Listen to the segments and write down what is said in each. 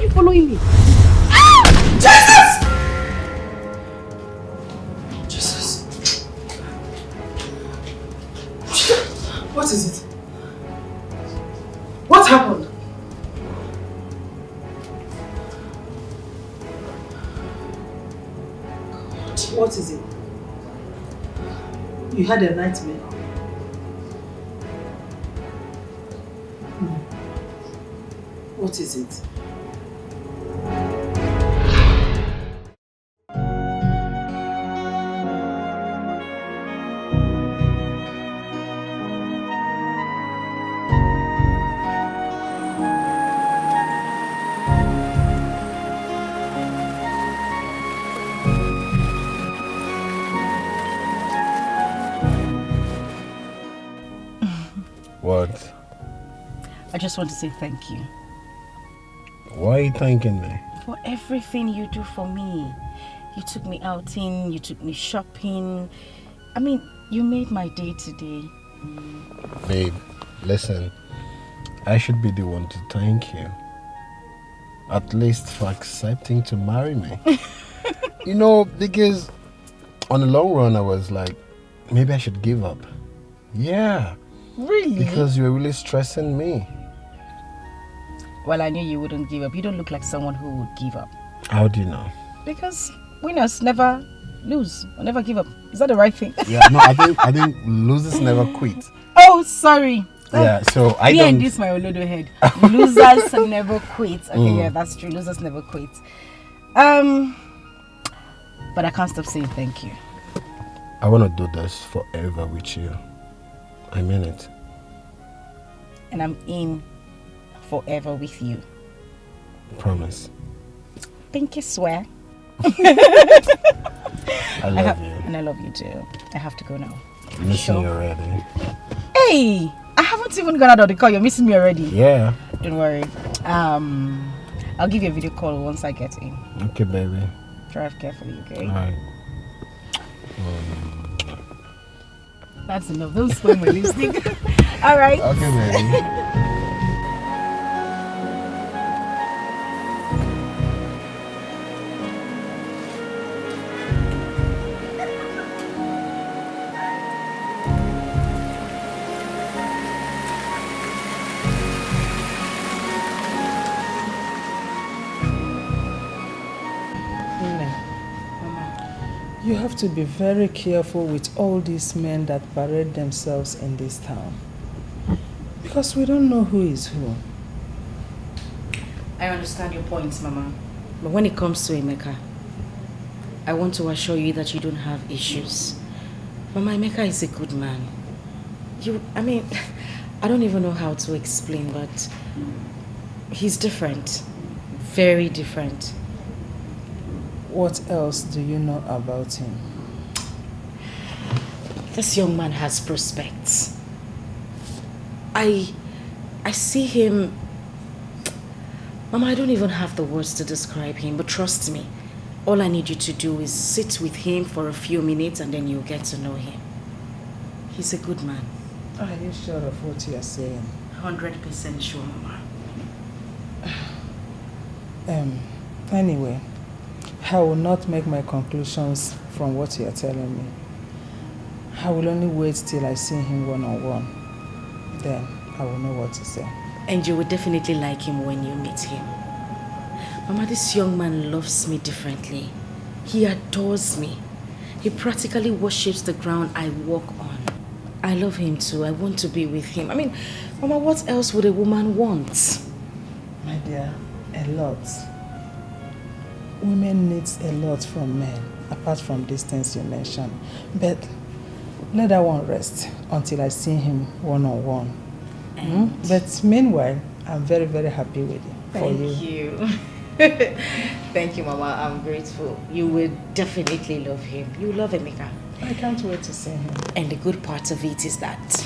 you following me? Jesus! Jesus. What is it? What happened? What is it? You had a nightmare. What is it? What? I just want to say thank you. Why are you thanking me? For everything you do for me. You took me outing, you took me shopping. I mean, you made my day today. Babe, listen. I should be the one to thank you. At least for accepting to marry me. You know, because on the long run I was like, maybe I should give up. Yeah. Really? Because you were really stressing me. Well, I knew you wouldn't give up. You don't look like someone who would give up. How do you know? Because winners never lose or never give up. Is that the right thing? Yeah, no, I think losers never quit. Oh, sorry. Yeah, so I Me don't... and this my Olodo head. Losers never quit. Okay, yeah, that's true. Losers never quit. But I can't stop saying thank you. I want to do this forever with you. I mean it. And I'm in forever with you. Promise. Pinky swear. I love you. And I love you too. I have to go now. Missing you already. Hey! I haven't even gone out of the car. You're missing me already. Yeah. Don't worry. I'll give you a video call once I get in. Okay, baby. Drive carefully, okay? Alright. That's enough. Don't spoil my lipstick. Alright. Okay, baby. You have to be very careful with all these men that parade themselves in this town. Because we don't know who is who. I understand your points, Mama. But when it comes to Emeka, I want to assure you that you don't have issues. Mama, Emeka is a good man. I don't even know how to explain, but he's different. Very different. What else do you know about him? This young man has prospects. I see him... Mama, I don't even have the words to describe him, but trust me, all I need you to do is sit with him for a few minutes and then you'll get to know him. He's a good man. Are you sure of what you are saying? 100% sure, Mama. Anyway, I will not make my conclusions from what you are telling me. I will only wait till I see him one-on-one. Then I will know what to say. And you will definitely like him when you meet him. Mama, this young man loves me differently. He adores me. He practically worships the ground I walk on. I love him too. I want to be with him. Mama, what else would a woman want? My dear, a lot. Women need a lot from men, apart from these things you mentioned. But let that one rest until I see him one-on-one. But meanwhile, I'm very, very happy with you. Thank you. Thank you, Mama. I'm grateful. You will definitely love him. You love Emeka. I can't wait to see him. And the good part of it is that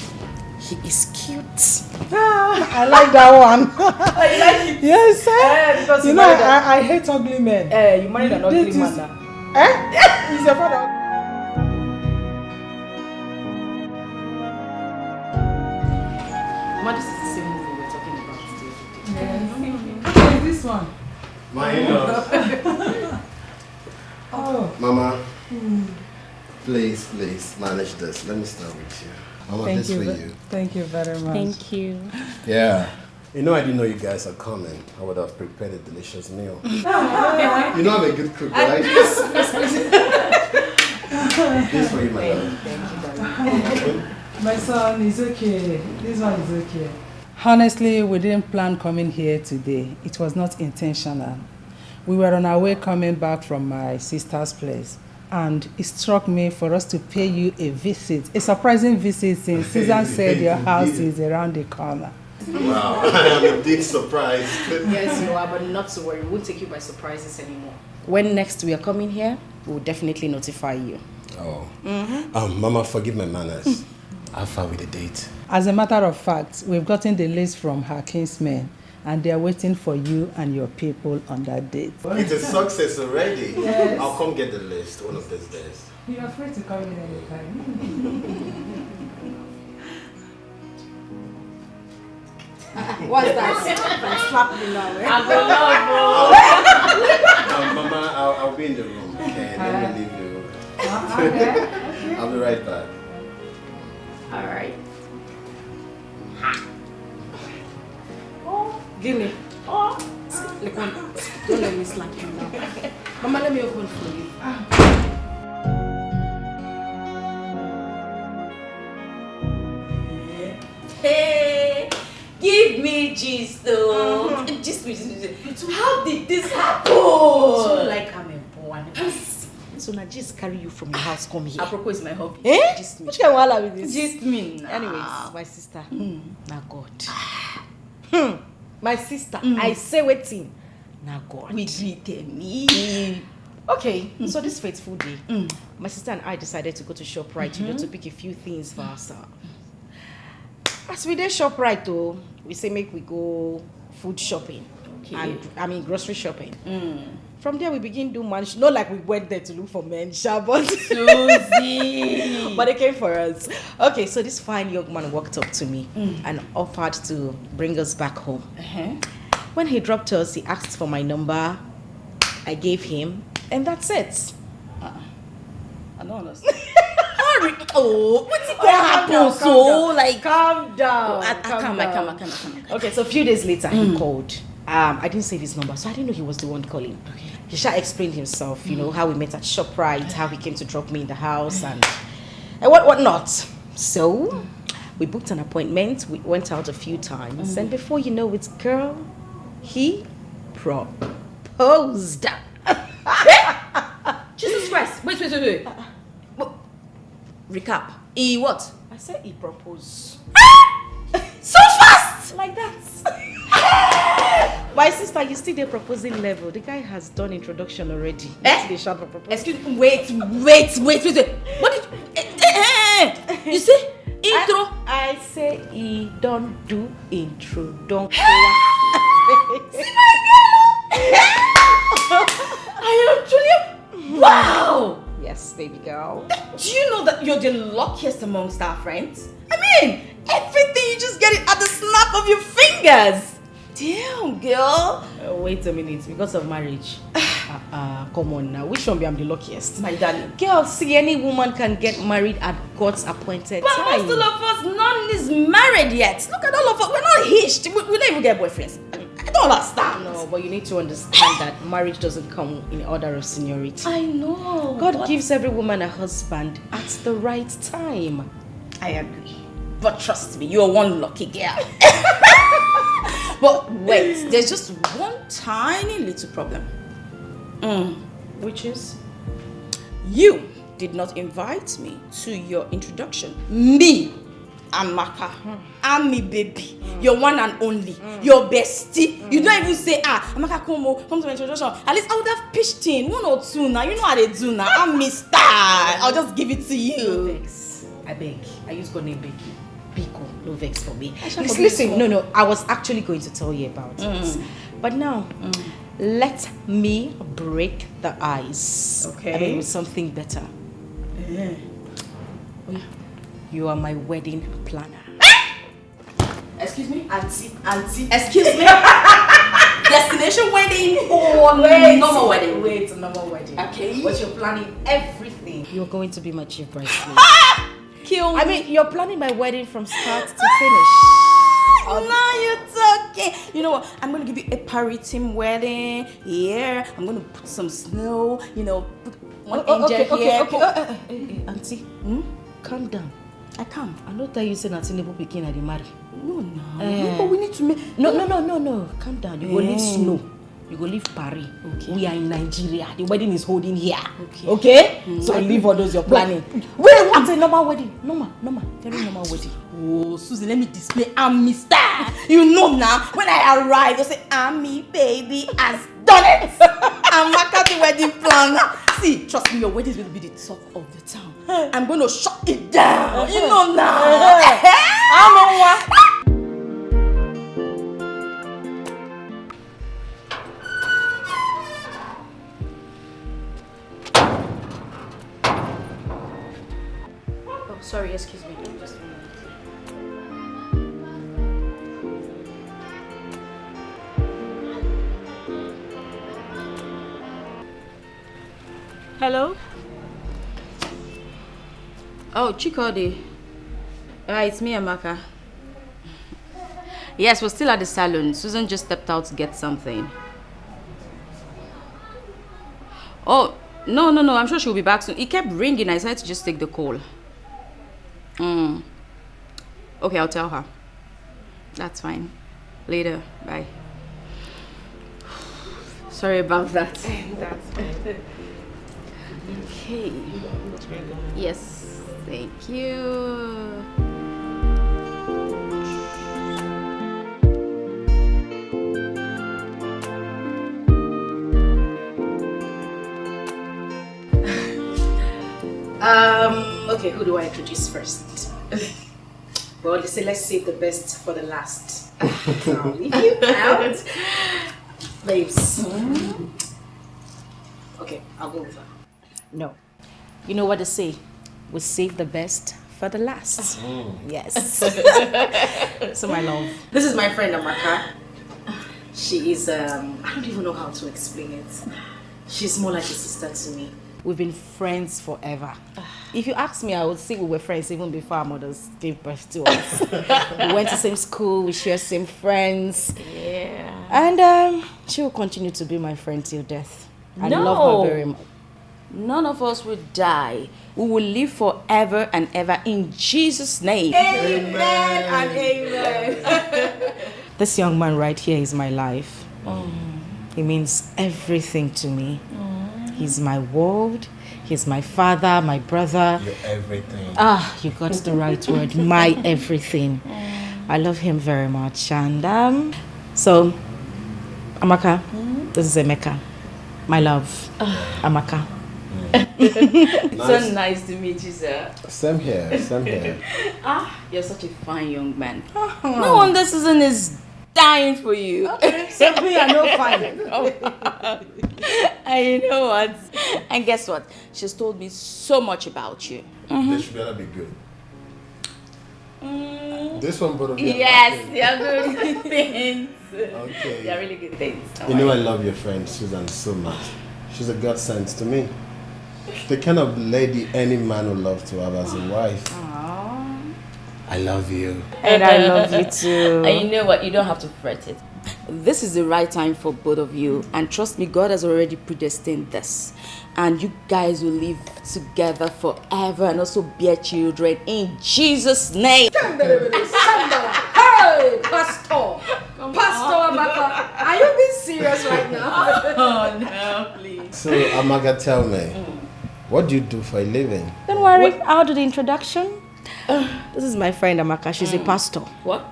he is cute. I like that one. I like it. Yes, sir. Because you know, I hate ugly men. You married an ugly man now. He's your father. Mama, this is the same movie we're talking about today. Yes. This one. My in-laws. Oh. Mama, please manage this. Let me start with you. Mama, this for you. Thank you very much. Thank you. Yeah. You know I didn't know you guys are coming. I would have prepared a delicious meal. You know I'm a good cook, right? This for you, my love. Thank you, darling. My son is okay. This one is okay. Honestly, we didn't plan coming here today. It was not intentional. We were on our way coming back from my sister's place. And it struck me for us to pay you a visit. A surprising visit since Susan said your house is around the corner. Wow, I am indeed surprised. Yes, you are, but not to worry. We won't take you by surprises anymore. When next we are coming here, we will definitely notify you. Oh. Mama, forgive my manners. How far with the date? As a matter of fact, we've gotten the list from her kinsmen, and they are waiting for you and your people on that date. It's a success already. Yes. I'll come get the list one of these days. You are free to come in anytime. What's that? Slap me now, eh? Mama, I'll be in the room, okay? Let me leave you. Okay. I'll be right back. Alright. Give me. Like one. Don't let me slap you now. Mama, let me open for you. Hey, give me gist though. Gist. How did this happen? So like I'm a boy. So now just carry you from your house, come here. Apropos is my hobby. Eh? Gist me. Which kind of wahala with this? Gist me. Anyways, my sister. Now God. My sister. I say waiting. Now God. We greeted me. Okay, so this fateful day, my sister and I decided to go to ShopRite, to pick a few things for ourselves. As we did ShopRite though, we say make we go food shopping. Okay. And grocery shopping. From there we begin do manage. Not like we went there to look for men, but Susie. but they came for us. Okay, so this fine young man walked up to me and offered to bring us back home. When he dropped us, he asked for my number. I gave him, and that's it. I don't understand. What's it gonna happen? Calm down. Calm down. Okay, so a few days later, he called. I didn't save his number, so I didn't know he was the one calling. Okay. He shall explain himself, how we met at ShopRite, how he came to drop me in the house, and what not. So, we booked an appointment, we went out a few times, and before you know it, girl, he proposed. Jesus Christ. Wait. Recap. He what? I said he proposed. So fast! Like that. My sister, you see the proposing level. The guy has done introduction already. The short for proposal. Excuse me. Wait. What did you... You see? Intro. I say he don't do introduction. See my girl. I am truly... Wow. Yes, baby girl. Do you know that you're the luckiest amongst our friends? I mean, everything you just get it at the snap of your fingers. Damn, girl. Wait a minute, because of marriage. Come on now. Which one be I'm the luckiest? My darling. Girl, see, any woman can get married at God's appointed But time. most of us, none is married yet. Look at all of us. We're not hitched. We don't even get boyfriends. I don't understand. No, but you need to understand that marriage doesn't come in order of seniority. I know. God gives every woman a husband at the right time. I agree. But trust me, you're one lucky girl. But wait, there's just one tiny little problem. Which is? You did not invite me to your introduction. Me, Amaka, I'm me baby, your one and only, your bestie. You don't even say, Amaka, come to my introduction. At least I would have pitched in 1 or 2 now. You know how they do now. I'm Mr. I'll just give it to No you. vex. I beg. I use God name beg you. Biko, no vex for me. forgive Listen, you. no. I was actually going to tell you about it. But now, let me break the ice. Okay. I mean, with something better. You are my wedding planner. Excuse me? Auntie. Excuse me? Destination wedding or normal wedding? Wait, normal wedding. Okay. But you're planning everything. You're going to be my chief bridesmaid. Kill me. I mean, you're planning my wedding from start to finish. Now you're talking. You know what? I'm gonna give you a party team wedding. Yeah. I'm gonna put some snow. You know, put one angel here. Okay. Auntie, calm down. I can't. I know that you said nothing about picking at the marry. No. But we need to make. No. Calm down. You go leave snow. You go leave Paris. Okay. We are in Nigeria. The wedding is holding here. Okay. So leave all those you're planning. Wait, what's a normal wedding? Normal. Very normal wedding. Oh, Susie, let me display Ami star. You know now, when I arrive, they say, Ami, baby, has done it. I'm a wedding planner. See, trust me, your wedding is going to be the talk of the town. I'm going to shut it down. You know now. I'm on one. Oh, sorry, excuse me. Just a moment. Hello? Oh, Chikodi. It's me, Amaka. Yes, we're still at the salon. Susan just stepped out to get something. Oh, no. I'm sure she'll be back soon. It kept ringing. I decided to just take the call. Okay, I'll tell her. That's fine. Later. Bye. Sorry about that. That's fine. Okay. Yes. Thank you. Okay, who do I introduce first? Well, they say let's save the best for the last. So I'll leave you out. Babes. Okay, I'll go with her. No. You know what they say? We save the best for the last. Yes. So my love. This is my friend Amaka. She is, I don't even know how to explain it. She's more like a sister to me. We've been friends forever. If you ask me, I would say we were friends even before our mothers gave birth to us. We went to same school, we share same friends. Yeah. And she will continue to be my friend till death. I love her very much. None of us will die. We will live forever and ever in Jesus' name. Amen and amen. This young man right here is my life. He means everything to me. He's my world. He's my father, my brother. You're everything. You got the right word. My everything. I love him very much. And so, Amaka, this is Emeka. My love, Amaka. So nice to meet you, sir. Same here. You're such a fine young man. No wonder Susan is dying for you. So me, I know fine. And you know what? And guess what? She's told me so much about you. This better be good. This one better be Yes, they are good things. Okay. They are really good things. You know I love your friend Susan so much. She's a godsend to me. The kind of lady any man would love to have as a wife. Aww. I love you. And I love you too. And you know what? You don't have to fret it. This is the right time for both of you. And trust me, God has already predestined this. And you guys will live together forever and also bear children in Jesus' name. Hey, Pastor! Pastor Amaka, are you being serious right now? Oh, no, please. So, Amaka, tell me, what do you do for a living? Don't worry, I'll do the introduction. This is my friend Amaka. She's a pastor. What?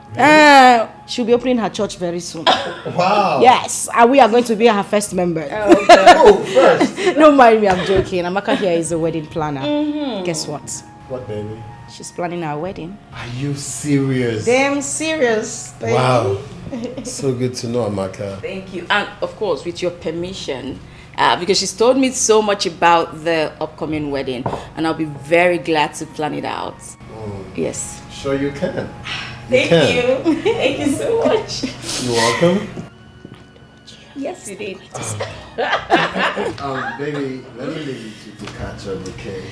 She'll be opening her church very soon. Wow. Yes, and we are going to be her first member. Oh, first. Don't mind me, I'm joking. Amaka here is a wedding planner. Guess what? What, baby? She's planning our wedding. Are you serious? Damn serious, baby. Wow. So good to know, Amaka. Thank you. And of course, with your permission, because she's told me so much about the upcoming wedding, and I'll be very glad to plan it out. Yes. Sure you can. Thank you. Thank you so much. You're welcome. Yes, you did. Baby, let me leave you to catch up, okay?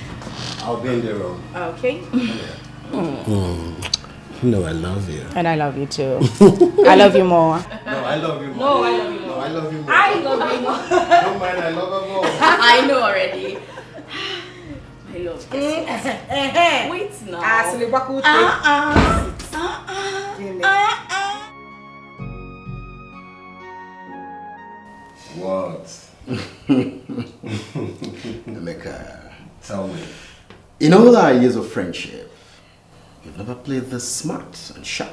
I'll be in the room. Okay. No, I love you. And I love you too. I love you more. No, I love you more. No, I love you more. No, I love you more. I love you more. Don't mind, I love her more. I know already. My love. Wait now. What? Emeka, tell me. In all our years of friendship, you've never played this smart and sharp.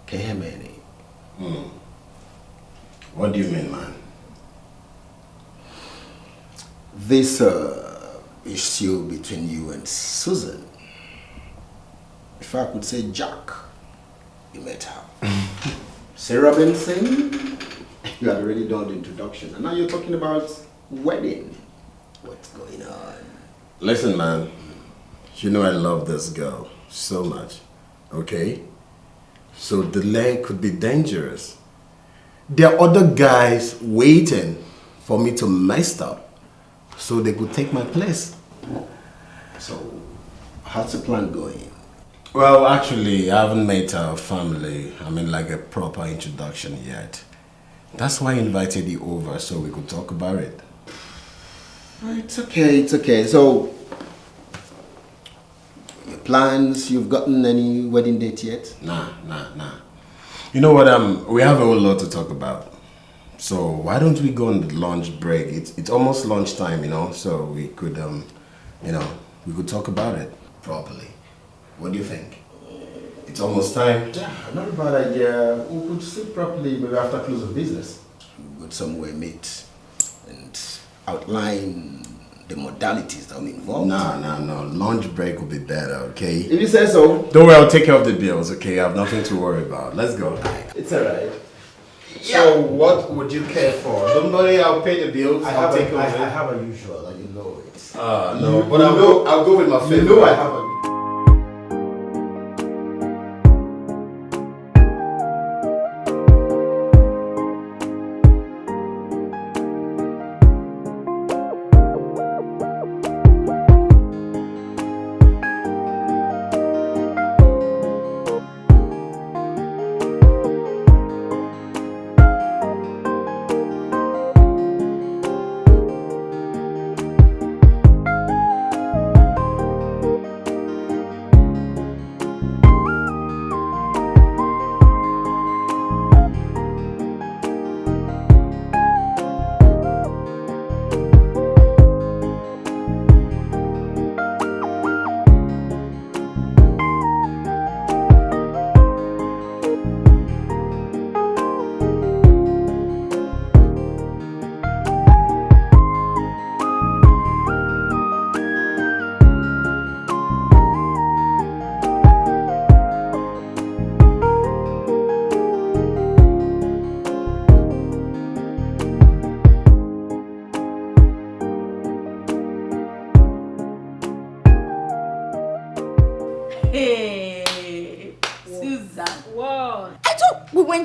Can you hear me? What do you mean, man? This issue between you and Susan. If I could say Jack, you met her. Sarah Benson, you had already done the introduction, and now you're talking about wedding. What's going on? Listen, man. You know I love this girl so much, okay? So delay could be dangerous. There are other guys waiting for me to mess up so they could take my place. So, how's the plan going? Well, actually, I haven't met her family. I mean, like a proper introduction yet. That's why I invited you over so we could talk about it. It's okay, it's okay. So, your plans, you've gotten any wedding date yet? Nah. You know what, we have a whole lot to talk about. So, why don't we go on the lunch break? It's almost lunchtime, you know, so we could, we could talk about it properly. What do you think? It's almost time. Yeah, not a bad idea. We could sit properly maybe after close of business. We could somewhere meet and outline the modalities that will be involved. No. Lunch break will be better, okay? If you say so. Don't worry, I'll take care of the bills, okay? I have nothing to worry about. Let's go. It's alright. Yeah. So, what would you care for? Don't worry, I'll pay the bills. I'll take care of it. I have a usual, and you know it. No, but I'll go with my favorite. You know I have a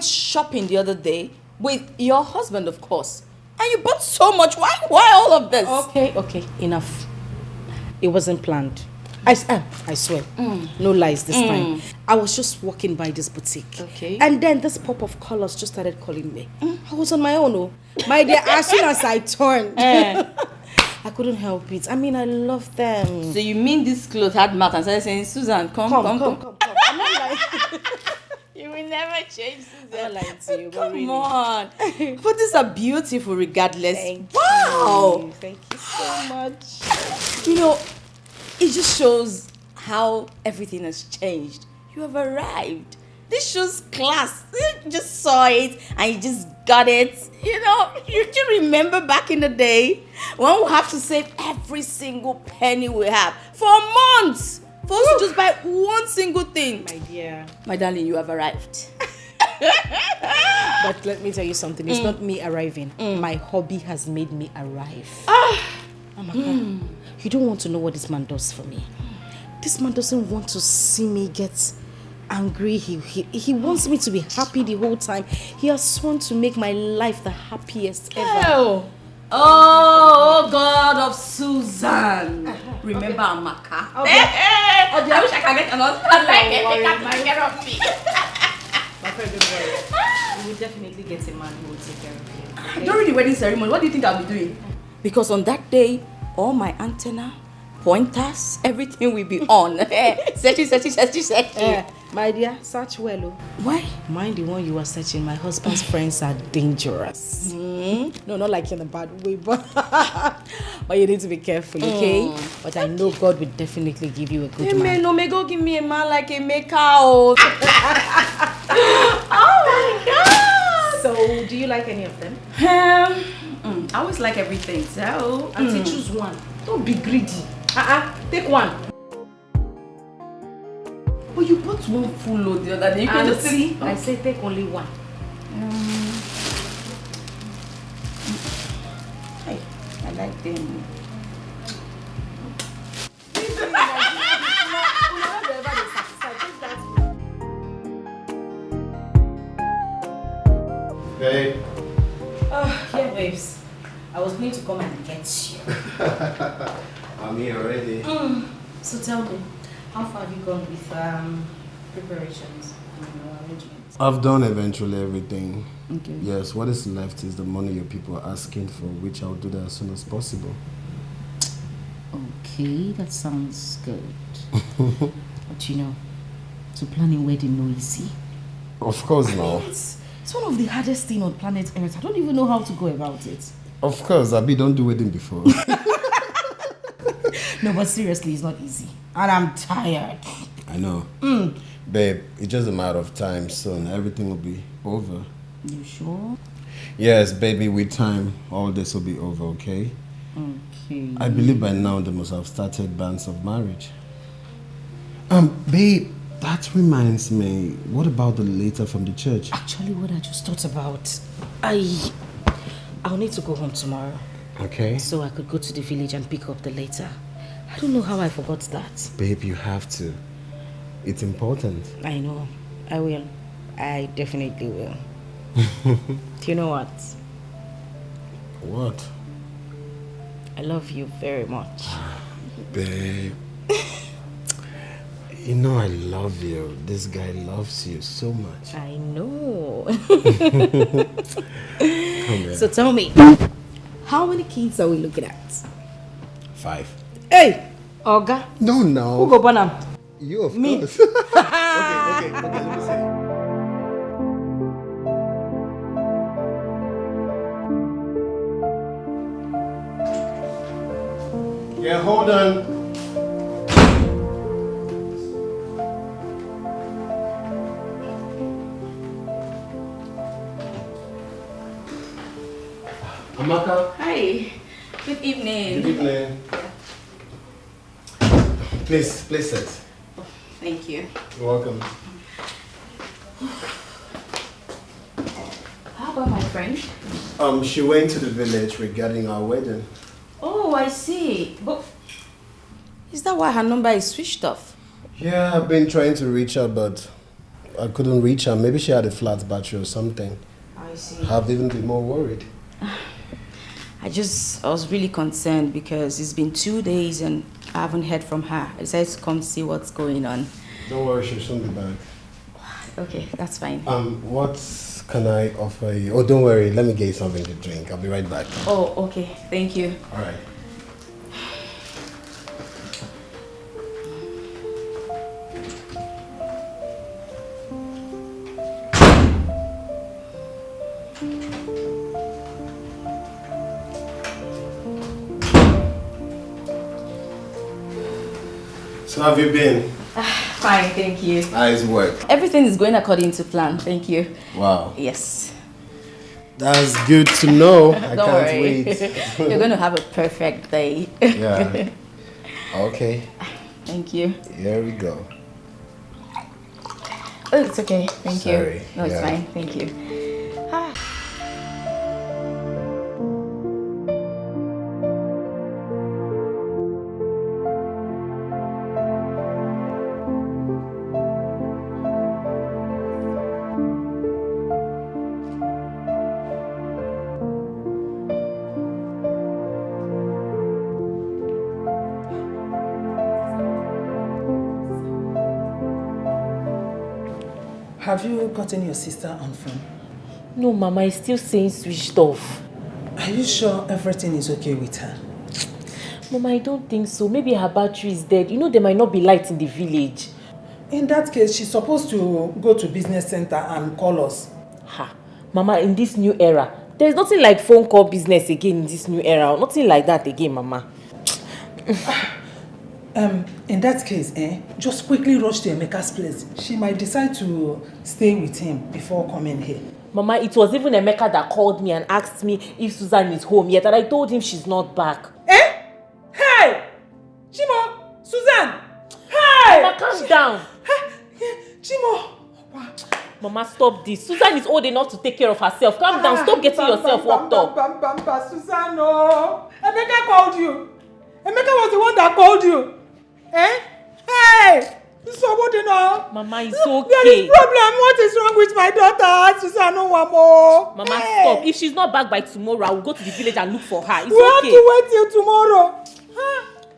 Shopping the other day with your husband, of course, and you bought so much. Why all of this? Okay, enough. It wasn't planned. I swear, no lies this time. I was just walking by this boutique, and then this pop of colors just started calling me. I was on my own, my dear. As soon as I turned, I couldn't help it. I mean, I love them. So you mean this clothes had mouth and started saying, Susan, come. I'm not like... You will never change, Susan. Like to you, come really. on. But these are beautiful regardless. Thank you. Thank you so much. You know, it just shows how everything has changed. You have arrived. This shows class. You just saw it and you just got it. You know, you remember back in the day when we have to save every single penny we have for months for us to just buy one single thing. My dear. My darling, you have arrived. But let me tell you something. It's not me arriving. My hobby has made me arrive. Amaka, you don't want to know what this man does for me. This man doesn't want to see me get angry. He wants me to be happy the whole time. He has sworn to make my life the happiest ever. Oh, God of Susan. Remember Amaka. I wish I could get another husband like it. They can't take care of me. My friend, don't worry. We will definitely get a man who will take care of you. Okay? During the wedding ceremony, what do you think I'll be doing? Because on that day, all my antenna, pointers, everything will be on. Searching. My dear, search well. Why? Mind the one you are searching. My husband's friends are dangerous. No, not like in a bad way, but you need to be careful, okay? But I know God will definitely give you a good man. No, may God give me a man like a maker. Oh my God! So, do you like any of them? I always like everything, so... Auntie, choose one. Don't be greedy. Take one. But you bought one full load the other day. You can just see. I say take only one. I like them. Babe. Yeah, babes. I was going to come and get you. I'm here already. So tell me, how far have you gone with preparations and arrangements? I've done eventually everything. Okay. Yes, what is left is the money your people are asking for, which I'll do that as soon as possible. Okay, that sounds good. But you know, to plan a wedding no easy. Of course not. It's one of the hardest things on planet Earth. I don't even know how to go about it. Of course, Abi don't do wedding before. No, but seriously, it's not easy. And I'm tired. I know. Babe, it's just a matter of time soon. Everything will be over. You sure? Yes, baby, with time, all this will be over, okay? Okay. I believe by now they must have started banns of marriage. Babe, that reminds me, what about the letter from the church? Actually, what I just thought about, I'll need to go home tomorrow. Okay. So I could go to the village and pick up the letter. I don't know how I forgot that. Babe, you have to. It's important. I know. I will. I definitely will. Do you know what? What? I love you very much. Babe. You know I love you. This guy loves you so much. I know. Come here. So tell me, how many kids are we looking at? 5. Hey, Oga. No, no. Who go born am? You, of Me. course. okay, let me see. Yeah, hold on. Amaka. Hi. Good evening. Good evening. Please sit. Thank you. You're welcome. How about my friend? She went to the village regarding our wedding. Oh, I see. But is that why her number is switched off? Yeah, I've been trying to reach her, but I couldn't reach her. Maybe she had a flat battery or something. I see. I've even been more worried. I was really concerned because it's been 2 days and I haven't heard from her. I decided to come see what's going on. Don't worry, she'll soon be back. Okay, that's fine. What can I offer you? Oh, don't worry. Let me get you something to drink. I'll be right back. Oh, okay. Thank you. All right. So how have you been? Fine, thank you. How's work? Everything is going according to plan. Thank you. Wow. Yes. That's good to know. I Don't can't worry. wait. You're going to have a perfect day. Yeah. Okay. Thank you. Here we go. Oh, it's okay. Thank Sorry. you. No, it's Yeah. fine. Thank you. Ah. Have you gotten your sister on phone? No, Mama, it's still saying switched off. Are you sure everything is okay with her? Mama, I don't think so. Maybe her battery is dead. You know there might not be light in the village. In that case, she's supposed to go to business center and call us. Ha. Mama, in this new era, there's nothing like phone call business again in this new era. Nothing like that again, Mama. In that case, just quickly rush to Emeka's place. She might decide to stay with him before coming here. Mama, it was even Emeka that called me and asked me if Susan is home yet, and I told him she's not back. Hey! Chimo! Susan! Hey! Mama, calm down. Chimo! Mama, stop this. Susan is old enough to take care of herself. Calm down. Stop getting yourself worked up. Susan, no. Emeka called you. Emeka was the one that called you. Hey! So what do you know? Mama, it's okay. There is problem. What is wrong with my daughter? Susan, no one more. Mama, stop. If she's not back by tomorrow, I will go to the village and look for her. It's we have okay. to wait till tomorrow.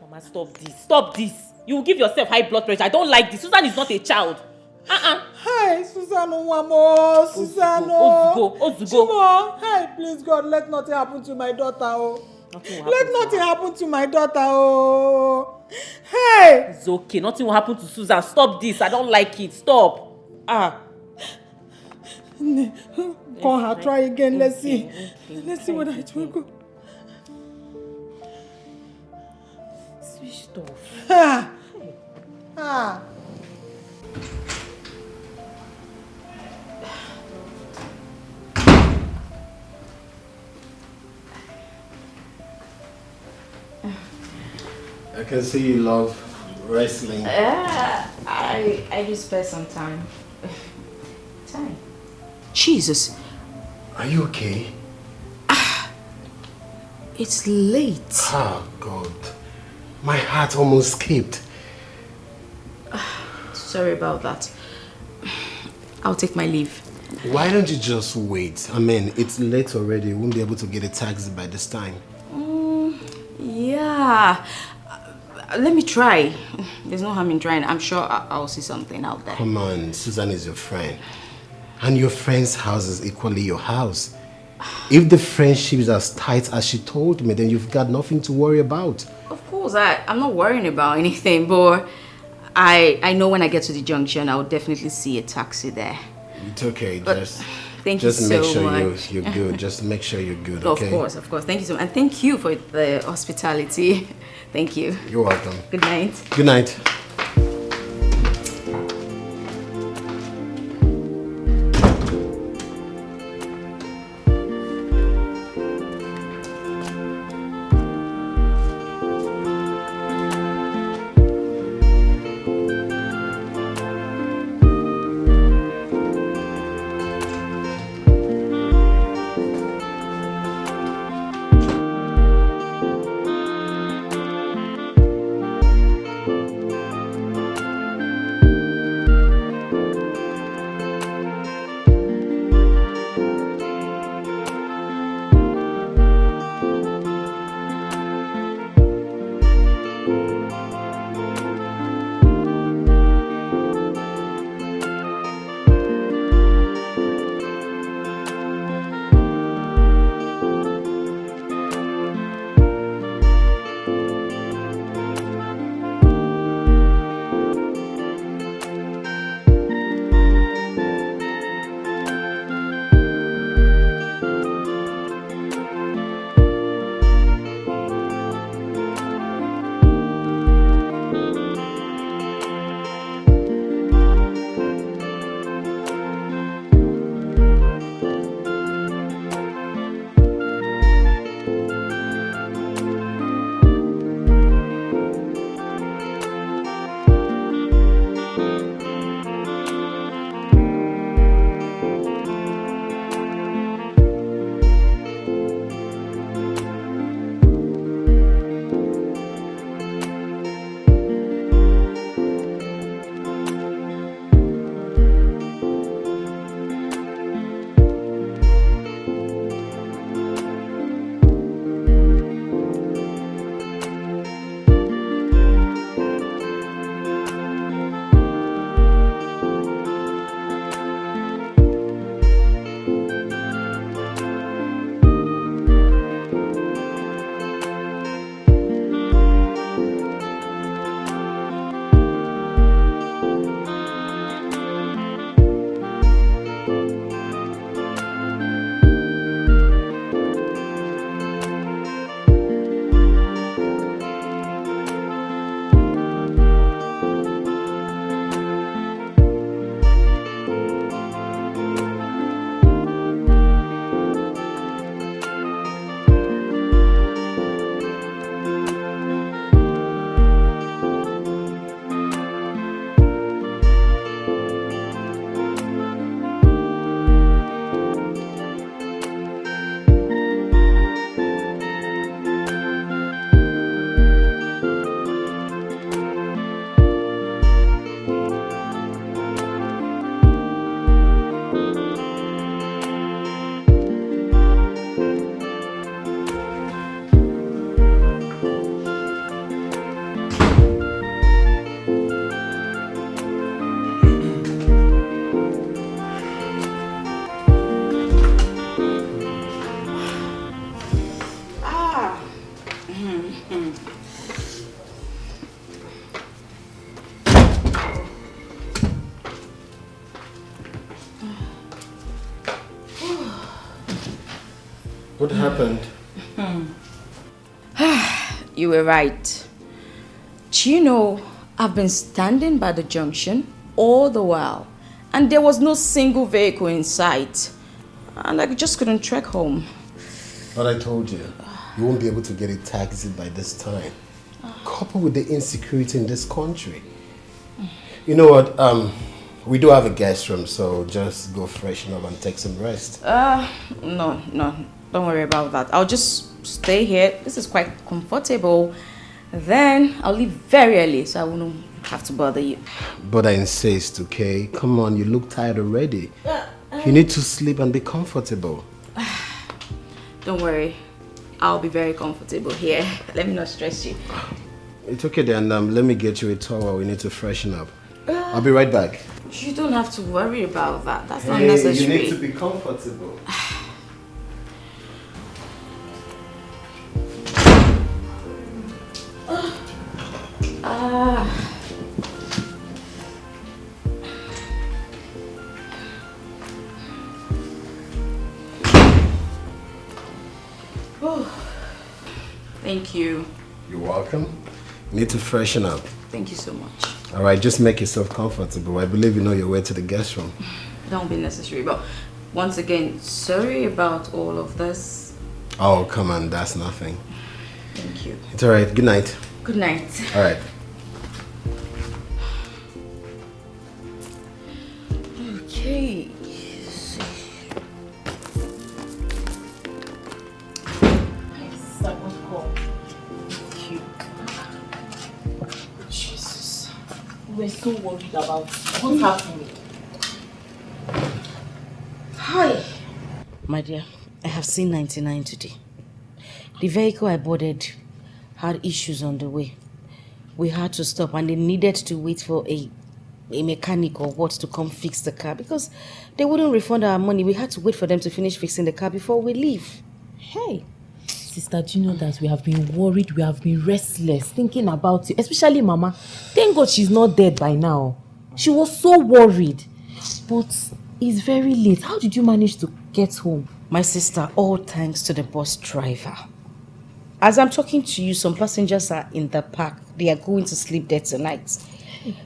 Mama, stop this. Stop this. You will give yourself high blood pressure. I don't like this. Susan is not a child. Hi, Susan, no one more. Susan, no. Ozugo. Chimo, hi, please God, let nothing happen to my daughter. Oh. Let nothing happen to my daughter. Oh. Hey! It's okay. Nothing will happen to Susan. Stop this. I don't like it. Stop. Call her. Try again. Let's see. Let's see whether it will go. Switched off. I can see you love wrestling. I just spare some time. Jesus. Are you okay? It's late. Oh, God. My heart almost skipped. Sorry about that. I'll take my leave. Why don't you just wait? I mean, it's late already. You won't be able to get a taxi by this time. Yeah. Let me try. There's no harm in trying. I'm sure I'll see something out there. Come on, Susan is your friend. And your friend's house is equally your house. If the friendship is as tight as she told me, then you've got nothing to worry about. Of course, I'm not worrying about anything, but I know when I get to the junction, I'll definitely see a taxi there. It's okay, but thank you so much. Just make sure you're good. Just make sure you're good, okay? Of course. Thank you so much. And thank you for the hospitality. Thank you. You're welcome. Good night. Good night. What happened? You were right. Do you know, I've been standing by the junction all the while, and there was no single vehicle in sight, and I just couldn't trek home. But I told you, you won't be able to get a taxi by this time. Coupled with the insecurity in this country. You know what? We do have a guest room, so just go freshen up and take some rest. No, don't worry about that. I'll just stay here. This is quite comfortable. Then I'll leave very early, so I won't have to bother you. But I insist, okay? Come on, you look tired already. You need to sleep and be comfortable. Don't worry. I'll be very comfortable here. Let me not stress you. It's okay then, let me get you a towel. We need to freshen up. I'll be right back. You don't have to worry about that. That's not necessary. You need to be comfortable. Thank you. You're welcome. You need to freshen up. Thank you so much. Alright, just make yourself comfortable. I believe you know your way to the guest room. Don't be necessary, but once again, sorry about all of this. Oh, come on, that's nothing. Thank you. It's alright, good night. Good night. Alright. Okay. Jesus. We're so worried about what's happening. Hi. My dear, I have seen 99 today. The vehicle I boarded had issues on the way. We had to stop and they needed to wait for a mechanic or what to come fix the car because they wouldn't refund our money. We had to wait for them to finish fixing the car before we leave. Hey, sister, do you know that we have been worried, we have been restless, thinking about you, especially Mama. Thank God she's not dead by now. She was so worried. But it's very late. How did you manage to get home? My sister, all thanks to the bus driver. As I'm talking to you, some passengers are in the park. They are going to sleep there tonight.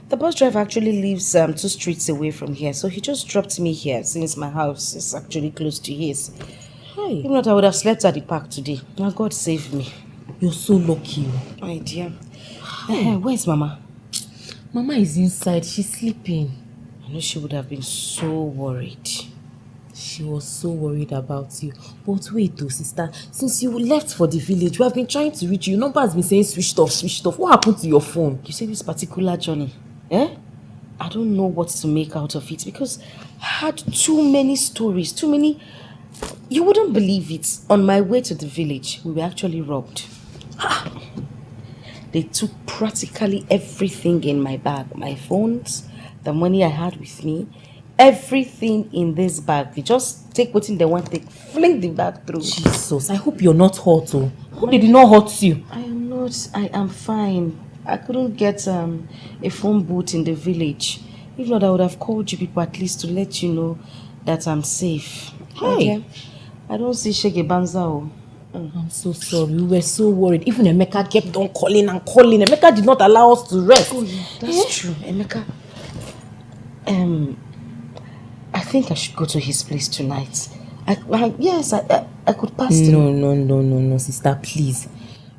The bus driver actually lives 2 streets away from here, so he just dropped me here since my house is actually close to his. Hey, If not, I would have slept at the park today. Now God saved me. you're so lucky. My dear. Where's Mama? Mama is inside. She's sleeping. I know she would have been so worried. She was so worried about you. But wait though, sister. Since you left for the village, we have been trying to reach you. Your number has been saying switched off, switched off. What happened to your phone? You see this particular journey? I don't know what to make out of it because I had too many stories, too many. You wouldn't believe it. On my way to the village, we were actually robbed. They took practically everything in my bag. My phones, the money I had with me, everything in this bag. They just take what they want, they fling the bag through. Jesus, I hope you're not hurt. Oh. Hope they did not hurt you. I am not. I am fine. I couldn't get a phone booth in the village. If not, I would have called you people at least to let you know that I'm safe. Hey. Okay? I don't see Shege Banza. Oh. I'm so sorry. We were so worried. Even Emeka kept on calling and calling. Emeka did not allow us to rest. Oh, yeah, that's true. Emeka. I think I should go to his place tonight. Yes, I could pass him. No, sister, please.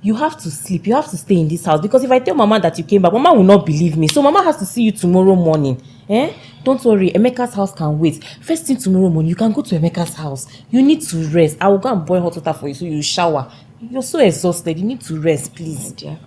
You have to sleep. You have to stay in this house because if I tell Mama that you came back, Mama will not believe me. So Mama has to see you tomorrow morning. Don't worry, Emeka's house can wait. First thing tomorrow morning, you can go to Emeka's house. You need to rest. I will go and boil hot water for you so you shower. You're so exhausted. You need to rest, please. My dear.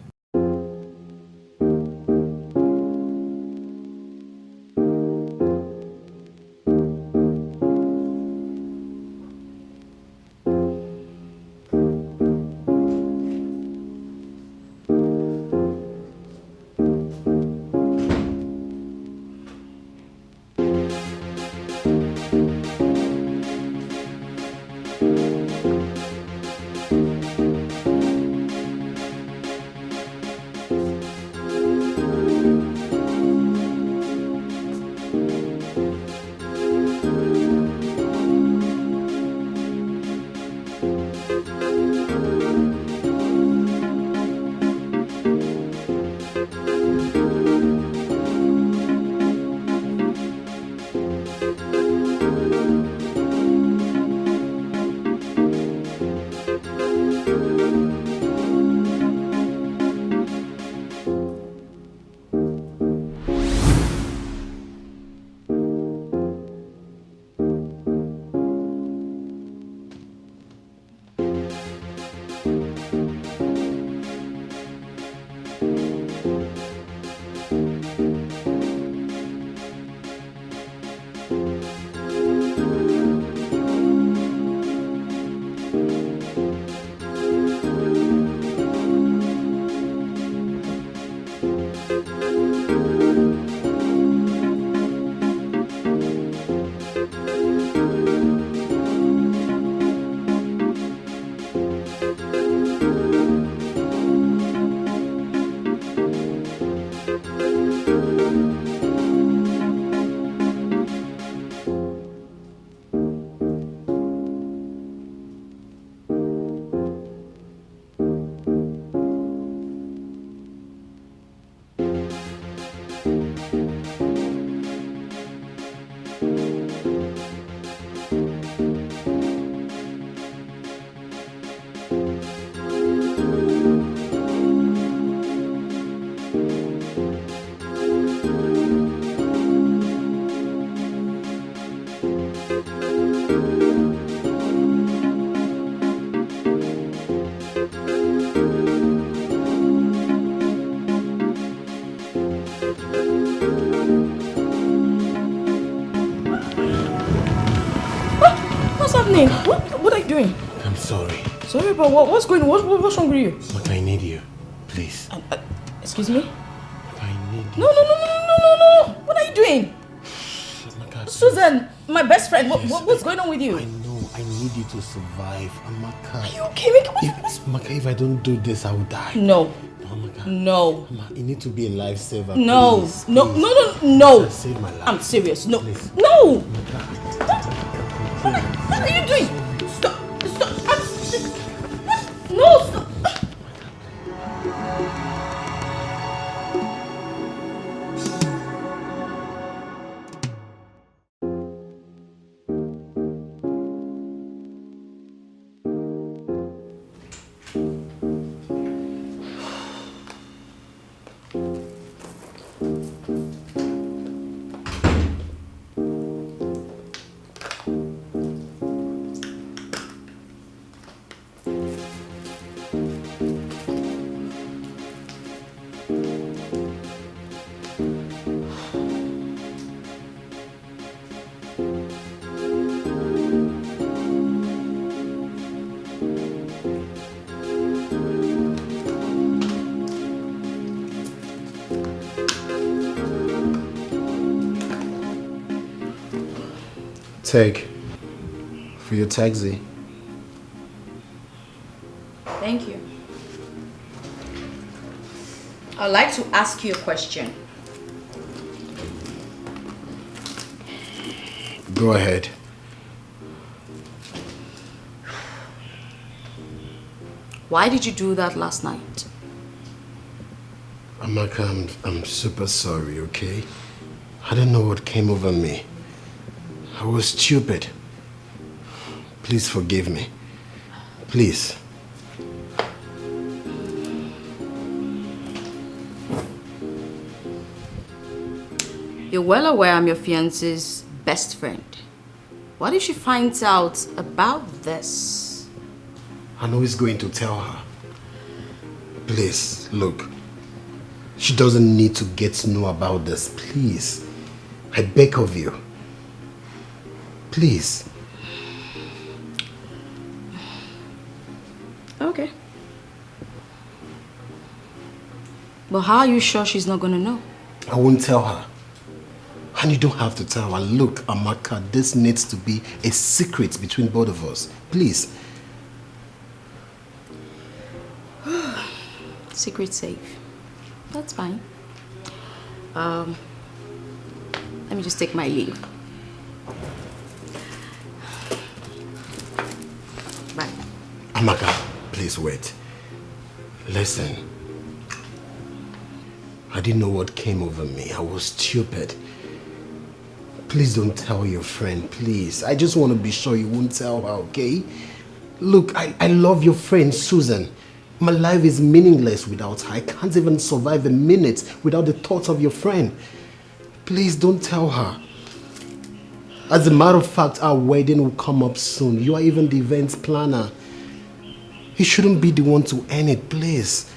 What's happening? What are you doing? I'm sorry. Sorry, but what's going on? What's wrong with you? But I need you. Please. Excuse me? I need you. No. What are you doing? Amaka, Susan, my best friend, what's going on with you? I know. I need you to survive. Amaka. Are you okay? Amaka, if I don't do this, I will die. No. Amaka. No. Amaka, you need to be a lifesaver. No. Please, No. please. No. Save my life. I'm serious. No. Please. No. Amaka. What are you doing? Stop. No, stop. Take for your taxi. Thank you. I'd like to ask you a question. Go ahead. Why did you do that last night? Amaka, I'm super sorry, okay? I don't know what came over me. I was stupid. Please forgive me. Please. You're well aware I'm your fiance's best friend. What if she finds out about this? I know he's going to tell her. Please, look. She doesn't need to get to know about this. Please. I beg of you. Please. Okay. But how are you sure she's not gonna know? I won't tell her. And you don't have to tell her. Look, Amaka, this needs to be a secret between both of us. Please. Secret safe. That's fine. Let me just take my leave. Bye. Amaka, please wait. Listen. I didn't know what came over me. I was stupid. Please don't tell your friend, please. I just want to be sure you won't tell her, okay? Look, I love your friend, Susan. My life is meaningless without her. I can't even survive a minute without the thoughts of your friend. Please don't tell her. As a matter of fact, our wedding will come up soon. You are even the events planner. You shouldn't be the one to end it, please.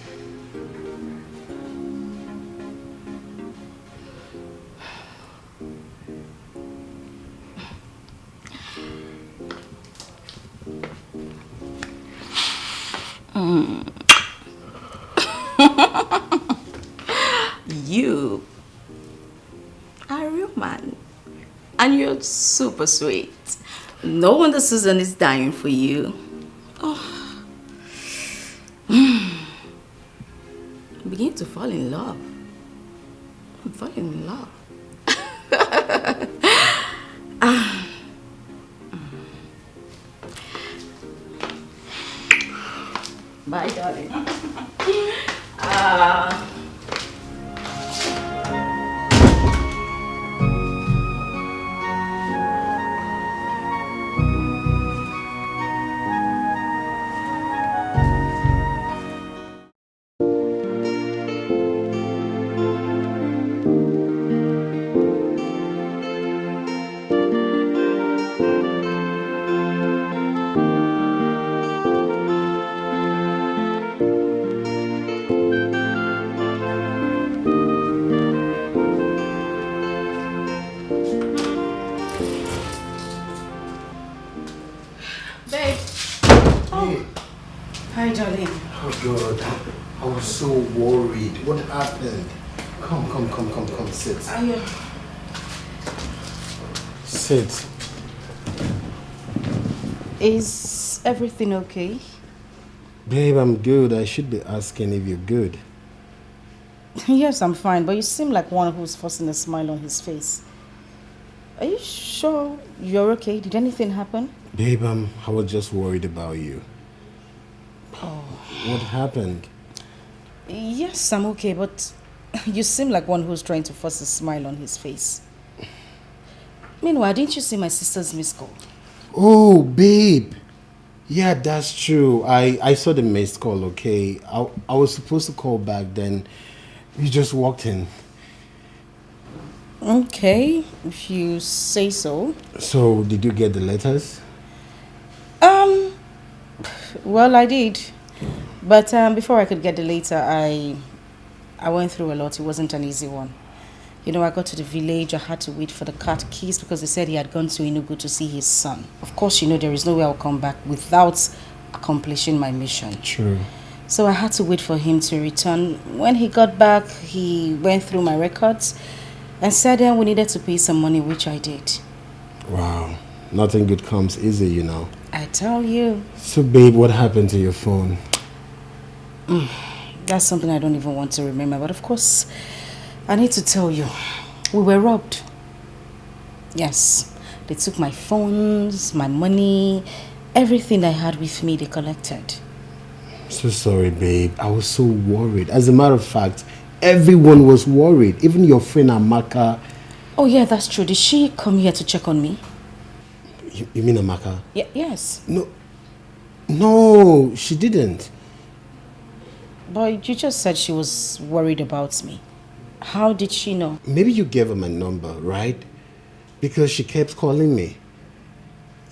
You are a real man. And you're super sweet. No wonder Susan is dying for you. Oh. I'm beginning to fall in love. I'm falling in love. Bye, darling. Oh God, I was so worried. What happened? Come, sit. Sit. Is everything okay? Babe, I'm good. I should be asking if you're good. Yes, I'm fine, but you seem like one who's forcing a smile on his face. Are you sure you're okay? Did anything happen? Babe, I was just worried about you. Oh. What happened? Yes, I'm okay, but you seem like one who's trying to force a smile on his face. Meanwhile, didn't you see my sister's missed call? Oh, babe. Yeah, that's true. I saw the missed call, okay? I was supposed to call back then. You just walked in. Okay, if you say so. So, did you get the letters? Well, I did. But before I could get the letter, I went through a lot. It wasn't an easy one. You know, I got to the village. I had to wait for the cat keys because they said he had gone to Enugu to see his son. Of course, you know, there is no way I'll come back without accomplishing my mission. True. So I had to wait for him to return. When he got back, he went through my records and said we needed to pay some money, which I did. Wow. Nothing good comes easy, you know. I tell you. So, babe, what happened to your phone? That's something I don't even want to remember. But of course, I need to tell you. We were robbed. Yes. They took my phones, my money, everything I had with me, they collected. So sorry, babe. I was so worried. As a matter of fact, everyone was worried. Even your friend Amaka. Oh, yeah, that's true. Did she come here to check on me? You mean Amaka? Yes. No, she didn't. But you just said she was worried about me. How did she know? Maybe you gave her my number, right? Because she kept calling me.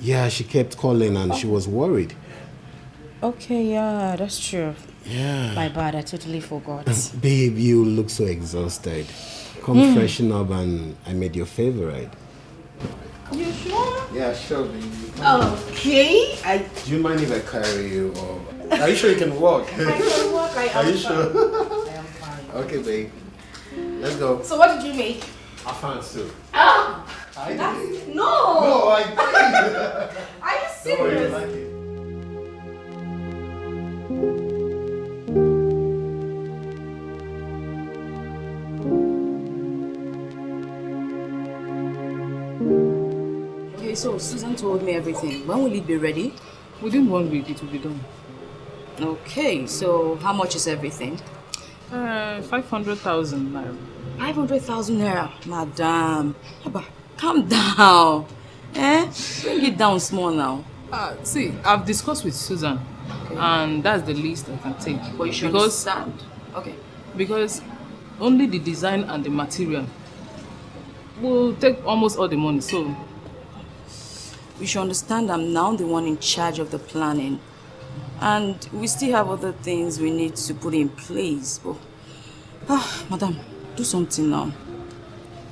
Yeah, she kept calling and she was worried. Okay, yeah, that's true. Yeah. My bad, I totally forgot. Babe, you look so exhausted. Come freshen up and I made your favorite. You sure? Yeah, sure, baby. Okay. Do you mind if I carry you? Or are you sure you can walk? I can walk. I am Are you fine. sure? I am fine. Okay, babe. Let's go. So what did you make? I found soup. Ah! I did. No! No, I did. Are you Don't worry, you serious? like it. Okay, so Susan told me everything. When will it be ready? Within 1 week, it will be done. Okay, so how much is everything? 500,000 naira. 500,000 naira. Madam, Abba, calm down. Bring it down small now. See, I've discussed with Susan, and that's the least I can take. But you should because, understand. Okay. Because only the design and the material will take almost all the money, so... You should understand I'm now the one in charge of the planning. And we still have other things we need to put in place. But, madam, do something now.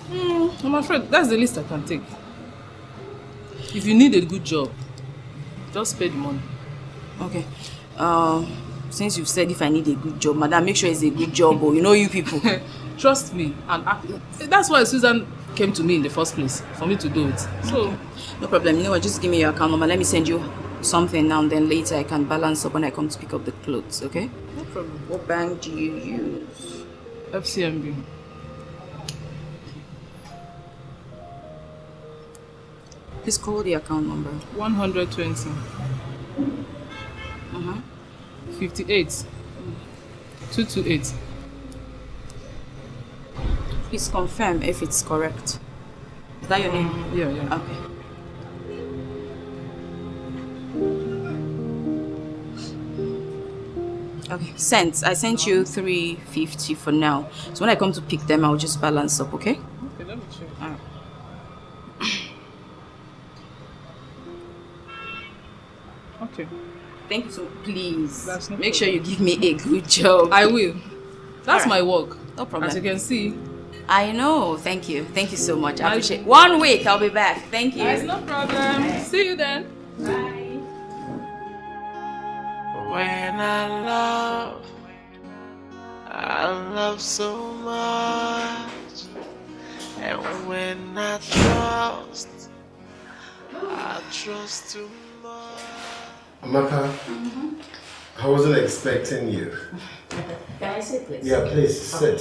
I'm afraid that's the least I can take. If you need a good job, just pay the money. Okay. Since you've said if I need a good job, madam, make sure it's a good job. Oh, you know you people. Trust me, and that's why Susan came to me in the first place, for me to do it. So, No problem. You know what? Just give me your account number. Let me send you something now, and then later I can balance up when I come to pick up the clothes, okay? no problem. What bank do you use? FCMB. Please call the account number. 120. 58. 228. Please confirm if it's correct. Is that your name? Yeah. Okay. Okay, sent. I sent you 350 for now. So when I come to pick them, I'll just balance up, okay? Okay, let me check. Alright. Okay. Thank you so please. That's no Make sure you give me a good job. I will. That's Alright. my work. No problem. As you can see. I know. Thank you. Thank you so much. I appreciate it. 1 week, I'll be back. Thank you. There's no problem. See you then. Bye. When I love so much. And when I trust too much. Amaka, I wasn't expecting you. Can I sit, please? Yeah, please, sit.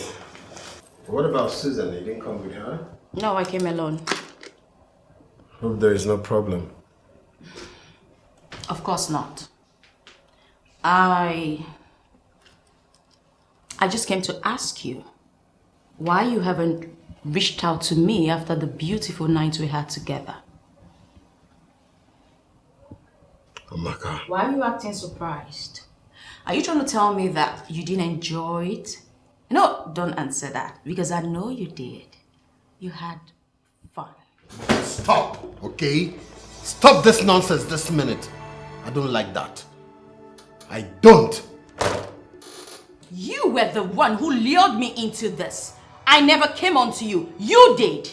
What about Susan? You didn't come with her? No, I came alone. Hope there is no problem. Of course not. I just came to ask you why you haven't reached out to me after the beautiful night we had together. Amaka. Why are you acting surprised? Are you trying to tell me that you didn't enjoy it? No, don't answer that, because I know you did. You had fun. Stop, okay? Stop this nonsense this minute. I don't like that. I don't. You were the one who lured me into this. I never came on to you. You did.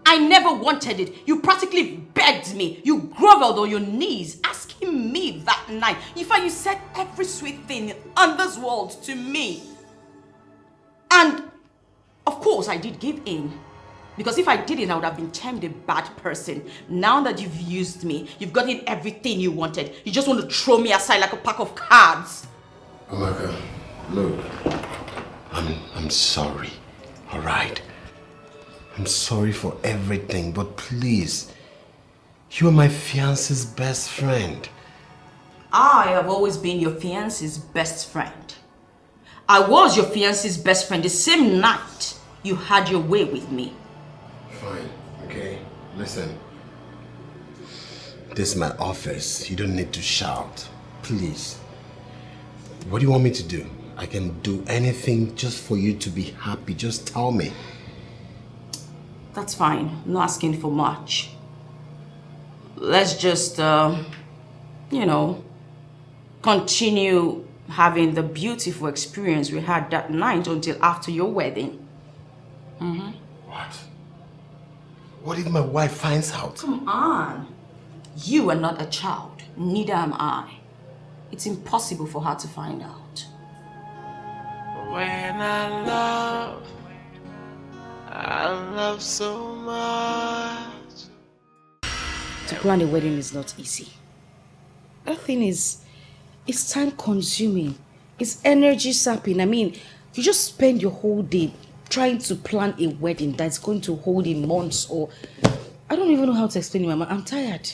I never wanted it. You practically begged me. You groveled on your knees, asking me that night. In fact, you said every sweet thing on this world to me. And, of course, I did give in. Because if I didn't, I would have been termed a bad person. Now that you've used me, you've gotten everything you wanted. You just want to throw me aside like a pack of cards. Amaka, look. I'm sorry, all right? I'm sorry for everything, but please, you are my fiancé's best friend. I have always been your fiancé's best friend. I was your fiancé's best friend the same night you had your way with me. Fine, okay? Listen. This is my office. You don't need to shout. Please. What do you want me to do? I can do anything just for you to be happy. Just tell me. That's fine. I'm not asking for much. Let's just, continue having the beautiful experience we had that night until after your wedding. What? What if my wife finds out? Come on. You are not a child. Neither am I. It's impossible for her to find out. When I love so much. To plan a wedding is not easy. That thing is, it's time consuming. It's energy sapping. I mean, you just spend your whole day trying to plan a wedding that's going to hold in months or... I don't even know how to explain it, Mama. I'm tired.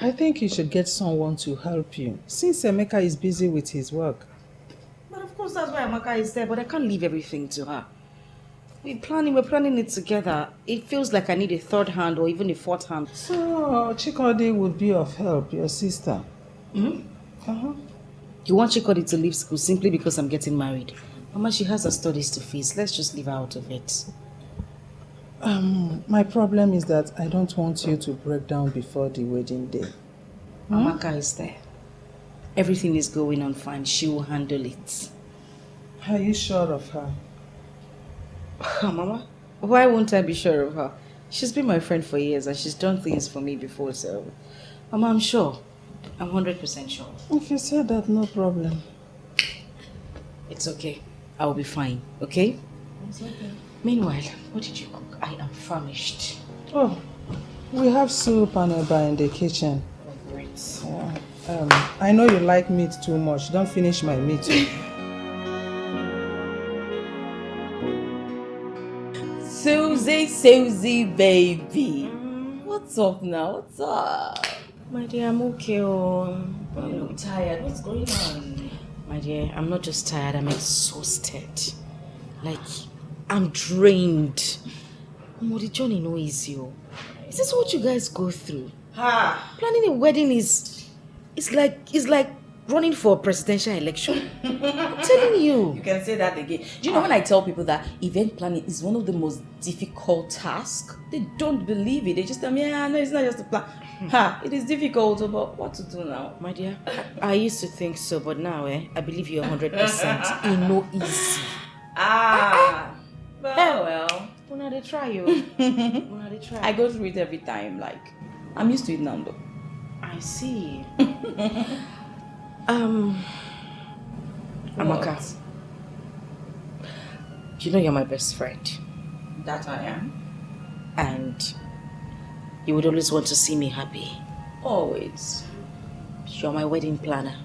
I think you should get someone to help you, since Emeka is busy with his work. But of course, that's why Amaka is there, but I can't leave everything to her. We're planning it together. It feels like I need a third hand or even a fourth hand. So, Chikodi would be of help, your sister. You want Chikodi to leave school simply because I'm getting married? Mama, she has her studies to face. Let's just leave her out of it. My problem is that I don't want you to break down before the wedding day. Amaka is there. Everything is going on fine. She will handle it. Are you sure of her? Mama, why won't I be sure of her? She's been my friend for years and she's done things for me before, so... Mama, I'm sure. I'm 100% sure. If you said that, no problem. It's okay. I will be fine, okay? It's okay. Meanwhile, what did you cook? I am famished. Oh, we have soup and eba in the kitchen. Oh, great. Yeah. I know you like meat too much. Don't finish my meat. Susie, baby. What's up now? What's up? My dear, I'm okay. Oh. You look tired. What's going on? My dear, I'm not just tired, I'm exhausted. Like, I'm drained. Mama, the journey no easy. Is this what you guys go through? Planning a wedding is like running for a presidential election. I'm telling you. You can say that again. Do you know when I tell people that event planning is one of the most difficult tasks? They don't believe it. They just tell me, no, it's not just a plan. It is difficult, but what to do now? My dear, I used to think so, but now, I believe you're 100%. It's no easy. Well. Una they try you. Una they try. I go through it every time. Like, I'm used to it now, though. I see. Amaka, you know you're my best friend. That I am. And you would always want to see me happy. Always. You're my wedding planner.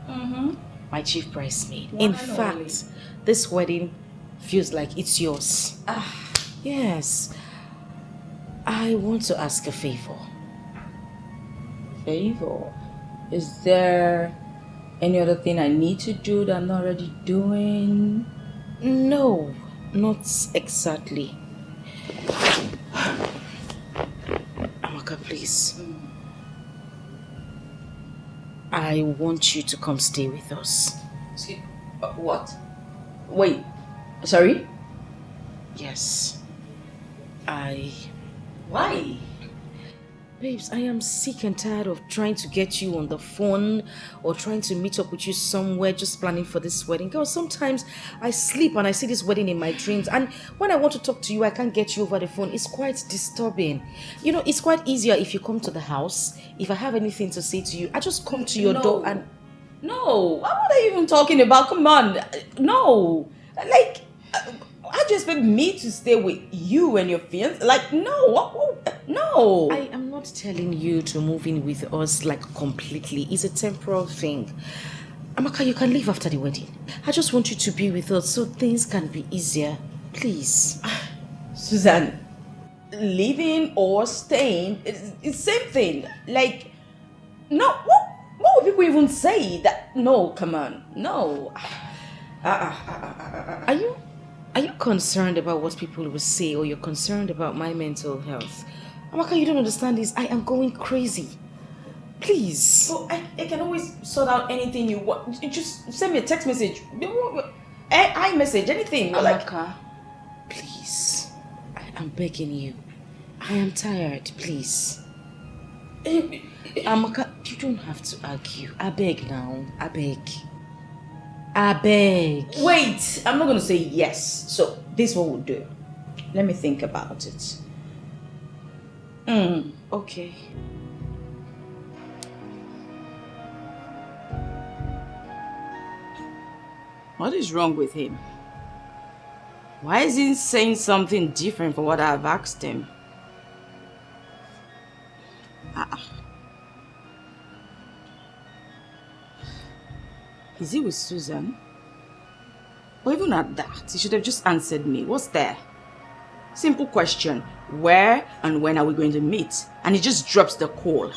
Mm-hmm. My chief bridesmaid. In fact, this wedding feels like it's yours. Yes. I want to ask a favor. Favor? Is there any other thing I need to do that I'm not already doing? No, not exactly. Amaka, please. I want you to come stay with us. Excuse, what? Wait, sorry? Yes. Why? Babes, I am sick and tired of trying to get you on the phone or trying to meet up with you somewhere just planning for this wedding. Girl, sometimes I sleep and I see this wedding in my dreams, and when I want to talk to you, I can't get you over the phone. It's quite disturbing. You know, it's quite easier if you come to the house. If I have anything to say to you, I just come to your door and... No, what are they even talking about? Come on. No. Like, how do you expect me to stay with you and your fiance? Like, no. No. I am not telling you to move in with us like completely. It's a temporal thing. Amaka, you can leave after the wedding. I just want you to be with us so things can be easier. Please. Suzanne, leaving or staying, it's the same thing. Like, no, what would people even say? That, no, come on, no. Are you concerned about what people will say, or you're concerned about my mental health? Amaka, you don't understand this. I am going crazy. Please. Well, I can always sort out anything you want. You just send me a text message. iMessage, anything. Amaka, please. I am begging you. I am tired, please. Amaka, you don't have to argue. I beg now. I beg. Wait, I'm not going to say yes. So, this is what we'll do. Let me think about it. Okay. What is wrong with him? Why is he saying something different from what I've asked him? Is he with Susan? Or even at that, he should have just answered me. What's there? Simple question. Where and when are we going to meet? And he just drops the call.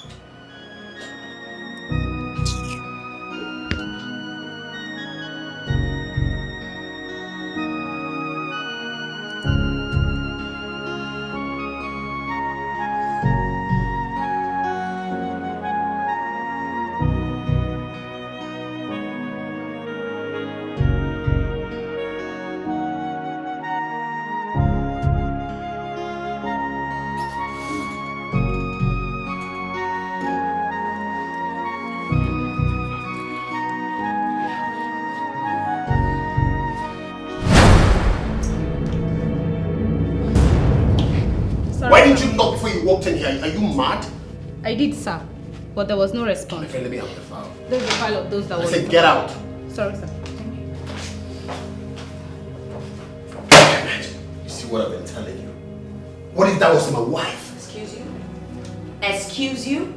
Why didn't you knock before you walked in here? Are you mad? I did, sir, but there was no My response. friend, let me have the file. There's the file of those that I were... said get out. Sorry, sir. You see what I've been telling you? What if that was my wife? Excuse you? Excuse you?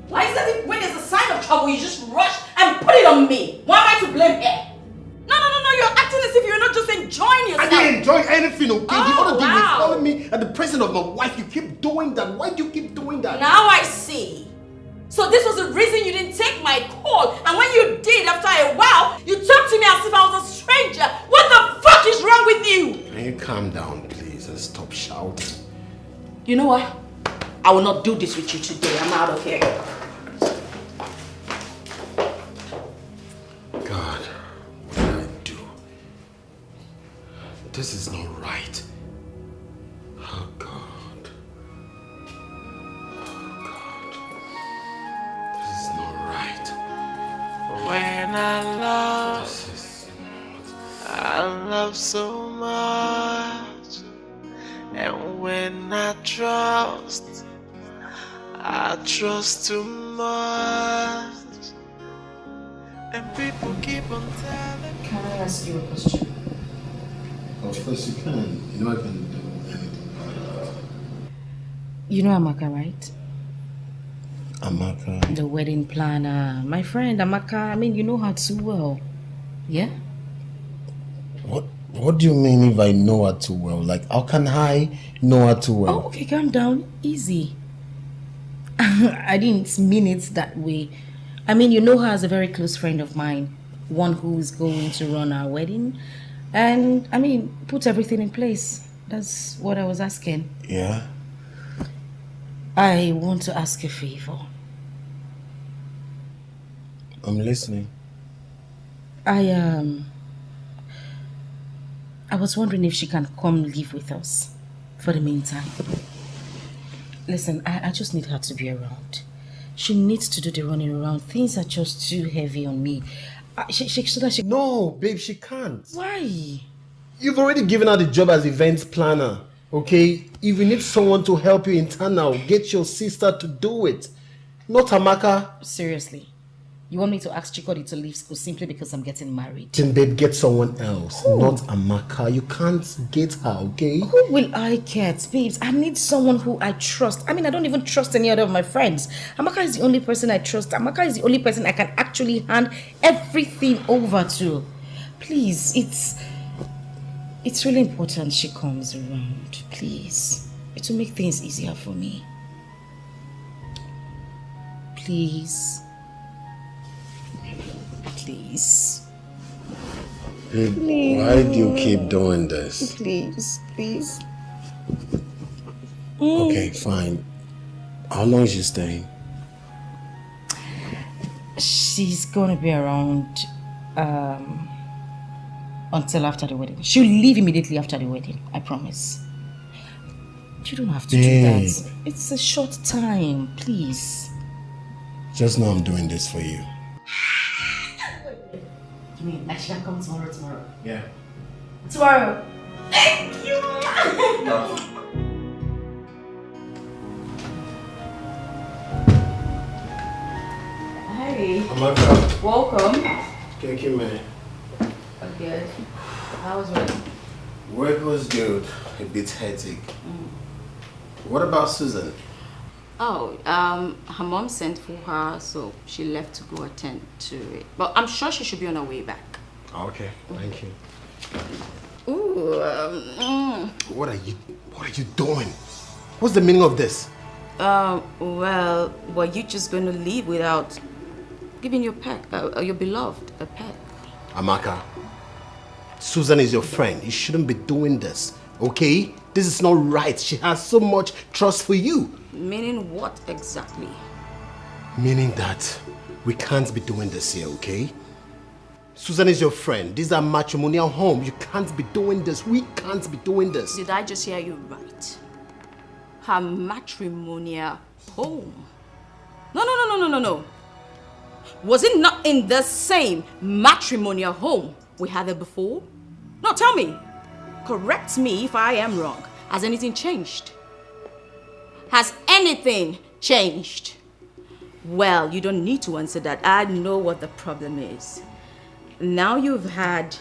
Why is that when there's a sign of trouble, you just rush and put it on me? Why am I to blame here? No, you're acting as if you're not just enjoying yourself. I didn't enjoy anything, okay? The Oh, other day you were wow. calling me at the presence of my wife. You keep doing that. Why do you keep doing that? Now I see. So this was the reason you didn't take my call, and when you did, after a while, you talked to me as if I was a stranger. What the fuck is wrong with you? Can you calm down, please, and stop shouting? You know what? I will not do this with you today. I'm out of here. God, what did I do? This is not right. Oh, God. Oh, God. This is not right. When I love so much, and when I trust too much. much, and people keep on telling. Can I ask you a question? Of course you can. You know I can do anything for you. You know Amaka, right? Amaka. The wedding planner. My friend Amaka, I mean, you know her too well. Yeah? What do you mean if I know her too well? Like, how can I know her too well? Oh, okay, calm down. Easy. I didn't mean it that way. I mean, you know her as a very close friend of mine. One who's going to run our wedding. And, I mean, put everything in place. That's what I was asking. Yeah? I want to ask a favor. I'm listening. I was wondering if she can come live with us for the meantime. Listen, I just need her to be around. She needs to do the running around. Things are just too heavy on me. So that she... No, babe, she can't. Why? You've already given her the job as events planner, okay? If you need someone to help you internal, get your sister to do it. Not Amaka. Seriously. You want me to ask Chikodi to leave school simply because I'm getting married? Then babe, get someone else. Who? Not Amaka. You can't get her, okay? Who will I get, babes? I need someone who I trust. I mean, I don't even trust any other of my friends. Amaka is the only person I trust. Amaka is the only person I can actually hand everything over to. Please, it's really important she comes around. Please. It will make things easier for me. Please. Please. Babe, why do you keep doing this? Please. Okay, fine. How long is she staying? She's gonna be around until after the wedding. She'll leave immediately after the wedding, I promise. You don't have to do that. It's a short time, please. Just know I'm doing this for you. You mean I should come tomorrow? Yeah. Tomorrow. Thank you. Hi. Amaka. Welcome. Thank you, man. Good. How was work? Work was good. A bit hectic. What about Susan? Oh, her mom sent for her, so she left to go attend to it. But I'm sure she should be on her way back. Okay, thank you. Ooh, What are you doing? What's the meaning of this? well, were you just going to leave without giving your pet, your beloved, a pet? Amaka, Susan is your friend. You shouldn't be doing this, okay? This is not right. She has so much trust for you. Meaning what exactly? Meaning that we can't be doing this here, okay? Susan is your friend. These are matrimonial home. You can't be doing this. We can't be doing this. Did I just hear you right? Her matrimonial home. No. Was it not in the same matrimonial home we had it before? No, tell me. Correct me if I am wrong. Has anything changed? Has anything changed? Well, you don't need to answer that. I know what the problem is. Now you've had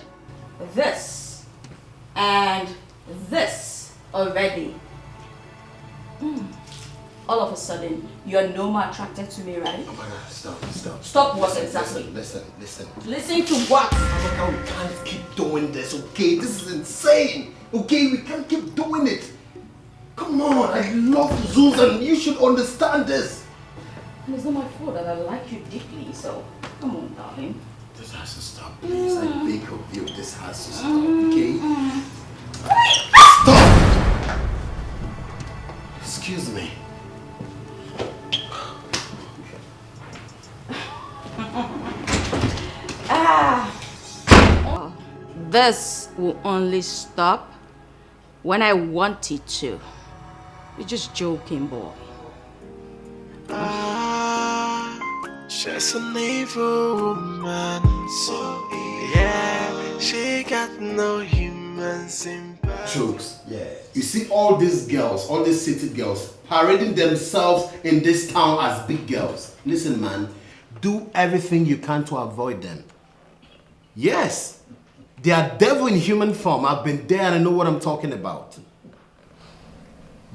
this and this already. All of a sudden, you're no more attracted to me, right? Oh my God, stop. Stop what exactly? Listen. Listen to what? Amaka, we can't keep doing this, okay? This is insane, okay? We can't keep doing it. Come on, I love Susan. You should understand this. And it's not my fault that I like you deeply, so come on, darling. This has to stop, please. I beg of you, this has to stop, okay? Stop! Excuse me. This will only stop when I want it to. You're just joking, boy. She's an evil woman, so yeah, she got no humanity. human sympathy. Jokes, yeah. You see all these girls, all these city girls, parading themselves in this town as big girls. Listen, man, do everything you can to avoid them. Yes, they are devil in human form. I've been there and I know what I'm talking about.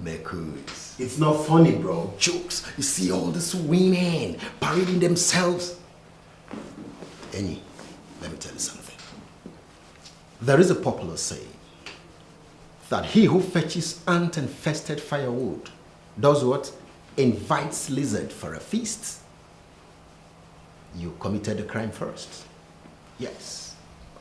Mekus. It's not funny, bro. Jokes. You see all these women parading themselves. Annie, let me tell you something. There is a popular saying that he who fetches ant-infested firewood does what? Invites lizard for a feast. You committed the crime first. Yes.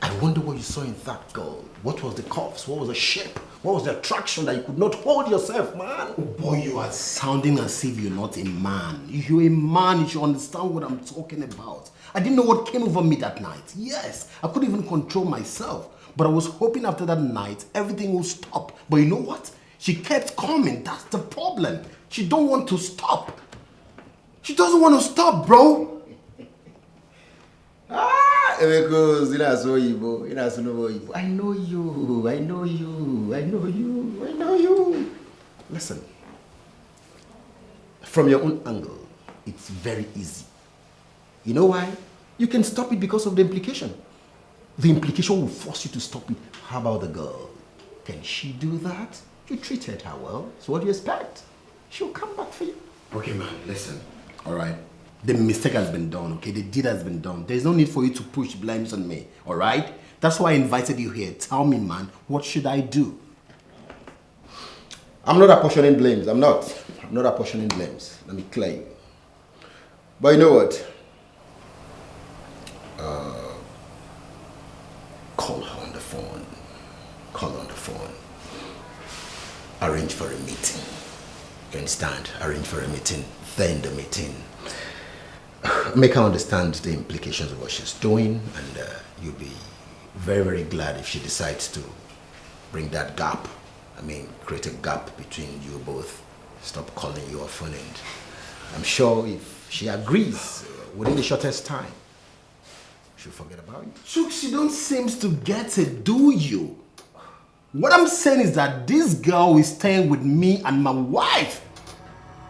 I wonder what you saw in that girl. What was the curves? What was the shape? What was the attraction that you could not hold yourself, man? Oh boy, you are sounding as if you're not a man. If you're a man, you should understand what I'm talking about. I didn't know what came over me that night. Yes, I couldn't even control myself. But I was hoping after that night, everything will stop. But you know what? She kept coming. That's the problem. She don't want to stop. She doesn't want to stop, bro. Because I know you. Listen, from your own angle, it's very easy. You know why? You can stop it because of the implication. The implication will force you to stop it. How about the girl? Can she do that? You treated her well, so what do you expect? She'll come back for you. Okay, man, listen. All right? The mistake has been done, okay? The deed has been done. There's no need for you to push blames on me, all right? That's why I invited you here. Tell me, man, what should I do? I'm not apportioning blames. I'm not apportioning blames. Let me clear you. But you know what? Call her on the phone. Call her on the phone. Arrange for a meeting. You understand? Arrange for a meeting. Then the meeting. Make her understand the implications of what she's doing, and you'll be very, very glad if she decides to bring that gap. I mean, create a gap between you both. Stop calling you often, and I'm sure if she agrees within the shortest time, she'll forget about you. Chooks, you don't seem to get it, do you? What I'm saying is that this girl is staying with me and my wife.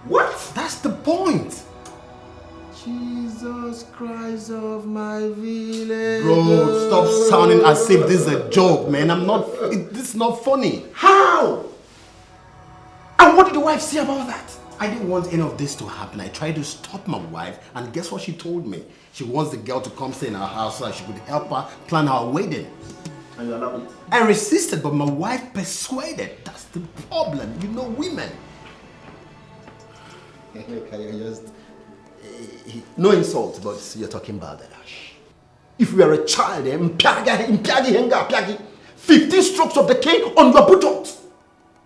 What? That's the point. Jesus Christ of my village. Bro, stop sounding as if this is a joke, man. This is not funny. How? And what did the wife say about that? I didn't want any of this to happen. I tried to stop my wife, and guess what she told me? She wants the girl to come stay in her house so that she could help her plan our wedding. And you allowed it? I resisted, but my wife persuaded. That's the problem. You know women. No insult, but you're talking about that. If you are a child, 15 strokes of the cane on your buttocks.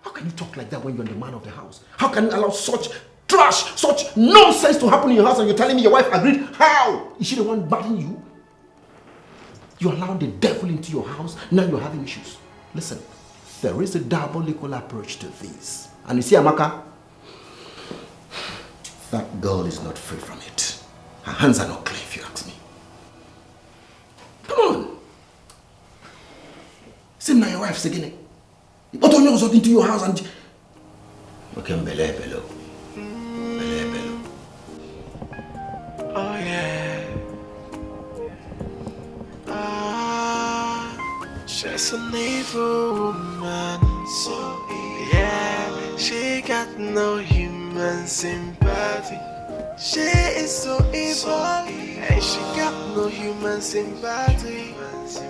How can you talk like that when you're the man of the house? How can you allow such trash, such nonsense to happen in your house and you're telling me your wife agreed? How? Is she the one batting you? You allowed the devil into your house, now you're having issues. Listen, there is a diabolical approach to this. And you see, Amaka, that girl is not free from it. Her hands are not clean, if you ask me. Come on. Same now your wife's again. You put on yourself into your house and... Okay, Bele. Oh yeah. She's an evil woman. So yeah, she got no human sympathy. She is so evil, and she got no human sympathy.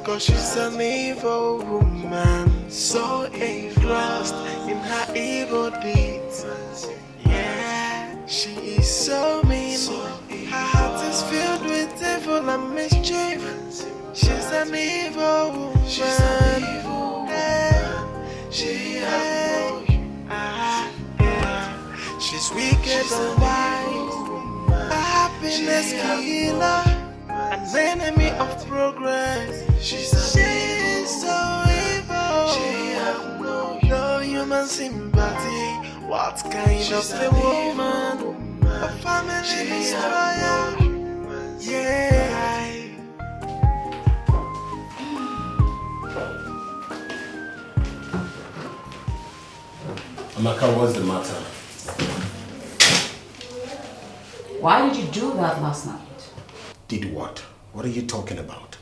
Cause she's an evil woman, so engrossed in her evil deeds. Yeah, she is so mean. Her heart is filled with evil and mischief. She's an evil woman. She has no she's wicked and wise, a happiness killer, an enemy of progress. She's so evil. She has no human sympathy. What kind of a woman? A family destroyer. Yeah. Amaka, what's the matter? Why did you do that last night? Did what? What are you talking about?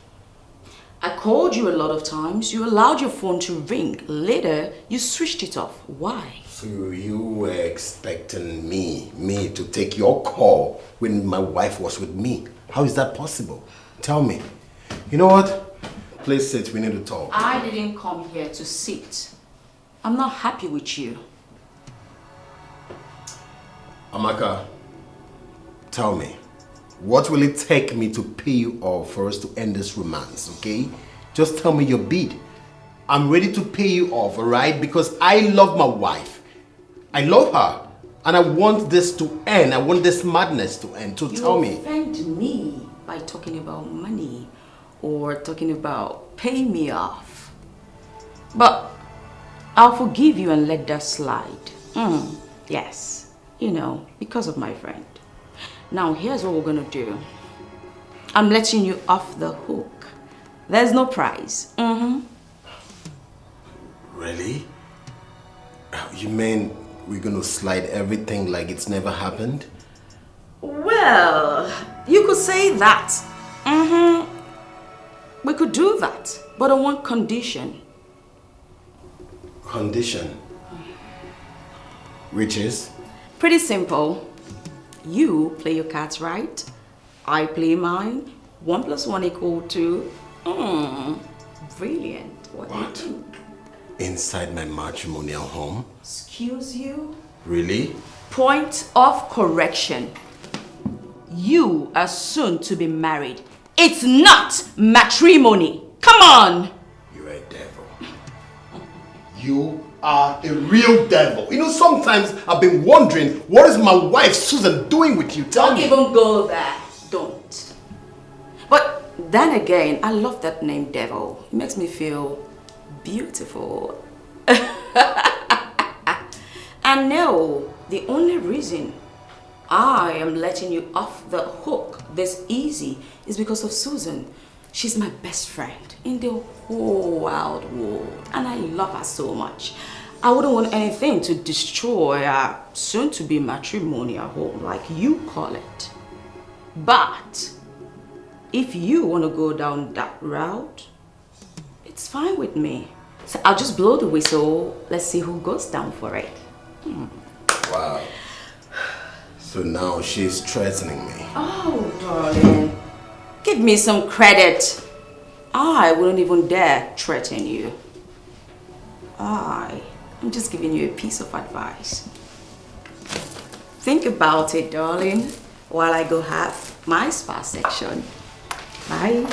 I called you a lot of times. You allowed your phone to ring. Later, you switched it off. Why? So you were expecting me to take your call when my wife was with me. How is that possible? Tell me. You know what? Please sit, we need to talk. I didn't come here to sit. I'm not happy with you. Amaka, tell me, what will it take me to pay you off for us to end this romance, okay? Just tell me your bid. I'm ready to pay you off, alright? Because I love my wife. I love her. And I want this to end. I want this madness to end. So tell me. You offend me by talking about money or talking about paying me off. But I'll forgive you and let that slide. Yes, you know, because of my friend. Now, here's what we're gonna do. I'm letting you off the hook. There's no prize. Really? You mean we're gonna slide everything like it's never happened? Well, you could say that. We could do that, but on one condition. Condition? Which is? Pretty simple. You play your cards right. I play mine. 1 + 1 = 2. Brilliant. What do you think? Inside my matrimonial home? Excuse you? Really? Point of correction. You are soon to be married. It's not matrimony. Come on. You're a devil. You are a real devil. You know, sometimes I've been wondering, what is my wife Susan doing with you? Tell Don't me. even go there. Don't. But then again, I love that name, devil. It makes me feel beautiful. And no, the only reason I am letting you off the hook this easy is because of Susan. She's my best friend in the whole wide world, and I love her so much. I wouldn't want anything to destroy our soon-to-be matrimonial home, like you call it. But if you want to go down that route, it's fine with me. So I'll just blow the whistle. Let's see who goes down for it. Wow. So now she's threatening me. Oh, darling. Give me some credit. I wouldn't even dare threaten you. I'm just giving you a piece of advice. Think about it, darling, while I go have my spa section. Bye.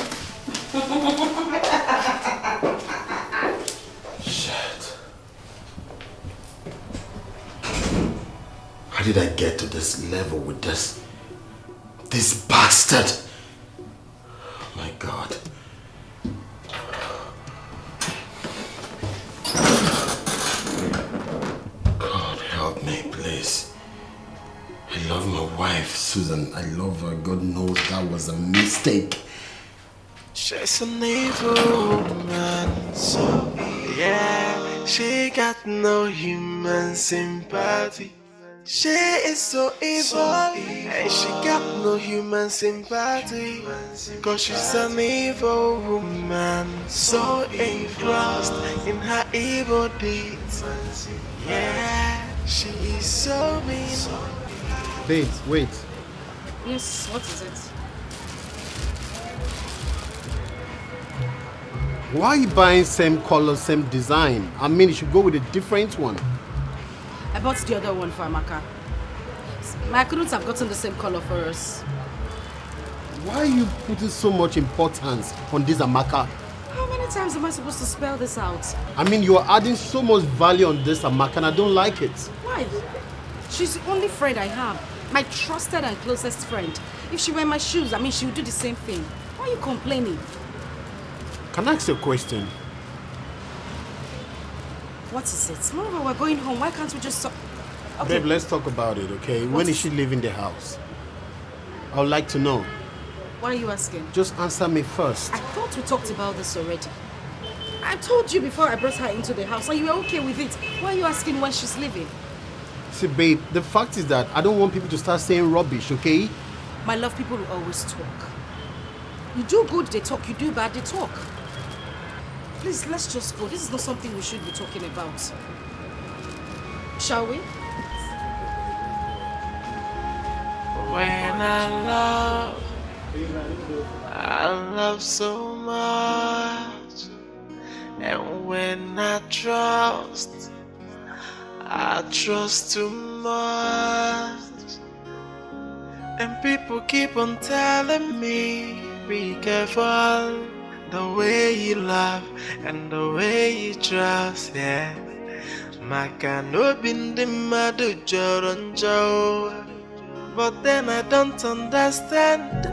Shit. How did I get to this level with this bastard? Oh my God. God help me, please. I love my wife, Susan. I love her. God knows that was a mistake. She's an evil woman, so yeah, she got no human sympathy. She is so evil, and she got no human sympathy. Cause she's an evil woman, so engrossed in her evil deeds. Yeah, she is so mean. Babes, wait. Yes, what is it? Why are you buying same color, same design? I mean, you should go with a different one. I bought the other one for Amaka. I couldn't have gotten the same color for us. Why are you putting so much importance on this Amaka? How many times am I supposed to spell this out? I mean, you are adding so much value on this Amaka and I don't like it. Why? She's the only friend I have. My trusted and closest friend. If she were my shoes, I mean, she would do the same thing. Why are you complaining? Can I ask you a question? What is it? Moreover, we're going home. Why can't we just... Okay. Babe, let's talk about it, okay? When is she leaving the house? I would like to know. Why are you asking? Just answer me first. I thought we talked about this already. I told you before I brought her into the house and you were okay with it. Why are you asking when she's leaving? See, babe, the fact is that I don't want people to start saying rubbish, okay? My love, people will always talk. You do good, they talk. You do bad, they talk. Please, let's just go. This is not something we should be talking about. Shall we? When I love so much. And when I trust too much. And people keep on telling me, be careful. The way you love and the way you trust, yeah. Maka no bindi madu joronjo. But then I don't understand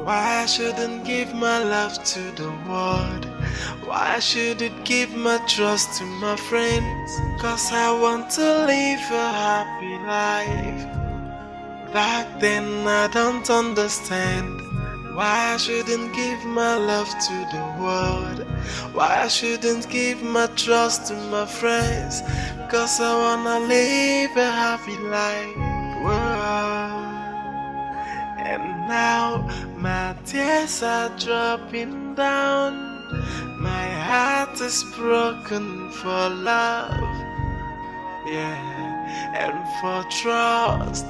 why I shouldn't give my love to the world. Why I shouldn't give my trust to my friends. Cause I want to live a happy life. Back then I don't understand why I shouldn't give my love to the world. Why I shouldn't give my trust to my friends. Cause I wanna live a happy life. Whoa. And now my tears are dropping down. My heart is broken for love. Yeah, and for trust.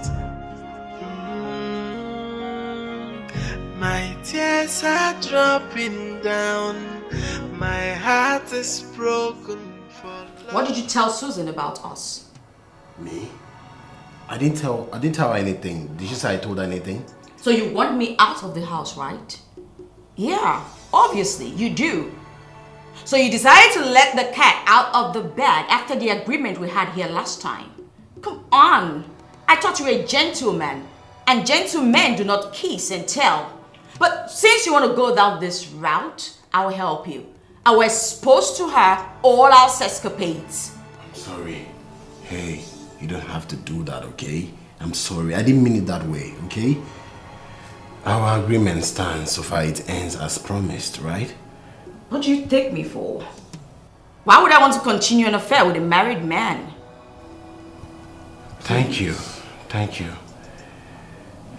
My tears are dropping down. My heart is broken for love. What did you tell Susan about us? Me? I didn't tell her anything. Did she say I told her anything? So you want me out of the house, right? Yeah, obviously you do. So you decided to let the cat out of the bag after the agreement we had here last time. Come on. I thought you were a gentleman. And gentlemen do not kiss and tell. But since you want to go down this route, I will help you. I will expose to her all our escapades. I'm sorry. Hey, you don't have to do that, okay? I'm sorry. I didn't mean it that way, okay? Our agreement stands so far it ends as promised, right? What do you take me for? Why would I want to continue an affair with a married man? Thank you. Thank you.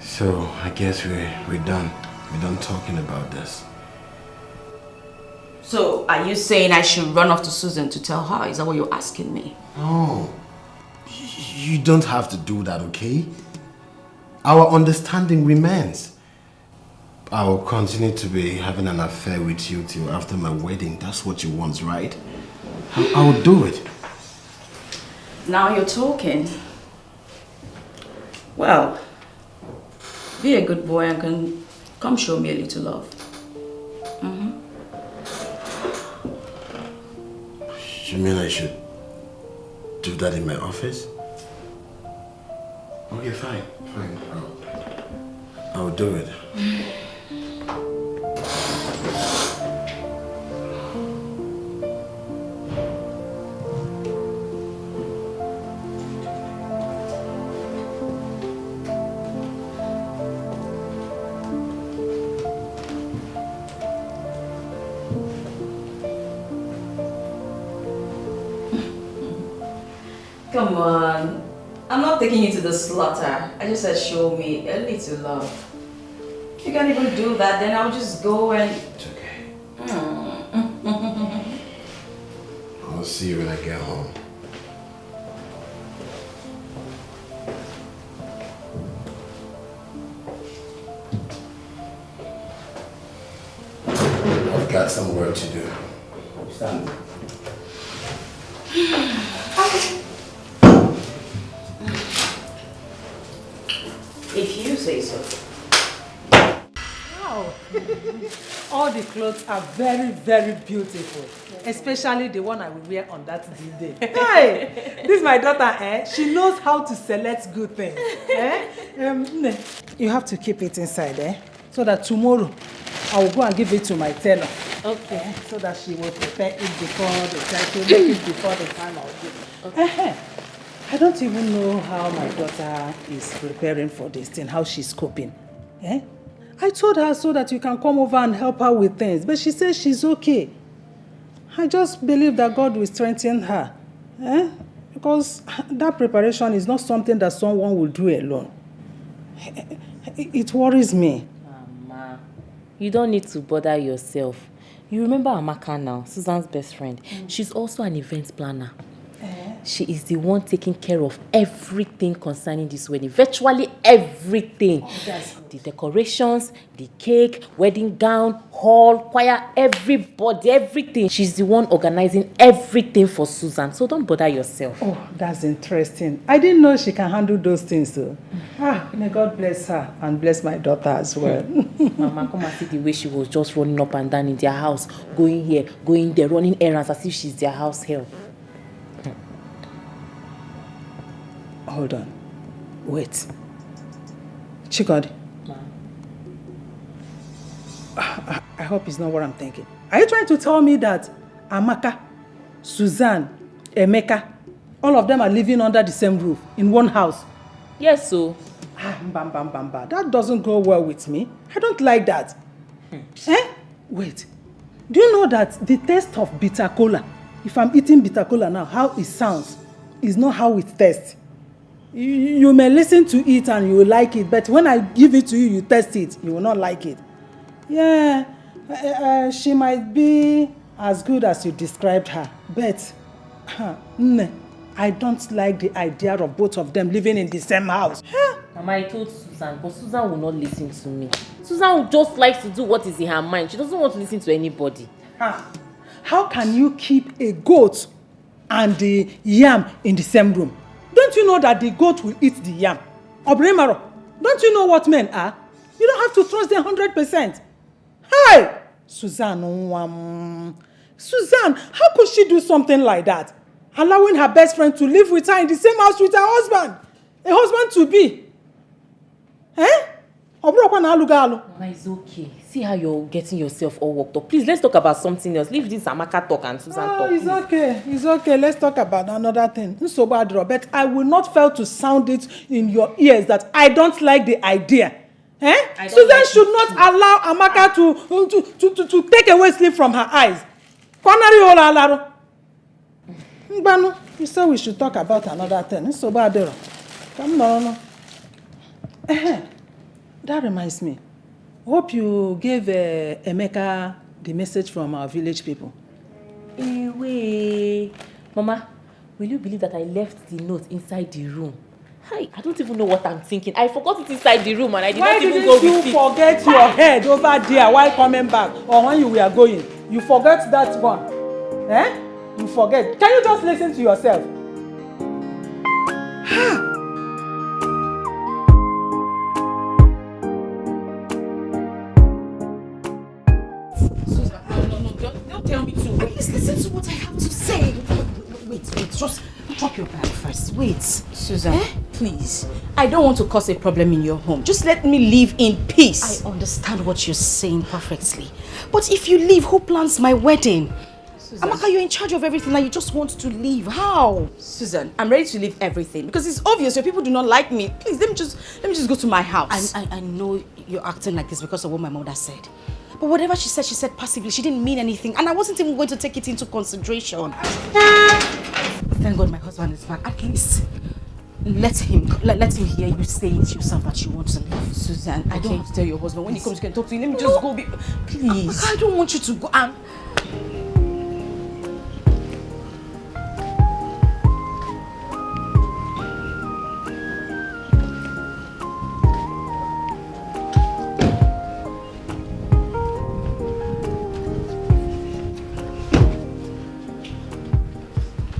So, I guess we're done. We're done talking about this. So, are you saying I should run off to Susan to tell her? Is that what you're asking me? No. You don't have to do that, okay? Our understanding remains. I will continue to be having an affair with you till after my wedding. That's what you want, right? I will do it. Now you're talking. Well, be a good boy and come show me a little love. You mean I should do that in my office? Okay, fine. I'll do it. Come on. I'm not taking you to the slaughter. I just said show me a little love. If you can't even do that, then I'll just go and... It's okay. I'll see you when I get home. I've got some work to do. Stand. If you say so. Wow. All the clothes are very, very beautiful. Especially the one I will wear on that day. Hey, this is my daughter, she knows how to select good things. You have to keep it inside, so that tomorrow I will go and give it to my tailor. Okay. So that she will prepare it before the time, to make it before the time I'll give. Okay. I don't even know how my daughter is preparing for this thing, how she's coping. I told her so that you can come over and help her with things, but she says she's okay. I just believe that God will strengthen her. Because that preparation is not something that someone will do alone. It worries me. Mama, you don't need to bother yourself. You remember Amaka now, Susan's best friend. She's also an event planner. She is the one taking care of everything concerning this wedding. Virtually everything. The decorations, the cake, wedding gown, hall, choir, everybody, everything. She's the one organizing everything for Susan. So don't bother yourself. Oh, that's interesting. I didn't know she can handle those things. So. May God bless her and bless my daughter as well. Mama, come and see the way she was just running up and down in their house, going here, going there, running errands as if she's their house help. Hold on. Wait. Chikodi. I hope it's not what I'm thinking. Are you trying to tell me that Amaka, Suzanne, Emeka, all of them are living under the same roof in one house? Yes, so. That doesn't go well with me. I don't like that. Wait. Do you know that the taste of bitter cola, if I'm eating bitter cola now, how it sounds is not how it tastes. You may listen to it and you will like it, but when I give it to you, you taste it, you will not like it. Yeah, she might be as good as you described her, but I don't like the idea of both of them living in the same house. Mama, I told Susan, but Susan will not listen to me. Susan just likes to do what is in her mind. She doesn't want to listen to anybody. How can you keep a goat and the yam in the same room? Don't you know that the goat will eat the yam? Obrimaro, don't you know what men are? You don't have to trust them 100%. Hey! Suzanne, how could she do something like that? Allowing her best friend to live with her in the same house with her husband. A husband to be. Mama, it's okay. See how you're getting yourself all worked up. Please, let's talk about something else. Leave this Amaka talk and Susan talk. It's okay. It's okay. Let's talk about another thing. So bad, Robert. I will not fail to sound it in your ears that I don't like the idea. Susan should not allow Amaka to take away sleep from her eyes. You said we should talk about another thing. So bad, come on. That reminds me. Hope you gave Emeka the message from our village people. Wait. Mama, will you believe that I left the note inside the room? Hi, I don't even know what I'm thinking. I forgot it inside the room and I did not even go with it. Why didn't you forget your head over there while coming back or when you were going? You forget that one. You forget. Can you just listen to yourself? Tell me to. Please listen to what I have to say. Wait, just drop your bag first. Wait. Susan, please. I don't want to cause a problem in your home. Just let me live in peace. I understand what you're saying perfectly. But if you leave, who plans my wedding? Susan. Amaka, you're in charge of everything and you just want to leave. How? Susan, I'm ready to leave everything because it's obvious your people do not like me. Please, let me just go to my house. I know you're acting like this because of what my mother said. But whatever she said passively. She didn't mean anything. And I wasn't even going to take it into consideration. Thank God my husband is back. At least let him hear you say it yourself that you want to leave. Susan, I don't want to tell your husband. When he comes, you can talk to him. Let me just go. Please. I don't want you to go.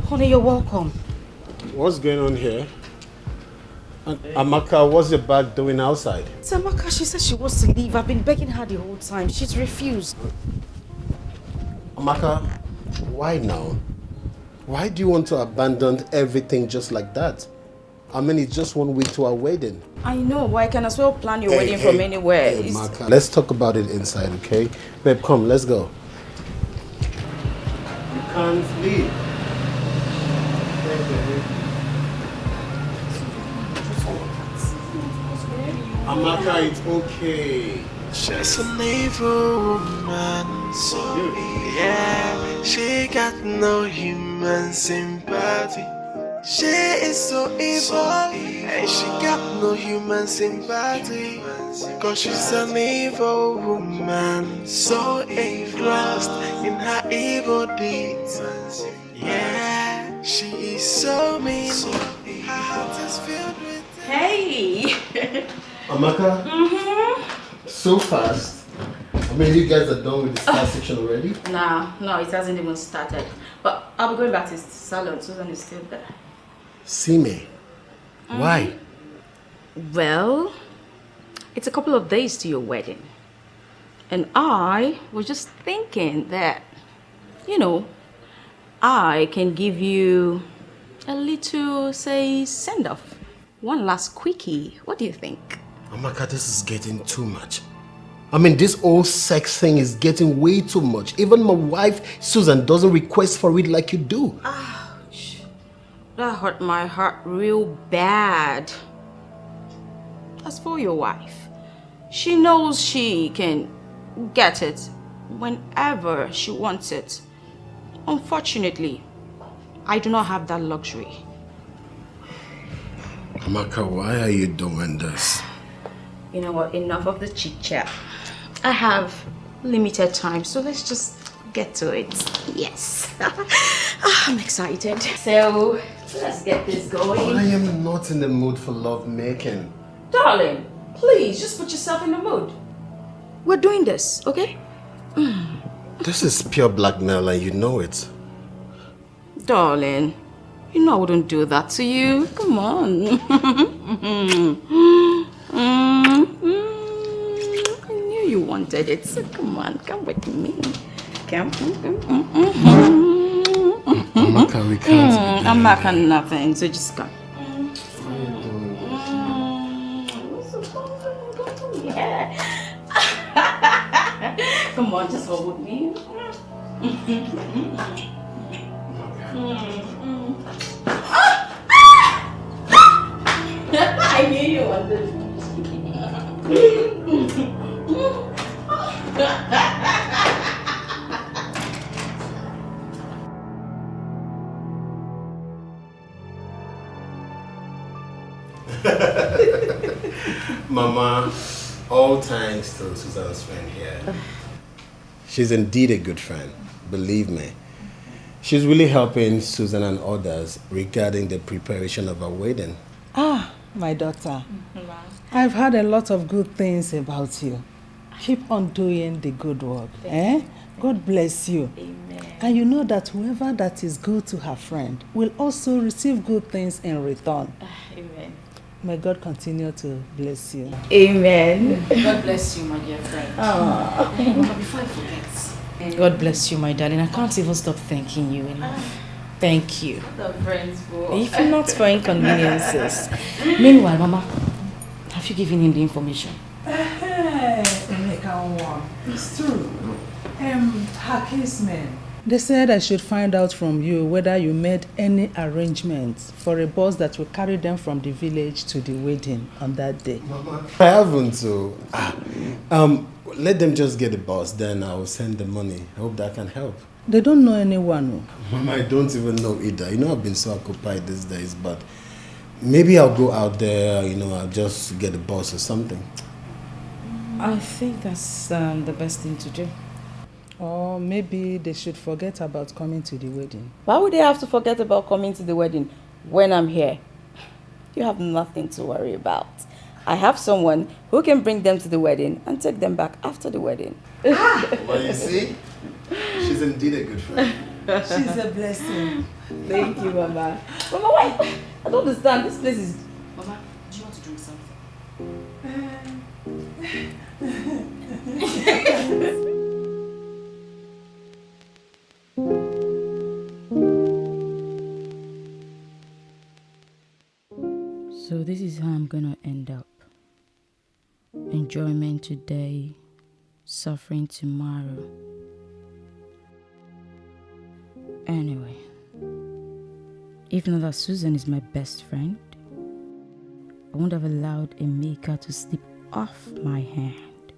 Honey, you're welcome. What's going on here? And Amaka, what's your bag doing outside? It's Amaka, she said she wants to leave. I've been begging her the whole time. She's refused. Amaka, why now? Why do you want to abandon everything just like that? I mean, it's just 1 week to our wedding. I know, but I can as well plan your wedding from anywhere. Hey, Amaka, let's talk about it inside, okay? Babe, come, let's go. You can't leave. Amaka, it's okay. She's an evil woman, so yeah, she got no human sympathy. She is so evil, and she got no human sympathy. Cause she's an evil woman, so engrossed in her evil deeds. Yeah, she is so mean. Her heart is filled with. Hey! Amaka? So fast. I mean, you guys are done with the start section already? No, it hasn't even started. But I'll be going back to the salon. Susan is still there. See me. Why? Well, it's a couple of days to your wedding. And I was just thinking that, I can give you a little, say, send-off. One last quickie. What do you think? Amaka, this is getting too much. I mean, this whole sex thing is getting way too much. Even my wife, Susan, doesn't request for it like you do. Ouch. That hurt my heart real bad. As for your wife, she knows she can get it whenever she wants it. Unfortunately, I do not have that luxury. Amaka, why are you doing this? You know what? Enough of the chit chat. I have limited time, so let's just get to it. Yes. I'm excited. So, let's get this going. I am not in the mood for love making. Darling, please, just put yourself in the mood. We're doing this, okay? This is pure blackmail and you know it. Darling, you know I wouldn't do that to you. Come on. I knew you wanted it, so come on, come with me. Come. Amaka, we can't. I'm not on nothing, so just come. Yeah. Come on, just hold with me. I knew you wanted it. Mama, all thanks to Susan's friend here. She's indeed a good friend, believe me. She's really helping Susan and others regarding the preparation of our wedding. Ah, my daughter. I've heard a lot of good things about you. Keep on doing the good work. God bless you. Amen. And you know that whoever that is good to her friend will also receive good things in return. Amen. May God continue to bless you. Amen. God bless you, my dear friend. Mama, before I forget, God bless you, my darling. I can't even stop thanking you enough. Thank you. The friends for. If not for inconveniences. Meanwhile, Mama, have you given him the information? It's true. Her casemen. They said I should find out from you whether you made any arrangements for a bus that will carry them from the village to the wedding on that day. Mama, I haven't, so... let them just get the bus, then I'll send the money. I hope that can help. They don't know anyone. Mama, I don't even know either. You know, I've been so occupied these days, but maybe I'll go out there, I'll just get a bus or something. I think that's the best thing to do. Or maybe they should forget about coming to the wedding. Why would they have to forget about coming to the wedding when I'm here? You have nothing to worry about. I have someone who can bring them to the wedding and take them back after the wedding. Well, you see, she's indeed a good friend. She's a blessing. Thank you, Mama. Mama, wait. I don't understand. This place is... Mama, do you want to drink something? So this is how I'm gonna end up. Enjoyment today, suffering tomorrow. Anyway, if not that Susan is my best friend, I wouldn't have allowed Emeka to slip off my hand.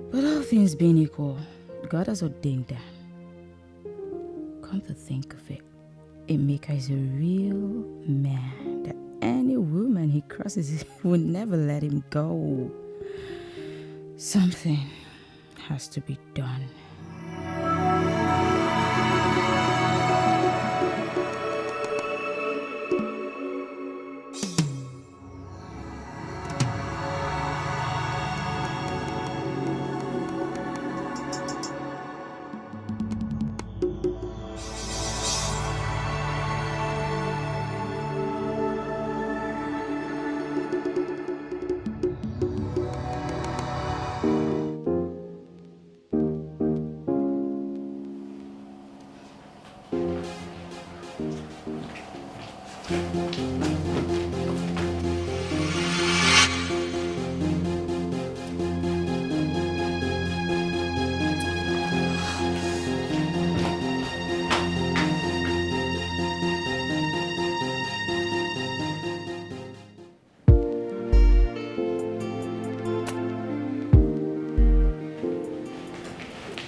But all things being equal, God has ordained that. Come to think of it, Emeka is a real man that any woman he crosses will never let him go. Something has to be done.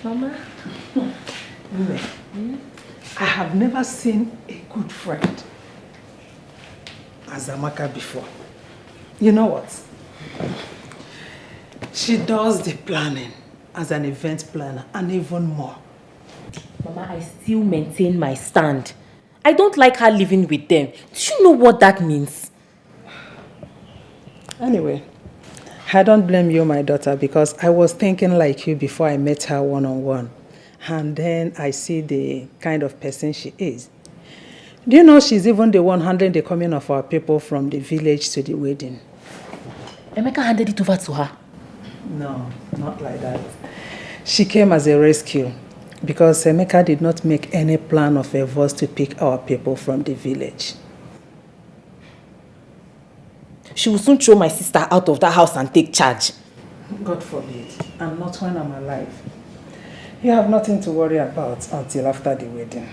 Mama, I have never seen a good friend as Amaka before. You know what? She does the planning as an event planner and even more. Mama, I still maintain my stand. I don't like her living with them. Do you know what that means? Anyway, I don't blame you, my daughter, because I was thinking like you before I met her one-on-one. And then I see the kind of person she is. Do you know she's even the one handling the coming of our people from the village to the wedding? Emeka handed it over to her. No, not like that. She came as a rescue because Emeka did not make any plan of us to pick our people from the village. She will soon throw my sister out of that house and take charge. God forbid, and not when I'm alive. You have nothing to worry about until after the wedding.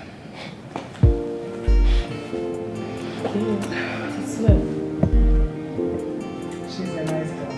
She's a nice girl.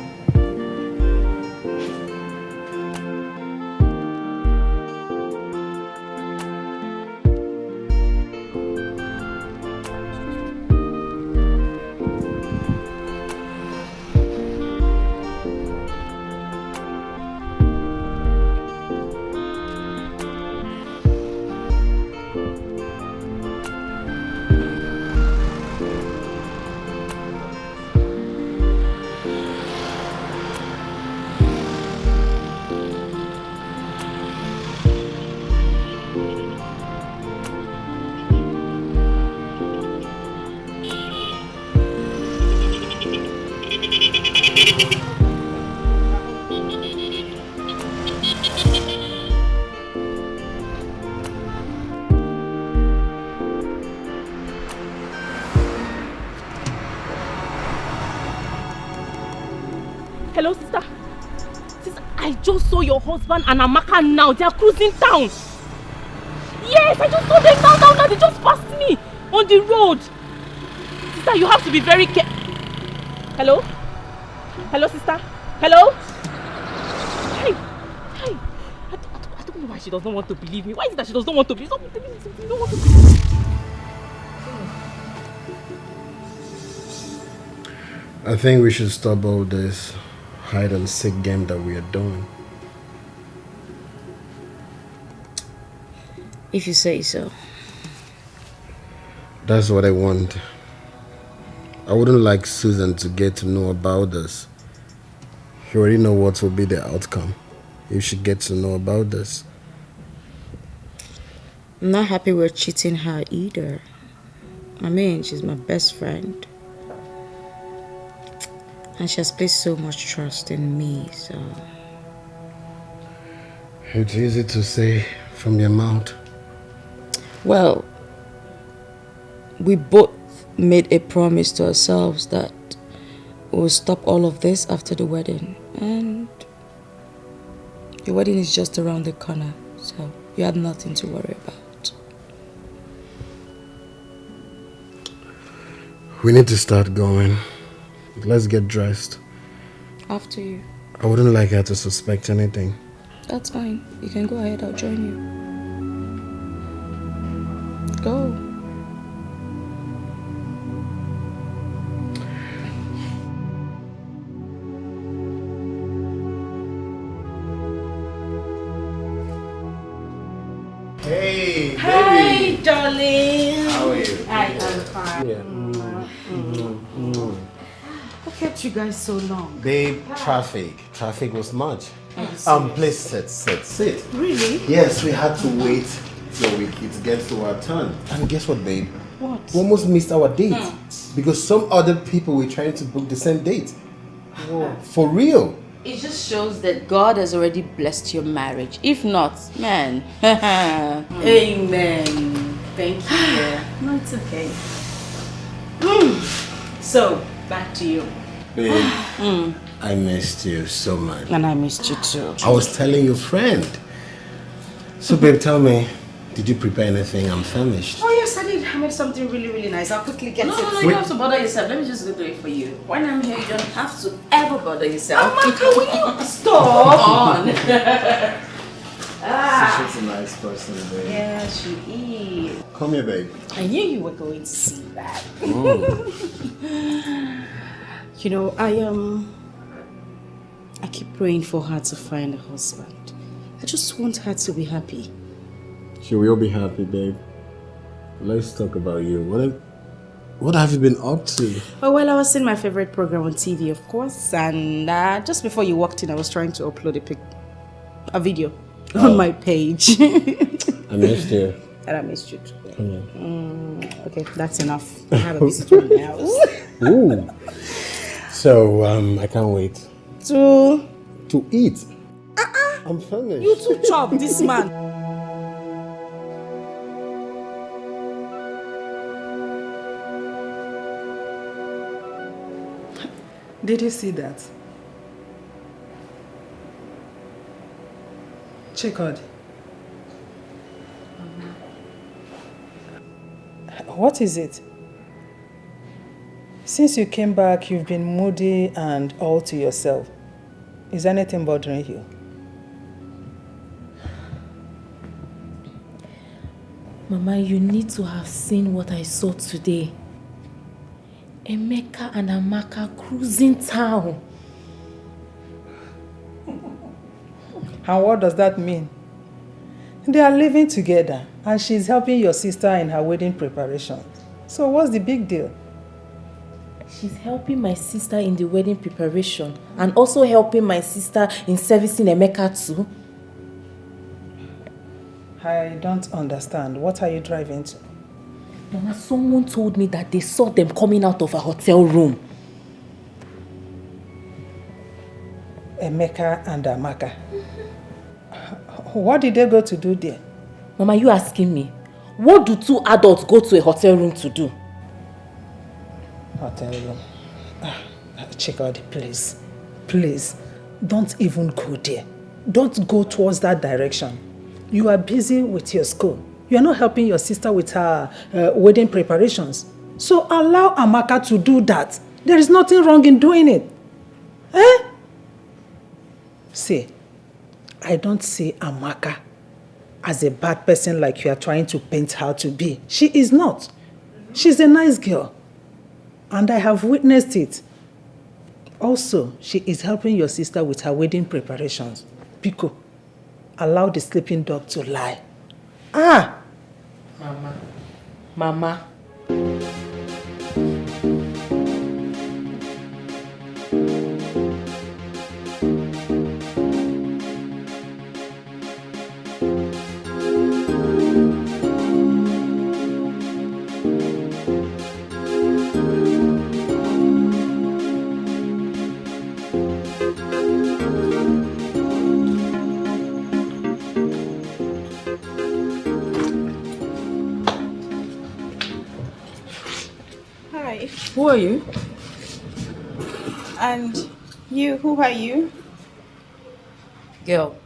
Hello, sister. Sister, I just saw your husband and Amaka now. They are cruising town. Yes, I just saw them now. They just passed me on the road. Sister, you have to be very careful. Hello? Hello, sister? Hello? Hey. I don't know why she does not want to believe me. Why is it that she does not want to believe me? Stop telling me something. You don't want to believe me. I think we should stop all this hide and seek game that we are doing. If you say so. That's what I want. I wouldn't like Susan to get to know about this. She already know what will be the outcome if she gets to know about this. I'm not happy we're cheating her either. I mean, she's my best friend. And she has placed so much trust in me, so... It's easy to say from your mouth. Well, we both made a promise to ourselves that we'll stop all of this after the wedding. And the wedding is just around the corner, so you have nothing to worry about. We need to start going. Let's get dressed. After you. I wouldn't like her to suspect anything. That's fine. You can go ahead. I'll join you. Go. Hey, baby. Hi, darling. How are you? I am fine. Yeah. What kept you guys so long? Babe, traffic was much. Please sit. Really? Yes, we had to wait till it gets to our turn. And guess what, babe? What? We almost missed our date because some other people were trying to book the same date. Whoa. For real. It just shows that God has already blessed your marriage. If not, man. Amen. Thank you. No, it's okay. So, back to you. Babe, I missed you so much. And I missed you too. I was telling your friend. So, babe, tell me, did you prepare anything? I'm famished. Oh yes, I did. I made something really, really nice. I'll quickly get it. No, you don't have to bother yourself. Let me just go do it for you. When I'm here, you don't have to ever bother yourself. Amaka, will you stop? on. She's a nice person, babe. Yeah, she is. Come here, babe. I knew you were going to see that. You know, I keep praying for her to find a husband. I just want her to be happy. She will be happy, babe. Let's talk about you. What have you been up to? Oh, well, I was in my favorite program on TV, of course, and just before you walked in, I was trying to upload a video on my page. I missed you. And I missed you too. Come here. Okay, that's enough. I have a visitor in the house. Ooh. So, I can't wait. To eat. I'm finished. you too chop this man. Did you see that? Chikod. What is it? Since you came back, you've been moody and all to yourself. Is anything bothering you? Mama, you need to have seen what I saw today. Emeka and Amaka cruising town. And what does that mean? They are living together and she's helping your sister in her wedding preparation. So what's the big deal? She's helping my sister in the wedding preparation and also helping my sister in servicing Emeka too. I don't understand. What are you driving to? Mama, someone told me that they saw them coming out of a hotel room. Emeka and Amaka. What did they go to do there? Mama, you asking me? What do two adults go to a hotel room to do? Hotel room. Check out, please. Please, don't even go there. Don't go towards that direction. You are busy with your school. You are not helping your sister with her wedding preparations. So allow Amaka to do that. There is nothing wrong in doing it. Eh? See, I don't see Amaka as a bad person like you are trying to paint her to be. She is not. She's a nice girl. And I have witnessed it. Also, she is helping your sister with her wedding preparations. Pico, allow the sleeping dog to lie. Ah! Mama. Who are you? And you, who are you? Girl,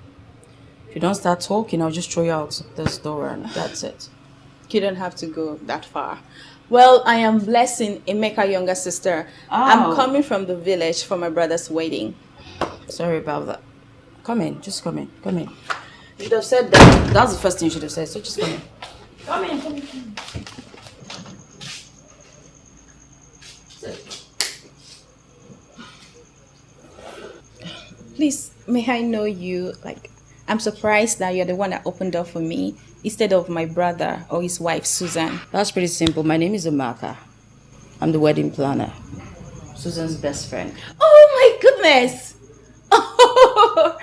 if you don't start talking, I'll just throw you out this door and that's it. You don't have to go that far. Well, I am blessing Emeka's younger sister. I'm coming from the village for my brother's wedding. Sorry about that. Come in, just come in, come in. You should have said that. That's the first thing you should have said, so just come in. Come in, come in, come in. Please, may I know you? Like, I'm surprised that you're the one that opened up for me instead of my brother or his wife, Susan. That's pretty simple. My name is Amaka. I'm the wedding planner. Susan's best friend. Oh my goodness! Oh,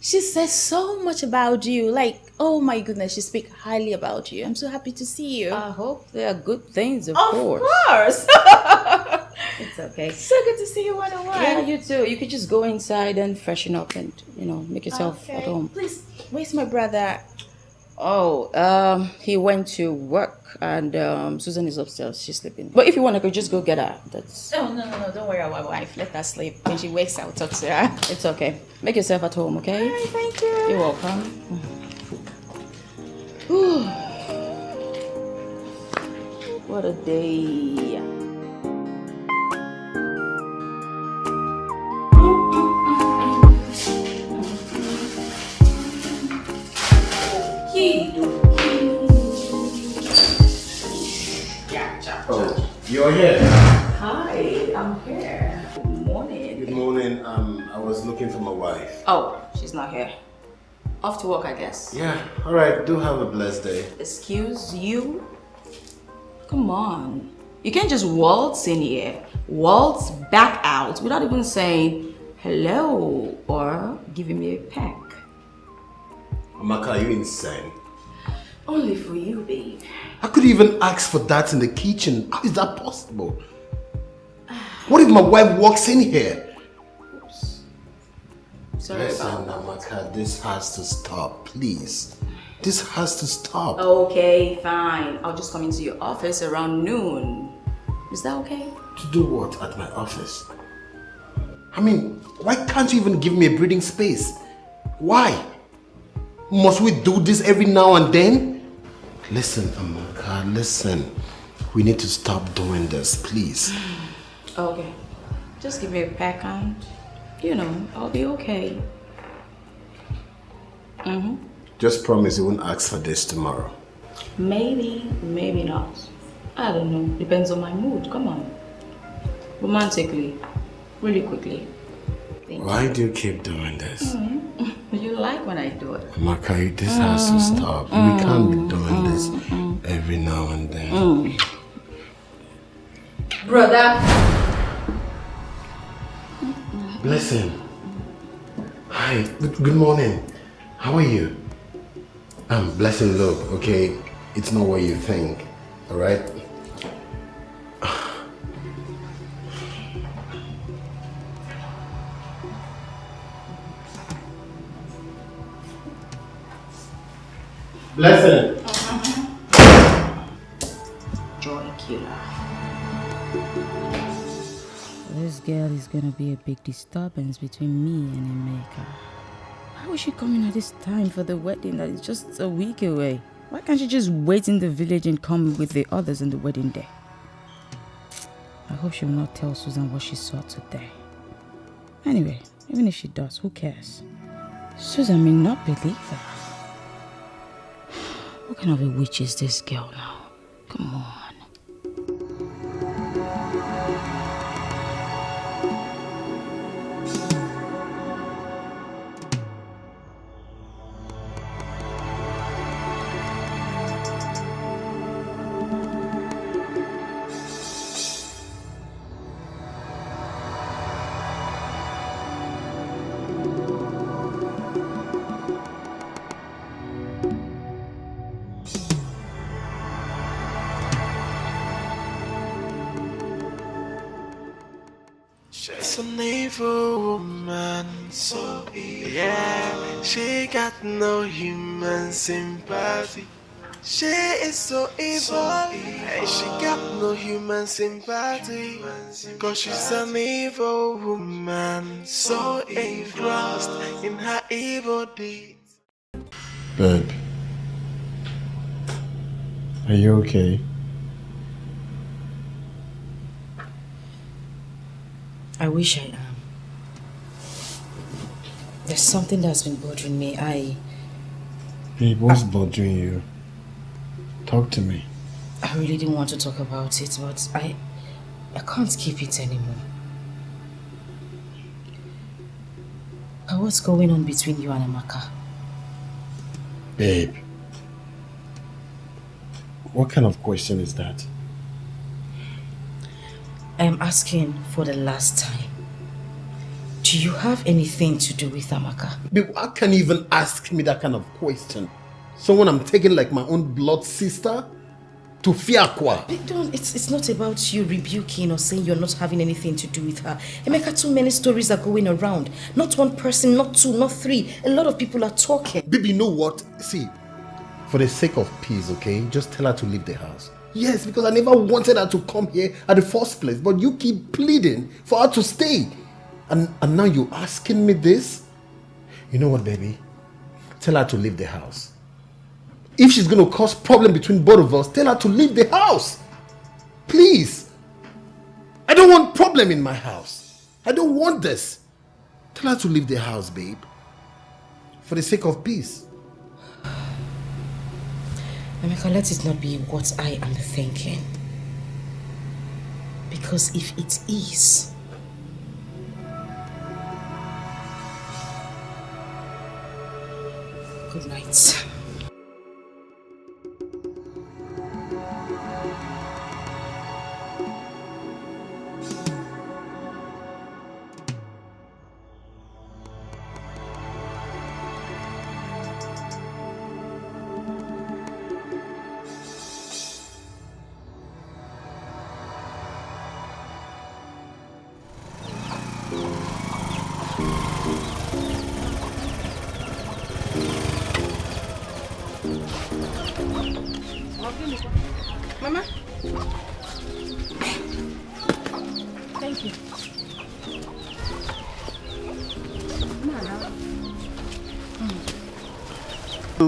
she says so much about you. Like, oh my goodness, she speaks highly about you. I'm so happy to see you. I hope they are good things, of Of course. course. It's okay. So good to see you one-on-one. Yeah, you too. You could just go inside and freshen up and, make yourself at home. Please, where's my brother? Oh, he went to work and Susan is upstairs. She's sleeping. But if you want, I could just go get her. That's... Oh, no. Don't worry about my wife. Let her sleep. When she wakes, I'll talk to her. It's okay. Make yourself at home, okay? All right, thank you. You're welcome. What a day. Oh, you're here. Hi, I'm here. Good morning. Good morning. I was looking for my wife. Oh, she's not here. Off to work, I guess. Yeah, alright. Do have a blessed day. Excuse you? Come on. You can't just waltz in here, waltz back out without even saying hello or giving me a peck. Amaka, are you insane? Only for you, babe. I could even ask for that in the kitchen. How is that possible? What if my wife walks in here? Oops. Sorry Listen, about Amaka, this has to stop, please. This has to stop. that. Okay, fine. I'll just come into your office around noon. Is that okay? To do what at my office? I mean, why can't you even give me a breathing space? Why? Must we do this every now and then? Listen, Amaka, listen. We need to stop doing this, please. Okay. Just give me a peck and, I'll be okay. Just promise you won't ask for this tomorrow. Maybe, maybe not. I don't know. Depends on my mood. Come on. Romantically. Really quickly. Why do you keep doing this? You like when I do it. Amaka, this has to stop. We can't be doing this every now and then. Brother. Blessing. Hi, good morning. How are you? Blessing, look, okay? It's not what you think, alright? Blessing. Joy killer. This girl is gonna be a big disturbance between me and Emeka. Why was she coming at this time for the wedding that is just a week away? Why can't she just wait in the village and come with the others on the wedding day? I hope she will not tell Susan what she saw today. Anyway, even if she does, who cares? Susan may not believe her. What kind of a witch is this girl now? Come on. She's an evil woman, so evil. Yeah, she got no human sympathy. She is so evil, and she got no human sympathy. Cause she's an evil woman, so engrossed in her evil deeds. Babe, are you okay? I wish I am. There's something that's been bothering me. Babe, what's bothering you? Talk to me. I really didn't want to talk about it, but I can't keep it anymore. I Emeka, what's going on between you and Amaka? Babe, what kind of question is that? I am asking for the last time. Do you have anything to do with Amaka? Babe, how can you even ask me that kind of question? Someone I'm taking like my own blood sister? To Fiakwa? It's not about you rebuking or saying you're not having anything to do with her. Emeka, too many stories are going around. Not one person, not two, not three. A lot of people are talking. Baby, you know what? See, for the sake of peace, okay? Just tell her to leave the house. Yes, because I never wanted her to come here at the first place. But you keep pleading for her to stay. And now you're asking me this? You know what, baby? Tell her to leave the house. If she's going to cause problem between both of us, tell her to leave the house. Please. I don't want problem in my house. I don't want this. Tell her to leave the house, babe. For the sake of peace. Emeka, let it not be what I am thinking. Because if it is, good night. Mama? Thank you.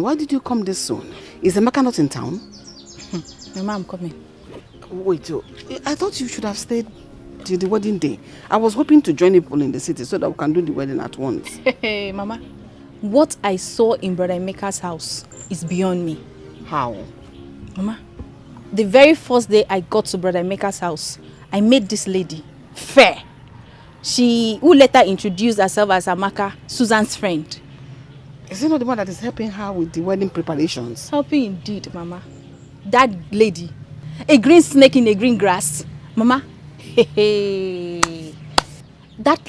Why did you come this soon? Is Emeka not in town? Mama, I'm coming. Wait, I thought you should have stayed till the wedding day. I was hoping to join people in the city so that we can do the wedding at once. Hey, Mama. What I saw in Brother Emeka's house is beyond me. How? Mama, the very first day I got to Brother Emeka's house, I met this lady, Fair. She, who later introduced herself as Amaka, Susan's friend. Is it not the one that is helping her with the wedding preparations? Helping indeed, Mama. That lady, a green snake in a green grass. Mama, that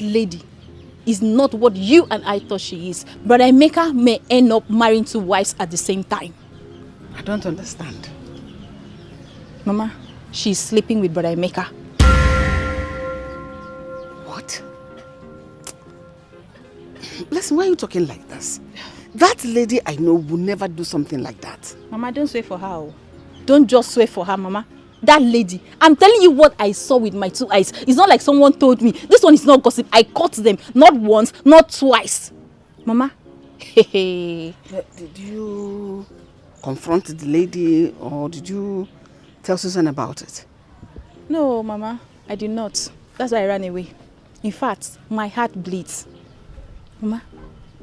lady is not what you and I thought she is. Brother Emeka may end up marrying two wives at the same time. I don't understand. Mama, she's sleeping with Brother Emeka. What? Listen, why are you talking like this? That lady I know will never do something like that. Mama, don't swear for her. Don't just swear for her, Mama. That lady, I'm telling you what I saw with my two eyes. It's not like someone told me. This one is not gossip. I caught them. Not once, not twice. Mama, Did you confront the lady or did you tell Susan about it? No, Mama, I did not. That's why I ran away. In fact, my heart bleeds. Mama,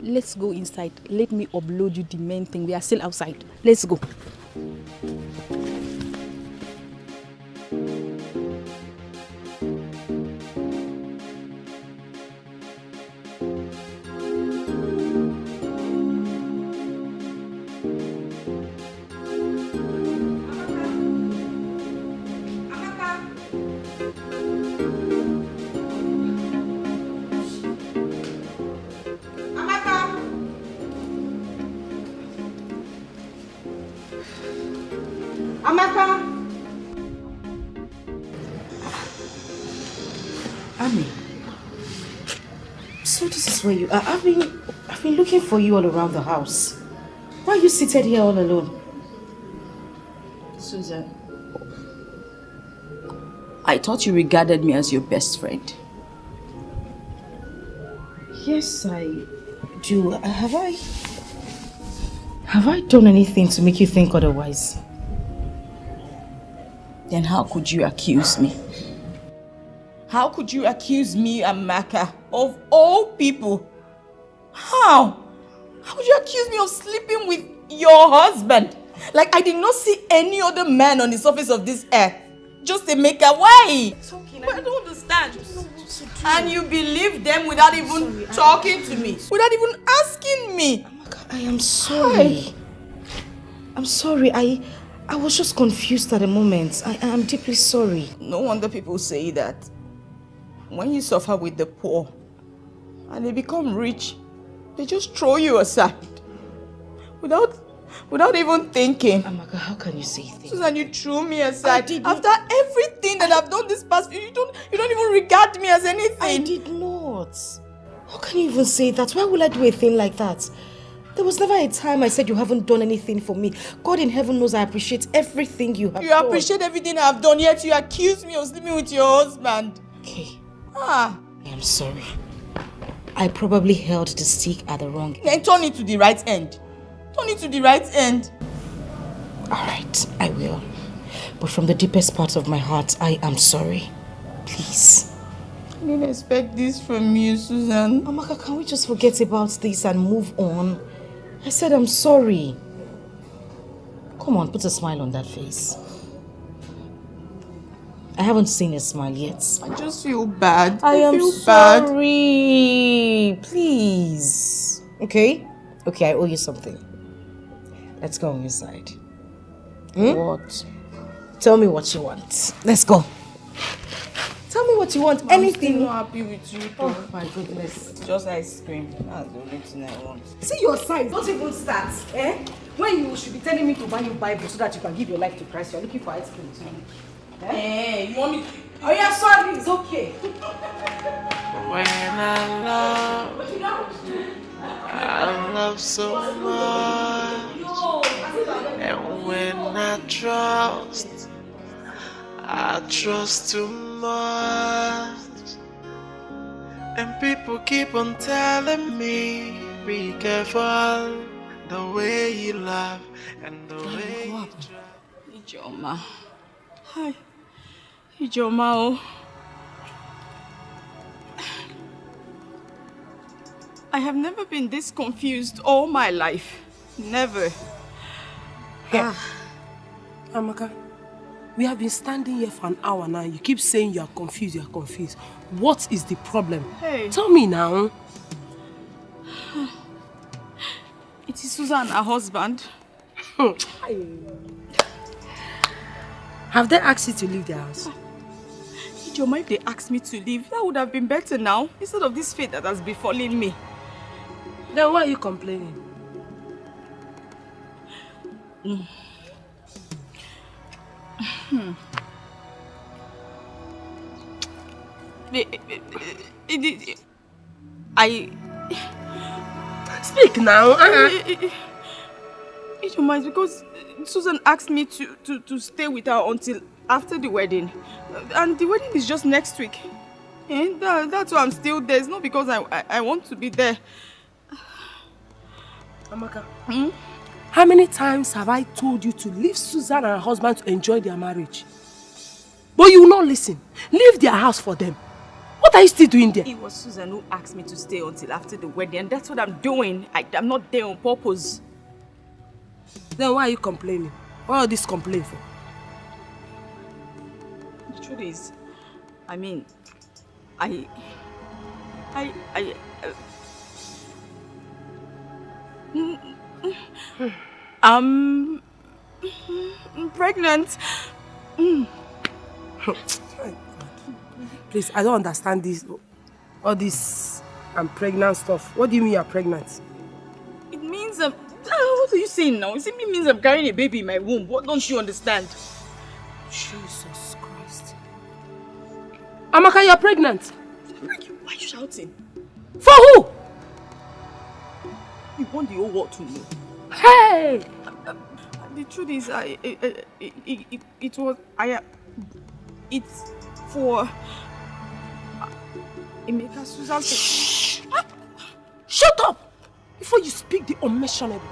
let's go inside. Let me upload you the main thing. We are still outside. Let's go. Amaka! Ami, so this is where you are. I've been looking for you all around the house. Why are you seated here all alone? Susan, I thought you regarded me as your best friend. Yes, I do. Have I done anything to make you think otherwise? Then how could you accuse me? How could you accuse me, Amaka, of all people? How? How could you accuse me of sleeping with your husband? Like I did not see any other man on the surface of this earth. Just Emeka. Why? It's okay. But I don't understand. Just to do. And you believe them without even talking to me. Without even asking me. Amaka, I am sorry. I'm sorry. I was just confused at the moment. I am deeply sorry. No wonder people say that. When you suffer with the poor and they become rich, they just throw you aside. Without even thinking. Amaka, how can you say things? Susan, you threw me aside. After everything that I've done this past few, you don't even regard me as anything. I did not. How can you even say that? Why would I do a thing like that? There was never a time I said you haven't done anything for me. God in heaven knows I appreciate everything you have done. You appreciate everything I've done, yet you accuse me of sleeping with your husband. Okay. I am sorry. I probably held the stick at the wrong end. Then turn it to the right end. Turn it to the right end. Alright, I will. But from the deepest part of my heart, I am sorry. Please. I didn't expect this from you, Susan. Amaka, can we just forget about this and move on? I said I'm sorry. Come on, put a smile on that face. I haven't seen a smile yet. I just feel bad. I am feel sorry. Please. Okay? Okay, I owe you something. Let's go on your side. What? Tell me what you want. Let's go. Tell me what you want. Anything. I'm not happy with you. Oh my goodness. Just ice cream. That's the only thing I want. See your signs. Don't even start. When you should be telling me to buy you Bible so that you can give your life to Christ, you're looking for ice cream too. You want me to... Oh yeah, sorry. It's okay. When I love so much. And when I trust too much. And people keep on telling me, be careful the way you love and the way you try. Ijoma. Hi. Ijoma, oh. I have never been this confused all my life. Never. Amaka, we have been standing here for an hour now. You keep saying you are confused, you are confused. What is the problem? Hey. Tell me now. It is Susan, her husband. Have they asked you to leave their house? Ijoma, if they asked me to leave, that would have been better now, instead of this fate that has befallen me. Then why are you complaining? Speak now. Ijoma, it's because Susan asked me to stay with her until after the wedding. And the wedding is just next week. That's why I'm still there. It's not because I want to be there. Amaka, how many times have I told you to leave Susan and her husband to enjoy their marriage? But you will not listen. Leave their house for them. What are you still doing there? It was Susan who asked me to stay until after the wedding, and that's what I'm doing. I'm not there on purpose. Then why are you complaining? What are this complaint for? The truth is, I mean, I'm pregnant. Please, I don't understand this. All this I'm pregnant stuff. What do you mean you're pregnant? It means what are you saying now? It simply means I'm carrying a baby in my womb. What don't you understand? Jesus Christ. Amaka, you're pregnant. Why are you shouting? For who? You want the whole world to know. Hey! The truth is, it's for Emeka Susan. Shh! Shut up! Before you speak the unmentionable.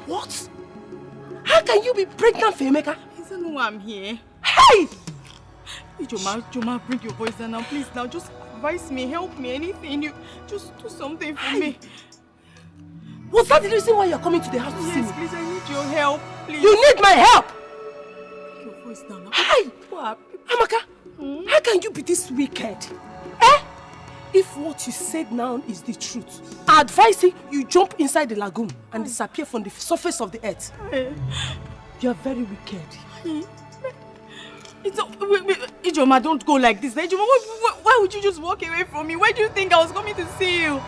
What? How can you be pregnant for Emeka? He doesn't know I'm here. Hey! Joma, bring your voice down now, please. Now, just advise me, help me, anything. You just do something for me. Was that the reason why you're coming to the house to see me? Yes, please, I need your help, please. You need my help! Your promise now. Hi! Amaka, how can you be this wicked? Eh? If what you said now is the truth, I advise you jump inside the lagoon and disappear from the surface of the earth. You are very wicked. Ijoma, don't go like this. Ijoma, why would you just walk away from me? Why do you think I was coming to see you?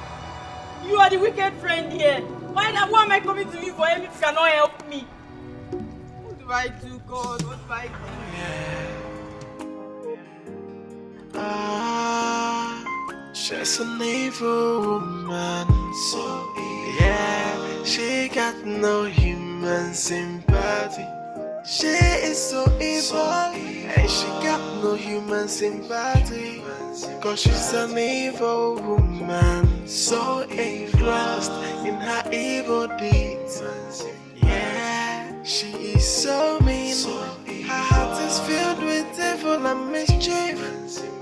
You are the wicked friend here. Why am I coming to you for help if you cannot help me? What do I do, God? What do I do? She's an evil woman, so evil. Yeah, she got no human sympathy. She is so evil, and she got no human sympathy. Cause she's an evil woman, so engrossed in her evil deeds. Yeah, she is so mean. Her heart is filled with evil and mischief.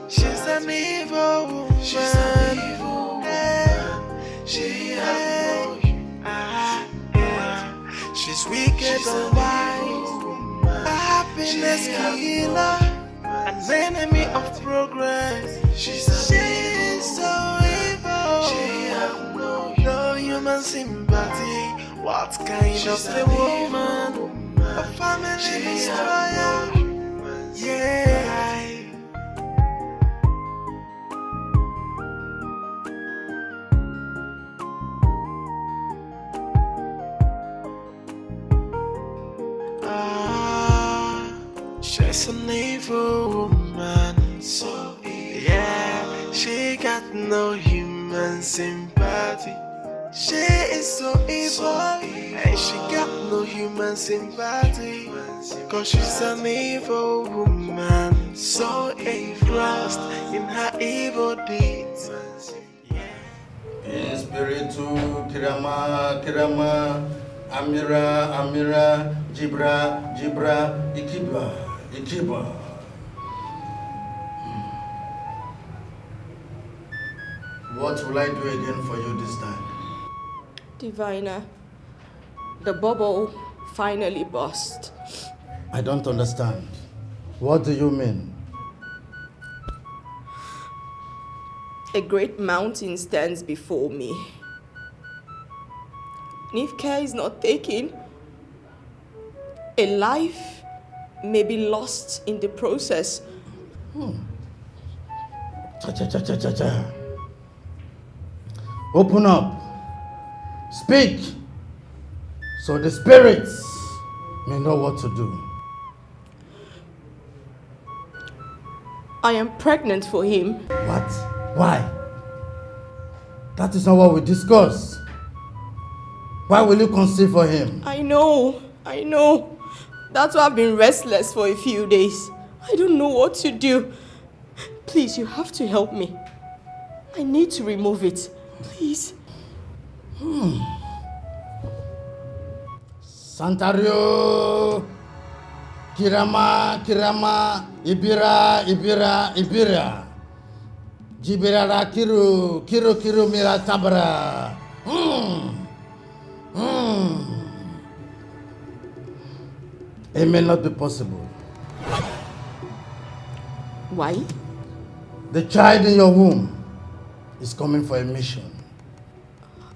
She's an evil woman. She's an evil woman. She's wicked and wise. A happiness killer, an enemy of progress. She's so evil. She has no human sympathy. What kind of a woman? A family destroyer. Yeah. She's an evil woman, so evil. Yeah, she got no human sympathy. She is so evil, and she got no human sympathy. Cause she's an evil woman, so engrossed in her evil deeds. Espiritu Kirama, Kirama, Amira, Amira, Jibra, Jibra, Ikiba, Ikiba. What will I do again for you this time? Diviner, the bubble finally burst. I don't understand. What do you mean? A great mountain stands before me. And if care is not taken, a life may be lost in the process. Cha. Open up. Speak. So the spirits may know what to do. I am pregnant for him. What? Why? That is not what we discussed. Why will you conceive for him? I know. That's why I've been restless for a few days. I don't know what to do. Please, you have to help me. I need to remove it. Please. Santario, Kirama, Ibira. Jibirara Kiru Mira Tabra. It may not be possible. Why? The child in your womb is coming for a mission.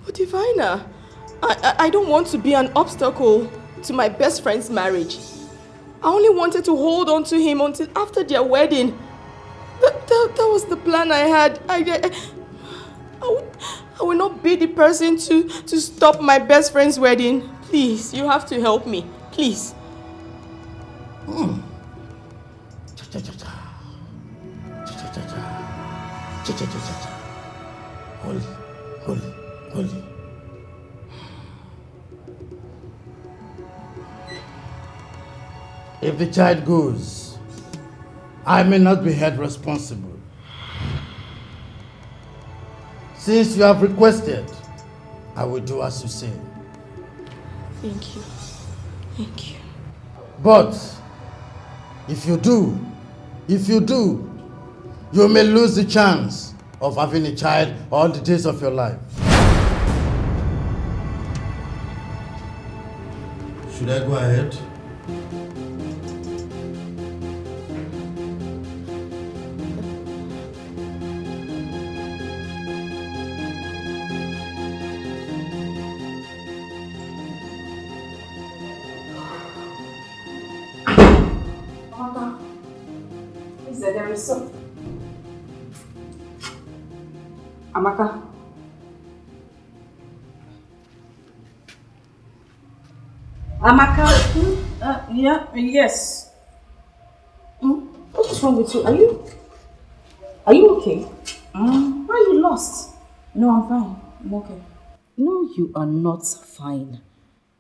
But Divina, I don't want to be an obstacle to my best friend's marriage. I only wanted to hold on to him until after their wedding. That was the plan I had. I will not be the person to stop my best friend's wedding. Please, you have to help me. Please. Holy. If the child goes, I may not be held responsible. Since you have requested, I will do as you say. Thank you. But if you do, you may lose the chance of having a child all the days of your life. Should I go ahead? Amaka, is there is something? Amaka. Amaka, yes. What is wrong with you? Are you okay? Why are you lost? No, I'm fine. I'm okay. No, you are not fine.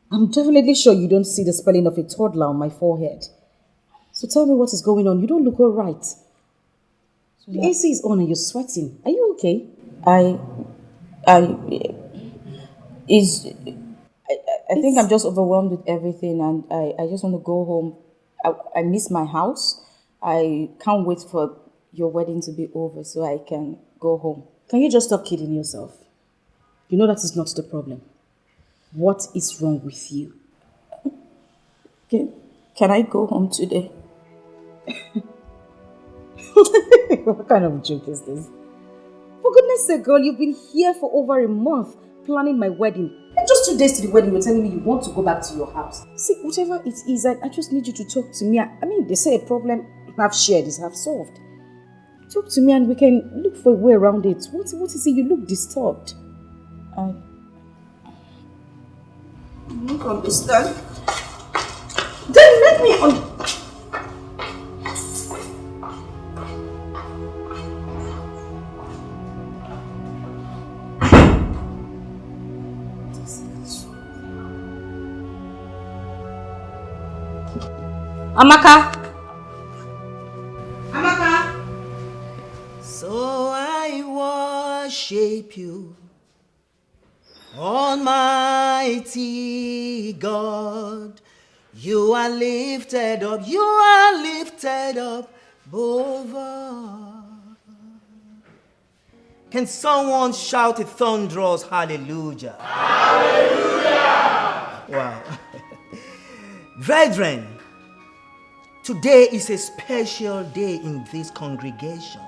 I'm definitely sure you don't see the spelling of a toddler on my forehead. So tell me what is going on. You don't look all right. The AC is on and you're sweating. Are you okay? I think I'm just overwhelmed with everything and I just want to go home. I miss my house. I can't wait for your wedding to be over so I can go home. Can you just stop kidding yourself? You know that is not the problem. What is wrong with you? Can I go home today? What kind of joke is this? For goodness sake, girl, you've been here for over a month planning my wedding. And just 2 days to the wedding, you're telling me you want to go back to your house. See, whatever it is, I just need you to talk to me. I mean, they say a problem half shared is half solved. Talk to me and we can look for a way around it. What is it? You look disturbed. I don't understand. Then let me on. Amaka. So I worship you, Almighty God. You are lifted up, above all. Can someone shout a thunderous hallelujah? Hallelujah! Wow. Brethren, today is a special day in this congregation,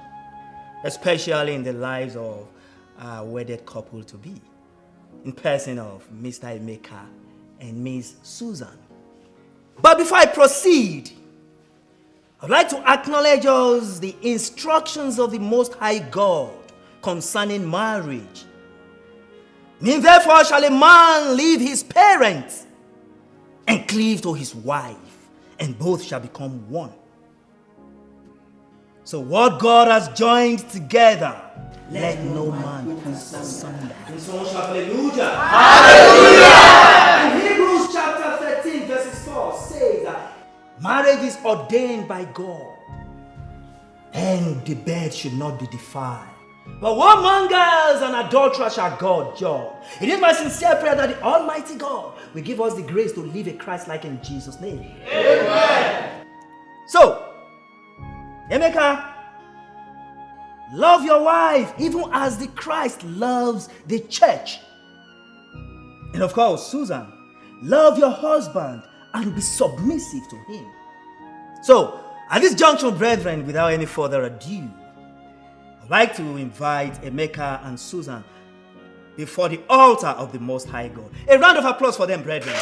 especially in the lives of our wedded couple to be, in person of Mr. Emeka and Miss Susan. But before I proceed, I'd like to acknowledge us the instructions of the Most High God concerning marriage. Therefore shall a man leave his parents and cleave to his wife, and both shall become one. So what God has joined together, let no man put asunder. Hallelujah! Hallelujah! In Hebrews chapter 13 verses 4 says that marriage is ordained by God, and the bed should not be defiled. But whoremongers and adulterers shall God judge. It is my sincere prayer that the Almighty God will give us the grace to live a Christ-like in Jesus' name. Amen. So, Emeka, love your wife even as the Christ loves the church. And of course, Susan, love your husband and be submissive to him. So, at this junction, brethren, without any further ado, I'd like to invite Emeka and Susan before the altar of the Most High God. A round of applause for them, brethren.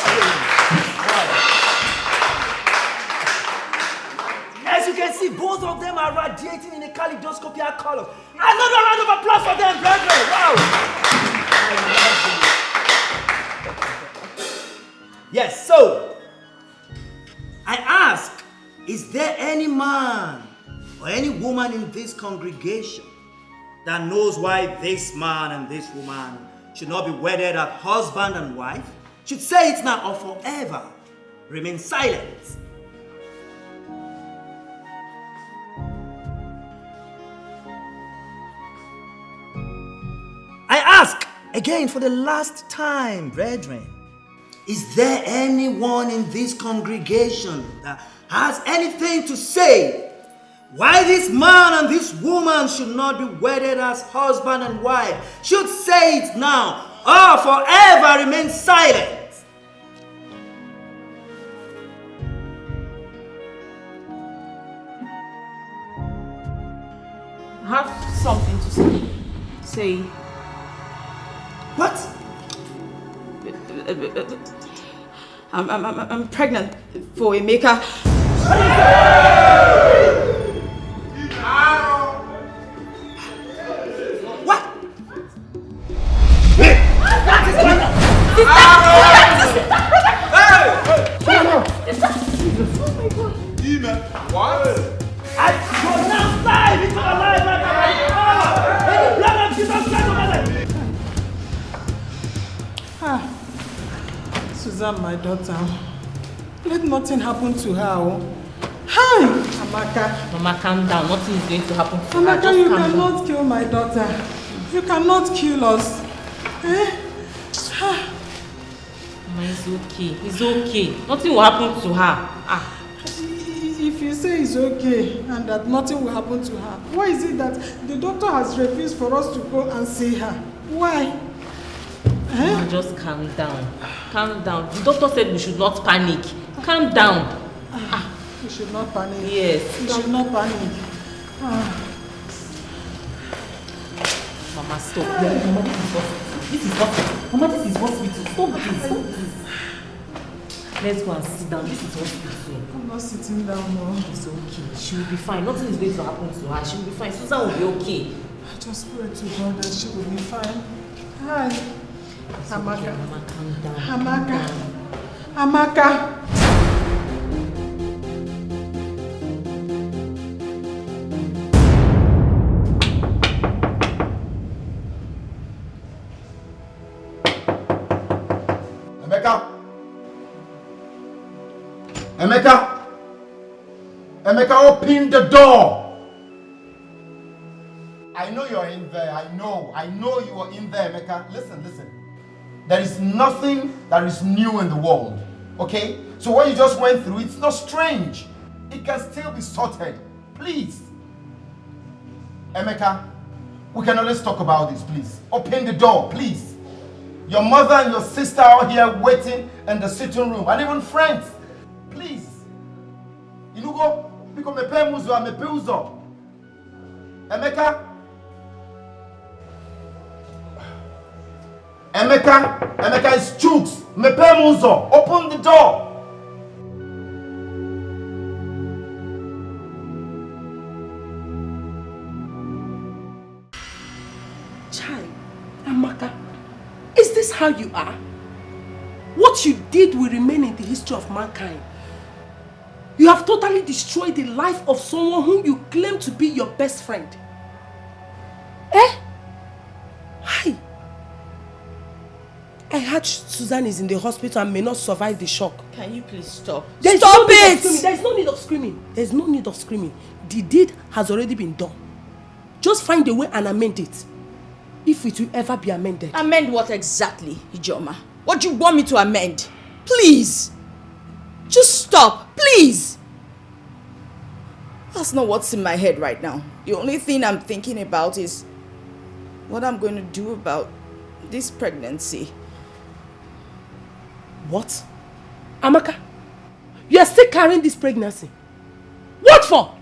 As you can see, both of them are radiating in a kaleidoscopic color. Another round of applause for them, brethren. Wow. Yes, so I ask, is there any man or any woman in this congregation that knows why this man and this woman should not be wedded as husband and wife? Should say it now or forever remain silent. I ask again for the last time, brethren, is there anyone in this congregation that has anything to say why this man and this woman should not be wedded as husband and wife? Should say it now or forever remain silent. I have something to say. Say. What? I'm pregnant for Emeka. What? What? I will now dive into the life of the blood of Jesus Christ over them. Susan, my daughter, let nothing happen to her. Oh. Hi, Amaka. Mama, calm down. Nothing is going to happen to her. Amaka, Just you calm down. cannot kill my daughter. You cannot kill us. Eh? Mama, it's okay. It's okay. Nothing will happen to her. If you say it's okay and that nothing will happen to her, why is it that the doctor has refused for us to go and see her? Why? Mama, just calm down. Calm down. The doctor said we should not panic. Calm down. We should not panic. Yes. We should not panic. Mama, stop. Mama, this is hospital. Mama, this is hospital. Stop this. Stop this. Let's go and sit down. This is hospital. I'm not sitting down, no. It's okay. She will be fine. Nothing is going to happen to her. She will be fine. Susan will be okay. I just pray to God that she will be fine. Hi. It's Amaka. okay, Mama, calm down. Amaka. Amaka. Emeka! Emeka, open the door! I know you're in there. I know you are in there, Emeka. Listen. There is nothing that is new in the world. Okay? So what you just went through, it's not strange. It can still be sorted. Please. Emeka, we can always talk about this, please. Open the door, please. Your mother and your sister are here waiting in the sitting room, and even friends. Please. Inugo, because me pay muzo, me pay uzo. Emeka is chooks. Me pay muzo. Open the door. Child, Amaka, is this how you are? What you did will remain in the history of mankind. You have totally destroyed the life of someone whom you claim to be your best friend. Hi. I heard Susan is in the hospital and may not survive the shock. Can you please stop? Stop it! There's no need of screaming. There's no need of screaming. The deed has already been done. Just find a way and amend it. If it will ever be amended. Amend what exactly, Ijoma? What do you want me to amend? Please! Just stop, please! That's not what's in my head right now. The only thing I'm thinking about is what I'm going to do about this pregnancy. What? Amaka, you are still carrying this pregnancy. What for?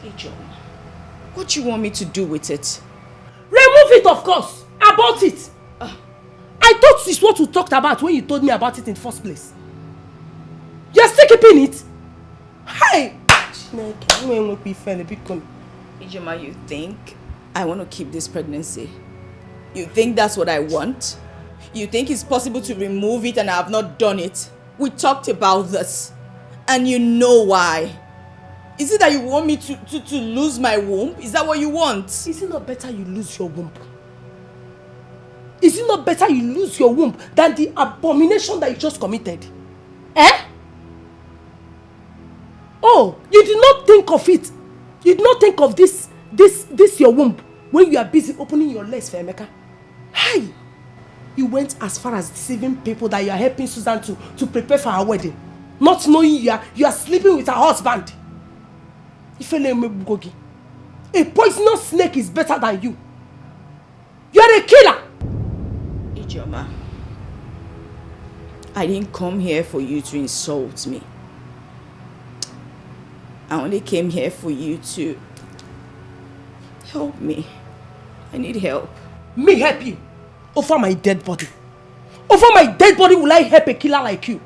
Ijoma, what do you want me to do with it? Remove it, of course. Abort it. I thought this is what we talked about when you told me about it in the first place. You are still keeping it? Hey! Ijoma, you think I want to keep this pregnancy? You think that's what I want? You think it's possible to remove it and I have not done it? We talked about this. And you know why. Is it that you want me to lose my womb? Is that what you want? Is it not better you lose your womb? Is it not better you lose your womb than the abomination that you just committed? Oh, you did not think of it. You did not think of this your womb when you are busy opening your legs for Emeka. Hey! You went as far as deceiving people that you are helping Susan to prepare for her wedding. Not knowing you are sleeping with her husband. A poisonous snake is better than you. You are a killer. Ijoma, I didn't come here for you to insult me. I only came here for you to help me. I need help. Me help you? Over my dead body? Over my dead body will I help a killer like you?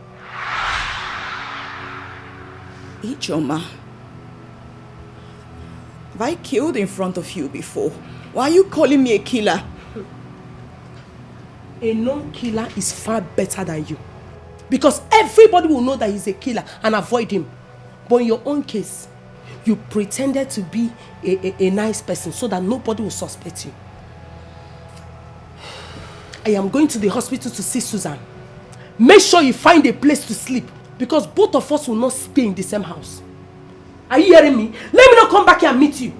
Ichoma, have I killed in front of you before? Why are you calling me a killer? A known killer is far better than you. Because everybody will know that he's a killer and avoid him. But in your own case, you pretended to be a nice person so that nobody will suspect you. I am going to the hospital to see Susan. Make sure you find a place to sleep because both of us will not stay in the same house. Are you hearing me? Let me not come back here and meet you.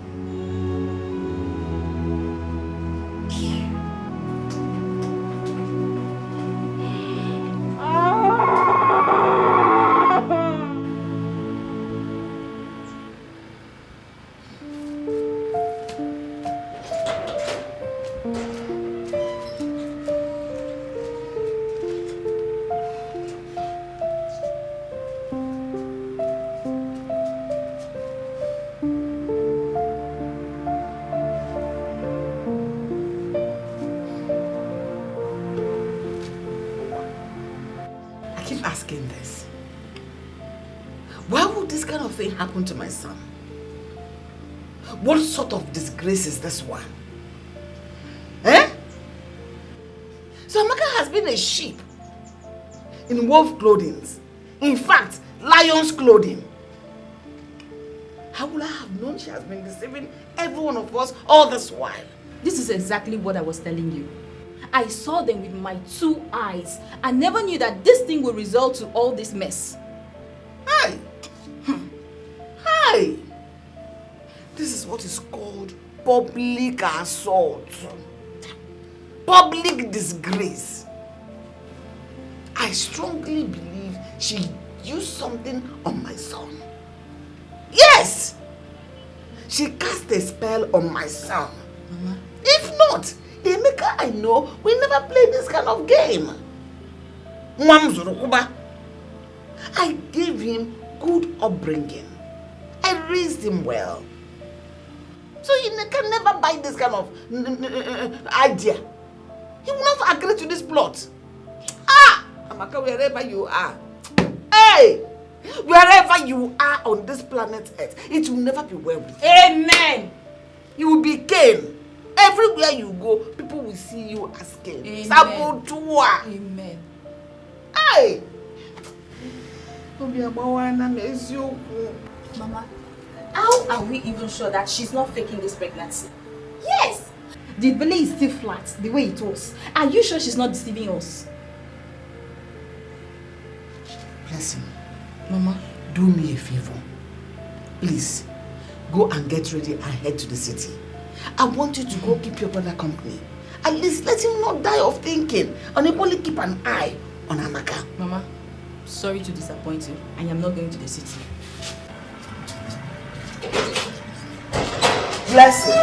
Happen to my son? What sort of disgrace is this one? Eh? So Amaka has been a sheep in wolf clothing. In fact, lion's clothing. How would I have known she has been deceiving every one of us all this while? This is exactly what I was telling you. I saw them with my 2 eyes. I never knew that this thing would result to all this mess. Hey! Hey! This is what is called public assault. Public disgrace. I strongly believe she used something on my son. Yes! She cast a spell on my son. If not, Emeka I know will never play this kind of game. I gave him good upbringing. I raised him well. So he can never buy this kind of idea. He will not agree to this plot. Ah! Amaka, wherever you are. Hey! Wherever you are on this planet Earth, it will never be well with you. Amen! You will be Cain. Everywhere you go, people will see you as Cain. Amen. Amen. Hey! Mama, how are we even sure that she's not faking this pregnancy? Yes! The belly is still flat, the way it was. Are you sure she's not deceiving us? Listen, Mama, do me a favor. Please, go and get ready and head to the city. I want you to go keep your brother company. At least let him not die of thinking. And only keep an eye on Amaka. Mama, sorry to disappoint you. I am not going to the city. Bless you.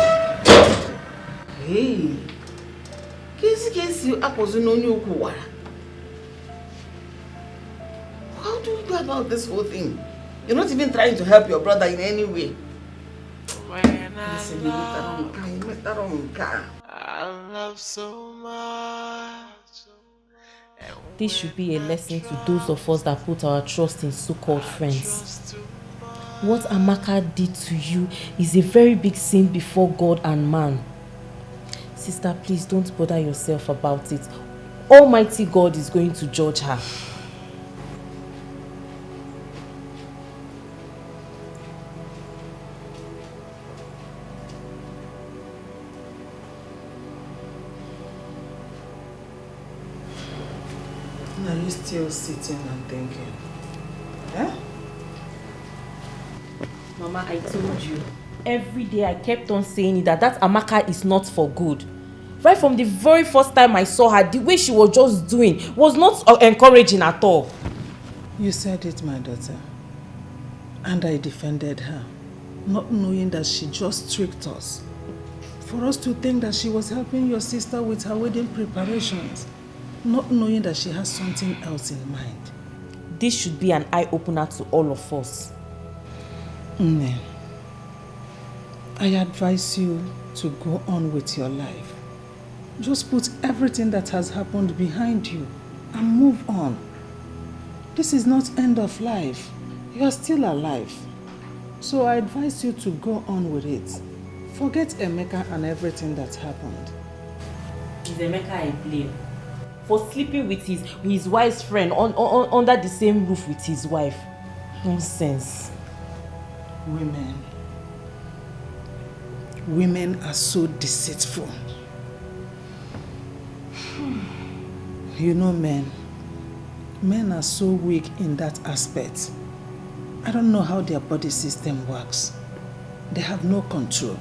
Hey. How do you go about this whole thing? You're not even trying to help your brother in any way. Listen, I love so much. This should be a lesson to those of us that put our trust in so-called friends. What Amaka did to you is a very big sin before God and man. Sister, please don't bother yourself about it. Almighty God is going to judge her. Are you still sitting and thinking? Eh? Mama, I told you. Every day I kept on saying it that Amaka is not for good. Right from the very first time I saw her, the way she was just doing was not encouraging at all. You said it, my daughter. And I defended her, not knowing that she just tricked us. For us to think that she was helping your sister with her wedding preparations, not knowing that she has something else in mind. This should be an eye-opener to all of us. Nne, I advise you to go on with your life. Just put everything that has happened behind you and move on. This is not end of life. You are still alive. So I advise you to go on with it. Forget Emeka and everything that happened. It's Emeka I blame for sleeping with his wife's friend under the same roof with his wife. Nonsense. Women are so deceitful. You know men are so weak in that aspect. I don't know how their body system works. They have no control.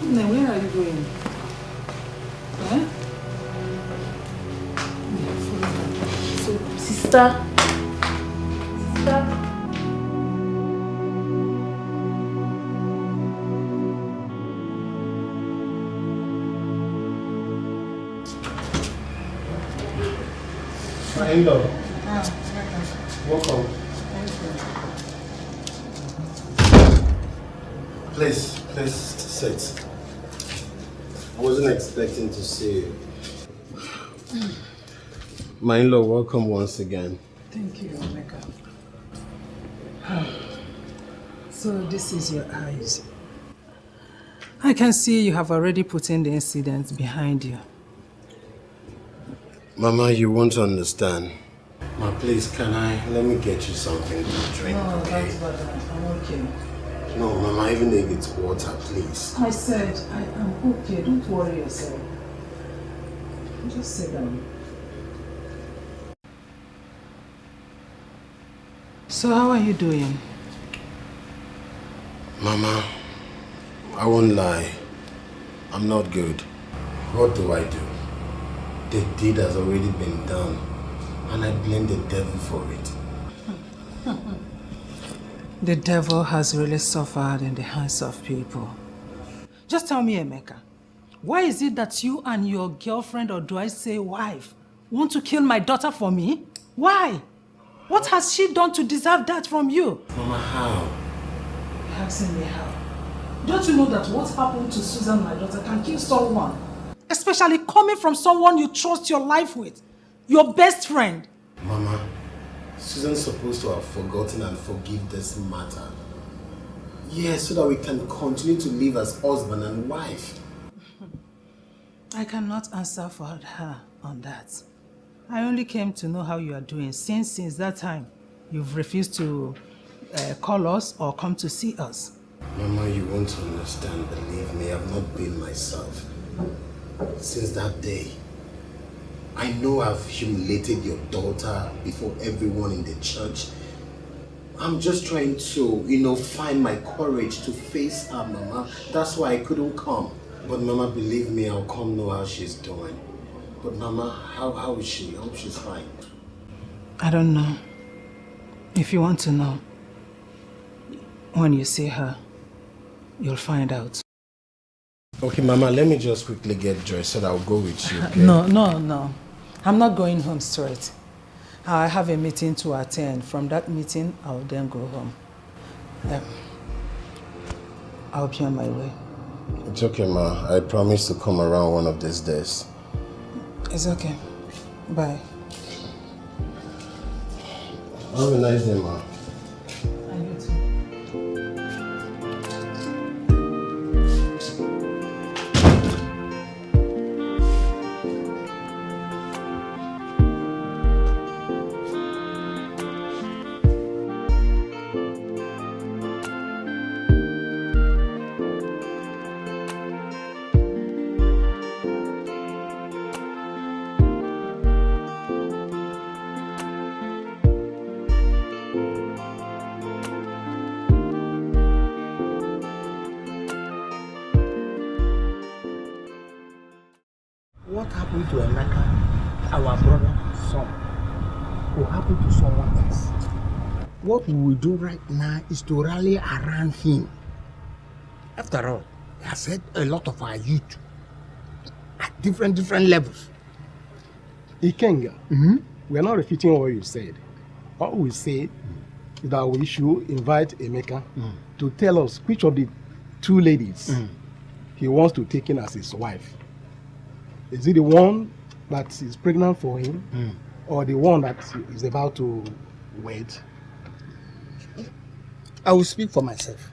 Now, where are you going? Huh? So, sister. My in-law. Welcome. Please sit. I wasn't expecting to see you. My in-law, welcome once again. Thank you, Emeka. So this is your eyes. I can see you have already put in the incident behind you. Mama, you won't understand. Ma, please, let me get you something to drink, No, okay? that's better. I'm okay. No, Mama, even if it's water, please. I said I am okay. Don't worry yourself. Just sit down. So how are you doing? Mama, I won't lie. I'm not good. What do I do? The deed has already been done, and I blame the devil for it. The devil has really suffered in the hands of people. Just tell me, Emeka, why is it that you and your girlfriend, or do I say wife, want to kill my daughter for me? Why? What has she done to deserve that from you? Mama, how? You're asking me how? Don't you know that what happened to Susan, my daughter, can kill someone? Especially coming from someone you trust your life with. Your best friend. Mama, Susan's supposed to have forgotten and forgive this matter. Yes, so that we can continue to live as husband and wife. I cannot answer for her on that. I only came to know how you are doing since that time you've refused to call us or come to see us. Mama, you won't understand. Believe me, I've not been myself. Since that day, I know I've humiliated your daughter before everyone in the church. I'm just trying to, find my courage to face her, Mama. That's why I couldn't come. But Mama, believe me, I'll come know how she's doing. But Mama, how is she? I hope she's fine. I don't know. If you want to know, when you see her, you'll find out. Okay, Mama, let me just quickly get dressed so that I'll go with you, okay? No. I'm not going home straight. I have a meeting to attend. From that meeting, I'll then go home. I'll be on my way. It's okay, Ma. I promise to come around one of these days. It's okay. Bye. Have a nice day, Ma. And you too. What happened to Emeka, our brother's son, will happen to someone else. What we will do right now is to rally around him. After all, he has had a lot of our youth at different levels. Ikenga, we are not refuting what you said. What we said is that we should invite Emeka to tell us which of the two ladies he wants to take in as his wife. Is it the one that is pregnant for him or the one that is about to wed? I will speak for myself.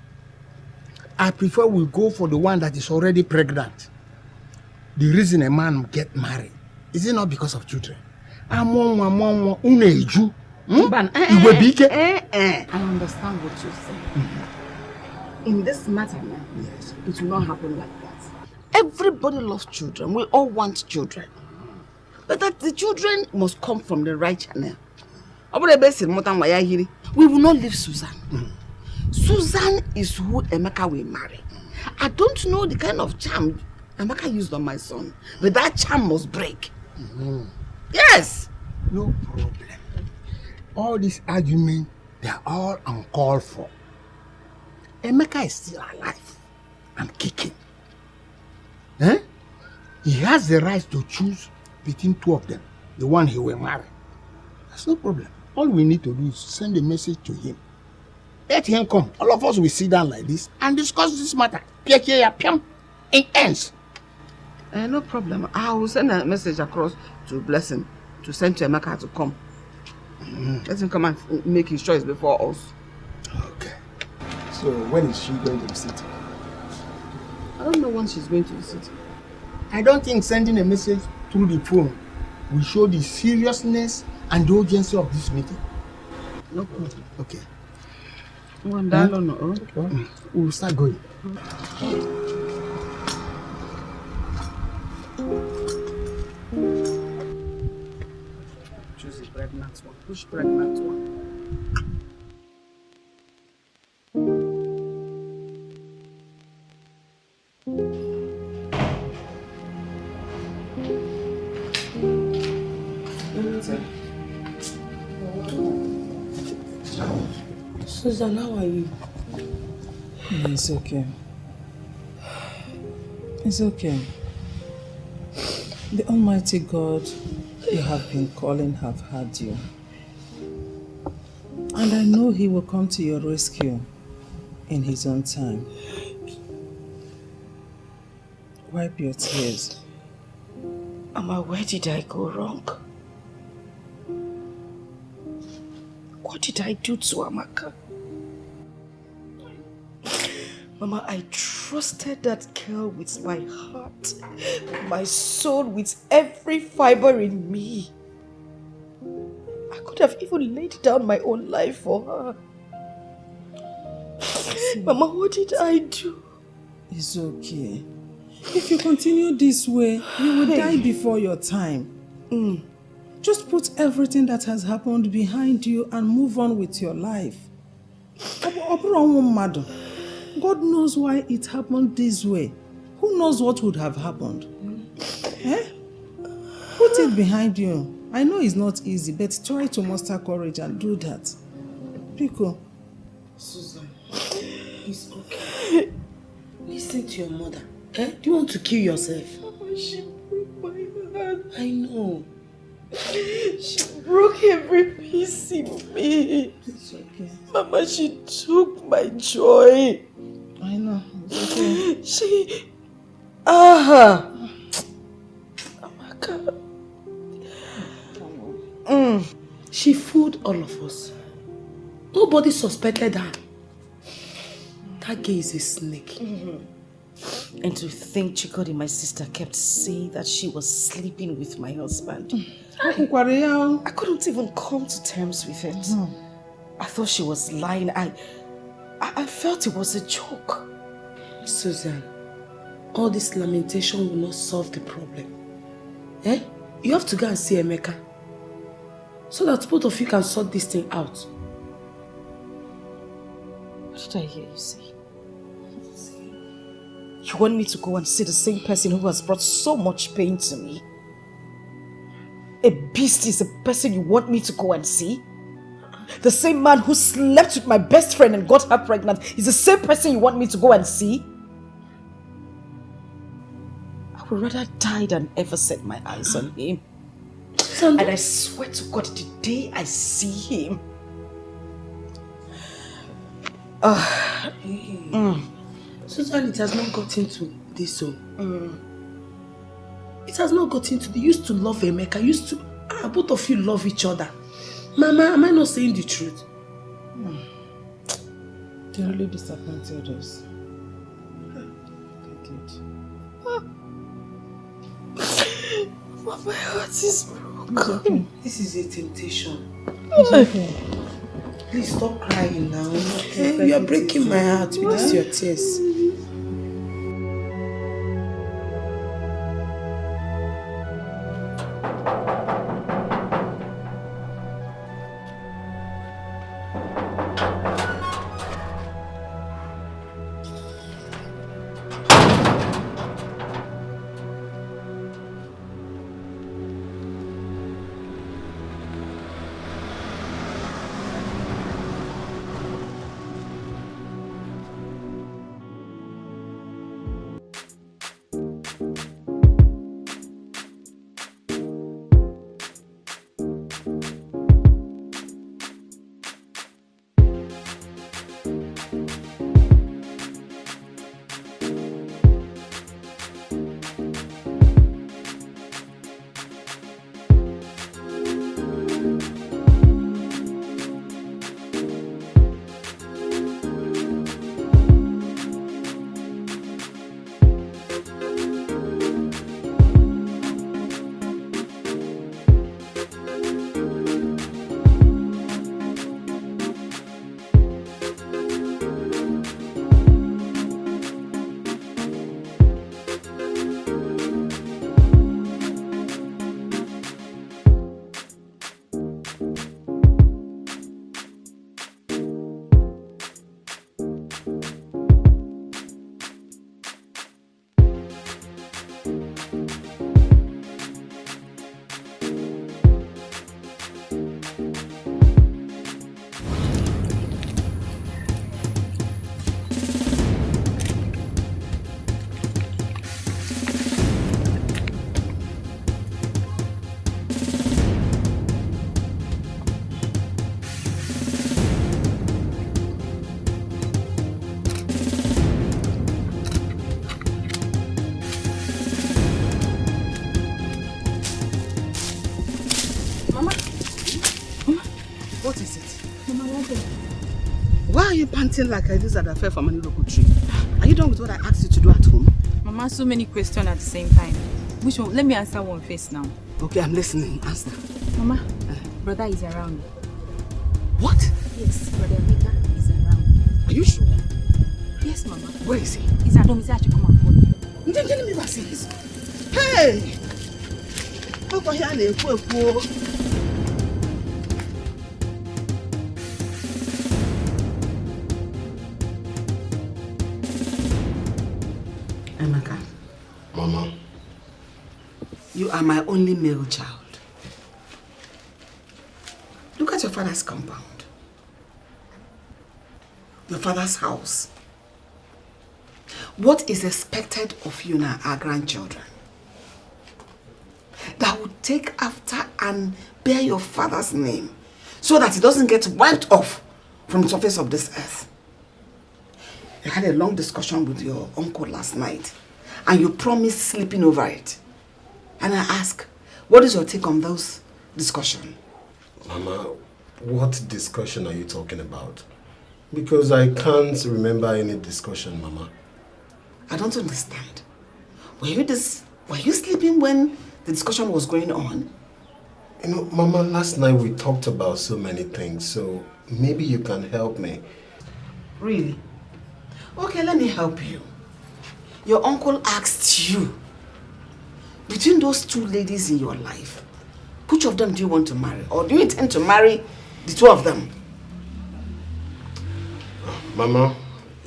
I prefer we go for the one that is already pregnant. The reason a man get married, is it not because of children? I understand what you're saying. In this matter now, yes, it will not happen like that. Everybody loves children. We all want children. But that the children must come from the right channel. We will not leave Susan. Susan is who Emeka will marry. I don't know the kind of charm Emeka used on my son, but that charm must break. Yes. No problem. All these arguments, they are all uncalled for. Emeka is still alive and kicking. He has the right to choose between two of them, the one he will marry. That's no problem. All we need to do is send a message to him. Let him come. All of us will sit down like this and discuss this matter. It ends. No problem. I will send a message across to Blessing to send to Emeka to come. Let him come and make his choice before us. Okay. So when is she going to the city? I don't know when she's going to the city. I don't think sending a message through the phone will show the seriousness and the urgency of this meeting. No problem. Okay. We'll start going. Choose a pregnant one. Push pregnant one. Susan, how are you? It's okay. It's okay. The Almighty God you have been calling have heard you. And I know He will come to your rescue in His own time. Wipe your tears. Mama, where did I go wrong? What did I do to Amaka? Mama, I trusted that girl with my heart, my soul, with every fiber in me. I could have even laid down my own life for her. Mama, what did I do? It's okay. If you continue this way, you will die before your time. Just put everything that has happened behind you and move on with your life. God knows why it happened this way. Who knows what would have happened? Put it behind you. I know it's not easy, but try to muster courage and do that. Pico. Susan, it's okay. Listen to your mother. Do you want to kill yourself? Mama, she broke my heart. I know. She broke every piece in me. It's okay. Mama, she took my joy. I know. It's okay. She... Amaka. She fooled all of us. Nobody suspected her. That girl is a snake. And to think Chikodi, my sister, kept saying that she was sleeping with my husband. I couldn't even come to terms with it. I thought she was lying. I felt it was a joke. Susan, all this lamentation will not solve the problem. You have to go and see Emeka, so that both of you can sort this thing out. What did I hear you say? You want me to go and see the same person who has brought so much pain to me? A beast is a person you want me to go and see? The same man who slept with my best friend and got her pregnant is the same person you want me to go and see? I would rather die than ever set my eyes on him. And I swear to God, the day I see him... Susan, it has not gotten to this so. It has not gotten to the... You used to love Emeka. Used to... both of you love each other. Mama, am I not saying the truth? They really disappointed us. My heart is broken. Okay. This is a temptation. Okay. Please stop crying now. Okay, you are breaking my heart with your tears. Why are you panting like a lizard that fell from an local tree? Are you done with what I asked you to do at home? Mama, so many questions at the same time. Which one? Let me answer one first now. Okay, I'm listening. Answer. Mama, brother is around. What? Yes, brother Emeka is around. Are you sure? Yes, Mama. Where is he? He's at home. He's actually come and phone him. You didn't tell me what's this. Hey! Over here, Emeka. Mama. You are my only male child. Look at your father's compound. Your father's house. What is expected of you now, our grandchildren? That would take after and bear your father's name so that it doesn't get wiped off from the surface of this earth. You had a long discussion with your uncle last night and you promised sleeping over it. And I ask, what is your take on those discussions? Mama, what discussion are you talking about? Because I can't remember any discussion, Mama. I don't understand. Were you sleeping when the discussion was going on? You know, Mama, last night we talked about so many things, so maybe you can help me. Really? Okay, let me help you. Your uncle asked you, between those two ladies in your life, which of them do you want to marry? Or do you intend to marry the two of them? Mama,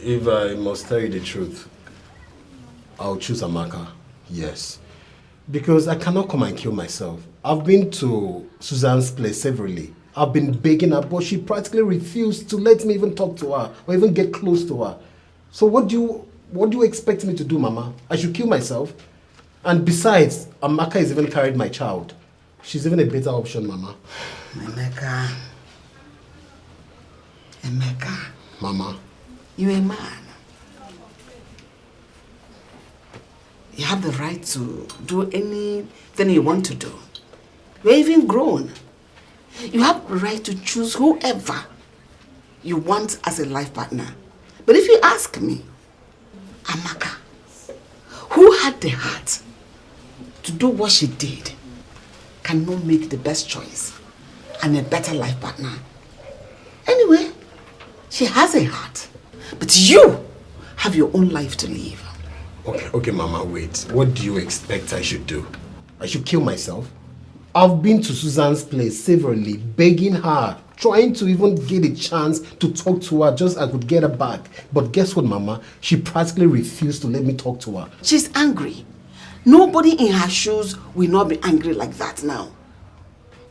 if I must tell you the truth, I'll choose Amaka, yes. Because I cannot come and kill myself. I've been to Suzanne's place severally. I've been begging her, but she practically refused to let me even talk to her or even get close to her. So what do you expect me to do, Mama? I should kill myself? And besides, Amaka has even carried my child. She's even a better option, Mama. Emeka. Mama. You're a man. You have the right to do anything you want to do. You're even grown. You have the right to choose whoever you want as a life partner. But if you ask me, Amaka, who had the heart to do what she did, cannot make the best choice and a better life partner. Anyway, she has a heart, but you have your own life to live. Okay, Mama, wait. What do you expect I should do? I should kill myself? I've been to Susan's place severally, begging her, trying to even get a chance to talk to her, just I could get her back. But guess what, Mama? She practically refused to let me talk to her. She's angry. Nobody in her shoes will not be angry like that now.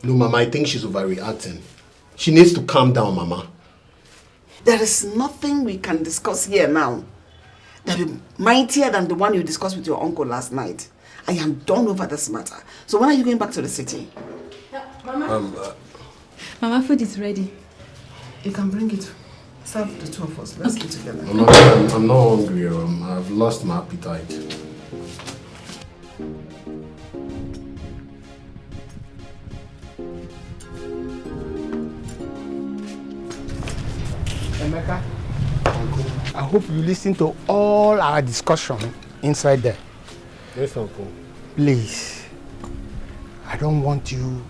No, Mama, I think she's overreacting. She needs to calm down, Mama. There is nothing we can discuss here now that will be mightier than the one you discussed with your uncle last night. I am done over this matter. So when are you going back to the city? Mama. Mama, food is ready. You can bring it. Serve the two of us. Let's eat together. I'm not hungry. I've lost my appetite. Emeka, I hope you listen to all our discussion inside there. Yes, Uncle. Please, I don't want you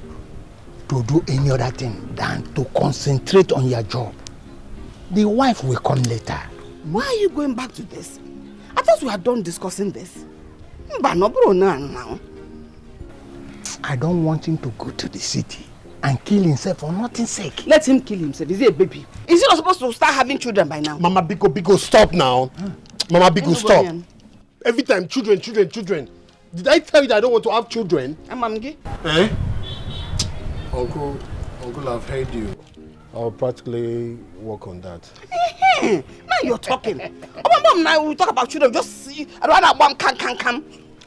to do any other thing than to concentrate on your job. The wife will come later. Why are you going back to this? I thought we had done discussing this. But no, bro, now. I don't want him to go to the city and kill himself for nothing's sake. Let him kill himself. Is he a baby? Is he not supposed to start having children by now? Mama Biko, stop now. Mama Biko, stop. Every time, children. Did I tell you that I don't want to have children? Amamgi? Eh? Uncle, I've heard you. I'll practically work on that. Now you're talking. Oh, Mom, now we talk about children. Just see. I don't want one can.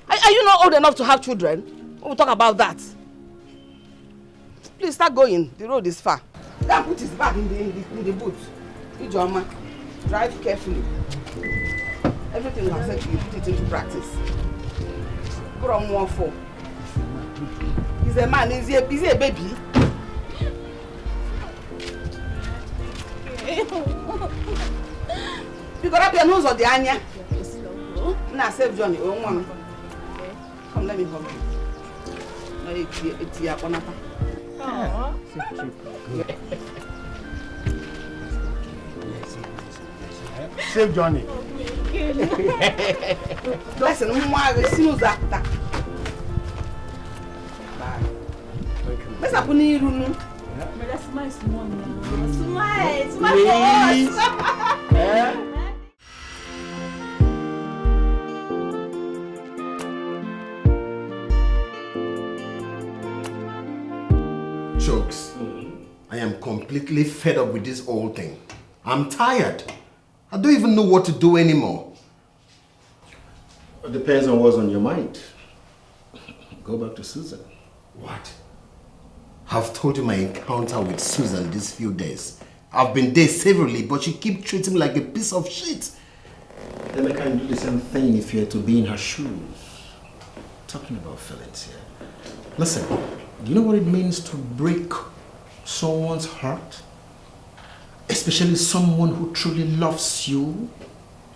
Are you not old enough to have children? We'll talk about that. Please start going. The road is far. Then put his bag in the boot. Ijoma, drive carefully. Everything I've said to you, put it into practice. Put on 1-4. He's a man. Is he a baby? You got up your nose on the anya. Now save Johnny. Oh, one. Come, let me hug you. It's your Onapa. Save Johnny. Listen, Mwa, see you that. Let's happen in room. Let's smile small now. Smile for us. Chokes. I am completely fed up with this whole thing. I'm tired. I don't even know what to do anymore. It depends on what's on your mind. Go back to Susan. What? I've told you my encounter with Susan these few days. I've been there severally, but she keeps treating me like a piece of shit. Then I can do the same thing if you're to be in her shoes. Talking about feelings here. Listen, do you know what it means to break someone's heart? Especially someone who truly loves you.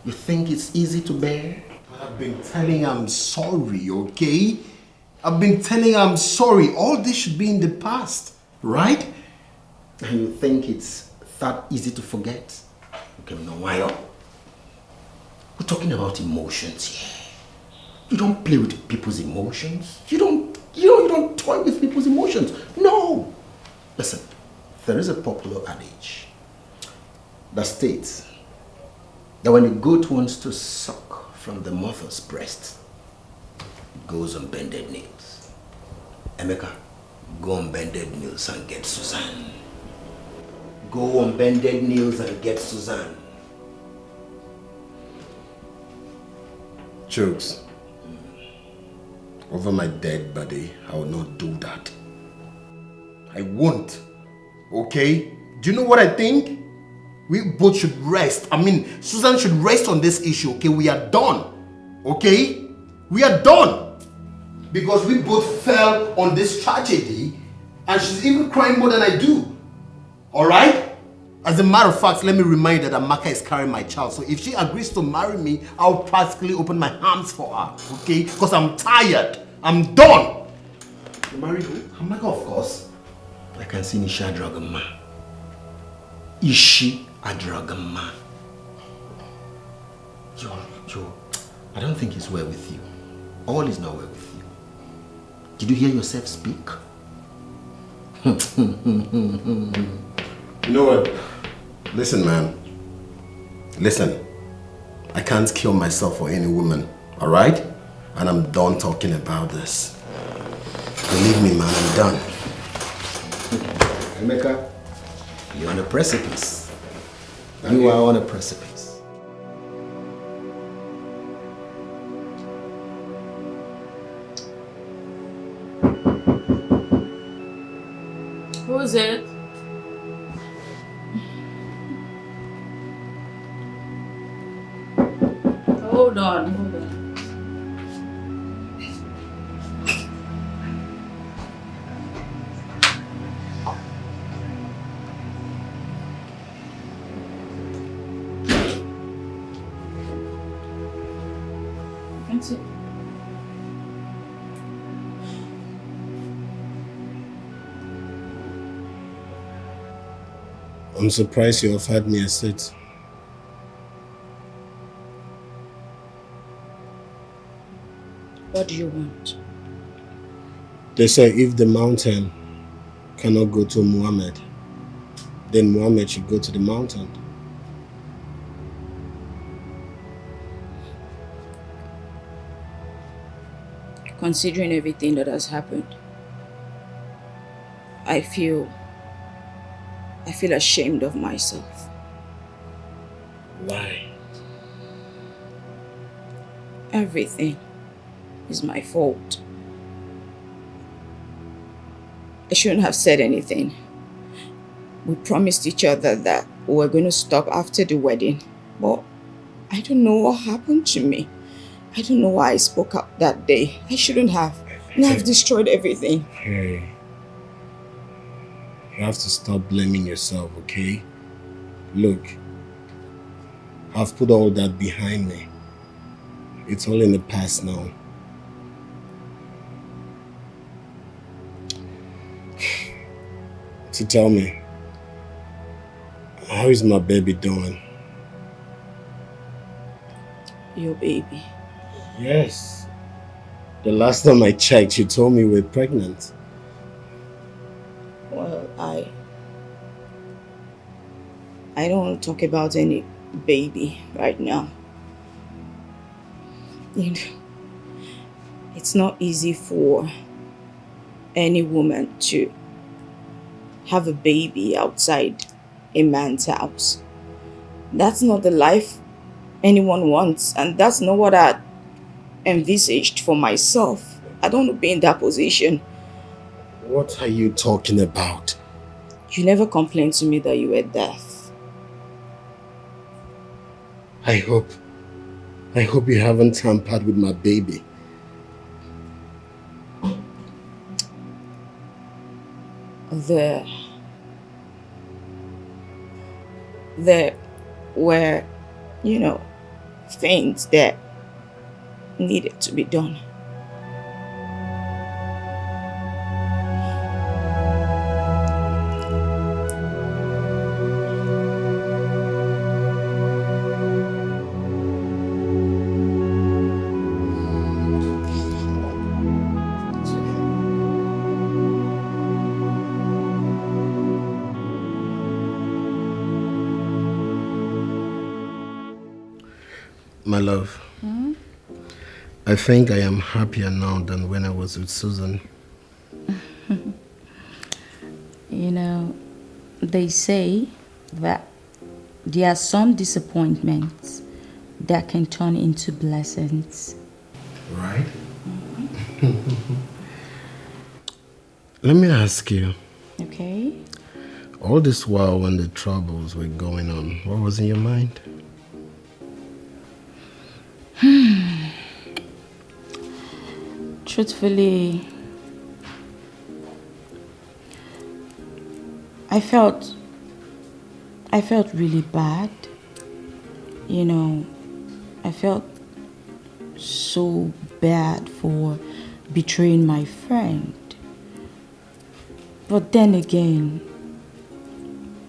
You think it's easy to bear? I've been telling her I'm sorry, okay? I've been telling her I'm sorry. All this should be in the past, right? And you think it's that easy to forget? Okay, no, why up? We're talking about emotions here. You don't play with people's emotions. You don't toy with people's emotions. No. Listen, there is a popular adage that states that when the goat wants to suck from the mother's breast, it goes on bended knees. Emeka, go on bended knees and get Suzanne. Go on bended knees and get Suzanne. Chokes. Over my dead body, I will not do that. I won't. Okay? Do you know what I think? We both should rest. I mean, Susan should rest on this issue, okay? We are done. Okay? We are done. Because we both fell on this tragedy and she's even crying more than I do. Alright? As a matter of fact, let me remind you that Amaka is carrying my child. So if she agrees to marry me, I'll practically open my arms for her. Okay? Because I'm tired. I'm done. You marry who? Amaka, of course. I can see Nisha Dragama. Ishi Adragama. Joe, I don't think it's well with you. All is not well with you. Did you hear yourself speak? You know what? Listen, man. Listen. I can't kill myself for any woman, alright? And I'm done talking about this. Believe me, man, I'm done. Emeka, you're on a precipice. You are on a precipice. Who's it? Hold on, hold on. That's it. I'm surprised you offered me a seat. What do you want? They say if the mountain cannot go to Muhammad, then Muhammad should go to the mountain. Considering everything that has happened, I feel ashamed of myself. Why? Everything is my fault. I shouldn't have said anything. We promised each other that we were going to stop after the wedding, but I don't know what happened to me. I don't know why I spoke up that day. I shouldn't have. And I've destroyed everything. Hey, you have to stop blaming yourself, okay? Look, I've put all that behind me. It's all in the past now. So tell me, how is my baby doing? Your baby? Yes. The last time I checked, you told me you were pregnant. Well, I don't want to talk about any baby right now. You know, it's not easy for any woman to have a baby outside a man's house. That's not the life anyone wants, and that's not what I envisaged for myself. I don't want to be in that position. What are you talking about? You never complained to me that you were deaf. I hope you haven't tampered with my baby. There were, things that needed to be done. My love, I think I am happier now than when I was with Susan. They say that there are some disappointments that can turn into blessings. Right? Let me ask you. Okay? All this while when the troubles were going on, what was in your mind? Truthfully, I felt really bad. You know, I felt so bad for betraying my friend. But then again,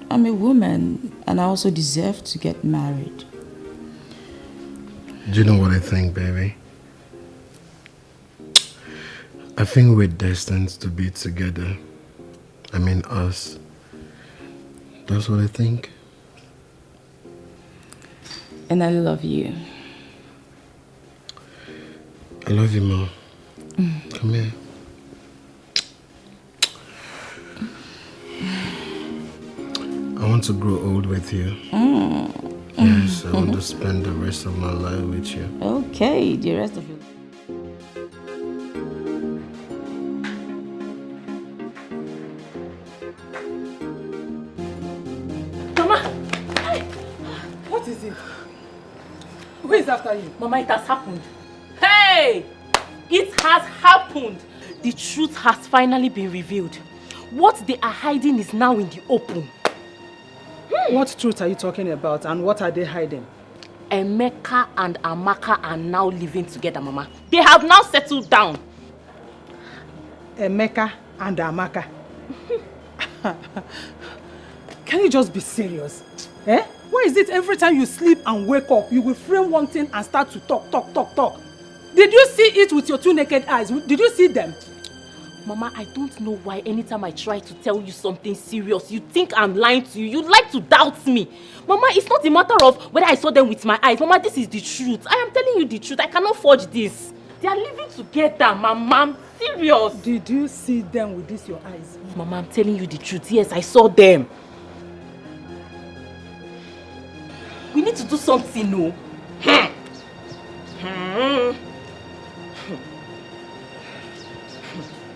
I'm a woman and I also deserve to get married. Do you know what I think, baby? I think we're destined to be together. I mean us. That's what I think. And I love you. I love you, Mom. Come here. I want to grow old with you. Yes, I want to spend the rest of my life with you. Okay, the rest of you. Mama! Hey! What is it? Who is after you? Mama, it has happened. Hey! It has happened. The truth has finally been revealed. What they are hiding is now in the open. What truth are you talking about and what are they hiding? Emeka and Amaka are now living together, Mama. They have now settled down. Emeka and Amaka. Can you just be serious? Eh? Why is it every time you sleep and wake up, you will frame one thing and start to talk? Did you see it with your two naked eyes? Did you see them? Mama, I don't know why anytime I try to tell you something serious, you think I'm lying to you. You like to doubt me. Mama, it's not a matter of whether I saw them with my eyes. Mama, this is the truth. I am telling you the truth. I cannot forge this. They are living together, Mama. I'm serious. Did you see them with this your eyes? Mama, I'm telling you the truth. Yes, I saw them. We need to do something, no?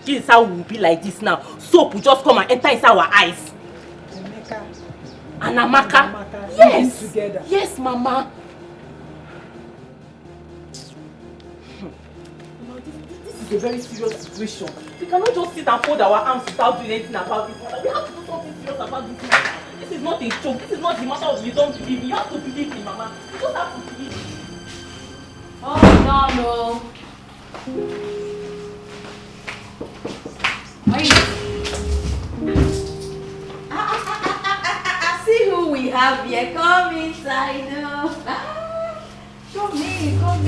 This is how we will be like this now. Soap will just come and enter inside our eyes. Emeka and Amaka. Yes. Together. Yes, Mama. This is a very serious situation. We cannot just sit and fold our arms without doing anything about this. We have to do something serious about this matter. This is not a joke. This is not the matter of you don't believe me. You have to believe me, Mama. You just have to believe me. Oh, no. I see who we have here. Come inside now. Come in. Come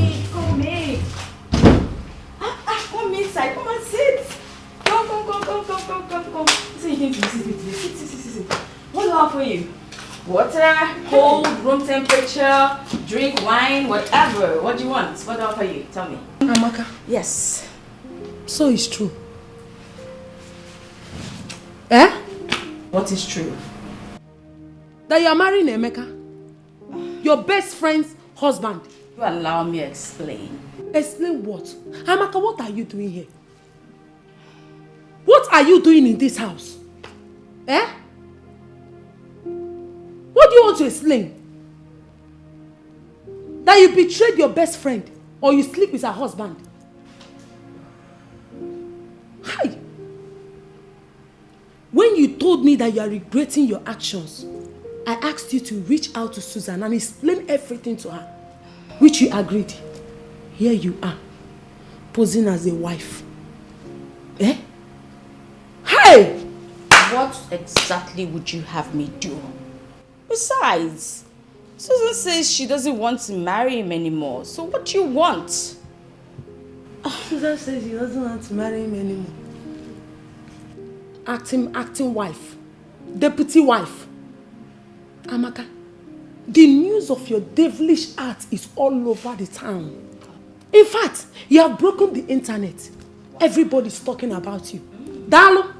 inside. Come and sit. Come. Sit. What do I have for you? Water, cold, room temperature, drink, wine, whatever. What do you want? What do I have for you? Tell me. Amaka. Yes. So it's true. Eh? What is true? That you are marrying Emeka? Your best friend's husband. You allow me to explain. Explain what? Amaka, what are you doing here? What are you doing in this house? Eh? What do you want to explain? That you betrayed your best friend or you sleep with her husband? Hi! When you told me that you are regretting your actions, I asked you to reach out to Susan and explain everything to her, which you agreed. Here you are, posing as a wife. Eh? Hey! What exactly would you have me do? Besides, Susan says she doesn't want to marry him anymore. So what do you want? Susan says she doesn't want to marry him anymore. Acting wife. Deputy wife. Amaka, the news of your devilish act is all over the town. In fact, you have broken the internet. Everybody's talking about you. Dalo,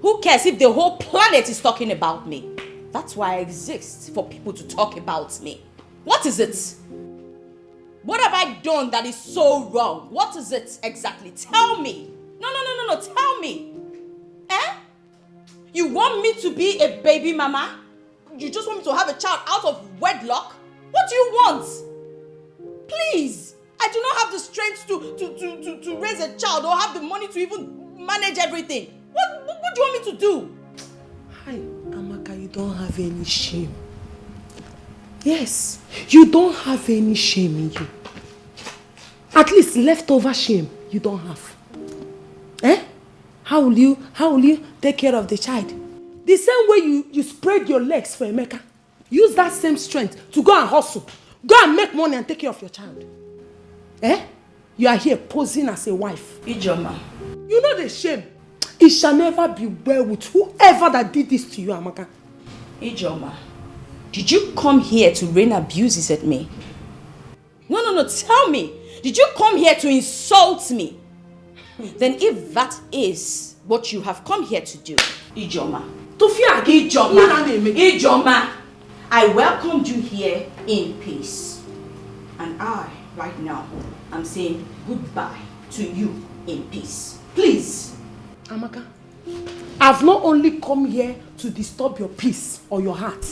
who cares if the whole planet is talking about me? That's why I exist, for people to talk about me. What is it? What have I done that is so wrong? What is it exactly? Tell me. No, tell me. Eh? You want me to be a baby mama? You just want me to have a child out of wedlock? What do you want? Please, I do not have the strength to raise a child or have the money to even manage everything. What do you want me to do? Hi, Amaka, you don't have any shame. Yes, you don't have any shame in you. At least leftover shame you don't have. Eh? How will you take care of the child? The same way you spread your legs for Emeka. Use that same strength to go and hustle. Go and make money and take care of your child. Eh? You are here posing as a wife. Ijoma. You know the shame. It shall never be well with whoever that did this to you, Amaka. Ijoma, did you come here to rain abuses at me? No, tell me. Did you come here to insult me? Then if that is what you have come here to do, Ijoma, Ijoma, I welcomed you here in peace. And I, right now, am saying goodbye to you in peace. Please. Amaka, I've not only come here to disturb your peace or your heart.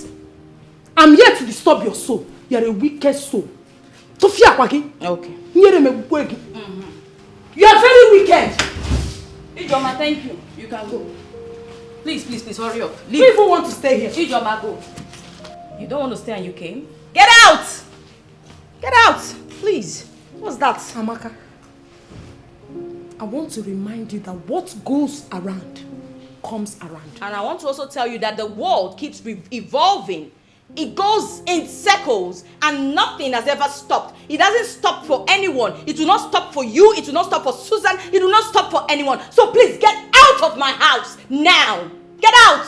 I'm here to disturb your soul. You're a wicked soul. Okay. You are very wicked. Ijoma, thank you. You can go. Please, hurry up. Leave. You even want to stay here? Ijoma, go. You don't want to stay and you came? Get out! Get out! Please. What's that? Amaka, I want to remind you that what goes around comes around. And I want to also tell you that the world keeps evolving. It goes in circles and nothing has ever stopped. It doesn't stop for anyone. It will not stop for you. It will not stop for Susan. It will not stop for anyone. So please get out of my house now. Get out.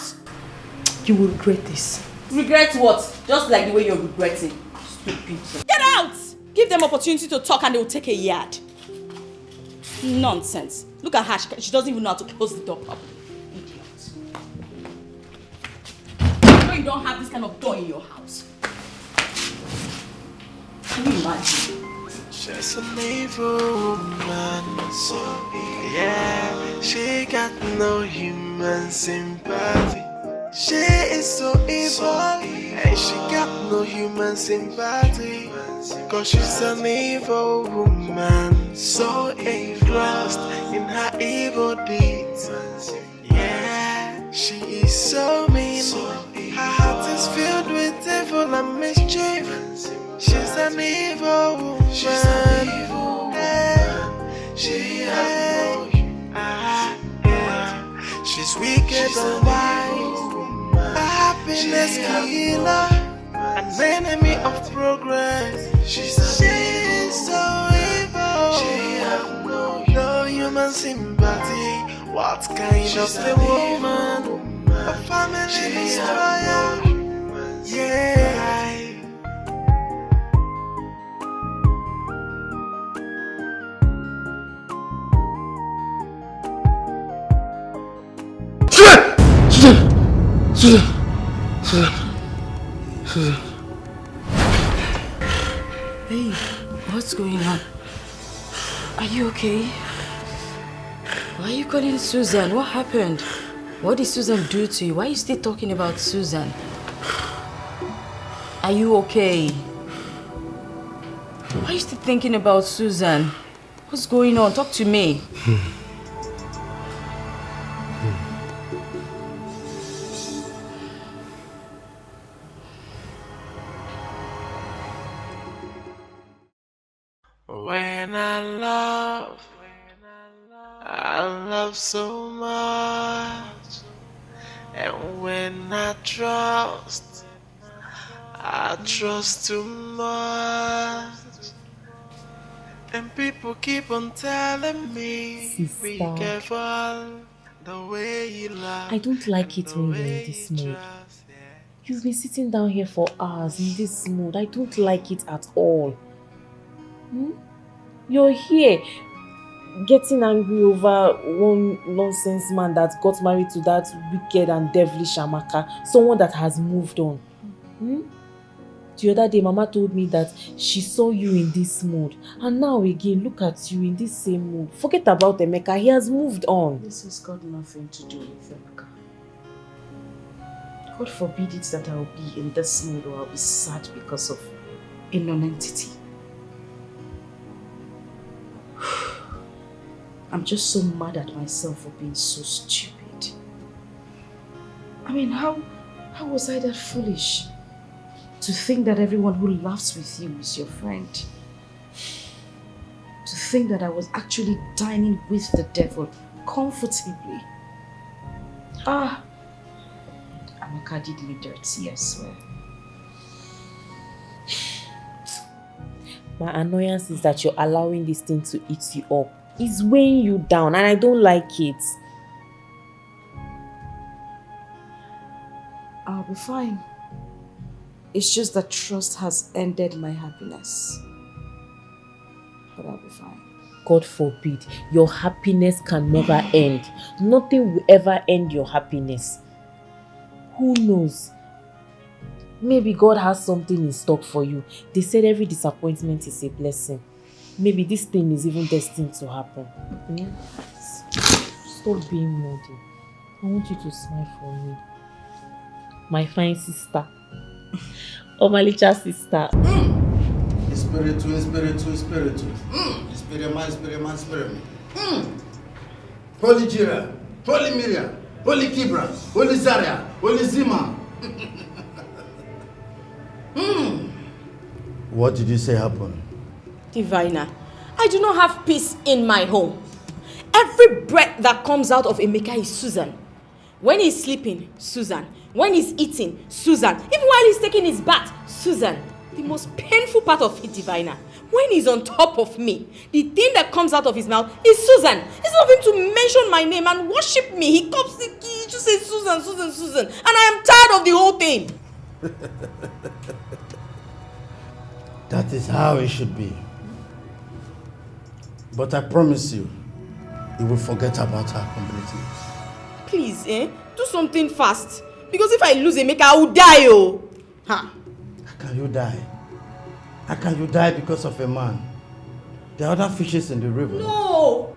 You will regret this. Regret what? Just like the way you're regretting. Stupid. Get out. Give them opportunity to talk and they will take a yard. Nonsense. Look at her. She doesn't even know how to close the door properly. You don't have this kind of door in your house. Can you imagine? She's an evil woman, so yeah, she got no human sympathy. She is so evil, and she got no human sympathy. Cause she's an evil woman, so engrossed in her evil deeds. Yeah, she is so mean. Her heart is filled with evil and mischief. She's an evil woman. She has no she's wicked and wise. A happiness killer, an enemy of progress. She's so evil. She has no human sympathy. What kind of a woman? A family destroyer. Yeah. Susan. Hey, what's going on? Are you okay? Why are you calling Susan? What happened? What did Susan do to you? Why are you still talking about Susan? Are you okay? Why are you still thinking about Susan? What's going on? Talk to me. When I love so much. And when I trust too much. And people keep on telling me, Sister, be careful the way you love. I don't like it when you're in this mood. You've been sitting down here for hours in this mood. I don't like it at all. You're here getting angry over one nonsense man that got married to that wicked and devilish Amaka, someone that has moved on. The other day, Mama told me that she saw you in this mood, and now again, look at you in this same mood. Forget about Emeka, he has moved on. This has got nothing to do with Emeka. God forbid it that I'll be in this mood or I'll be sad because of a non-entity. I'm just so mad at myself for being so stupid. I mean, how was I that foolish? To think that everyone who laughs with you is your friend. To think that I was actually dining with the devil comfortably. Amaka did me dirty, I swear. My annoyance is that you're allowing this thing to eat you up. It's weighing you down and I don't like it. I'll be fine. It's just that trust has ended my happiness. But I'll be fine. God forbid, your happiness can never end. Nothing will ever end your happiness. Who knows? Maybe God has something in stock for you. They said every disappointment is a blessing. Maybe this thing is even destined to happen. Stop being moody. I want you to smile for me. My fine sister. Omalicha sister. Espiritu. Spirit. Holy Jira, Holy Miriam, Holy Kibra, Holy Zaria, Holy Zima. What did you say happened? Diviner, I do not have peace in my home. Every breath that comes out of Emeka is Susan. When he's sleeping, Susan. When he's eating, Susan. Even while he's taking his bath, Susan. The most painful part of it, Diviner, when he's on top of me, the thing that comes out of his mouth is Susan. He's not going to mention my name and worship me. He just says Susan. And I am tired of the whole thing. That is how it should be. But I promise you, he will forget about her completely. Please, do something fast. Because if I lose Emeka, I will die, oh. How can you die? How can you die because of a man? There are other fishes in the river. No.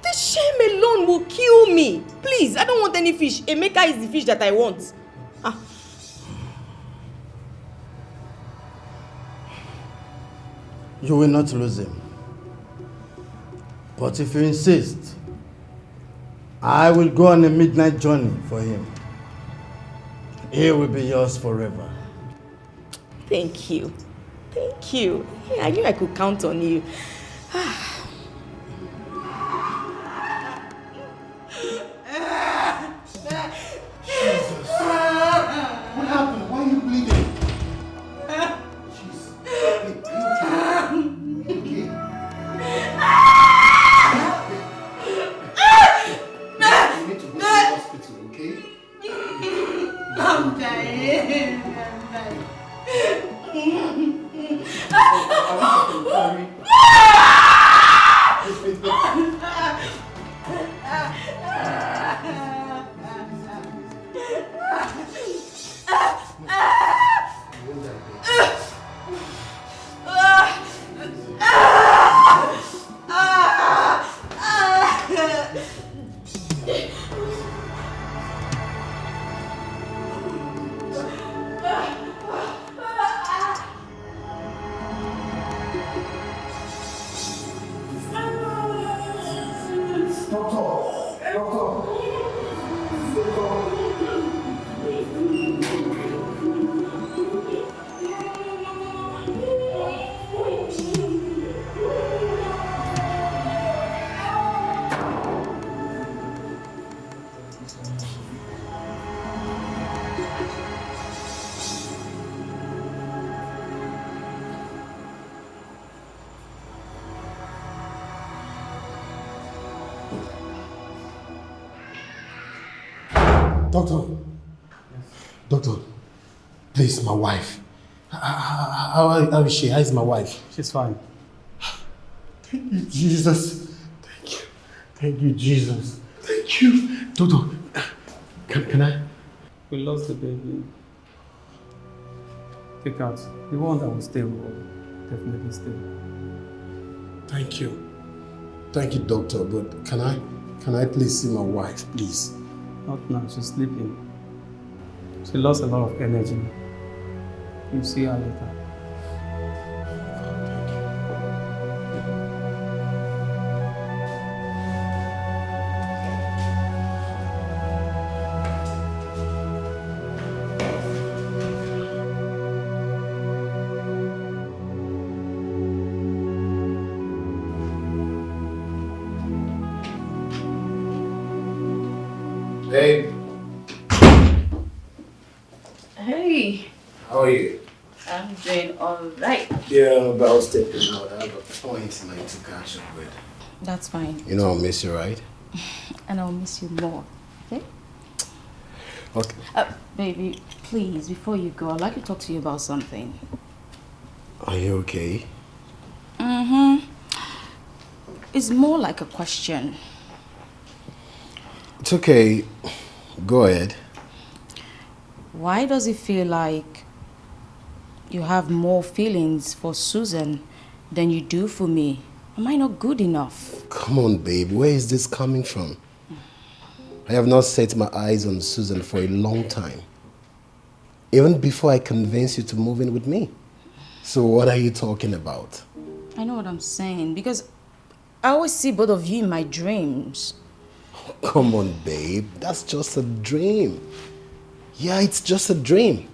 This shame alone will kill me. Please, I don't want any fish. Emeka is the fish that I want. You will not lose him. But if you insist, I will go on a midnight journey for him. He will be yours forever. Thank you. Hey, I knew I could count on you. Jesus. What happened? Why are you bleeding? Jesus. Okay. You need to go to the hospital, okay? I'm dying. Doctor, please, my wife. How is she? How is my wife? She's fine. Thank you, Jesus. Thank you, Jesus. Thank you. Doctor, can I? We lost the baby. Take out. The one that will stay will definitely stay. Thank you. Thank you, doctor, but can I please see my wife, please? Not now, she's sleeping. She lost a lot of energy. You'll see her later. Babe, Hey, how are you? I'm doing alright. Yeah, I'm about stepping out. I have a appointment to catch up with. That's fine. You know I'll miss you, right? And I'll miss you more, okay? Okay. Baby, please, before you go, I'd like to talk to you about something. Are you okay? Mm-hmm. It's more like a question. It's okay. Go ahead. Why does it feel like you have more feelings for Susan than you do for me? Am I not good enough? Come on, babe. Where is this coming from? I have not set my eyes on Susan for a long time. Even before I convinced you to move in with me. So what are you talking about? I know what I'm saying because I always see both of you in my dreams. Come on, babe. That's just a dream. Yeah, it's just a dream.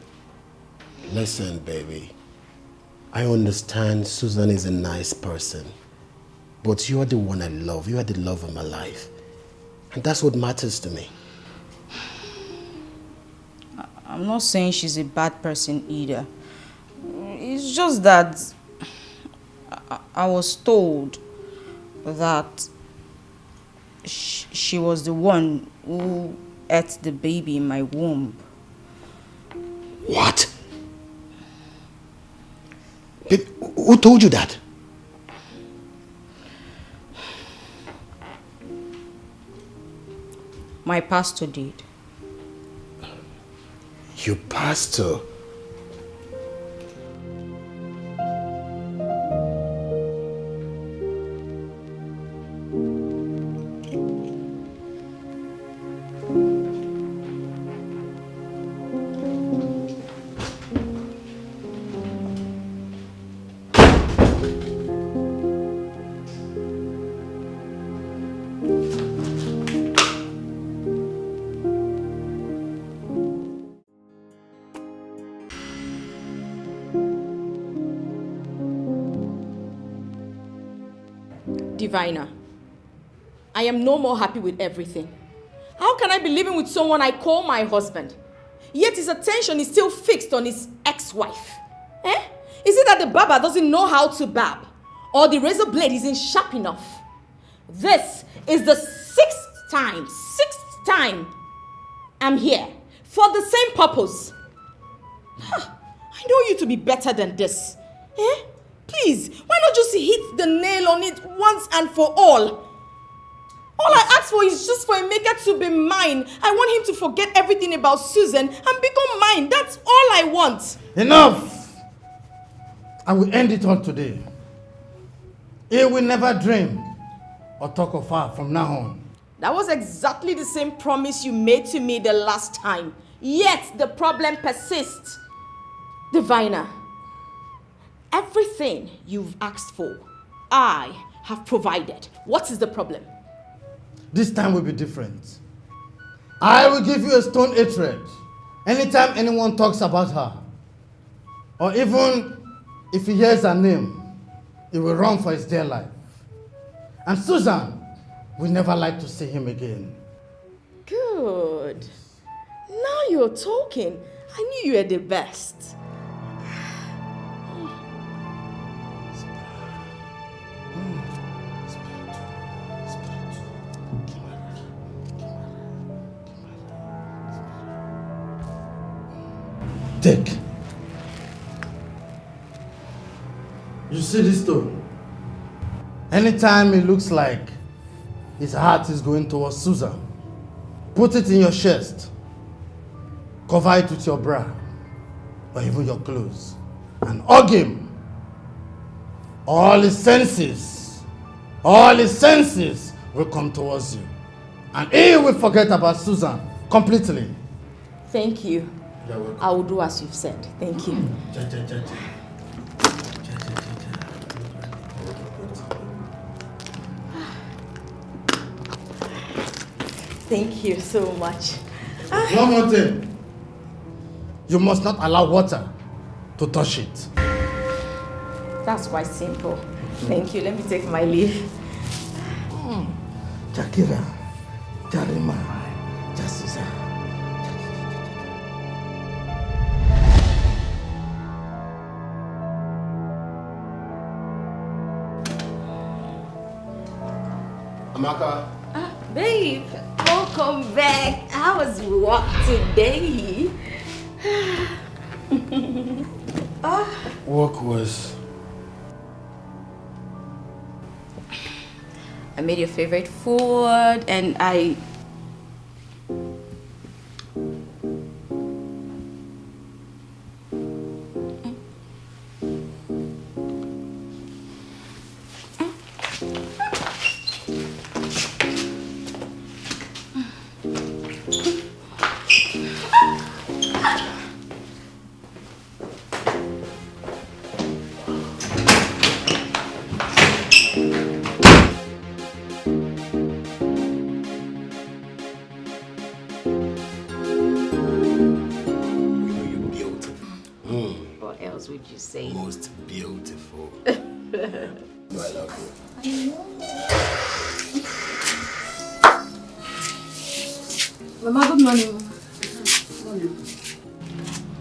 Listen, baby. I understand Susan is a nice person. But you are the one I love. You are the love of my life. And that's what matters to me. I'm not saying she's a bad person either. It's just that I was told that she was the one who ate the baby in my womb. What? Babe, who told you that? My pastor did. Your pastor? Diviner, I am no more happy with everything. How can I be living with someone I call my husband, yet his attention is still fixed on his ex-wife? Eh? Is it that the barber doesn't know how to barb, or the razor blade isn't sharp enough? This is the sixth time I'm here for the same purpose. I know you to be better than this. Eh? Please, why not just hit the nail on it once and for all? All I ask for is just for Emeka to be mine. I want him to forget everything about Susan and become mine. That's all I want. Enough! I will end it all today. He will never dream or talk of her from now on. That was exactly the same promise you made to me the last time. Yet the problem persists. Diviner, everything you've asked for, I have provided. What is the problem? This time will be different. I will give you a stone hatred anytime anyone talks about her. Or even if he hears her name, he will run for his dear life. And Susan will never like to see him again. Good. Now you're talking. I knew you were the best. Take. You see this stone? Anytime it looks like his heart is going towards Susan, put it in your chest. Cover it with your bra or even your clothes and hug him. All his senses will come towards you. And he will forget about Susan completely. Thank you. I will do as you've said. Thank you. Thank you so much. One more thing. You must not allow water to touch it. That's quite simple. Thank you. Let me take my leave. Shakira, Jarima, Just Susan. Amaka. Babe, welcome back. How was work today? Work was... I made your favorite food and I... What else would you say? Most beautiful. I love you. Mama, good morning.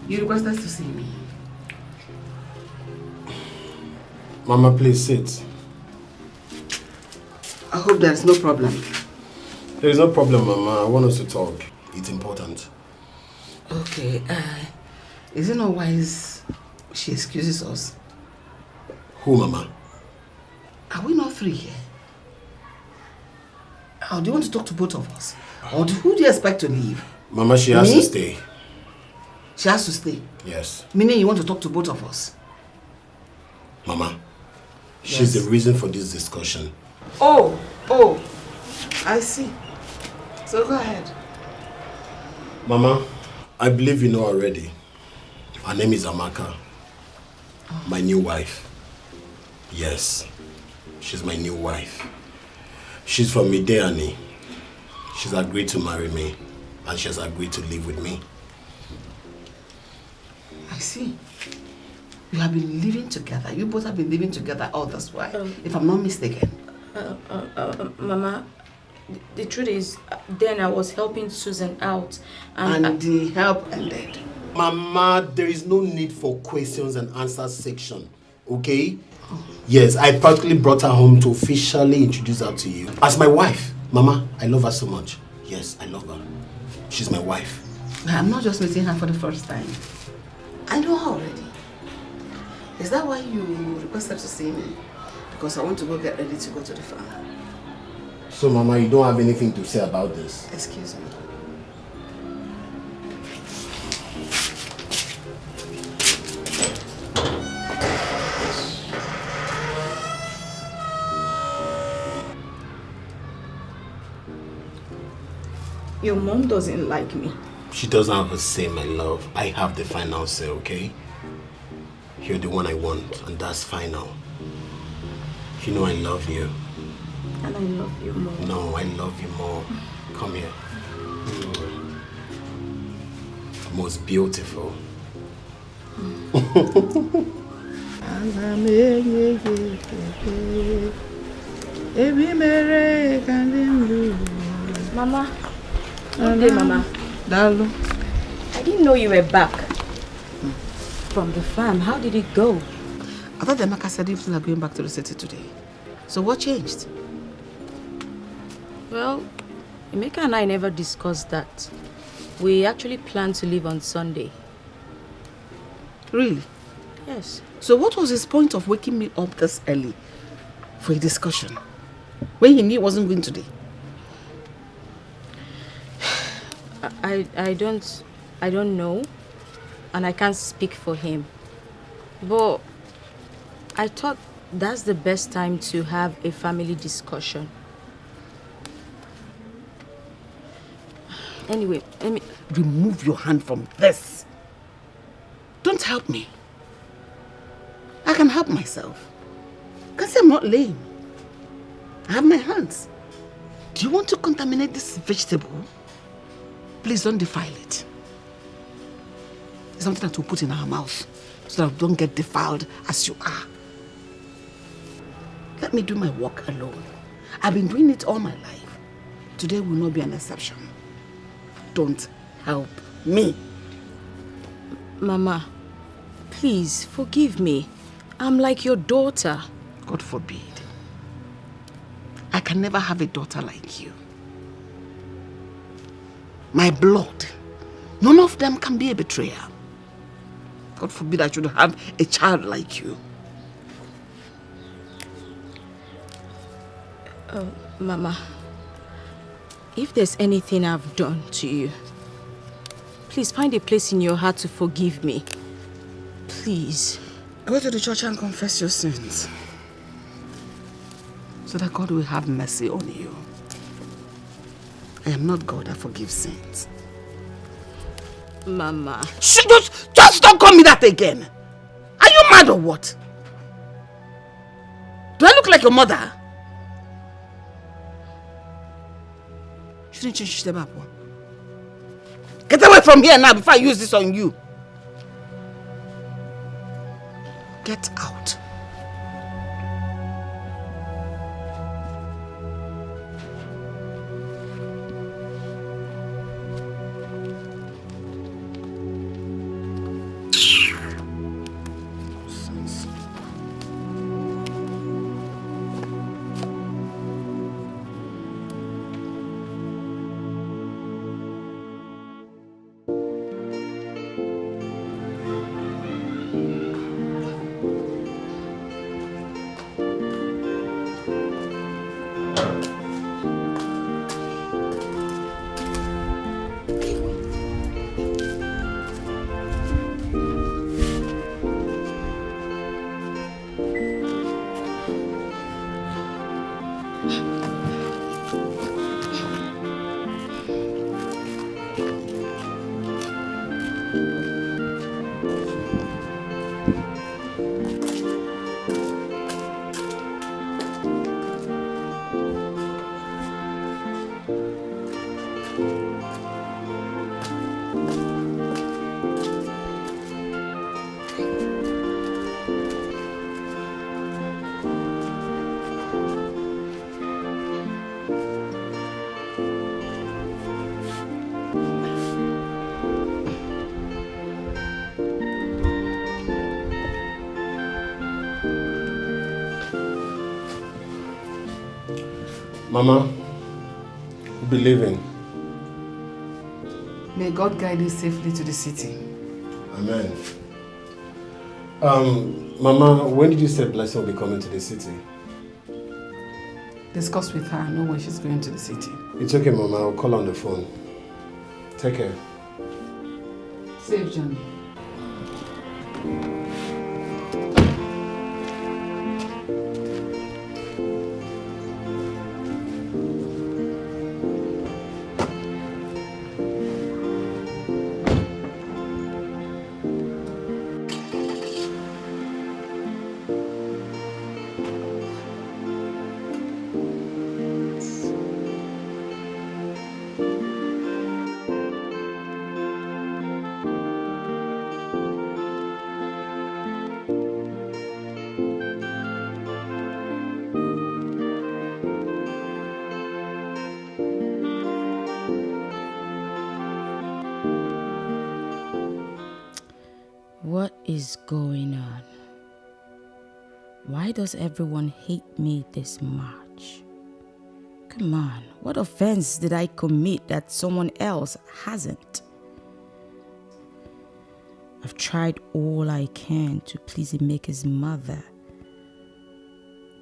You requested to see me. Mama, please sit. I hope there's no problem. There is no problem, Mama. I want us to talk. It's important. Okay, is it not wise she excuses us? Who, Mama? Are we not three here? How do you want to talk to both of us? Or who do you expect to leave? Mama, she has Me? to stay. She has to stay? Yes. Meaning you want to talk to both of us? Mama, she's the reason for this discussion. Oh, I see. So go ahead. Mama, I believe you know already. Her name is Amaka. My new wife. Yes, she's my new wife. She's from Mideani. She's agreed to marry me. And she has agreed to live with me. I see. You have been living together. You both have been living together all this while, if I'm not mistaken. Mama, the truth is, then I was helping Susan out. And the help ended. Mama, there is no need for questions and answers section, okay? Yes, I practically brought her home to officially introduce her to you. As my wife. Mama, I love her so much. Yes, I love her. She's my wife. I'm not just meeting her for the first time. I know her already. Is that why you requested to see me? Because I want to go get ready to go to the farm. So, Mama, you don't have anything to say about this? Excuse me. Your mom doesn't like me. She doesn't have a say, my love. I have the final say, okay? You're the one I want, and that's final. You know I love you. And I love you more. No, I love you more. Come here. Most beautiful. Mama. Good day, Mama. Dalu. I didn't know you were back. From the farm. How did it go? I thought the Emeka said you are going back to the city today. So what changed? Well, Emeka and I never discussed that. We actually planned to leave on Sunday. Really? Yes. So what was his point of waking me up this early for a discussion when he knew he wasn't going today? I don't know, and I can't speak for him. But I thought that's the best time to have a family discussion. Anyway, let me... Remove your hand from this. Don't help me. I can help myself. Because I'm not lame. I have my hands. Do you want to contaminate this vegetable? Please don't defile it. It's something that we'll put in our mouth so that we don't get defiled as you are. Let me do my work alone. I've been doing it all my life. Today will not be an exception. that don't help me. Mama, please forgive me. I'm like your daughter. God forbid. I can never have a daughter like you. My blood. None of them can be a betrayer. God forbid I should have a child like you. Mama, if there's anything I've done to you, please find a place in your heart to forgive me. Please. Go to the church and confess your sins, so that God will have mercy on you. I am not God that forgives sins. Mama. Just don't call me that again. Are you mad or what? Do I look like your mother? Shouldn't you shut up? Get away from here now before I use this on you. Get out. Mama, we'll be leaving. May God guide you safely to the city. Amen. Mama, when did you say Blessing will be coming to the city? Discuss with her. I know when she's going to the city. It's okay, Mama. I'll call on the phone. Take care. Safe journey. What is going on? Why does everyone hate me this much? Come on, what offense did I commit that someone else hasn't? I've tried all I can to please Emeka's mother.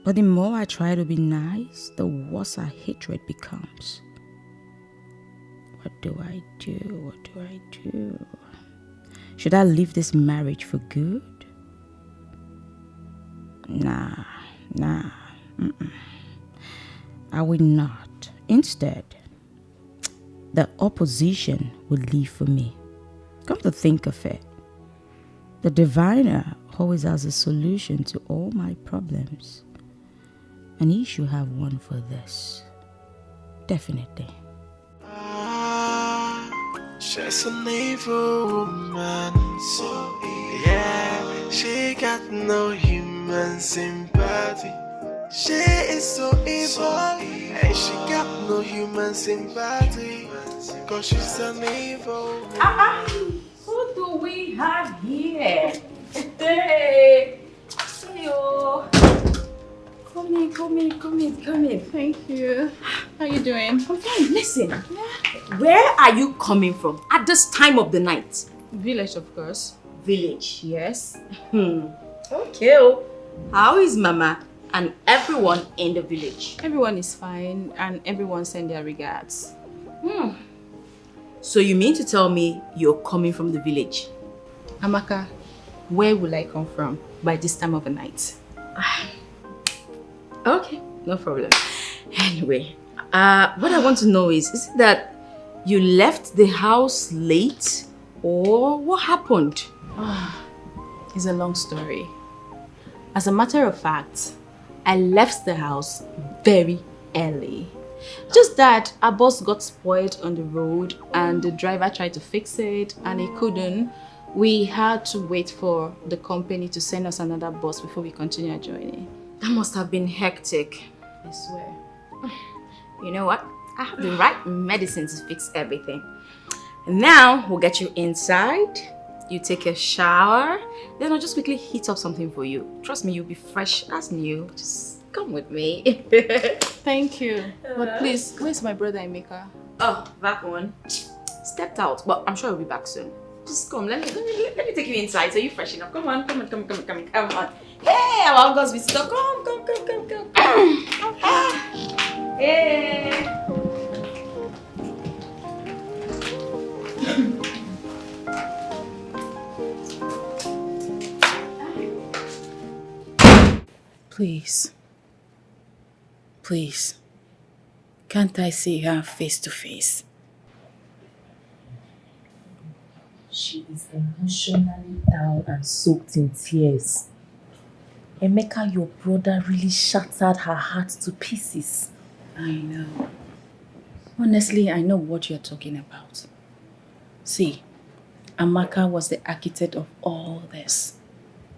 But the more I try to be nice, the worse our hatred becomes. What do I do? What do I do? Should I leave this marriage for good? Nah. I will not. Instead, the opposition will leave for me. Come to think of it, the diviner always has a solution to all my problems. And he should have one for this. Definitely. She's an evil woman, so yeah, she got no human sympathy. She is so evil, she got no human sympathy, cause she's an evil. Who do we have here? Hey, yo. Come in. Thank you. How you doing? I'm fine. Listen, where are you coming from at this time of the night? Village, of course. Village, yes. Okay. How is Mama and everyone in the village? Everyone is fine and everyone send their regards. So you mean to tell me you're coming from the village? Amaka, where will I come from by this time of the night? Okay, no problem. Anyway, what I want to know is it that you left the house late or what happened? It's a long story. As a matter of fact, I left the house very early. Just that our bus got spoiled on the road and the driver tried to fix it and he couldn't. We had to wait for the company to send us another bus before we continue our journey. That must have been hectic. I swear. You know what? I have the right medicine to fix everything. And now we'll get you inside. You take a shower. Then I'll just quickly heat up something for you. Trust me, you'll be fresh as new. Just come with me. Thank you. But please, where's my brother Emeka? Oh, that one. Stepped out, but I'm sure he'll be back soon. Just come, let me take you inside so you freshen up. Come on. Hey, our girls be stuck. Come. Hey. Please. Can't I see her face to face? She is emotionally down and soaked in tears. Emeka, your brother really shattered her heart to pieces. I know. Honestly, I know what you're talking about. See, Amaka was the architect of all this.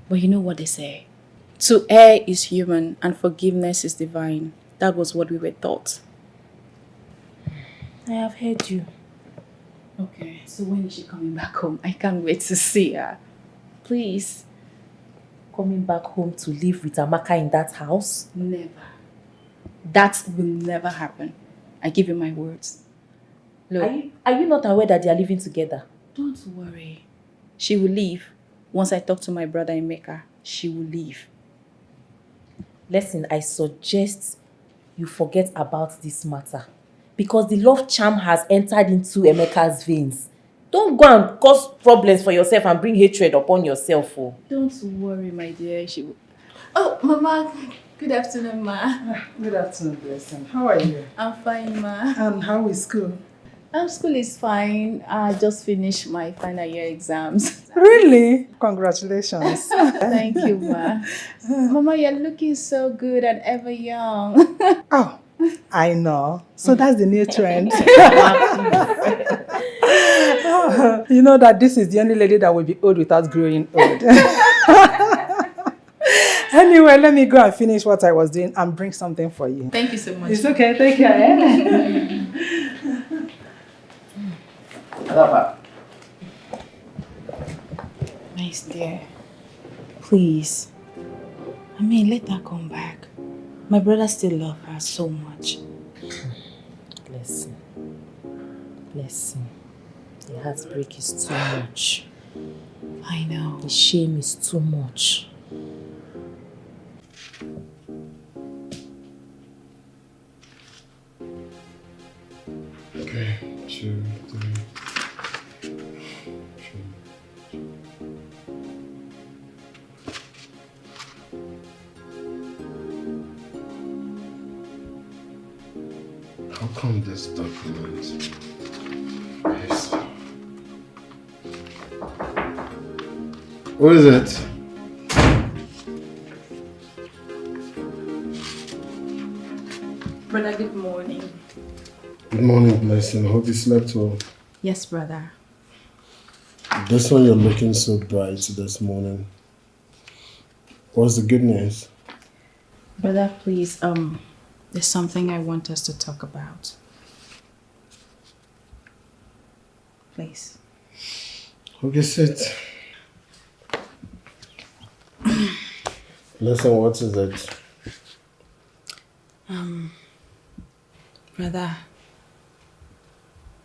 But you know what they say? To err is human and forgiveness is divine. That was what we were taught. I have heard you. Okay, so when is she coming back home? I can't wait to see her. Please. Coming back home to live with Amaka in that house? Never. That will never happen. I give you my words. Look, are you not aware that they are living together? Don't worry. She will leave. Once I talk to my brother Emeka, she will leave. Listen, I suggest you forget about this matter. Because the love charm has entered into Emeka's veins. Don't go and cause problems for yourself and bring hatred upon yourself. Oh. Don't worry, my dear. She will... Oh, Mama. Good afternoon, Ma. Good afternoon, Blessing. How are you? I'm fine, Ma. And how is school? School is fine. I just finished my final year exams. Really? Congratulations. Thank you, Ma. Mama, you're looking so good and ever young. Oh, I know. So that's the new trend. You know that this is the only lady that will be old without growing old. Anyway, let me go and finish what I was doing and bring something for you. Thank you so much. It's okay. Take care. Nice dear. Please. Let her come back. My brother still loves her so much. Listen. The heartbreak is too much. I know. The shame is too much. Okay, 2, 3. How come this document? Yes. What is it? Brother, good morning. Good morning, Blessing. I hope you slept well. Yes, brother. This one you're looking so bright this morning. What's the good news? Brother, please, There's something I want us to talk about. Please. Okay, sit. Listen, what is it? Brother,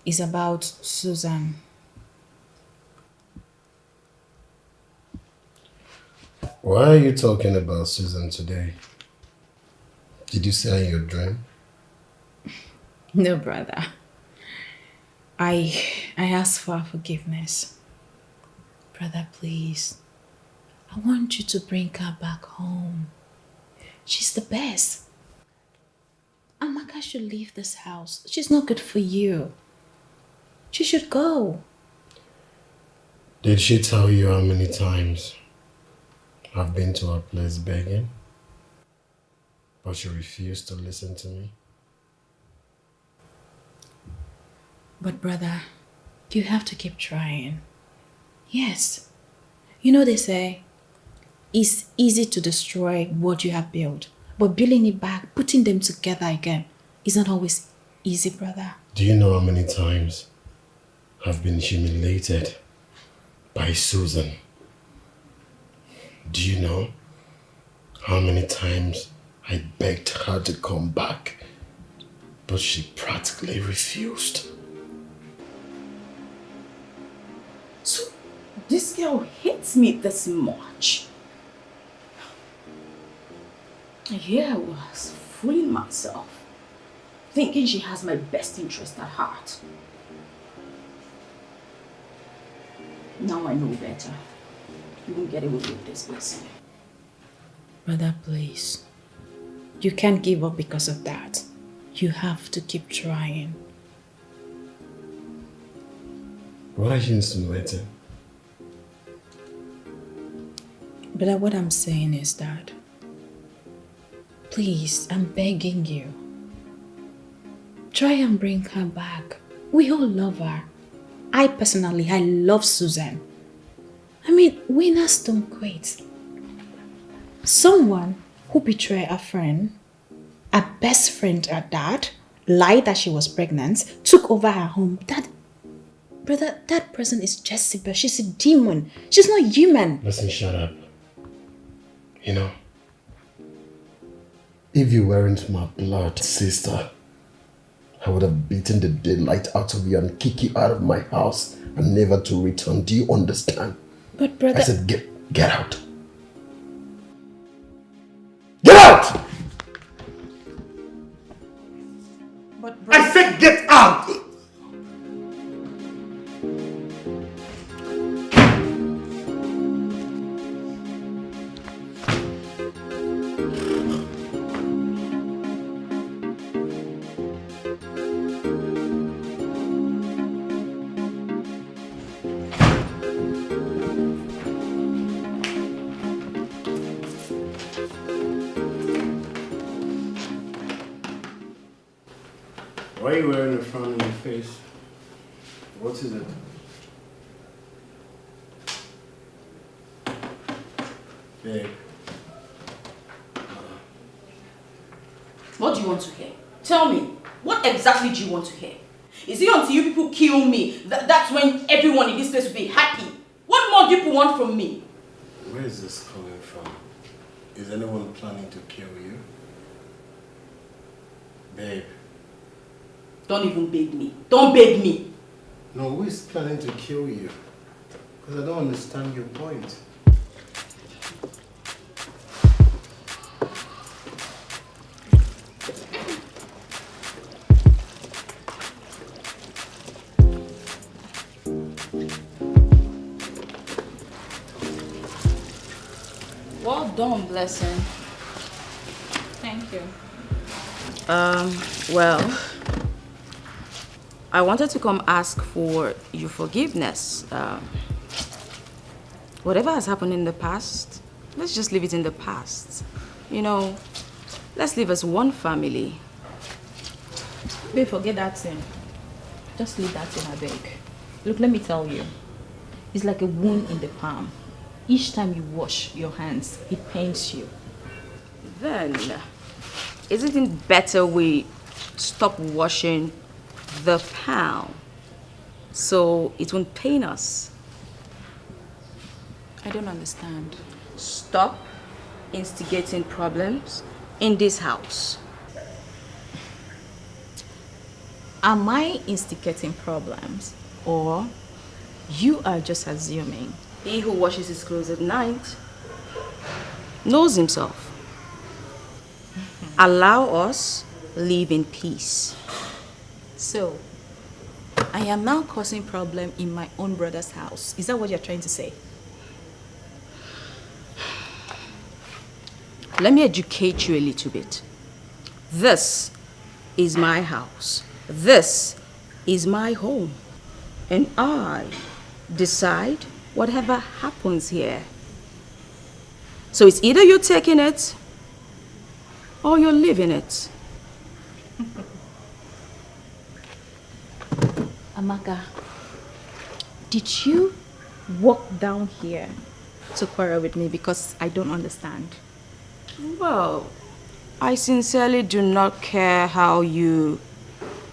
it's about Susan. Why are you talking about Susan today? Did you see her in your dream? No, brother. I ask for forgiveness. Brother, please. I want you to bring her back home. She's the best. Amaka should leave this house. She's not good for you. She should go. Did she tell you how many times I've been to her place begging? But she refused to listen to me? But brother, you have to keep trying. Yes. You know they say, it's easy to destroy what you have built. But building it back, putting them together again, is not always easy, brother. Do you know how many times I've been humiliated by Susan? Do you know how many times I begged her to come back, but she practically refused? So, this girl hates me this much. Here I was, fooling myself, thinking she has my best interest at heart. Now I know better. You won't get away with this blessing. Brother, please. You can't give up because of that. You have to keep trying. What are you insinuating? Brother, what I'm saying is that, please, I'm begging you. Try and bring her back. We all love her. I love Susan. I mean, winners don't quit. Someone who betrayed a friend, a best friend at that, lied that she was pregnant, took over her home. That person is Jezebel. She's a demon. She's not human. Listen, shut up. You know, if you weren't my blood sister, I would have beaten the daylight out of you and kick you out of my house and never to return. Do you understand? But brother... I said get out. Get out! But I said get out! Why are you wearing a frown on your face? What is it? Babe. What do you want to hear? Tell me, what exactly do you want to hear? Is it until you people kill me that's when everyone in this place will be happy? What more do you people want from me? Where is this coming from? Is anyone planning to kill you? Babe. Don't even beg me. Don't beg me. No, who is planning to kill you? Because I don't understand your point. Well done, Blessing. Thank you. Well, I wanted to come ask for your forgiveness. Whatever has happened in the past, let's just leave it in the past. You know, let's live as one family. Babe, forget that thing. Just leave that thing, I beg. Look, let me tell you. It's like a wound in the palm. Each time you wash your hands, it pains you. Then, isn't it better we stop washing the palm so it won't pain us? I don't understand. Stop instigating problems in this house. Am I instigating problems or you are just assuming? He who washes his clothes at night knows himself. Allow us live in peace. So, I am now causing problem in my own brother's house. Is that what you're trying to say? Let me educate you a little bit. This is my house. This is my home. And I decide whatever happens here. So it's either you're taking it or you're leaving it. Amaka, did you walk down here to quarrel with me because I don't understand? Well, I sincerely do not care how you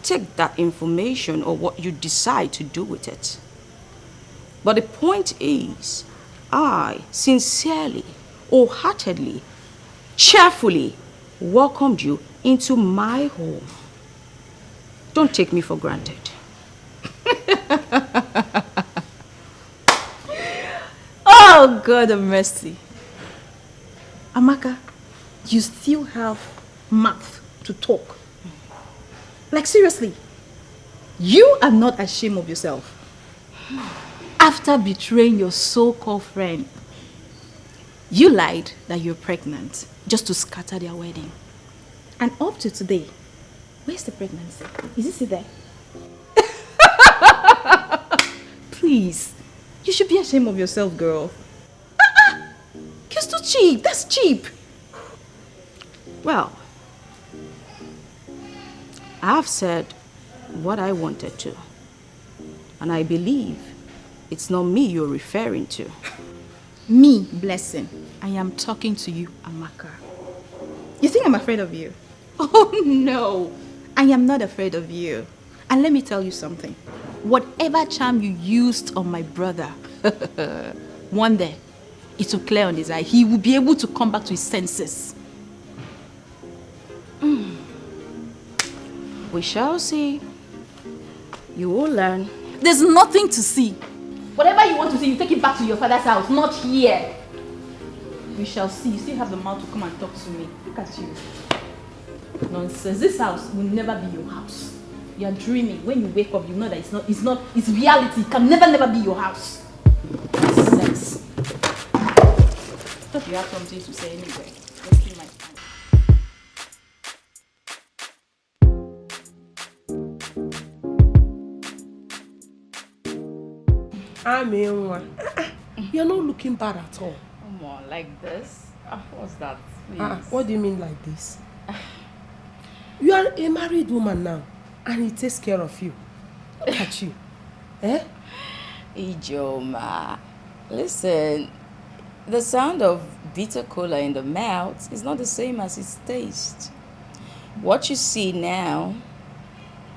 take that information or what you decide to do with it. But the point is, I sincerely, wholeheartedly, cheerfully welcomed you into my home. Don't take me for granted. Oh, God of mercy. Amaka, you still have mouth to talk. Like seriously, you are not ashamed of yourself. After betraying your so-called friend, you lied that you're pregnant just to scatter their wedding. And up to today, where's the pregnancy? Is it still there? Please, you should be ashamed of yourself, girl. You're too cheap. That's cheap. Well, I've said what I wanted to. And I believe it's not me you're referring to. Me, Blessing. I am talking to you, Amaka. You think I'm afraid of you? Oh, no. I am not afraid of you. And let me tell you something. Whatever charm you used on my brother, one day, it will clear on his eye. He will be able to come back to his senses. We shall see. You will learn. There's nothing to see. Whatever you want to see, you take it back to your father's house, not here. We shall see. You still have the mouth to come and talk to me. Look at you. Nonsense. This house will never be your house. You are dreaming. When you wake up, you know that it's reality. It can never be your house. Nonsense. Thought you have something to say anyway. Wasting my time. You're not looking bad at all. Come on, like this? What's that? Please. What do you mean like this? You are a married woman now, and he takes care of you. Look at you. Eh? Ijoma, listen, the sound of bitter cola in the mouth is not the same as its taste. What you see now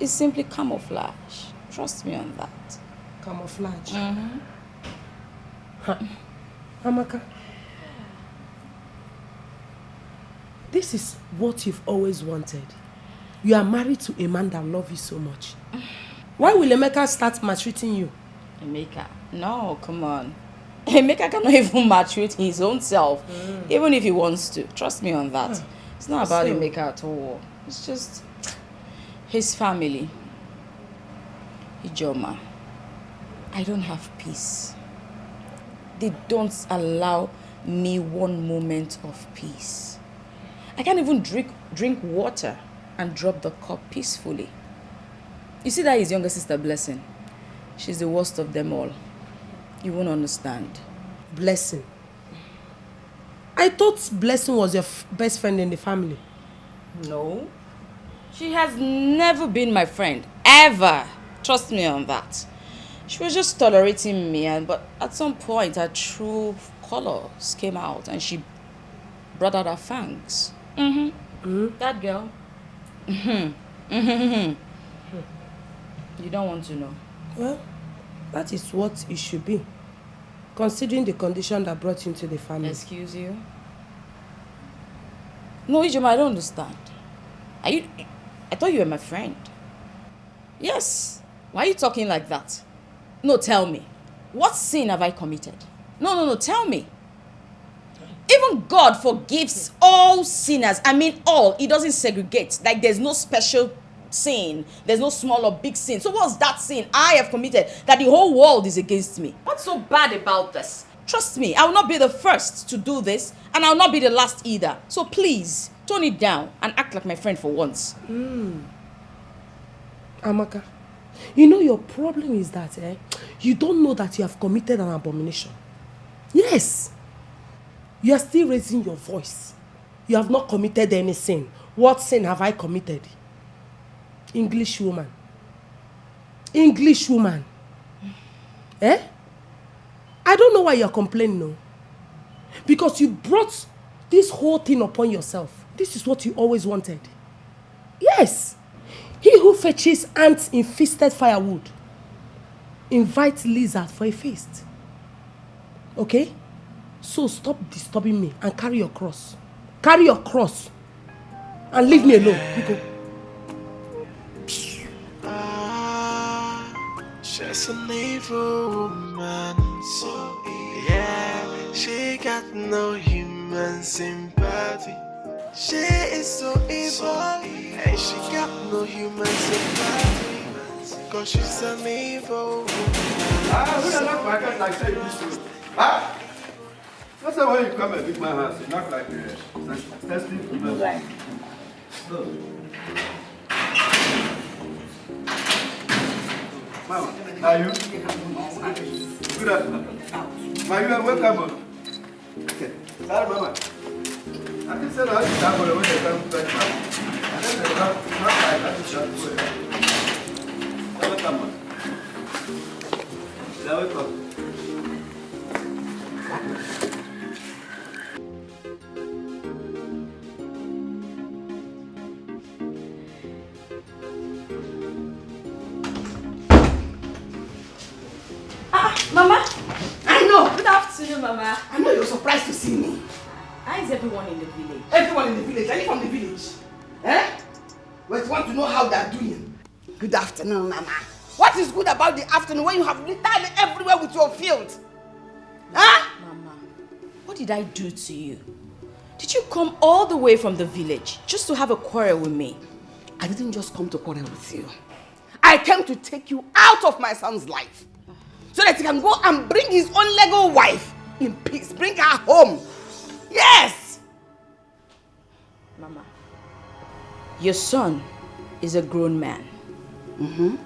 is simply camouflage. Trust me on that. Camouflage? Mm-hmm. Amaka, this is what you've always wanted. You are married to a man that loves you so much. Why will Emeka start maltreating you? Emeka? No, come on. Emeka cannot even maltreat his own self, even if he wants to. Trust me on that. It's not about Emeka at all. It's just his family. Ijoma, I don't have peace. They don't allow me one moment of peace. I can't even drink water and drop the cup peacefully. You see that his younger sister, Blessing? She's the worst of them all. You won't understand. Blessing? I thought Blessing was your best friend in the family. No. She has never been my friend. Ever. Trust me on that. She was just tolerating me, but at some point her true colors came out and she brought out her fangs. Mm-hmm. That girl. You don't want to know. Well, that is what it should be, considering the condition that brought you into the family. Excuse you? No, Ijoma, I don't understand. I thought you were my friend. Yes. Why are you talking like that? No, tell me. What sin have I committed? No, tell me. Even God forgives all sinners. I mean all. He doesn't segregate. Like there's no special sin. There's no small or big sin. So what's that sin I have committed that the whole world is against me? What's so bad about this? Trust me, I will not be the first to do this, and I will not be the last either. So please, tone it down and act like my friend for once. Amaka, you know your problem is that you don't know that you have committed an abomination. Yes. You are still raising your voice. You have not committed any sin. What sin have I committed? English woman. English woman. I don't know why you're complaining, no. Because you brought this whole thing upon yourself. This is what you always wanted. Yes. He who fetches ants infested firewood invites lizard for a feast. Okay? So stop disturbing me and carry your cross. Carry your cross. And leave me alone. Because she's an evil woman. So yeah, she got no human sympathy. She is so evil, and she got no human sympathy. Cause she's an evil woman. Who the knock my cat like say you used to? That's the way you come and beat my house. You knock like testing people. Right. Mama, how are you? Good afternoon. Ma, you are welcome. Okay. Sorry, Mama. I can say that I have a way to come back. I think they not like that to shut the way. Welcome. You're welcome. Mama, I know. Good afternoon, Mama. I know you're surprised to see me. How is everyone in the village? Everyone in the village. Are you from the village? We want to know how they're doing. Good afternoon, Mama. What is good about the afternoon when you have littered everywhere with your field? Mama, what did I do to you? Did you come all the way from the village just to have a quarrel with me? I didn't just come to quarrel with you. I came to take you out of my son's life, so that he can go and bring his own Lego wife in peace. Bring her home. Yes! Mama, your son is a grown man. And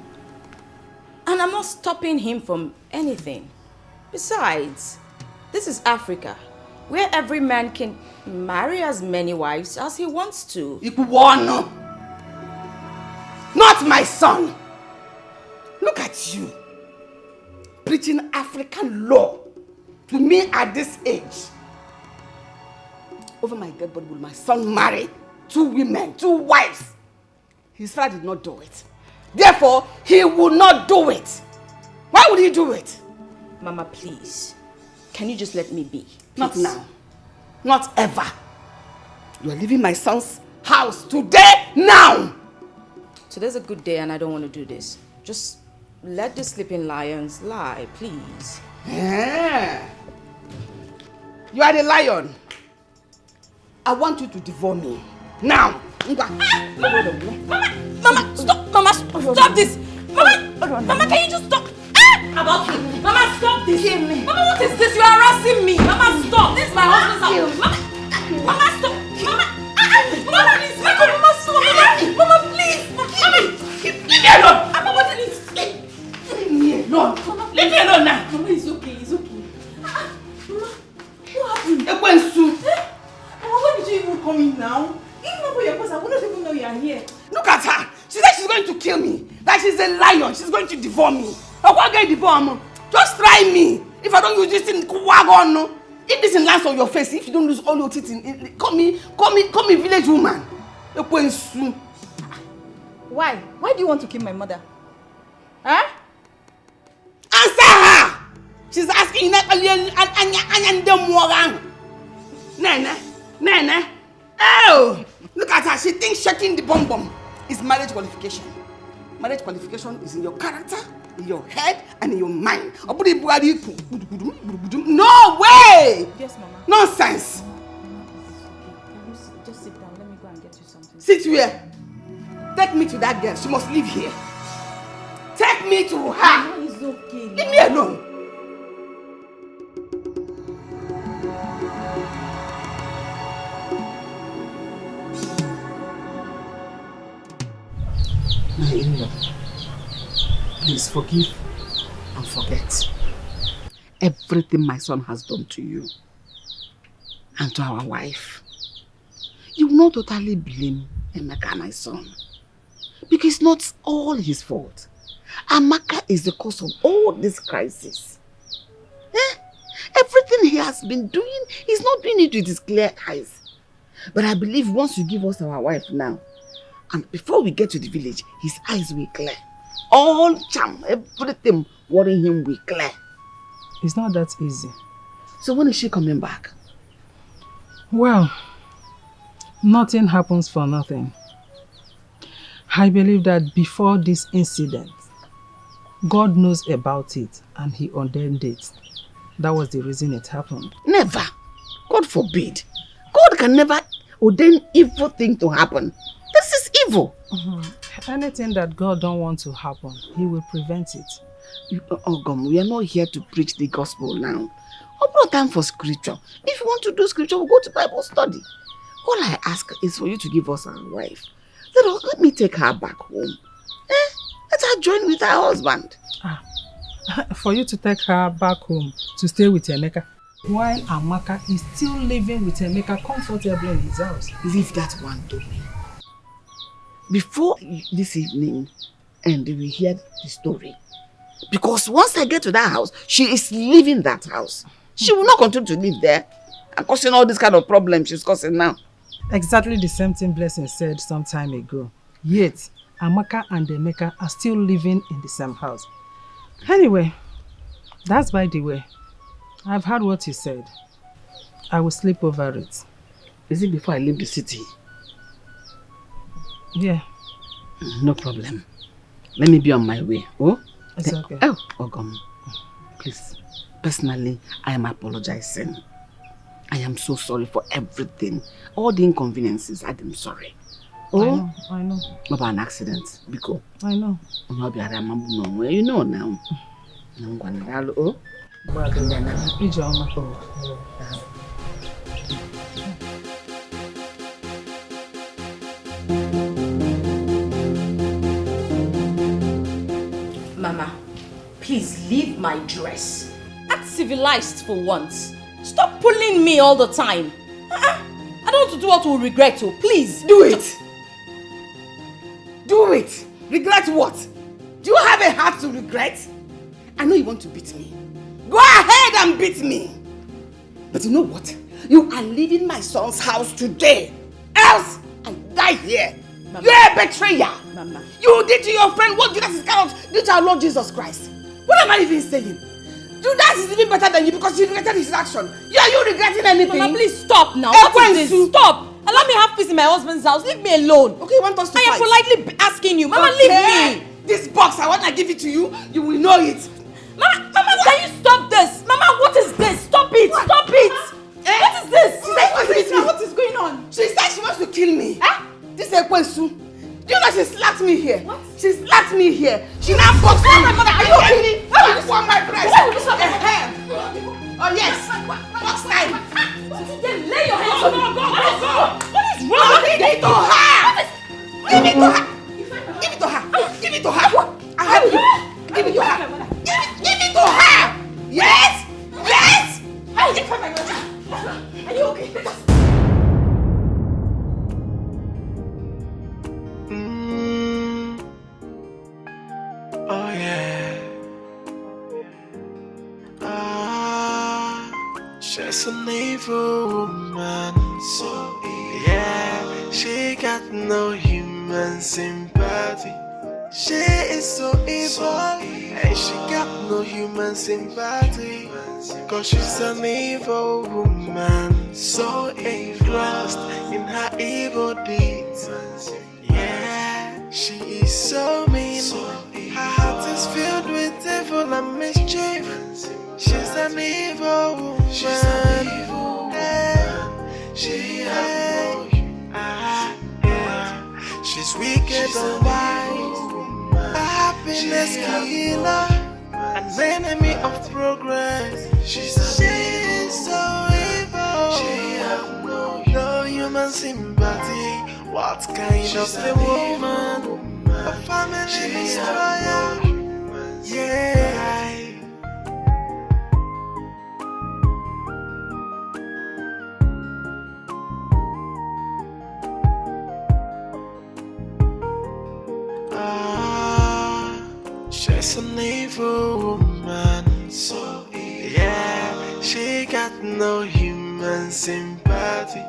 I'm not stopping him from anything. Besides, this is Africa, where every man can marry as many wives as he wants to. Ikuwano! Not my son! Look at you, preaching African law to me at this age. Over my dead body will my son marry 2 women, 2 wives. His father did not do it. Therefore, he will not do it. Why would he do it? Mama, please. Can you just let me be? Not now. Not ever. You are leaving my son's house today, now. Today's a good day and I don't want to do this. Just let the sleeping lions lie, please. Yeah. You are the lion. I want you to devour me. Now. Mama, stop! Mama, stop this! Mama, can you just stop? About him. Mama, stop this! Mama, what is this? You are harassing me! Mama, stop! This is my husband's house! Mama, stop! Mama, please! Mama, stop! Mama, please! Leave me alone! Mama, what is this? Leave me alone! Leave me alone now! Mama, it's okay, it's okay. Mama, what happened? Mama, when did you even come in now? Even not for your cause, I would not even know you are here. Look at her! She said she's going to kill me. That she's a lion. She's going to devour me. I won't get devour. Just try me. If I don't use this thing, if this thing lands on your face, if you don't lose all your teeth, call me village woman. Why? Why do you want to kill my mother? Huh? Answer her! She's asking Nene. Oh! Look at her. She thinks shaking the bomb bomb is marriage qualification. Marriage qualification is in your character, in your head, and in your mind. No way! Yes, Mama. Nonsense! Just sit down. Let me go and get you something. Sit where? Take me to that girl. She must live here. Take me to her. Mama, it's okay. Leave me alone. My in-law, please forgive and forget everything my son has done to you and to our wife. You will not totally blame Emeka, my son, because it's not all his fault. Amaka is the cause of all this crisis. Everything he has been doing, he's not doing it with his clear eyes. But I believe once you give us our wife now, and before we get to the village, his eyes will clear. All charm, everything worrying him will clear. It's not that easy. So when is she coming back? Well, nothing happens for nothing. I believe that before this incident, God knows about it and he ordained it. That was the reason it happened. Never. God forbid. God can never ordain evil thing to happen. This is evil. Anything that God don't want to happen, he will prevent it. Ogom, we are not here to preach the gospel now. What no time for scripture? If you want to do scripture, we'll go to Bible study. All I ask is for you to give us our wife. Let me take her back home. Let her join with her husband. For you to take her back home to stay with Emeka, while Amaka is still living with Emeka comfortably in his house. Leave that one to me. Before this evening, and we hear the story. Because once I get to that house, she is leaving that house. She will not continue to live there and causing all this kind of problems she's causing now. Exactly the same thing Blessing said some time ago. Yet, Amaka and Emeka are still living in the same house. Anyway, that's by the way. I've heard what you said. I will sleep over it. Is it before I leave the city? Yeah. No problem. Let me be on my way. Oh? It's okay. Oh, Ogom. Please. Personally, I am apologizing. I am so sorry for everything. All the inconveniences, I am sorry. Oh? I know. What about an accident? Biko. I know. You know now. Oh? Mama, please leave my dress. Act civilized for once. Stop pulling me all the time. I don't want to do what we'll regret, so please. Do it! Do it! Regret what? Do you have a heart to regret? I know you want to beat me. Go ahead and beat me. But you know what? You are leaving my son's house today. Else, I die here. Mama. You're a betrayer. Mama. You did to your friend what Judas Iscariot did to our Lord Jesus Christ. What am I even saying? Judas is even better than you because he regretted his action. Are you regretting anything? Mama, please stop now. What is this? Stop. Allow me have peace in my husband's house. Leave me alone. Okay, you want us to fight? I am politely asking you. Mama, leave me. This box, I want to give it to you. You will know it. Mama, can you stop this? Mama, what is this? Stop it. What? Stop it. What is this? She said what is going on? She said she wants to kill me. This is Ekwensu. Do you know she slapped me here? What? She slapped me here. She now boxed me. My mother, are you okay? You want my breast? Oh yes. Box time. Then lay your hands on me. What is wrong? Give it to her. Give it to her. Give it to her. Give it to her. I help you. Give it to her. Give it to her. Yes. Yes. Are you okay? Oh yeah. She's an evil woman. So evil. Yeah. She got no human sympathy. She is so evil, and she got no human sympathy. Cause she's an evil woman, so engrossed in her evil deeds. Yeah, she is so mean. Her heart is filled with evil and mischief. She's an evil woman. She has she's wicked and wise, a happiness killer, an enemy of progress. She's so evil. She has no human sympathy. What kind of a woman? A family destroyer. Yeah. She's an evil woman, so evil. Yeah, she got no human sympathy.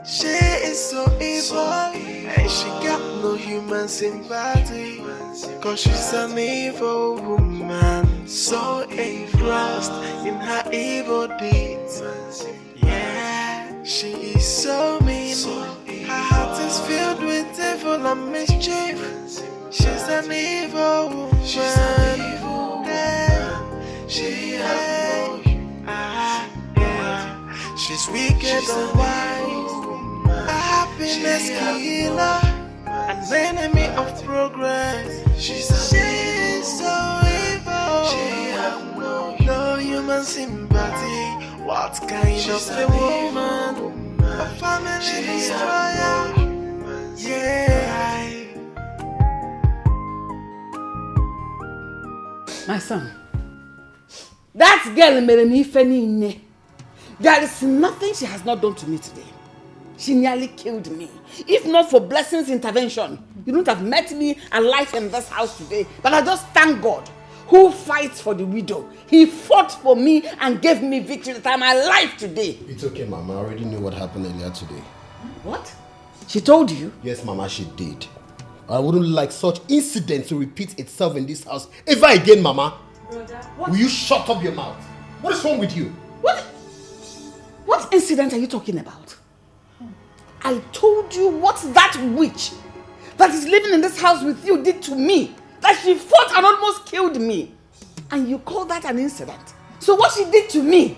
She is so evil, and she got no human sympathy. Cause she's an evil woman, so engrossed in her evil deeds. Yeah, she is so mean. Her heart is filled with evil and mischief. She's an evil woman. She has she's wicked and wise, a happiness killer, an enemy of progress. She's so evil. She has no human sympathy. What kind of a woman? A family destroyer. Yeah. My son, that girl made me funny. There is nothing she has not done to me today. She nearly killed me. If not for Blessing's intervention, you wouldn't have met me alive in this house today. But I just thank God, who fights for the widow. He fought for me and gave me victory that I'm alive today. It's okay, Mama. I already knew what happened earlier today. What? She told you? Yes, Mama, she did. I wouldn't like such incidents to repeat itself in this house ever again, Mama. Brother, what? Will you shut up your mouth? What is wrong with you? What incident are you talking about? I told you what that witch that is living in this house with you did to me. That she fought and almost killed me. And you call that an incident? So what she did to me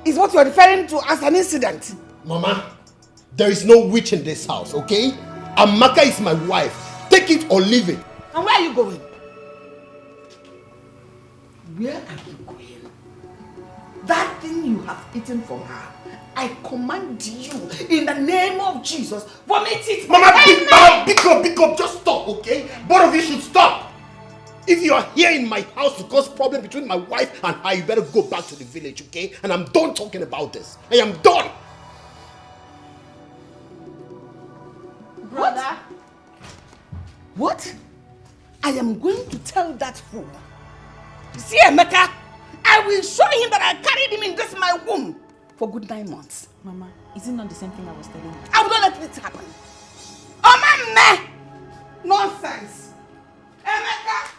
is what you are referring to as an incident? Mama, there is no witch in this house, okay? Amaka is my wife. Take it or leave it. And where are you going? Where are you going? That thing you have eaten from her, I command you in the name of Jesus, vomit it. Mama, pick up, just stop, okay? Both of you should stop. If you are here in my house to cause problem between my wife and her, you better go back to the village, okay? And I'm done talking about this. I am done. Brother. What? I am going to tell that fool. See, Emeka, I will show him that I carried him in this my womb for good 9 months. Mama, is it not the same thing I was telling you? I will not let it happen. Oh, man! Nonsense! Emeka!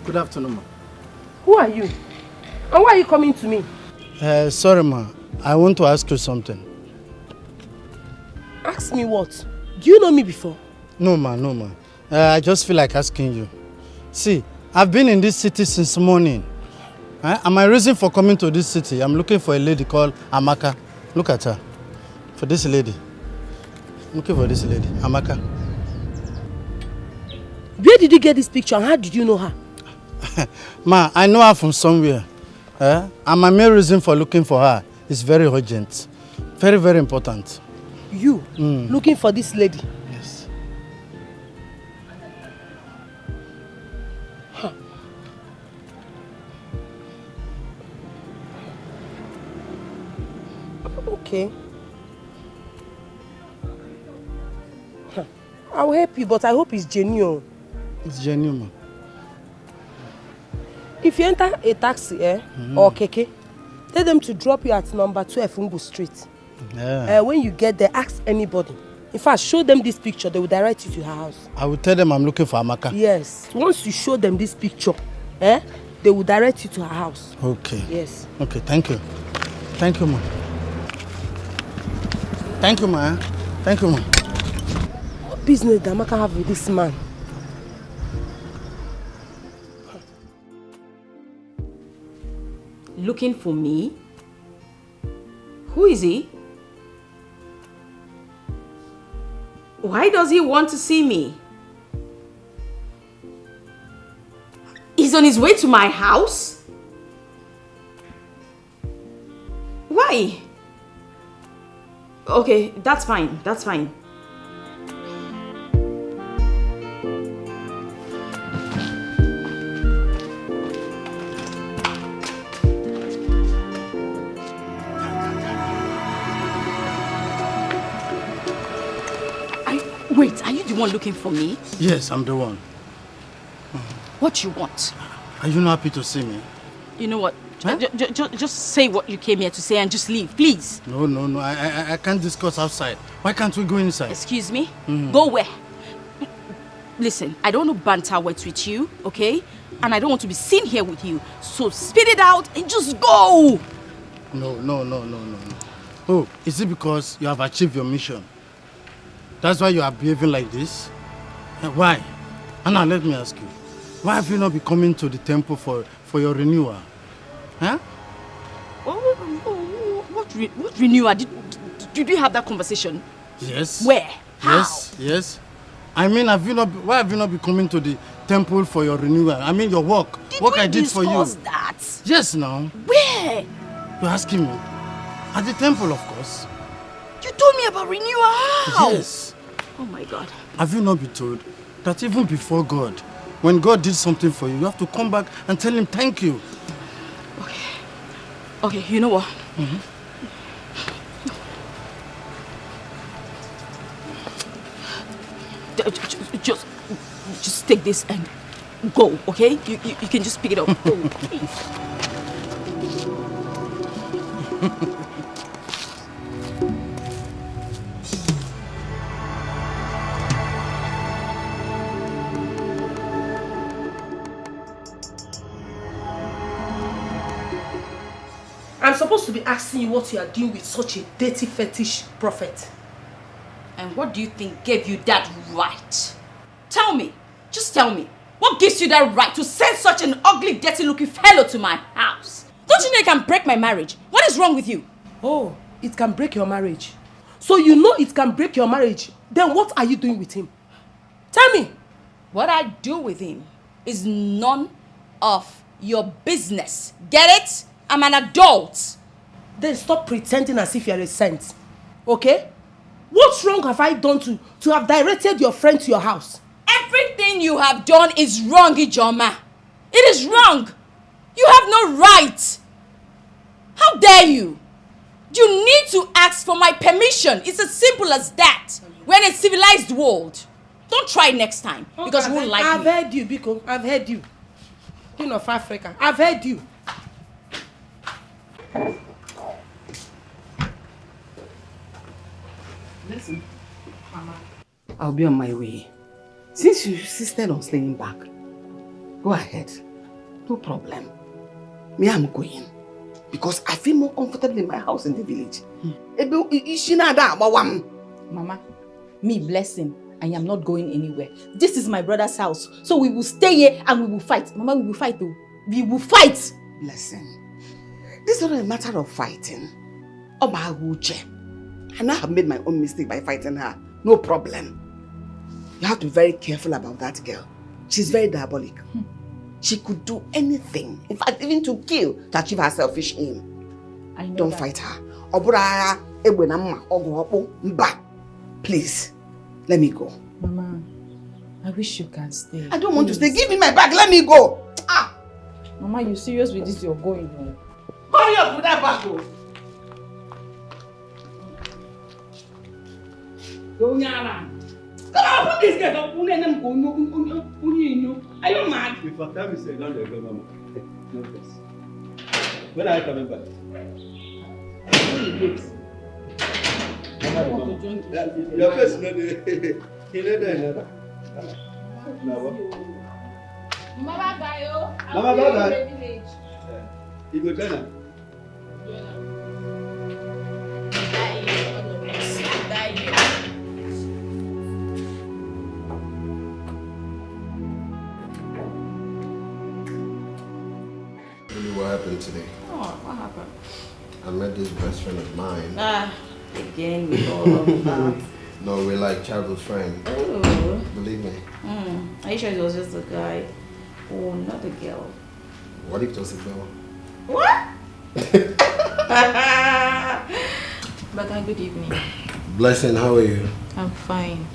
Good afternoon, ma. Who are you? And why are you coming to me? Sorry, ma. I want to ask you something. Ask me what? Do you know me before? No, ma. I just feel like asking you. See, I've been in this city since morning. And my reason for coming to this city, I'm looking for a lady called Amaka. Look at her. For this lady. I'm looking for this lady, Amaka. Where did you get this picture and how did you know her? Ma, I know her from somewhere. And my main reason for looking for her is very urgent. Very, very important. You looking for this lady? Yes. Huh. Okay. I will help you, but I hope it's genuine. It's genuine. If you enter a taxi or keke, tell them to drop you at number 12 Umbu Street. Yeah. When you get there, ask anybody. In fact, show them this picture. They will direct you to her house. I will tell them I'm looking for Amaka. Yes. Once you show them this picture, they will direct you to her house. Okay. Yes. Okay, thank you. Thank you, ma. Thank you, ma. Thank you, ma. What business does Amaka have with this man? Looking for me? Who is he? Why does he want to see me? He's on his way to my house? Why? Okay, that's fine, that's fine. Wait, are you the one looking for me? Yes, I'm the one. What you want? Are you not happy to see me? You know what? Just say what you came here to say and just leave, please. No. I can't discuss outside. Why can't we go inside? Excuse me? Go where? Listen, I don't want to banter words with you, okay? And I don't want to be seen here with you. So spit it out and just go! No. Oh, is it because you have achieved your mission? That's why you are behaving like this? Why? Anna, let me ask you. Why have you not been coming to the temple for your renewal? Huh? What renewal? Did you have that conversation? Yes. Where? How? Yes. I mean, why have you not been coming to the temple for your renewal? I mean, your work. What I did for you. Did we discuss that? Yes, now. Where? You're asking me. At the temple, of course. You told me about renewal. How? Yes. Oh my God. Have you not been told that even before God, when God did something for you, you have to come back and tell him thank you? Okay, you know what? Just take this and go, okay? You can just pick it up. Go, please. I'm supposed to be asking you what you are doing with such a dirty fetish prophet. And what do you think gave you that right? Tell me. Just tell me. What gives you that right to send such an ugly, dirty-looking fellow to my house? Don't you know it can break my marriage? What is wrong with you? Oh, it can break your marriage. So you know it can break your marriage. Then what are you doing with him? Tell me. What I do with him is none of your business. Get it? I'm an adult. Then stop pretending as if you're a saint. Okay? What wrong have I done to have directed your friend to your house? Everything you have done is wrong, Ijoma. It is wrong. You have no right. How dare you? You need to ask for my permission. It's as simple as that. We're in a civilized world. Don't try next time because you won't like me. I've heard you, Biko. I've heard you. Queen of Africa. I've heard you. Listen, Mama, I'll be on my way. Since you insisted on staying back, go ahead. No problem. Me, I'm going. Because I feel more comfortable in my house in the village. Mama, me blessing. I am not going anywhere. This is my brother's house. So we will stay here and we will fight. Mama, we will fight though. We will fight. Listen, this is not a matter of fighting. Oh my Uche. And I have made my own mistake by fighting her. No problem. You have to be very careful about that girl. She's very diabolic. She could do anything. In fact, even to kill to achieve her selfish aim. I know Don't that. fight her. Please, let me go. Mama, I wish you can stay. I don't want to stay. Give me my bag. Let me go. Mama, you serious with this? You're going home. Hurry up with that bag. Don't yaran. Come on, put this girl up. Are you mad? If I tell you say don't let go, Mama. No face. When are you coming back? Your face no dey. He no dey another. Now what? Mama bye yo. Mama bye. You go tell her. What happened today? Oh, what happened? I met this best friend of mine. Again with all of that. No, we're like childhood friends. Ooh. Believe me. Are you sure it was just a guy? Oh, not a girl. What if it was a girl? What? Brother, good evening. Blessing, how are you? I'm fine.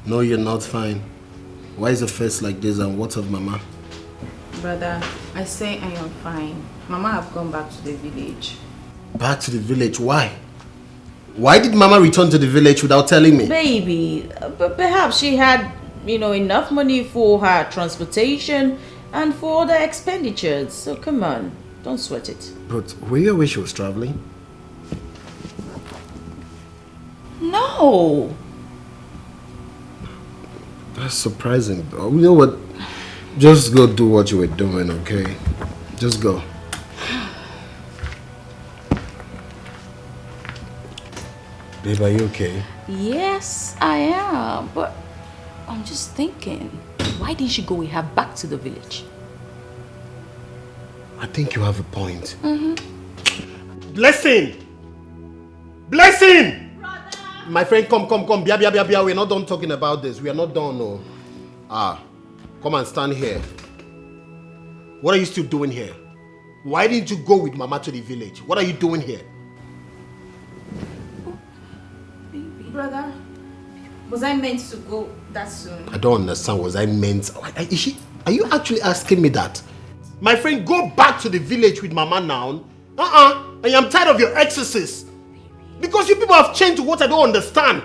No, you're not fine. Why is your face like this and what of Mama? Brother, I say I am fine. Mama have gone back to the village. Back to the village? Why? Why did Mama return to the village without telling me? Baby, but perhaps she had, enough money for her transportation and for other expenditures. So come on, don't sweat it. But were you aware she was traveling? No. That's surprising. You know what? Just go do what you were doing, okay? Just go. Babe, are you okay? Yes, I am. But I'm just thinking, why didn't she go with her back to the village? I think you have a point. Blessing! Blessing! My friend, come. Bia. We're not done talking about this. We are not done, no. Come and stand here. What are you still doing here? Why didn't you go with Mama to the village? What are you doing here? Brother, was I meant to go that soon? I don't understand. Was I meant? Are you actually asking me that? My friend, go back to the village with Mama now. I am tired of your exorcism. Because you people have changed to what I don't understand.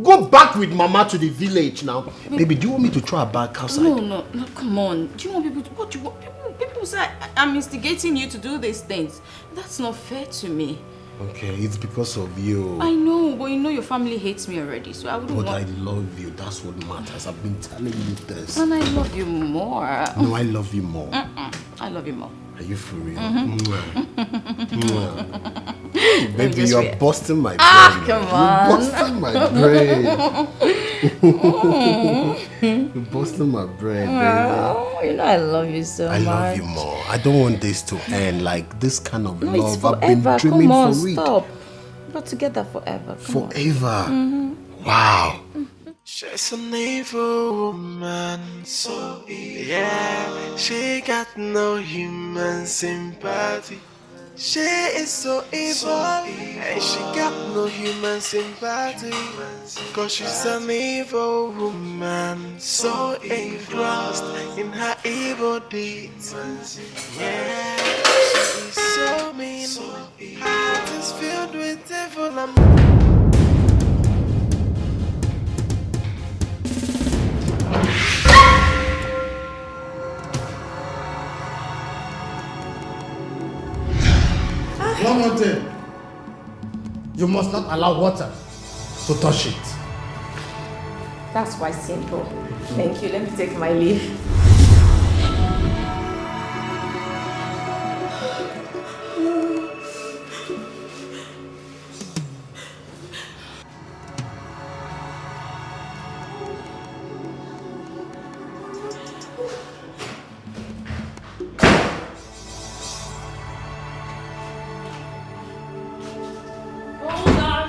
Go back with Mama to the village now. Baby, do you want me to throw her back outside? No, come on. Do you want people to... What do you want? People say I'm instigating you to do these things. That's not fair to me. Okay, it's because of you. I know, but your family hates me already, so I wouldn't But want... I love you. That's what matters. I've been telling you this. And I love you more. No, I love you more. I love you more. Are you for real? Baby, you're busting my brain. Come on. You're busting my brain. You're busting my brain, baby. Oh, I love you so much. I love you more. I don't want this to end like this kind of love. It's forever. I've been dreaming Come on, for it. stop. We're together forever. Come Forever. on. Wow. She's an evil woman, so evil. Yeah, she got no human sympathy. She is so evil, and she got no human sympathy. Cause she's an evil woman, so engrossed in her evil deeds. Yeah, she is so mean, her heart is filled with evil and One more thing. You must not allow water to touch it. That's quite simple. Thank you. Let me take my leave.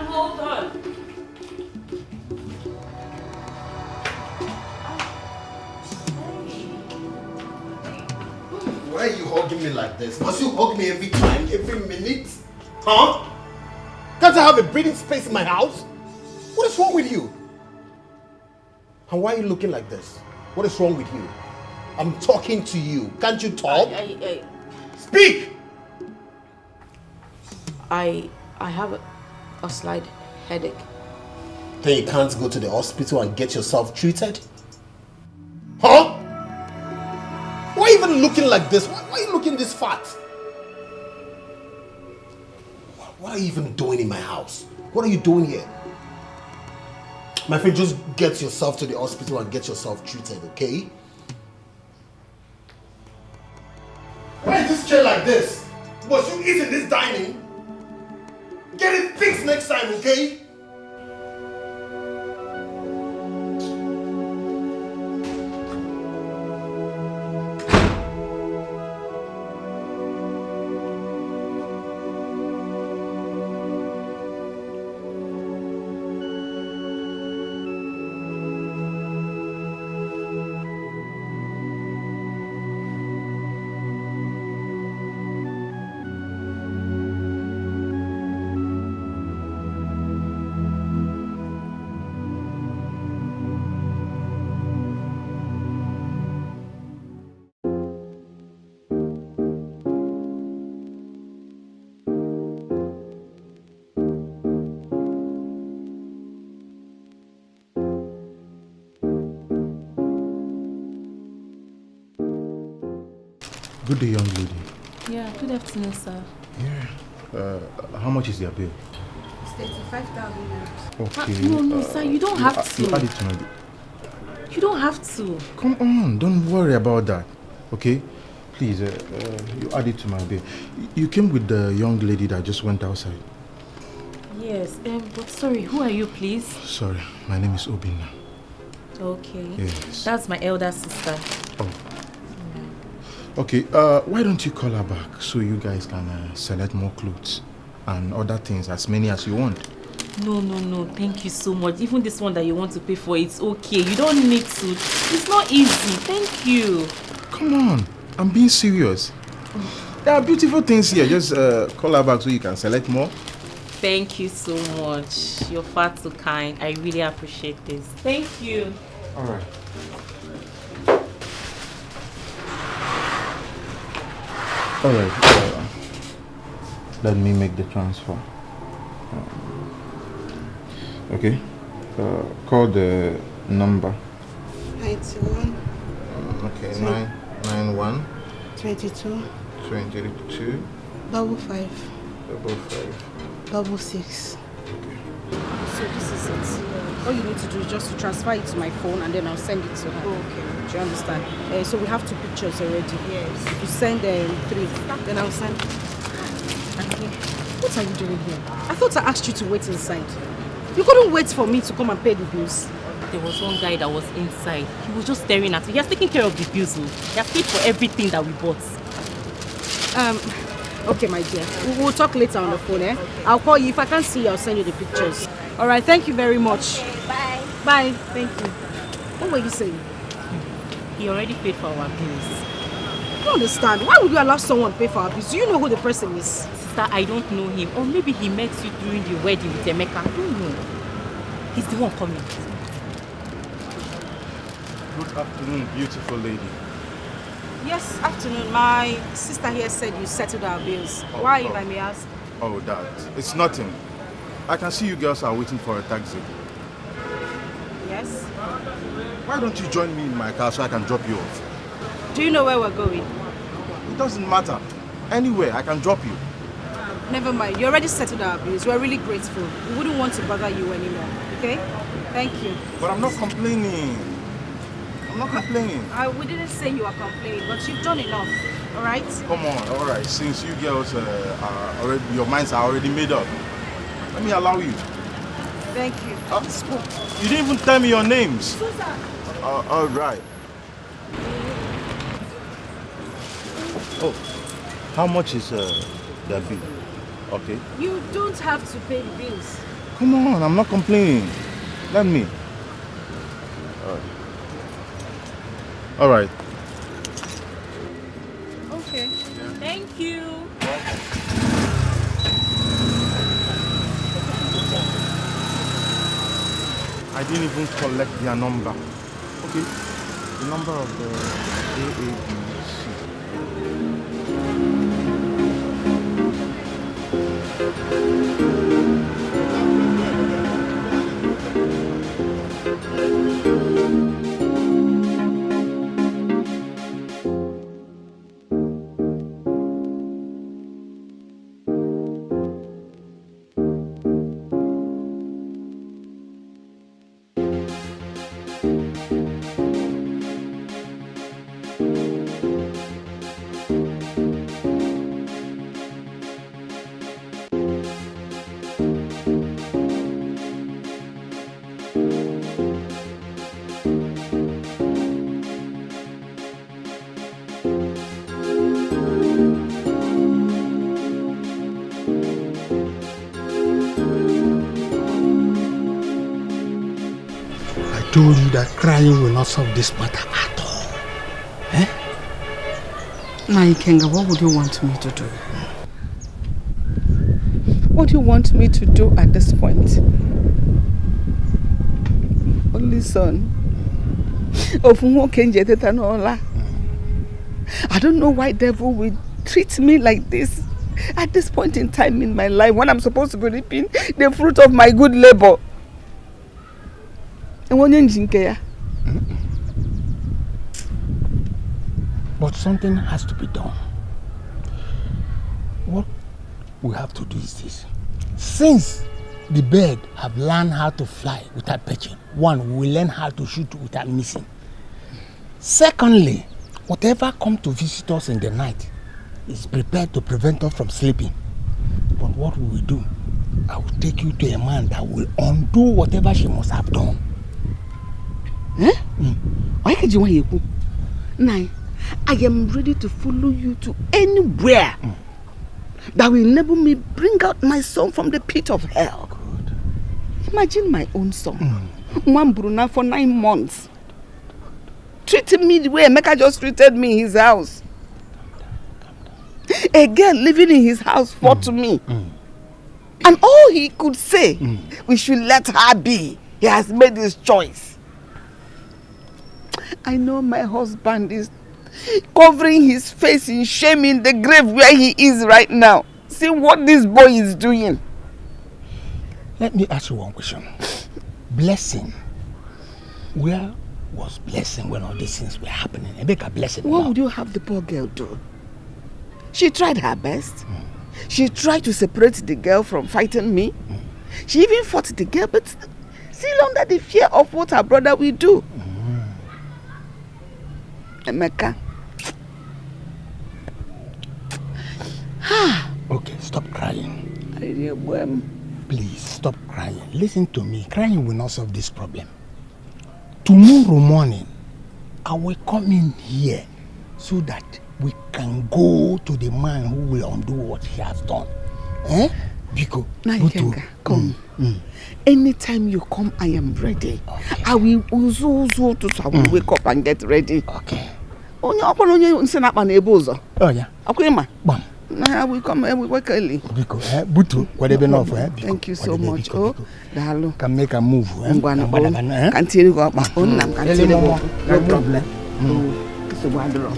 Hold on. Why are you hugging me like this? Must you hug me every time, every minute? Huh? Can't I have a breathing space in my house? What is wrong with you? And why are you looking like this? What is wrong with you? I'm talking to you. Can't you talk? Speak! I have a slight headache. Then you can't go to the hospital and get yourself treated? Huh? Why are you even looking like this? Why are you looking this fat? What are you even doing in my house? What are you doing here? My friend, just get yourself to the hospital and get yourself treated, okay? Why is this chair like this? Was you eating this dining? Get it fixed next time, okay? Good day, young lady. Yeah, good afternoon, sir. How much is your bill? It's 35,000 euros. Okay. No, sir, you don't have to. You add it to my bill. You don't have to. Come on, don't worry about that. Okay? Please, you add it to my bill. You came with the young lady that just went outside. Yes, but sorry, who are you, please? Sorry, my name is Obina. Okay. Yes. That's my elder sister. Oh. Okay, why don't you call her back so you guys can select more clothes and other things, as many as you want? No, thank you so much. Even this one that you want to pay for, it's okay. You don't need to. It's not easy. Thank you. Come on, I'm being serious. There are beautiful things here. Just call her back so you can select more. Thank you so much. You're far too kind. I really appreciate this. Thank you. All right. All right. Let me make the transfer. Okay. Call the number. 91. Okay. 991. 22. 22. 55. 55. 66. So this is it. All you need to do is just to transfer it to my phone and then I'll send it to her. Okay. Do you understand? So we have 2 pictures already. Yes. If you send 3, then I'll send. Okay. What are you doing here? I thought I asked you to wait inside. You couldn't wait for me to come and pay the bills. There was one guy that was inside. He was just staring at me. He has taken care of the bills. He has paid for everything that we bought. Okay, my dear. We'll talk later on the phone, eh? I'll call you. If I can't see you, I'll send you the pictures. All right, thank you very much. Bye. Bye. Thank you. What were you saying? He already paid for our bills. I don't understand. Why would you allow someone to pay for our bills? Do you know who the person is? Sister, I don't know him. Or maybe he met you during the wedding with Emeka. I don't know. He's the one coming. Good afternoon, beautiful lady. Yes, afternoon. My sister here said you settled our bills. Why, if I may ask? Oh, that. It's nothing. I can see you girls are waiting for a taxi. Yes? Why don't you join me in my car so I can drop you off? Do you know where we're going? It doesn't matter. Anywhere, I can drop you. Never mind. You already settled our bills. We're really grateful. We wouldn't want to bother you anymore. Okay? Thank you. But I'm not complaining. I'm not complaining. We didn't say you are complaining, but you've done enough. All right? Come on, all right. Since you girls are already, your minds are already made up, let me allow you. Thank you. You didn't even tell me your names. Susan. All right. Oh, how much is the bill? Okay. You don't have to pay the bills. Come on, I'm not complaining. Let me. All right. Okay. Thank you. I didn't even collect their number. Okay. The number of the AABC. told you that crying will not solve this matter at all. Eh? Now, Ikenga, what would you want me to do? What do you want me to do at this point? Only son of Nwoke. I don't know why devil will treat me like this at this point in time in my life when I'm supposed to be reaping the fruit of my good labor. But something has to be done. What we have to do is this. Since the bird have learned how to fly without perching, one, we will learn how to shoot without missing. Secondly, whatever comes to visit us in the night is prepared to prevent us from sleeping. But what we will do, I will take you to a man that will undo whatever she must have done. Eh? Why can't you want you? Nai, I am ready to follow you to anywhere that will enable me bring out my son from the pit of hell. Good. Imagine my own son, one Bruna for 9 months, treating me the way Emeka just treated me in his house. A girl living in his house fought to me. And all he could say, we should let her be. He has made his choice. I know my husband is covering his face in shame in the grave where he is right now. See what this boy is doing. Let me ask you one question. Blessing. Where was Blessing when all these things were happening? Emeka Blessing. What would you have the poor girl do? She tried her best. She tried to separate the girl from fighting me. She even fought the girl, but still under the fear of what her brother will do. Emeka. Okay, stop crying. Please, stop crying. Listen to me. Crying will not solve this problem. Tomorrow morning, I will come in here so that we can go to the man who will undo what he has done. Eh? Because Naikenga, come. Anytime you come, I am ready. Okay. I will wake up and get ready. Okay. Oh yeah. Bam. I will come and we work early. Thank you so much. Oh, Dalo. Can make a move. Continue go up. No problem. It's a wonder.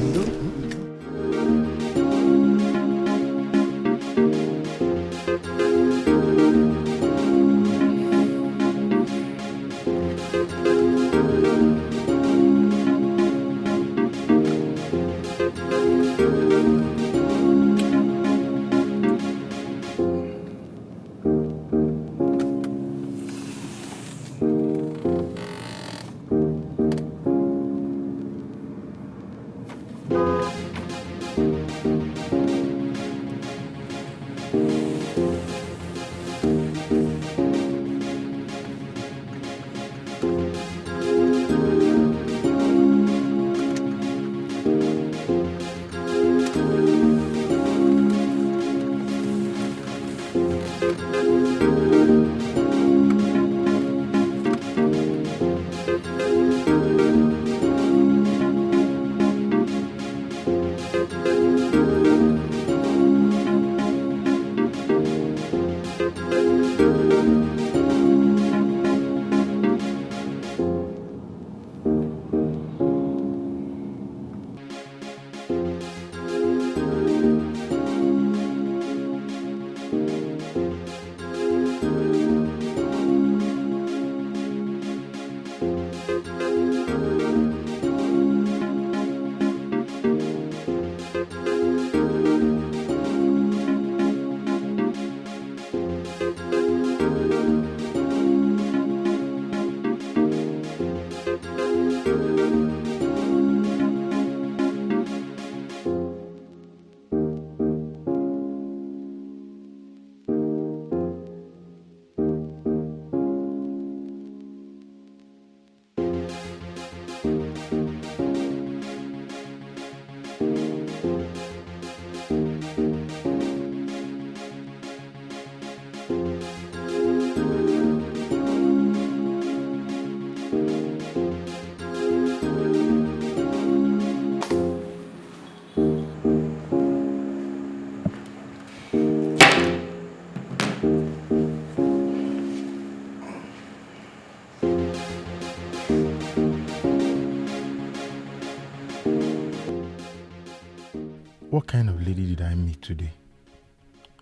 What kind of lady did I meet today?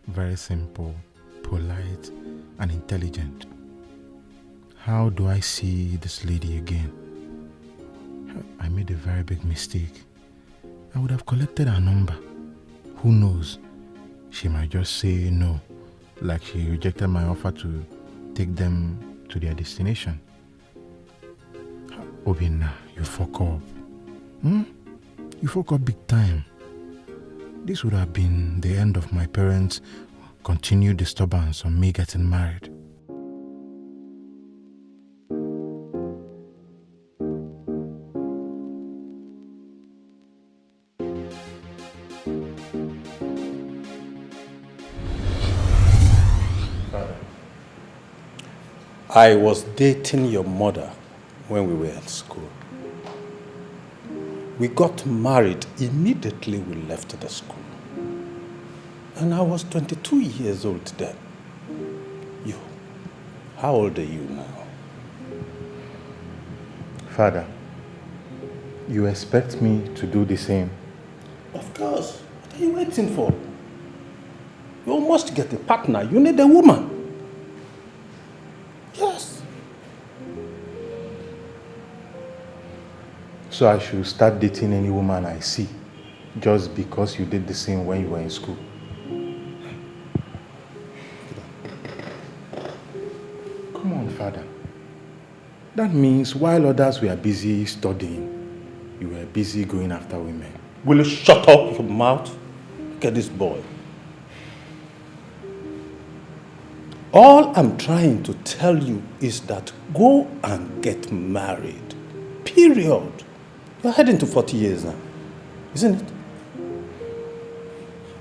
Very simple, polite, and intelligent. How do I see this lady again? I made a very big mistake. I would have collected her number. Who knows? She might just say no, like she rejected my offer to take them to their destination. Obinna, you fuck up. You fuck up big time. This would have been the end of my parents' continued disturbance on me getting married. I was dating your mother when we were at school. We got married immediately we left the school. And I was 22 years old then. You, how old are you now? Father, you expect me to do the same? Of course. What are you waiting for? You must get a partner. You need a woman. Yes. So I should start dating any woman I see just because you did the same when you were in school? Come on, Father. That means while others were busy studying, you were busy going after women. Will you shut up your mouth? Look at this boy. All I'm trying to tell you is that go and get married. Period. You're heading to 40 years now, isn't it?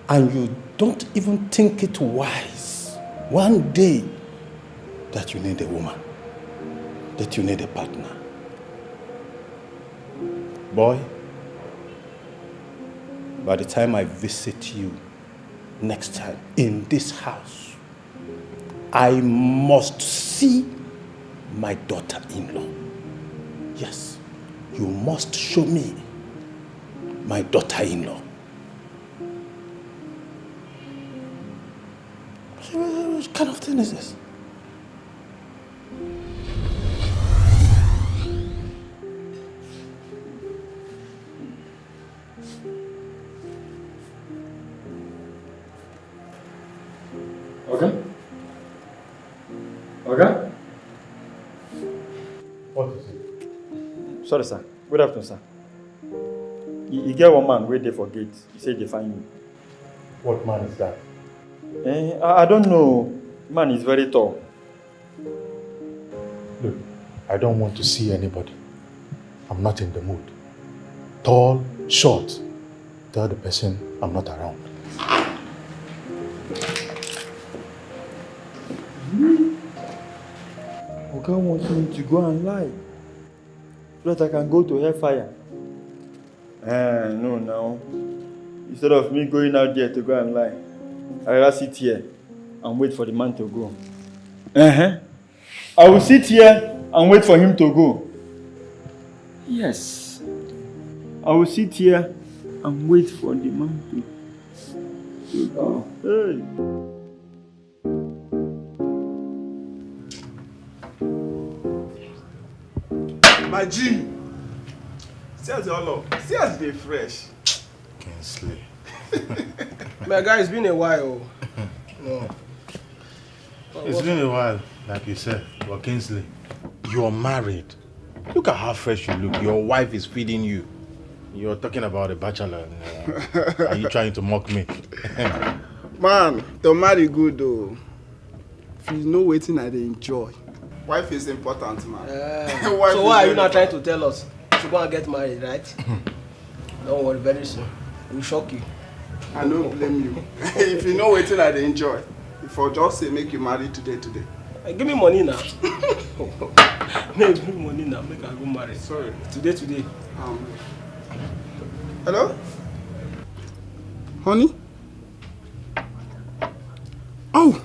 And you don't even think it wise one day that you need a woman, that you need a partner. Boy, by the time I visit you next time in this house, I must see my daughter-in-law. Yes, you must show me my daughter-in-law. What kind of thing is this? Okay? Okay? What is it? Sorry, sir. Good afternoon, sir. You get one man wait there for gate. He said they find you. What man is that? I don't know. Man is very tall. Look, I don't want to see anybody. I'm not in the mood. Tall, short. Tell the person I'm not around. Oga wants me to go and lie so that I can go to hellfire. No, now. Instead of me going out there to go and lie, I rather sit here and wait for the man to go. I will sit here and wait for him to go. Yes. I will sit here and wait for the man to go. Hey. My G, see as all up. See as they fresh. Kingsley. My guy, it's been a while. No. It's been a while, like you said. But Kingsley, you're married. Look at how fresh you look. Your wife is feeding you. You're talking about a bachelor. Are you trying to mock me? Man, to marry good though. If you know waiting, I enjoy. Wife is important, man. So why are you not trying to tell us to go and get married, right? Don't worry, very soon. We'll shock you. I don't blame you. If you know waiting, I enjoy. If I just say make you marry today. Give me money now. Give me money now, make I go marry. Sorry. Today. Hello? Honey? Oh!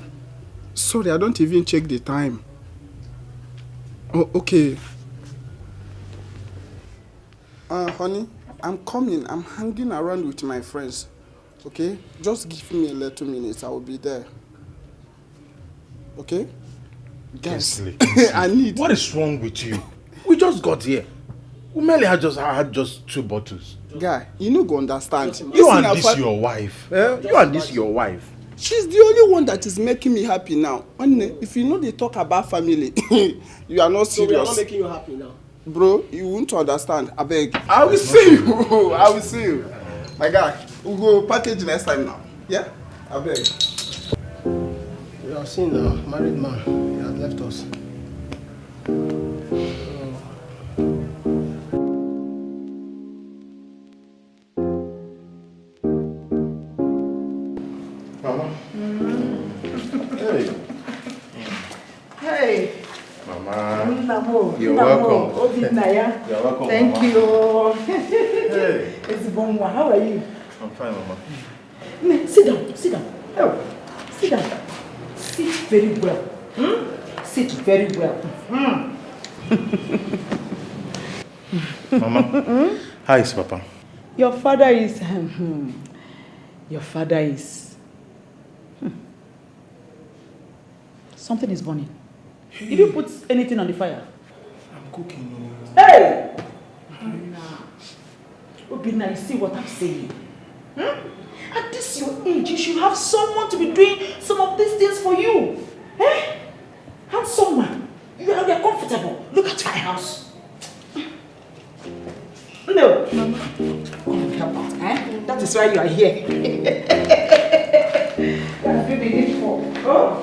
Sorry, I don't even check the time. Oh, okay. Honey, I'm coming. I'm hanging around with my friends. Okay? Just give me a little minute. I will be there. Okay? Guys, I need... What is wrong with you? We just got here. We merely had just 2 bottles. Guy, you no go understand. You and this your wife. You and this your wife. She's the only one that is making me happy now. If you know they talk about family, you are not serious. So we are not making you happy now. Bro, you won't understand. I beg. I will see you. I will see you. My guy, we'll go package next time now. Yeah? I beg. We have seen a married man. He has left us. Mama. Hey. Hey. Mama. You're welcome. You're welcome, Thank Mama. you. Hey. It's Bonwa. How are you? I'm fine, Mama. Sit down. Sit down. Oh, sit down. Sit very well. Sit very well. Mama. How is Papa? Your father is... Your father is... Something is burning. Did you put anything on the fire? I'm cooking. Hey! Obina, you see what I'm saying? At this your age, you should have someone to be doing some of these things for you. Eh? Have someone. You are comfortable. Look at my house. No. Mama. Come and help out. Eh? That is why you are here. That's what they did for. Oh.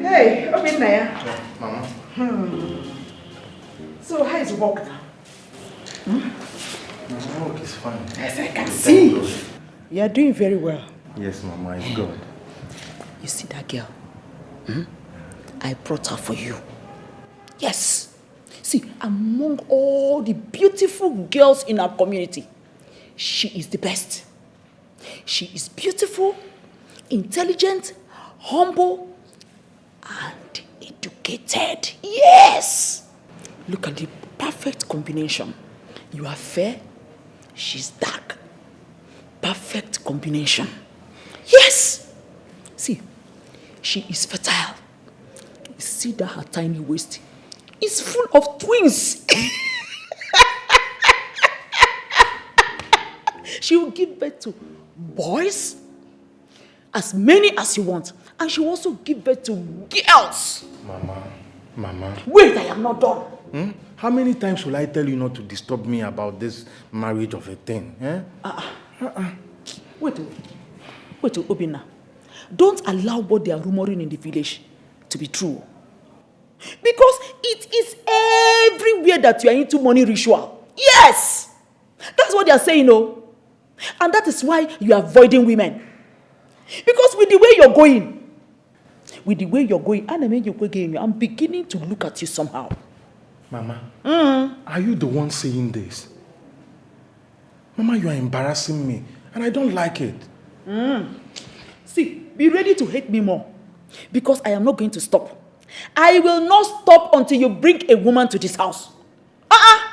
Hey, Obinaya. Mama. So how is work now? My work is fine. Yes, I can see. You are doing very well. Yes, Mama, it's good. You see that girl? I brought her for you. Yes. See, among all the beautiful girls in our community, she is the best. She is beautiful, intelligent, humble, and educated. Yes! Look at the perfect combination. You are fair, she's dark. Perfect combination. Yes! See, she is fertile. You see that her tiny waist is full of twins. She will give birth to boys, as many as you want. And she will also give birth to girls. Mama. Wait, I am not done. How many times will I tell you not to disturb me about this marriage of a thing? Wait, Obina. Don't allow what they are rumoring in the village to be true. Because it is everywhere that you are into money ritual. Yes! That's what they are saying, no? And that is why you are avoiding women. Because with the way you're going, I'm beginning to look at you somehow. Mama, are you the one saying this? Mama, you are embarrassing me, and I don't like it. See, be ready to hate me more, because I am not going to stop. I will not stop until you bring a woman to this house. I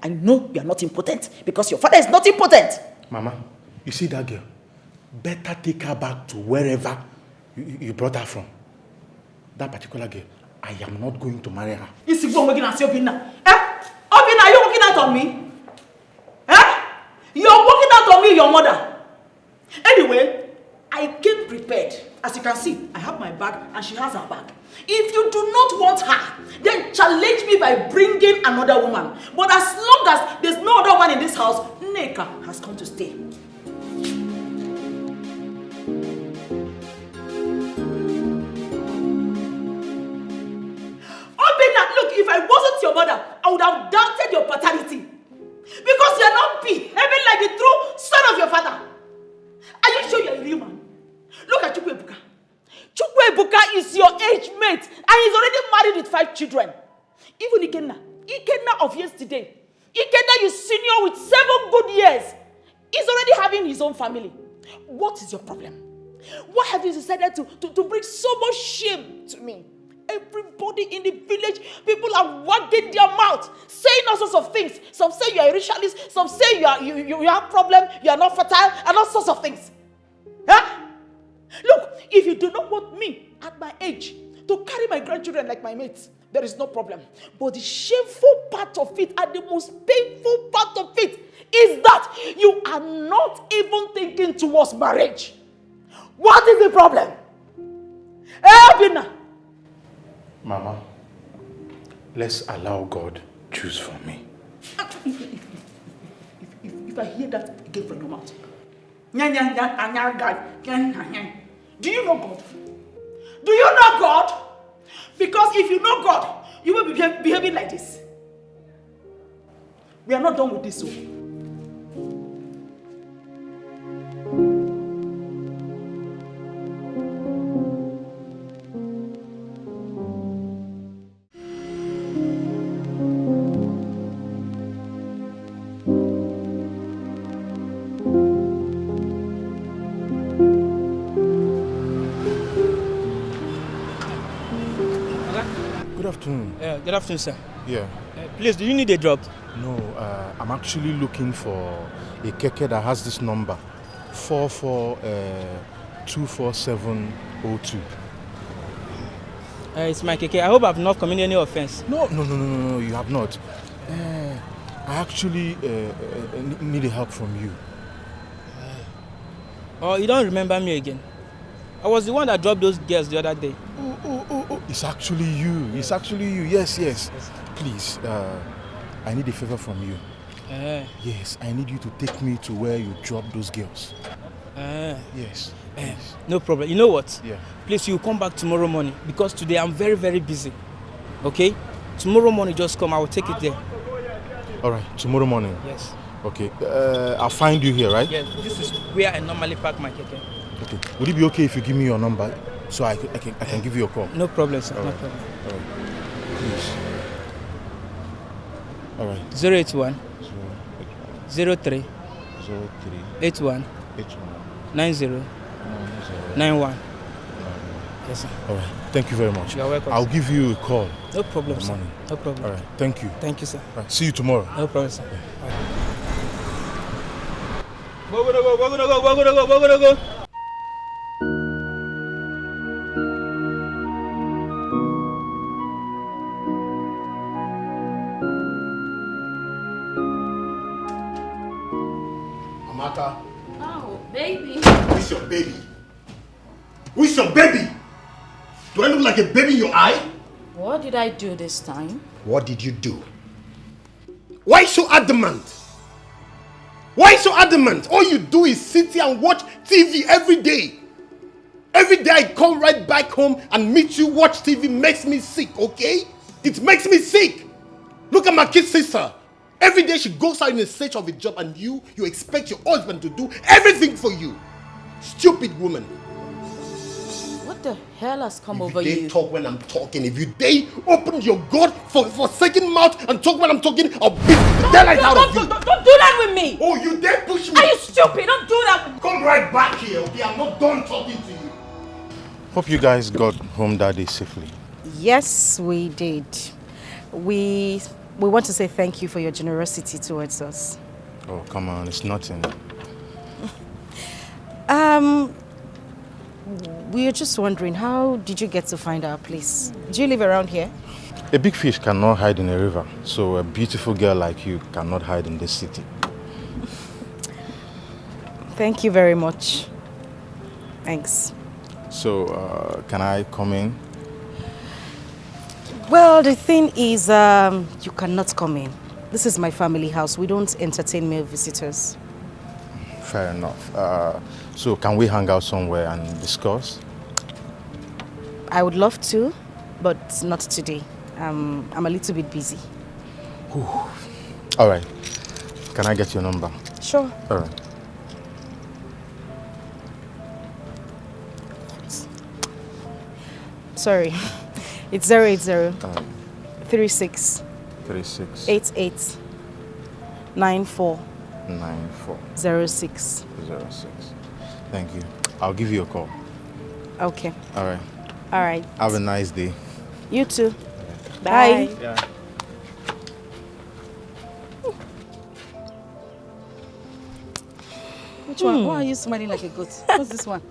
know you are not impotent, because your father is not impotent. Mama, you see that girl? Better take her back to wherever you brought her from. That particular girl, I am not going to marry her. Is it working as Obina? Obina, are you working out on me? You're working out on me, your mother. Anyway, I came prepared. As you can see, I have my bag and she has her bag. If you do not want her, then challenge me by bringing another woman. But as long as there's no other one in this house, Nneka has come to stay. Look, if I wasn't your mother, I would have doubted your paternity. Because you are not behaving like the true son of your father. Are you sure you are a real man? Look at Chukwu Ebuka. Chukwu Ebuka is your age mate and he's already married with 5 children. Even Ikenna of yesterday. Ikenna, you senior with 7 good years. He's already having his own family. What is your problem? Why have you decided to bring so much shame to me? everybody in the village, people are wagging their mouth, saying all sorts of things. Some say you are a ritualist, some say you have problem, you are not fertile, and all sorts of things. Huh? Look, if you do not want me at my age to carry my grandchildren like my mates, there is no problem. But the shameful part of it and the most painful part of it is that you are not even thinking towards marriage. What is the problem? Bina. Mama, let's allow God choose for me. If I hear that again from your mouth, do you know God? Do you know God? Because if you know God, you will be behaving like this. We are not done with this. So. Good afternoon, sir. Yeah. Please, do you need a drop? No, I'm actually looking for a keke that has this number 24702. It's my keke. I hope I've not committed any offense. No, you have not. I actually need help from you. Oh, you don't remember me again? I was the one that dropped those girls the other day. Oh, it's actually you. It's actually you. Yes. Please, I need a favor from you. Yes, I need you to take me to where you dropped those girls. Yes. No problem. You know what? Yeah. Please, you come back tomorrow morning because today I'm very, very busy. Okay? Tomorrow morning, just come. I will take it there. All right, tomorrow morning? Yes. Okay, I'll find you here, right? Yes, this is where I normally park my keke. Okay. Would it be okay if you give me your number so I can give you a call? No problem, sir. All No right. problem. All right. Please. All right. 081 03 81 90 91. Yes, sir. All right. Thank you very much. You're welcome. I'll give you a call. No problem, in the sir. morning. No problem. All right. Thank you. Thank you, sir. All right. See you tomorrow. No problem, sir. Go. Amaka. Oh, baby. Who's your baby? Who's your baby? Do I look like a baby in your eye? What did I do this time? What did you do? Why so adamant? Why so adamant? All you do is sit here and watch TV every day. Every day I come right back home and meet you watch TV makes me sick, okay? It makes me sick. Look at my kid sister. Every day she goes out in search of a job and you expect your husband to do everything for you. Stupid woman. What the hell has come If over you you? dare talk when I'm talking, if you dare open your God-forsaken mouth and talk when I'm talking, I'll beat the daylight out of you. Don't do that with me! Oh, you dare push me? Are you stupid? Don't do that with me! Come right back here, okay? I'm not done talking to you. Hope you guys got home that day safely. Yes, we did. We want to say thank you for your generosity towards us. Oh, come on, it's nothing. We are just wondering, how did you get to find our place? Do you live around here? A big fish cannot hide in a river, so a beautiful girl like you cannot hide in this city. Thank you very much. Thanks. So, can I come in? Well, the thing is, you cannot come in. This is my family house. We don't entertain male visitors. Fair enough. So, can we hang out somewhere and discuss? I would love to, but not today. I'm a little bit busy. All right. Can I get your number? Sure. All right. Sorry. It's 080 36 88 94 06. Thank you. I'll give you a call. Okay. All right. All right. Have a nice day. You too. Bye. Bye. Yeah. Which one? Why are you smiling like a goat? What's this one?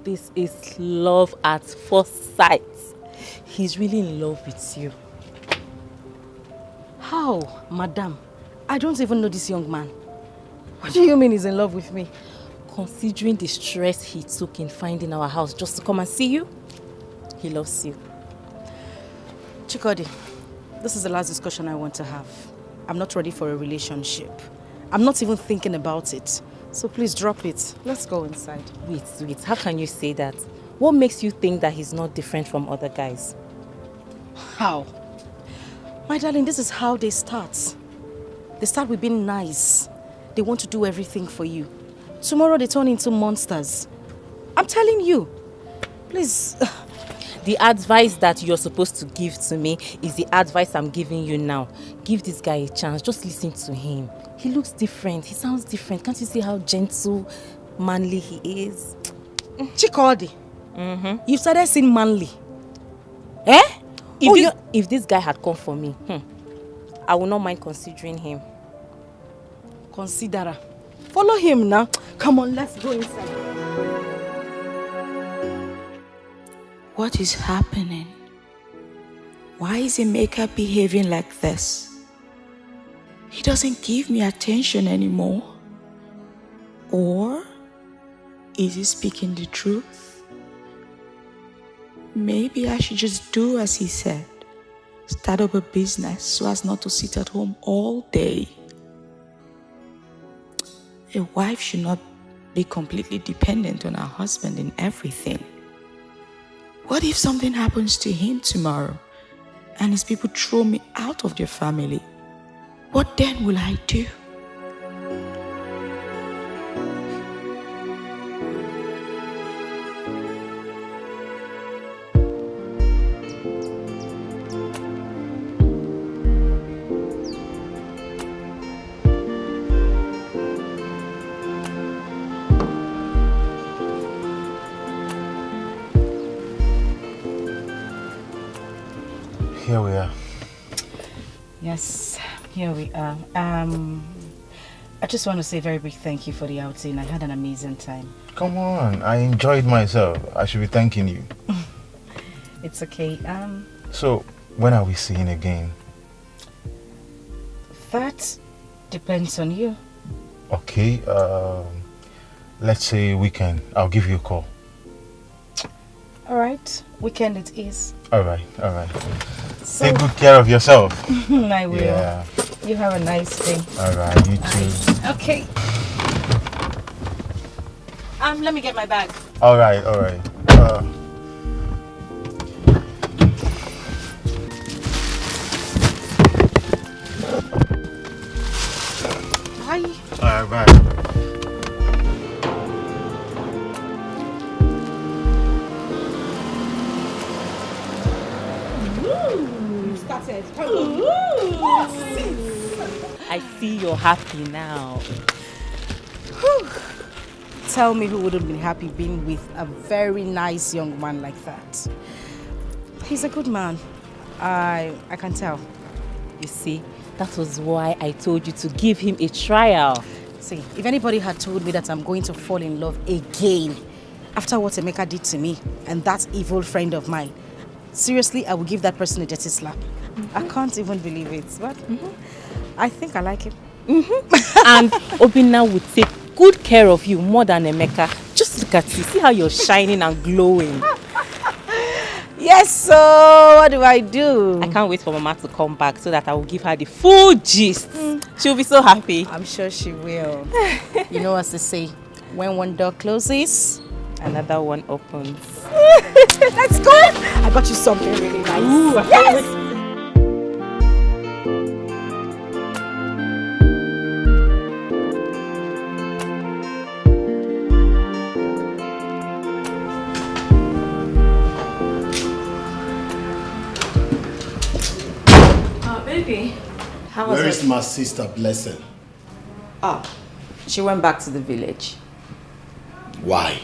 This is love at first sight. He's really in love with you. How, madam? I don't even know this young man. What do you mean he's in love with me? Considering the stress he took in finding our house just to come and see you, he loves you. Chikodi, this is the last discussion I want to have. I'm not ready for a relationship. I'm not even thinking about it. So please drop it. Let's go inside. Wait. How can you say that? What makes you think that he's not different from other guys? How? My darling, this is how they start. They start with being nice. They want to do everything for you. Tomorrow they turn into monsters. I'm telling you. Please. The advice that you're supposed to give to me is the advice I'm giving you now. Give this guy a chance. Just listen to him. He looks different. He sounds different. Can't you see how gentle, manly he is? Chikodi, you started saying manly. Eh? If this guy had come for me, I would not mind considering him. Consider. Follow him now. Come on, let's go inside. What is happening? Why is Emeka behaving like this? He doesn't give me attention anymore. Or is he speaking the truth? Maybe I should just do as he said. Start up a business so as not to sit at home all day. A wife should not be completely dependent on her husband in everything. What if something happens to him tomorrow and his people throw me out of their family? What then will I do? Here we are. Yes, here we are. I just want to say a very big thank you for the outing. I had an amazing time. Come on, I enjoyed myself. I should be thanking you. It's okay. So, when are we seeing again? That depends on you. Okay, let's say weekend. I'll give you a call. All right, weekend it is. All right. So, take good care of yourself. I will. Yeah. You have a nice day. All right, you too. Okay. Let me get my bag. All right. Bye. All right, bye. Started. I see you're happy now. Tell me who wouldn't be happy being with a very nice young man like that. He's a good man. I can tell. You see, that was why I told you to give him a trial. See, if anybody had told me that I'm going to fall in love again after what Emeka did to me and that evil friend of mine, seriously, I would give that person a dirty slap. I can't even believe it, but I think I like him. And Obinna would take good care of you more than Emeka. Just look at you. See how you're shining and glowing. Yes, so what do I do? I can't wait for Mama to come back so that I will give her the full gist. She'll be so happy. I'm sure she will. You know as they say, when one door closes, another one opens. Let's go! I got you something really nice. Ooh, yes! Baby, how was Where it? is my sister Blessing? She went back to the village. Why?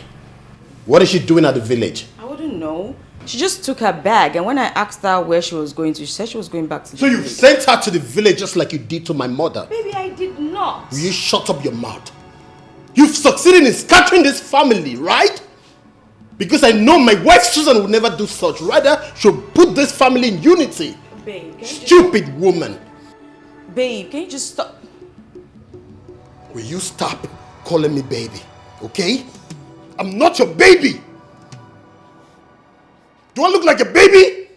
What is she doing at the village? I wouldn't know. She just took her bag, and when I asked her where she was going to, she said she was going back to the So you've sent her to the village just like you did to my mother? Baby, I did not. Will you shut up your mouth? You've succeeded in scattering this family, right? Because I know my wife Susan would never do such. Rather, she'll put this family in unity. Babe, can you Stupid woman. Babe, can you just stop? Will you stop calling me baby, okay? I'm not your baby. Do I look like a baby?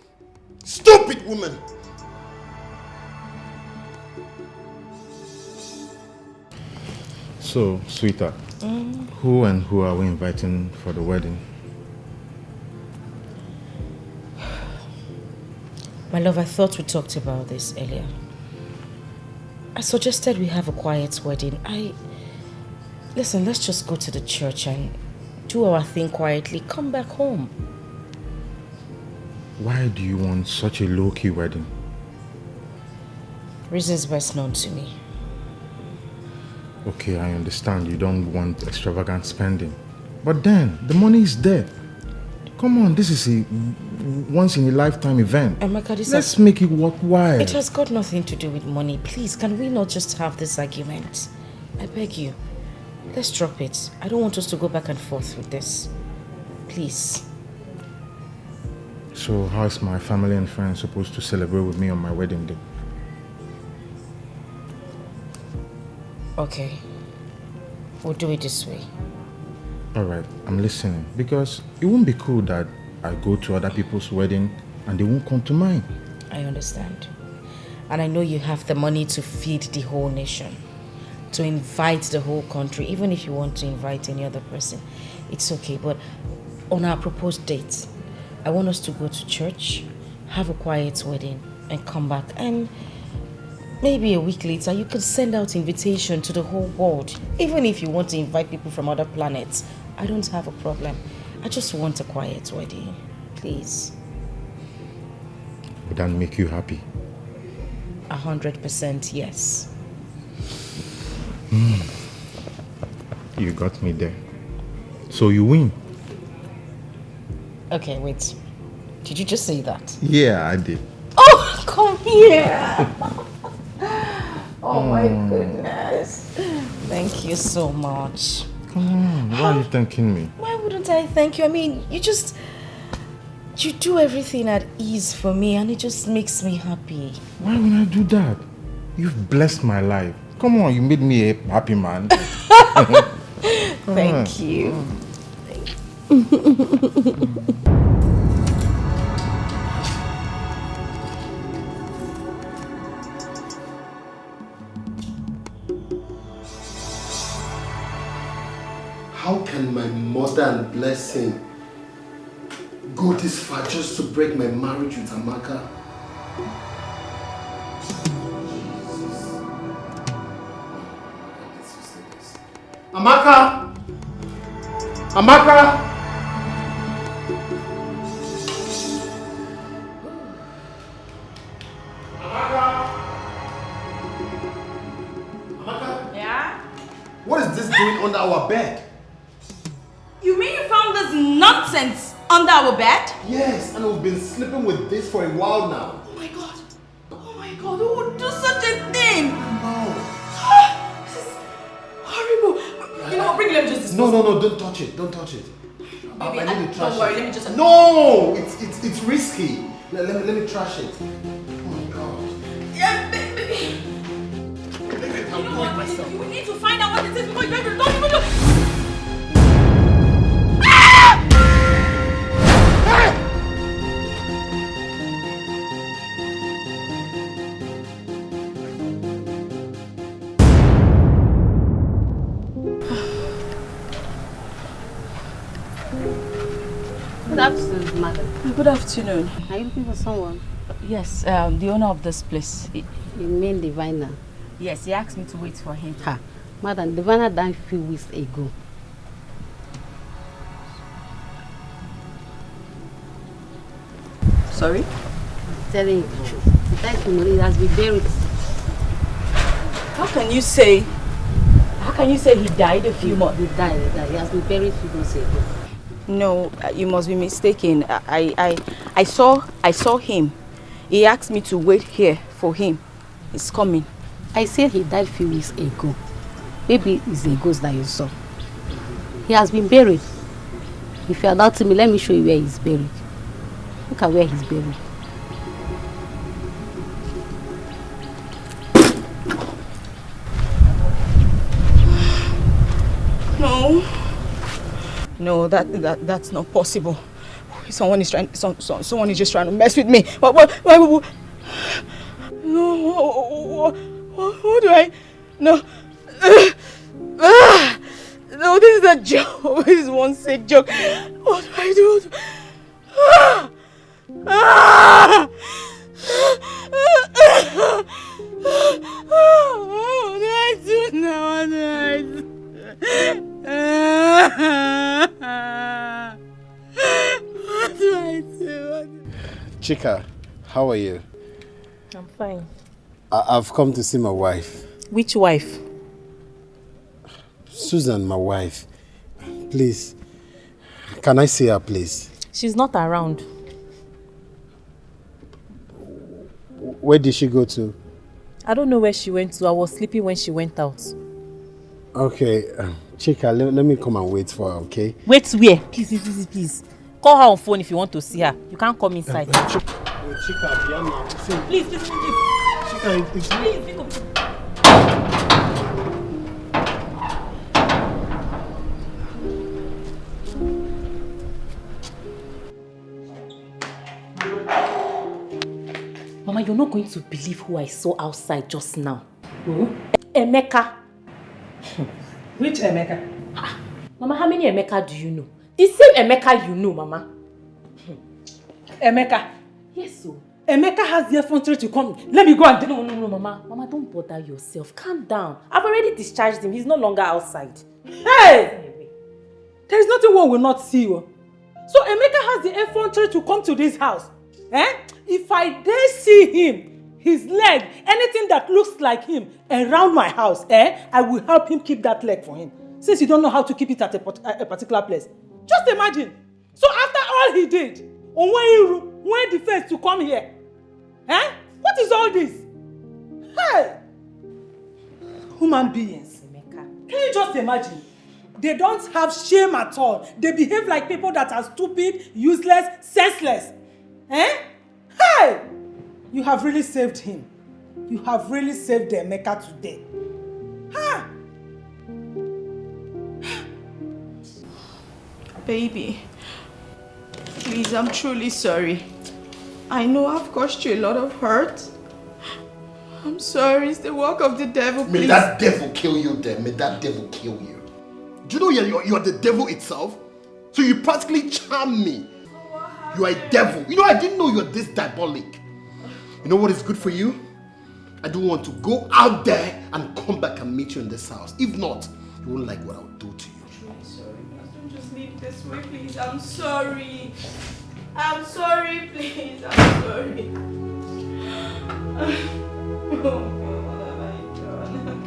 Stupid woman. So, sweetheart, who and who are we inviting for the wedding? My love, I thought we talked about this earlier. I suggested we have a quiet wedding. Listen, let's just go to the church and do our thing quietly. Come back home. Why do you want such a low-key wedding? Reasons best known to me. Okay, I understand you don't want extravagant spending. But then, the money is there. Come on, this is a once-in-a-lifetime event. Let's make it worthwhile. It has got nothing to do with money. Please, can we not just have this argument? I beg you. Let's drop it. I don't want us to go back and forth with this. Please. So how is my family and friends supposed to celebrate with me on my wedding day? Okay. We'll do it this way. Alright, I'm listening. Because it won't be cool that I go to other people's wedding and they won't come to mine. I understand. And I know you have the money to feed the whole nation. To invite the whole country. Even if you want to invite any other person. It's okay. But on our proposed date, I want us to go to church, have a quiet wedding, and come back. And maybe a week later, you could send out invitation to the whole world. Even if you want to invite people from other planets, I don't have a problem. I just want a quiet wedding. Please. Would that make you happy? 100% yes. You got me there. So you win. Okay, wait. Did you just say that? Yeah, I did. Oh, come here. Oh my goodness. Thank you so much. Come on, why are you thanking me? Why wouldn't I thank you? I mean, you do everything at ease for me and it just makes me happy. Why would I do that? You've blessed my life. Come on, you made me a happy man. Thank you. How can my mother and blessing go this far just to break my marriage with Amaka? Amaka! Amaka! Yeah? What is this doing under our bed? You mean you found this nonsense under our bed? Yes, and we've been sleeping with this for a while now. Oh my god. Oh my god, who would do such a thing? No. This is horrible. You know what, bring it, let me just No, don't touch it. Don't touch it. Baby, I need to trash don't worry, it. let me just... No! It's risky. Let me trash it. Oh my god. Yeah, baby. Leave it, I'm doing myself. You need to find out what it is before you don't even look. Good afternoon, madam. Good afternoon. Are you looking for someone? Yes, the owner of this place. You mean Diviner? Yes, he asked me to wait for him. Ha, madam, Diviner died a few weeks ago. Sorry? I'm telling you the truth. He died tomorrow. He has been buried. How can you say he died a few months? He died. He has been buried a few months ago. No, you must be mistaken. I saw him. He asked me to wait here for him. He's coming. I said he died a few weeks ago. Maybe it's a ghost that you saw. He has been buried. If you are doubting me, let me show you where he's buried. Look at where he's buried. No, that's not possible. Someone is just trying to mess with me. What do I? No. No, this is a joke. This is one sick joke. What do I do? What do I do now? What do I do? What do I do? Chika, how are you? I'm fine. I've come to see my wife. Which wife? Susan, my wife. Please, can I see her, please? She's not around. Where did she go to? I don't know where she went to. I was sleeping when she went out. Okay, Chika, let me come and wait for her, okay? Wait where? Please. Call her on phone if you want to see her. You can't come inside. Chika, please. Chika, it's please, Mama, you're not going to believe who I saw outside just now. Who? Emeka. Which Emeka? Mama, how many Emeka do you know? The same Emeka you know, Mama. Emeka? Yes, so. Emeka has the effrontery to come. Let me go and... No, Mama. Mama, don't bother yourself. Calm down. I've already discharged him. He's no longer outside. Hey! There is nothing one will not see you. So Emeka has the effrontery to come to this house. If I dare see him, his leg, anything that looks like him around my house, I will help him keep that leg for him. Since you don't know how to keep it at a particular place. Just imagine. So after all he did, when the face to come here, what is all this? Hey! Human beings. Emeka. Can you just imagine? They don't have shame at all. They behave like people that are stupid, useless, senseless. Hey! You have really saved him. You have really saved Emeka today. Baby, please, I'm truly sorry. I know I've caused you a lot of hurt. I'm sorry, it's the work of the devil, please. May that devil kill you then. May that devil kill you. Do you know you're the devil itself? So you practically charm me. You are a devil. You know, I didn't know you're this diabolic. You know what is good for you? I don't want to go out there and come back and meet you in this house. If not, you won't like what I'll do to you. I'm sorry. Don't just leave this way, please. I'm sorry. I'm sorry, please. I'm sorry. Oh, what have I done?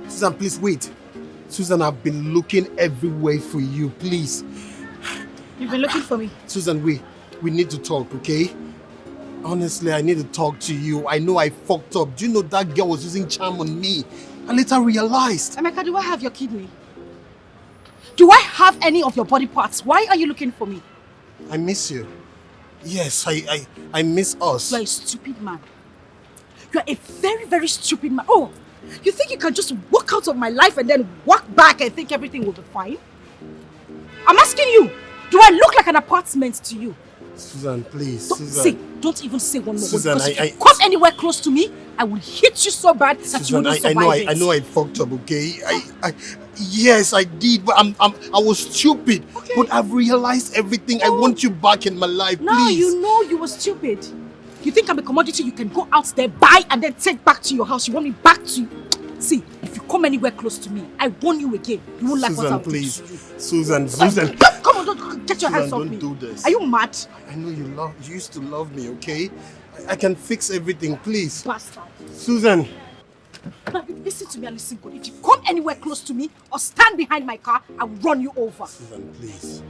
Susan, please wait. Susan, I've been looking everywhere for you, please. You've been looking for me? Susan, we need to talk, okay? Honestly, I need to talk to you. I know I fucked up. Do you know that girl was using charm on me? I later realized. Emeka, do I have your kidney? Do I have any of your body parts? Why are you looking for me? I miss you. Yes, I miss us. You're a stupid man. You're a very, very stupid man. Oh, you think you can just walk out of my life and then walk back and think everything will be fine? I'm asking you, do I look like an apartment to you? Susan, please. Don't even say one more Susan, word. If you come anywhere close to me, I will hit you so bad that Susan, you won't survive it. I know I fucked up, okay? Yes, I did, but I was stupid. Okay. But I've realized everything. I want you back in my life, please. Now you know you were stupid. You think I'm a commodity you can go out there, buy, and then take back to your house? You want me back to... See, if you come anywhere close to me, I warn you again. You won't like what I'll do to you. Susan. Come on, don't get your hands off me. Don't do this. Are you mad? I know you used to love me, okay? I can fix everything, please. Bastard. Susan. Now, listen to me and listen good. If you come anywhere close to me or stand behind my car, I will run you over. Susan, please.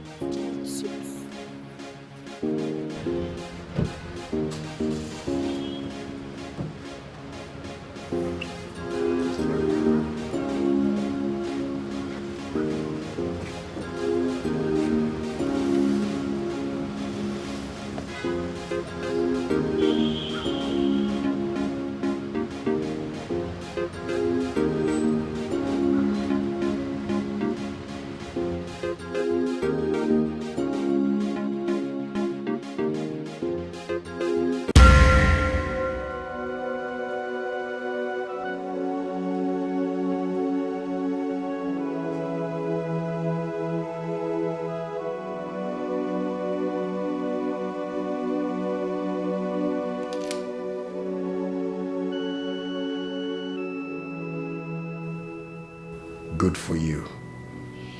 Good for you.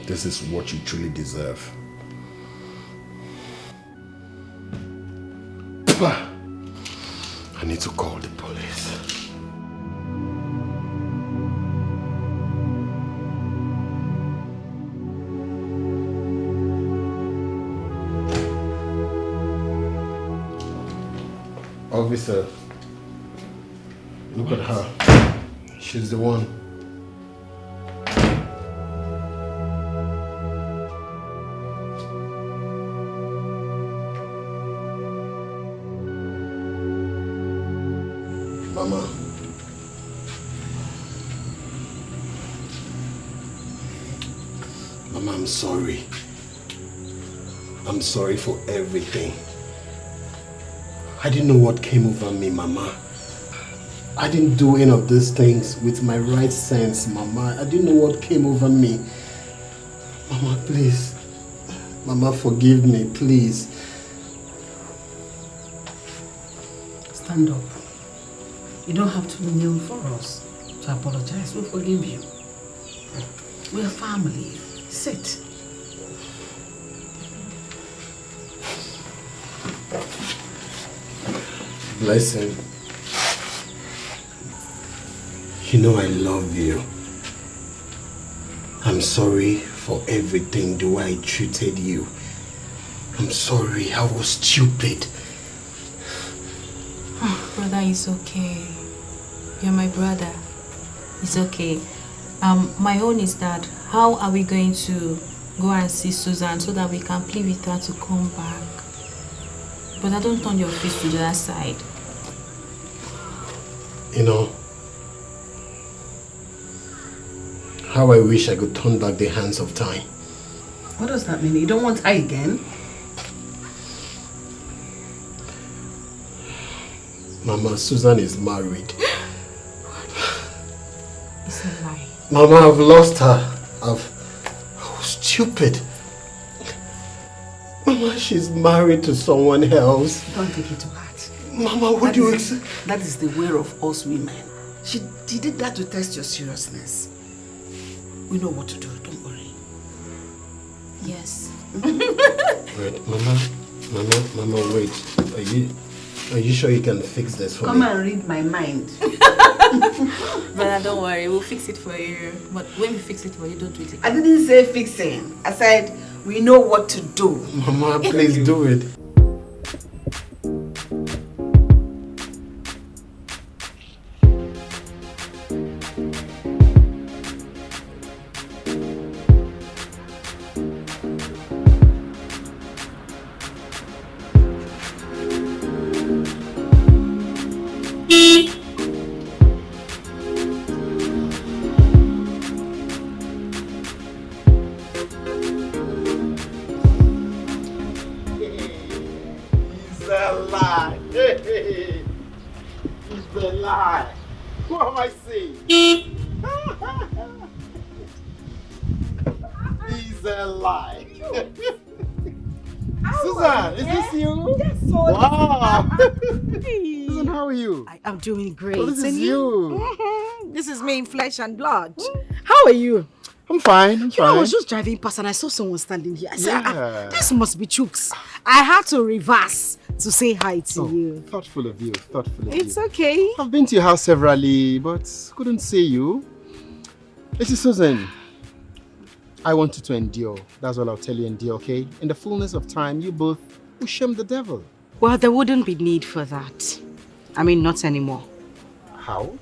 This is what you truly deserve. I need to call the police. Officer, look at her. She's the one. Mama. Mama, I'm sorry. I'm sorry for everything. I didn't know what came over me, Mama. I didn't do any of these things with my right sense, Mama. I didn't know what came over me. Mama, please. Mama, forgive me, please. Stand up. You don't have to kneel for us to apologize. We'll forgive you. We're family. Sit. Blessing. You know I love you. I'm sorry for everything the way I treated you. I'm sorry, I was stupid. Oh, brother, it's okay. You're my brother. It's okay. My own is that how are we going to go and see Susan so that we can plead with her to come back? But I don't turn your face to the other side. You know, how I wish I could turn back the hands of time. What does that mean? You don't want her again? Mama, Susan is married. It's a lie. Mama, I've lost her. I was stupid. Mama, she's married to someone else. Don't take it to heart. Mama, what do you expect? That is the way of us women. She did that to test your seriousness. We know what to do, don't worry. Yes. Wait, Mama, wait. Are you sure you can fix this for me? Come and read my mind. Brother, don't worry, we'll fix it for you. But when we fix it for you, don't do it again. I didn't say fixing. I said we know what to do. Mama, please do it. you? I am doing great. Oh, this is And you. This is me in flesh and blood. How are you? I'm fine. I'm You know, I fine. was just driving past and I saw someone standing here. I said, Yeah. this must be Chooks. I had to reverse to say hi to you. Thoughtful of you. Thoughtful of It's you. okay. I've been to your house severally, but couldn't see you. Mrs. Susan, I want you to endure. That's all I'll tell you, endure, okay? In the fullness of time, you both will shame the devil. Well, there wouldn't be need for that. I mean, not anymore. How?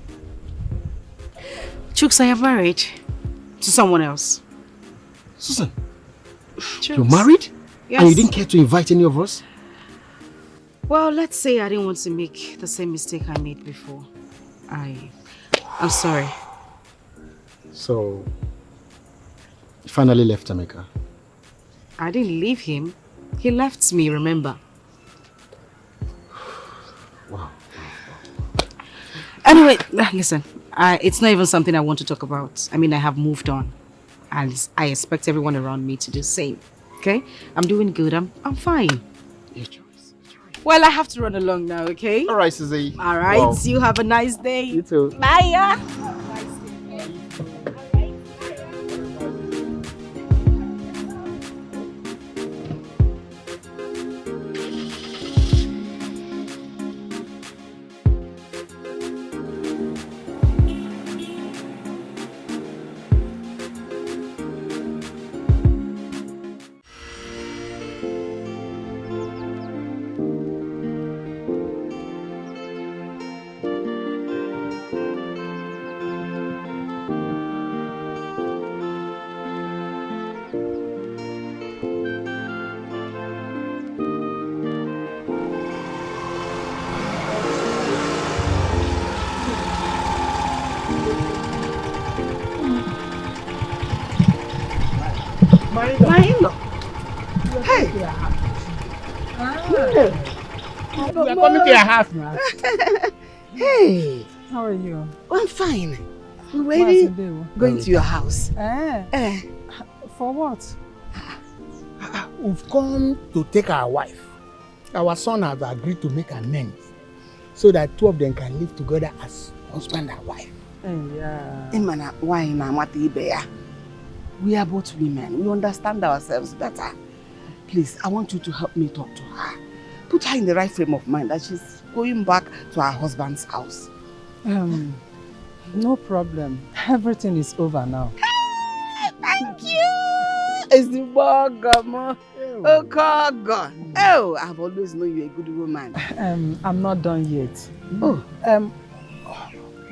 Chooks, I am married to someone else. Susan, Chooks. you're married? Yes. And you didn't care to invite any of us? Well, let's say I didn't want to make the same mistake I made before. I'm sorry. So, you finally left Emeka? I didn't leave him. He left me, remember? Wow. Anyway, listen. It's not even something I want to talk about. I mean, I have moved on. And I expect everyone around me to do the same. Okay? I'm doing good. I'm fine. Your choice. Well, I have to run along now, okay? All right, Susie. All right. Wow. You have a nice day. You too. Bye, yeah. My in-law. Hey. We are coming to your house now. Hey. How are you? I'm fine. We're ready going to your house. For what? We've come to take our wife. Our son has agreed to make amends so that two of them can live together as husband and wife. Yeah. Why na we are both women. We understand ourselves better. Please, I want you to help me talk to her. Put her in the right frame of mind that she's going back to her husband's house. No problem. Everything is over now. Thank you! It's the bugger, oh, God. Oh, I've always known you're a good woman. I'm not done yet. Oh.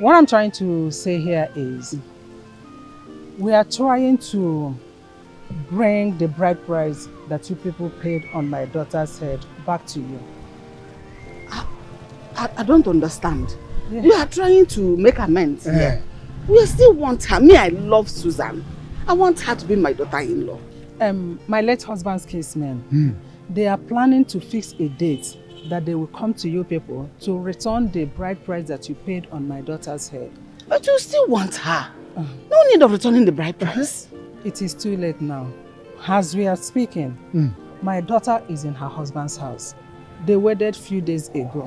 What I'm trying to say here is we are trying to bring the bride price that you people paid on my daughter's head back to you. I don't understand. Yeah. You are trying to make amends here. We still want her. Me, I love Susan. I want her to be my daughter-in-law. My late husband's kinsmen, they are planning to fix a date that they will come to you people to return the bride price that you paid on my daughter's head. But you still want her. No need of returning the bride price. It is too late now. As we are speaking, my daughter is in her husband's house. They wedded few days ago.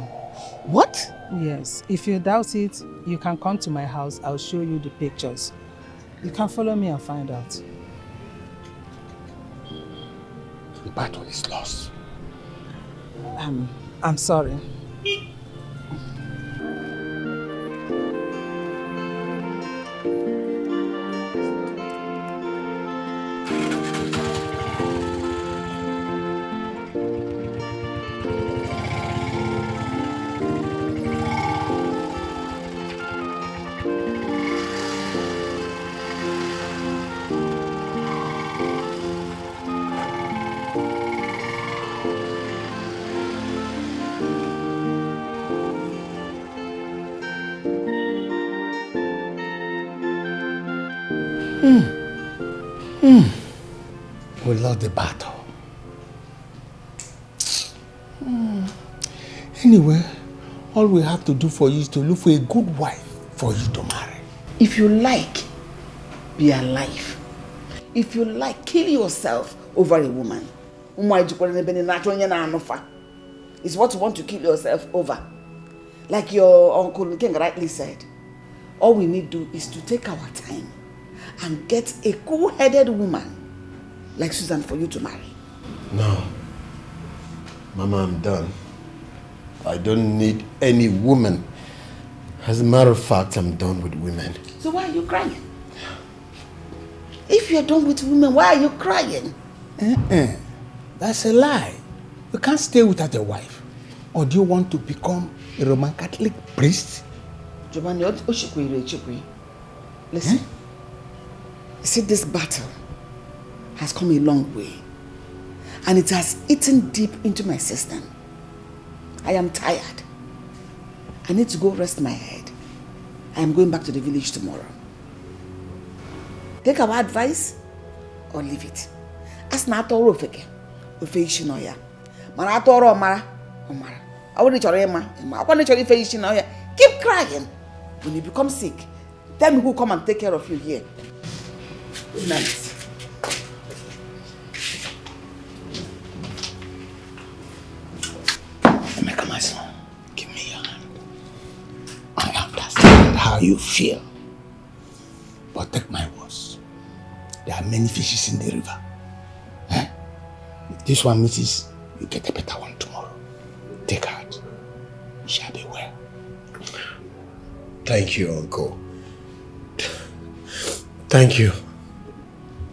What? Yes. If you doubt it, you can come to my house. I'll show you the pictures. You can follow me and find out. The battle is lost. I'm sorry. We lost the battle. Anyway, all we have to do for you is to look for a good wife for you to marry. If you like, be alive. If you like, kill yourself over a woman. It's what you want to kill yourself over. Like your Uncle King rightly said, all we need to do is to take our time and get a cool-headed woman like Susan for you to marry. No. Mama, I'm done. I don't need any woman. As a matter of fact, I'm done with women. So why are you crying? If you're done with women, why are you crying? That's a lie. You can't stay without a wife. Or do you want to become a Roman Catholic priest? Giovanni, listen. You see, this battle has come a long way. And it has eaten deep into my system. I am tired. I need to go rest my head. I am going back to the village tomorrow. Take our advice or leave it. As na atoro ofeke, ofe ishi no ya. Mana atoro omara, omara. I want to Emma. I want to ife ishi no ya. Keep crying. When you become sick, tell me who will come and take care of you here. Good night. Emeka, my son, give me your hand. I understand how you feel. But take my words. There are many fishes in the river. If this one misses, you get a better one tomorrow. Take heart. You shall be well. Thank you, Uncle. Thank you.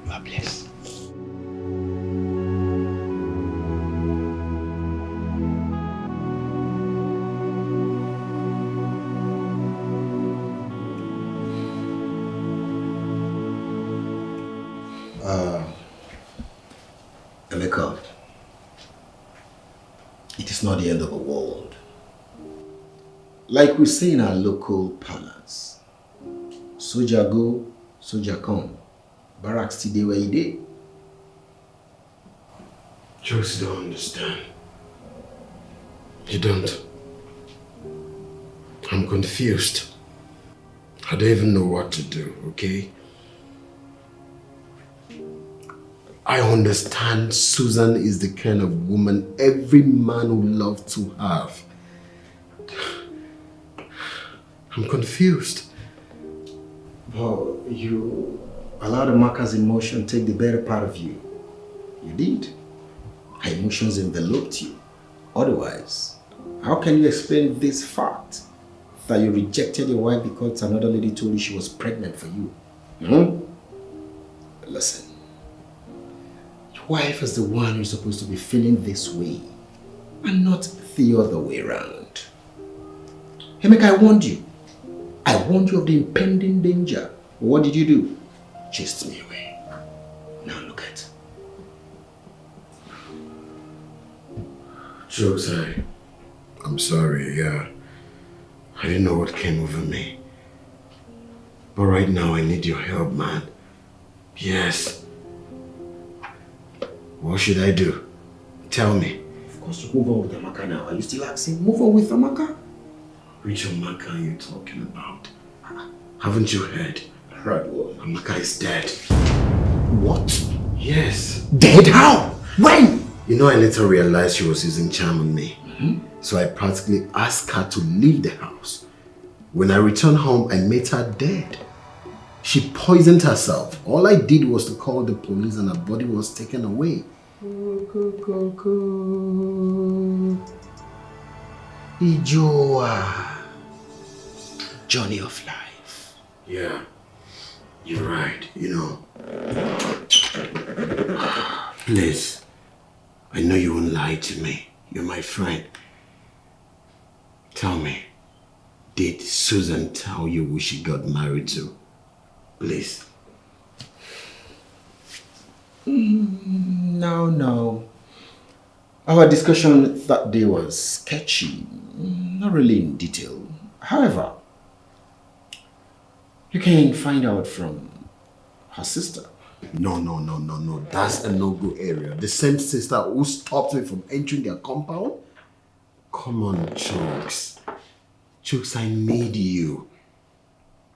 You are blessed. Emeka, it is not the end of the world. Like we say in our local parlance, soldier go, soldier come. Barracks today where you did. Just don't understand. You don't. I'm confused. I don't even know what to do, okay? I understand Susan is the kind of woman every man would love to have. I'm confused. Well, you allowed Amaka's emotion take the better part of you. You did. Her emotions enveloped you. Otherwise, how can you explain this fact that you rejected your wife because another lady told you she was pregnant for you? Listen. Your wife is the one who's supposed to be feeling this way and not the other way around. Emeka, I warned you. I warned you of the impending danger. What did you do? Chased me away. Now look at. Jokes, I'm sorry, yeah. I didn't know what came over me. But right now I need your help, man. Yes. What should I do? Tell me. Of course you move on with Amaka now. Are you still asking? Move on with Amaka? Which Amaka are you talking about? Haven't you heard? Heard what? Amaka is dead. What? Yes. Dead? How? When? You know, I later realized she was using charm on me. So I practically asked her to leave the house. When I returned home, I met her dead. She poisoned herself. All I did was to call the police and her body was taken away. Ijoa. Journey of life. Yeah, you're right, you know. Please, I know you won't lie to me. You're my friend. Tell me, did Susan tell you who she got married to? Please. No. Our discussion that day was sketchy, not really in detail. However, you can find out from her sister. No. That's a no-go area. The same sister who stopped me from entering their compound? Come on, Chokes. Chokes, I need you.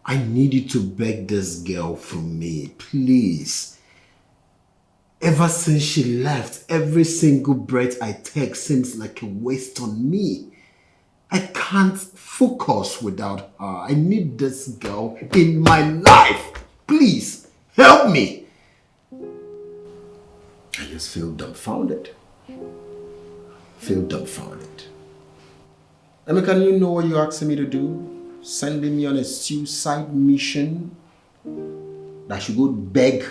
I need you to beg this girl from me, please. Ever since she left, every single breath I take seems like a waste on me. I can't focus without her. I need this girl in my life. Please, help me. I just feel dumbfounded. Emeka, you know what you're asking me to do? Sending me on a suicide mission? That I should go beg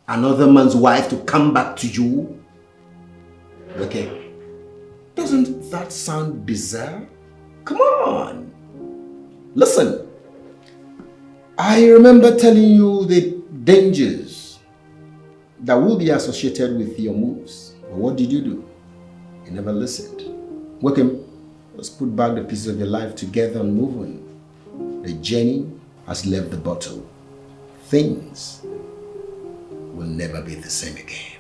another man's wife to come back to you? Okay. Doesn't that sound bizarre? Come on. Listen. I remember telling you the dangers that will be associated with your moves. But what did you do? You never listened. Welcome. Let's put back the pieces of your life together and move on. The journey has left the bottle. Things will never be the same again.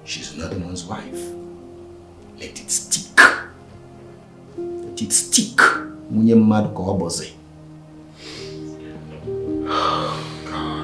She's another man's wife. Let it stick. Let it stick. Munye mad ko oboze. God.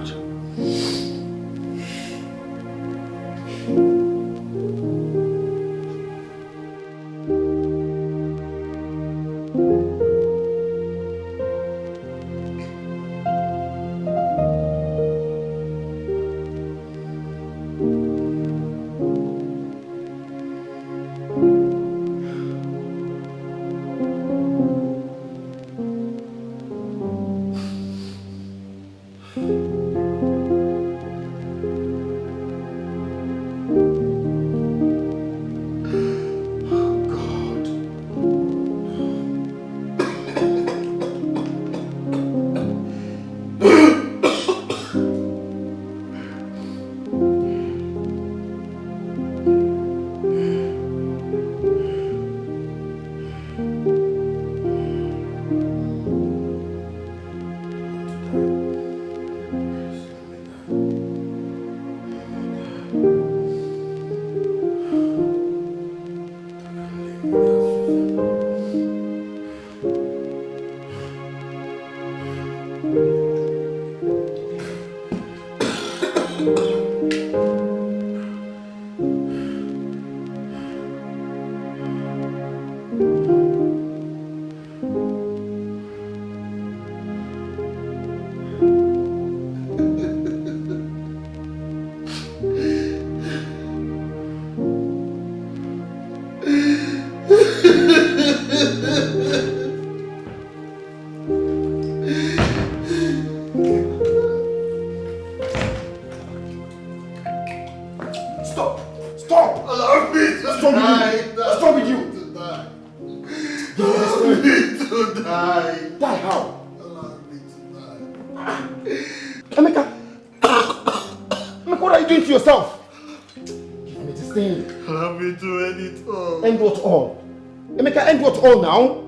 All now?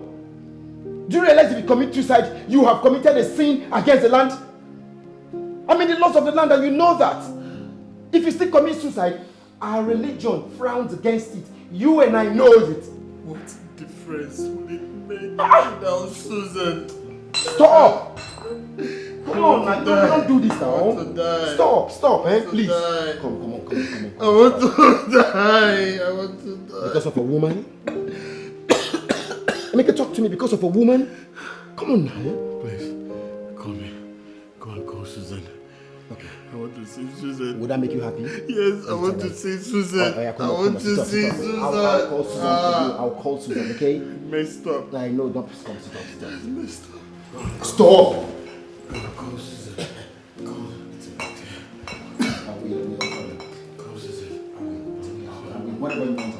Do you realize if you commit suicide, you have committed a sin against the land? I mean the laws of the land, and you know that. If you still commit suicide, our religion frowns against it. You and I know it. What difference will it make without Susan? Stop! Come on, man, don't do this now. Stop, eh? Please. Come on. I want to die. Because of a woman? Make her talk to me because of a woman? Come on now. Please, call me. Go and call Susan. Okay. I want to see Susan. Would that make you happy? Yes, I want to see Susan. I want to see Susan. I'll call Susan for you. I'll call Susan, okay? Messed up. I know, don't come, stop. Messed up. Stop! Call Susan. Call Susan. Whatever you want.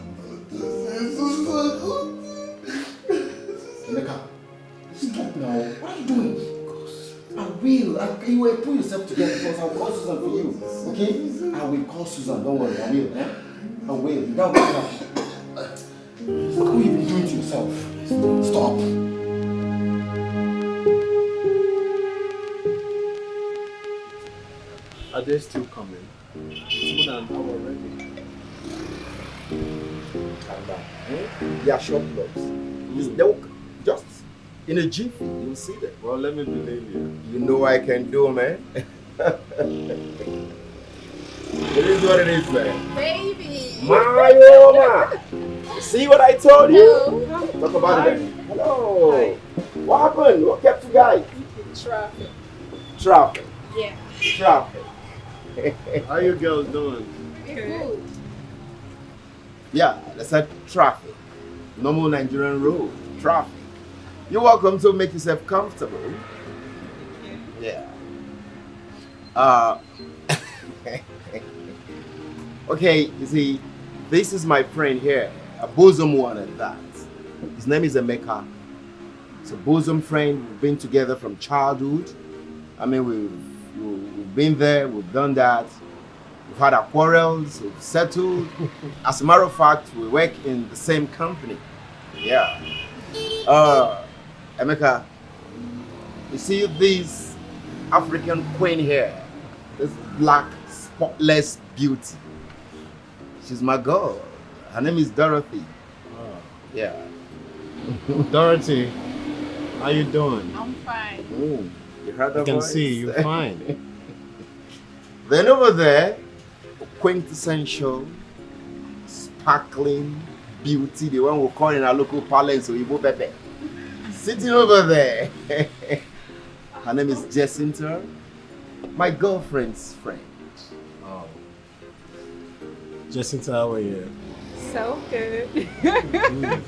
Emeka, stop now. What are you doing? I will. You will pull yourself together because I'll call Susan for you. Okay? I will call Susan. Don't worry. I will. I will. Without what have you been doing to yourself? Stop. Are they still coming? It's more than an hour already. Calm down. They are short blocks. They'll just in a jiffy, you'll see them. Well, let me believe you. You know what I can do, man. It is what it is, man. Baby! My Oma! See what I told you? Talk about it. Hello. Hi. What happened? What kept you guys? Traffic. Traffic. Yeah. Traffic. How you girls doing? Good. Yeah, that's said traffic. Normal Nigerian road. Traffic. You're welcome to make yourself comfortable. Yeah. Okay, you see, this is my friend here, a bosom one at that. His name is Emeka. It's a bosom friend. We've been together from childhood. I mean, we've been there, we've done that. We've had our quarrels, we've settled. As a matter of fact, we work in the same company. Yeah. Emeka, you see this African queen here, this black, spotless beauty. She's my girl. Her name is Dorothy. Oh. Yeah. Dorothy, how you doing? I'm fine. You heard that I can voice? see you're fine. Then over there, quintessential, sparkling beauty, the one we call in our local parlance, Oyibo Pepe. Sitting over there. Her name is Jacinta, my girlfriend's friend. Oh. Jacinta, how are you? So good.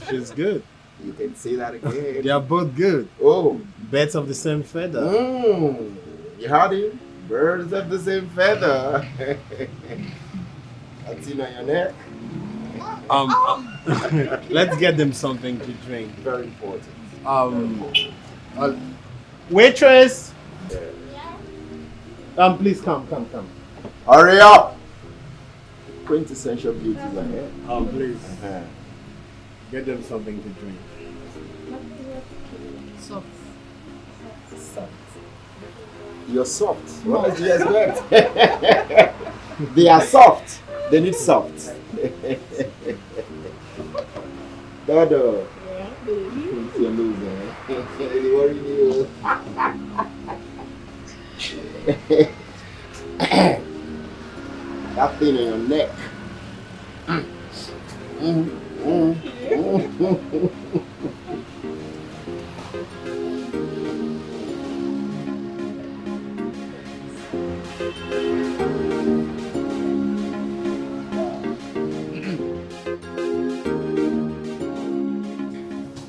She's good. You can say that again. They are both good. Oh. Birds of the same feather. You heard him? Birds of the same feather. That's in on your neck. Let's get them something to drink. Very important. Waitress! Please come. Hurry up! Quintessential beauty right here. Please. Get them something to drink. Soft. You're soft. What do you expect? They are soft. They need soft. Dodo. Yeah, baby. You're losing. They worry you. That thing on your neck.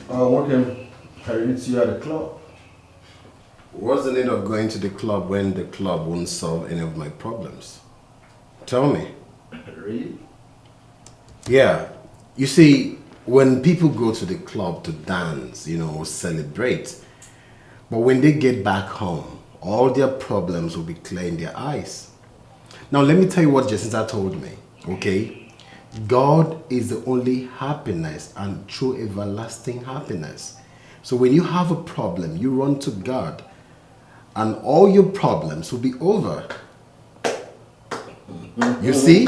Welcome. I meet you at the club. What's the need of going to the club when the club won't solve any of my problems? Tell me. Really? Yeah. You see, when people go to the club to dance, celebrate, but when they get back home, all their problems will be clear in their eyes. Now, let me tell you what Jacinta told me, okay? God is the only happiness and true everlasting happiness. So when you have a problem, you run to God and all your problems will be over. You see?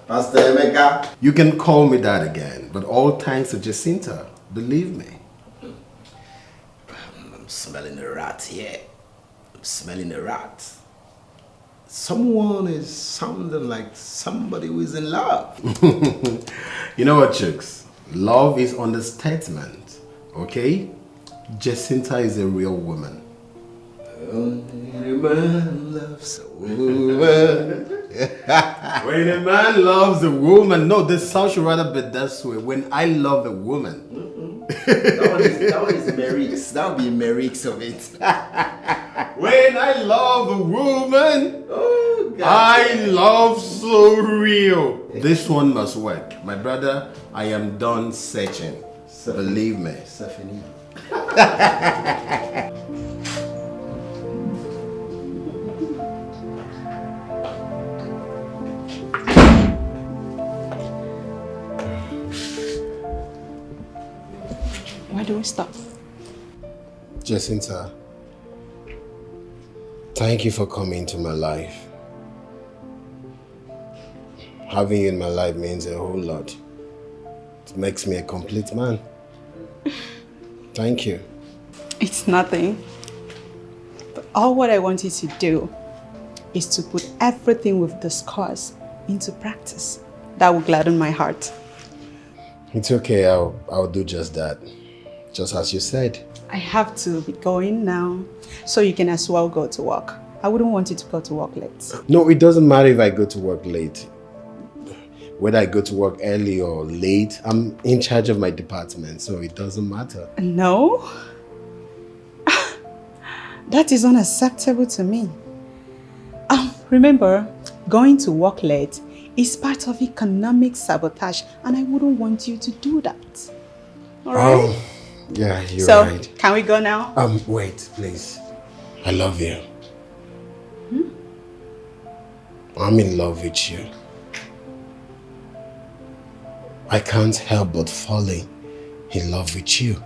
Pastor Emeka. You can call me that again, but all thanks to Jacinta, believe me. I'm smelling a rat here. I'm smelling a rat. Someone is sounding like somebody who is in love. You know what, chicks? Love is understatement, okay? Jacinta is a real woman. Only a man loves a woman. When a man loves a woman, no, this song should rather be this way. When I love a woman. That one is Merix. That would be Merix of it. When I love a woman, I love so real. This one must work. My brother, I am done searching. Believe me. Stephanie. Why do we stop? Jacinta, thank you for coming into my life. Having you in my life means a whole lot. It makes me a complete man. Thank you. It's nothing. But all what I want you to do is to put everything we've discussed into practice. That will gladden my heart. It's okay, I'll do just that. Just as you said. I have to be going now, so you can as well go to work. I wouldn't want you to go to work late. No, it doesn't matter if I go to work late. Whether I go to work early or late, I'm in charge of my department, so it doesn't matter. No? That is unacceptable to me. Remember, going to work late is part of economic sabotage, and I wouldn't want you to do that. All right? Oh, yeah, you're right. So, can we go now? Wait, please. I love you. I'm in love with you. I can't help but falling in love with you.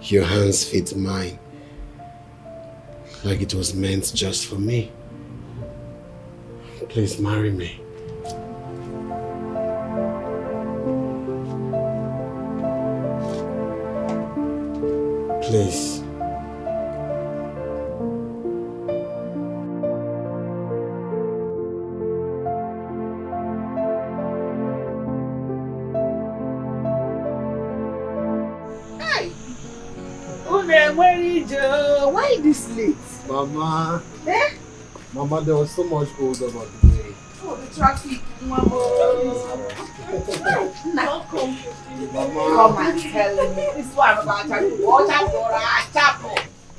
Your hands fit mine, like it was meant just for me. Please marry me. Please. Why this late? Mama. Eh? Mama, there was so much gold about the day. Oh, the traffic, Mama. Now come and tell me. This one about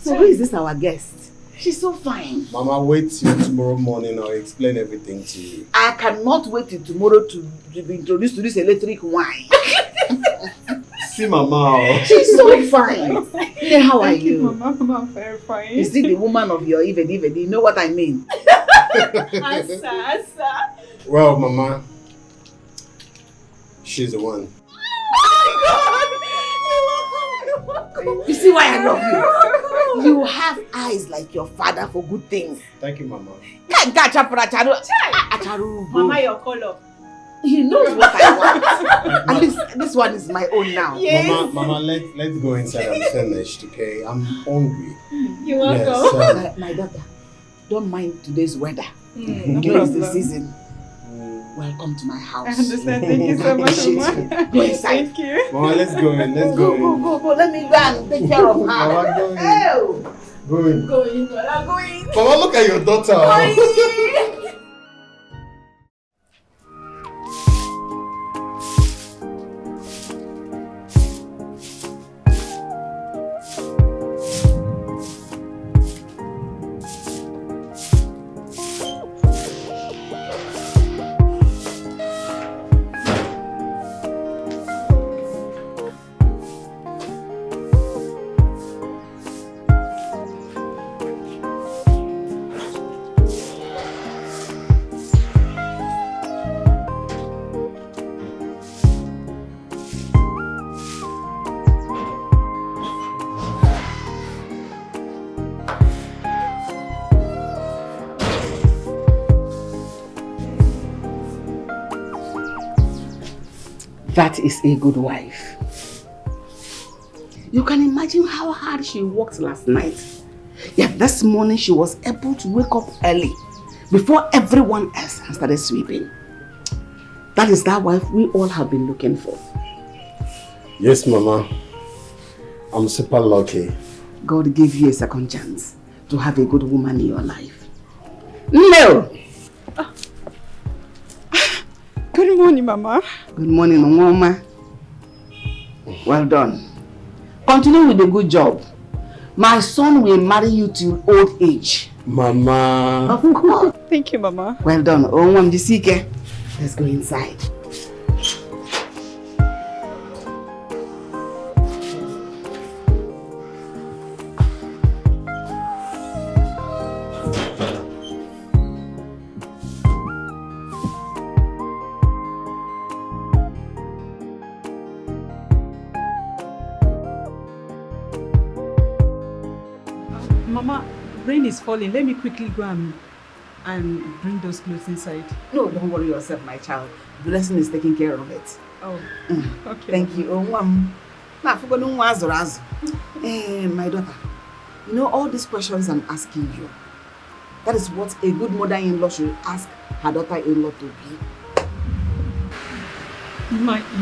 So who is this our guest? She's so fine. Mama, wait till tomorrow morning. I'll explain everything to you. I cannot wait till tomorrow to be introduced to this electric wine. See Mama. She's so fine. Yeah, how are you? Mama, I'm very fine. Is it the woman of your even? You know what I mean? Asa. Well, Mama, she's the one. Oh my God! You see why I love you? You have eyes like your father for good things. Thank you, Mama. Mama, your color. He knows what I want. And this one is my own now. Yes. Mama, let's go inside. I'm finished, okay? I'm hungry. You're welcome. Yes, my daughter, don't mind today's weather. No You know it's the problem. season. Welcome to my house. I understand. Thank you so much, Mama. Go inside. Thank you. Mama, let's go in. Let's go in. Go. Let me go and take care of her. Mama, go in. Oh. Go in. Go in, Mama. Go in. Mama, look at your daughter. That is a good wife. You can imagine how hard she worked last night. Yet this morning she was able to wake up early before everyone else had started sweeping. That is that wife we all have been looking for. Yes, Mama. I'm super lucky. God gave you a second chance to have a good woman in your life. No! Good morning, Mama. Good morning, Mama. Well done. Continue with the good job. My son will marry you till old age. Mama. Of course. Thank you, Mama. Well done. Let's go inside. Mama, rain is falling. Let me quickly go and bring those clothes inside. No, don't worry yourself, my child. The lesson is taking care of it. Oh, okay. Thank you. My daughter, you know all these questions I'm asking you, that is what a good mother-in-law should ask her daughter-in-law to be.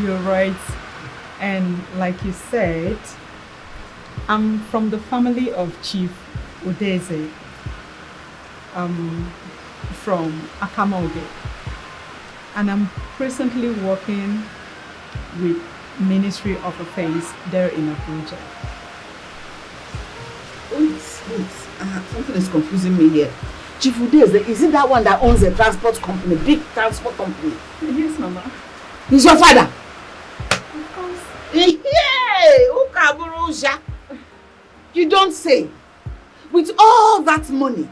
You're right. And like you said, I'm from the family of Chief Udeze, from Akamoge. And I'm presently working with Ministry of Affairs there in Abuja. Wait. Something is confusing me here. Chief Udeze, is it that one that owns a transport company, big transport company? Yes, Mama. He's your father? Of course. You don't say. With all that money,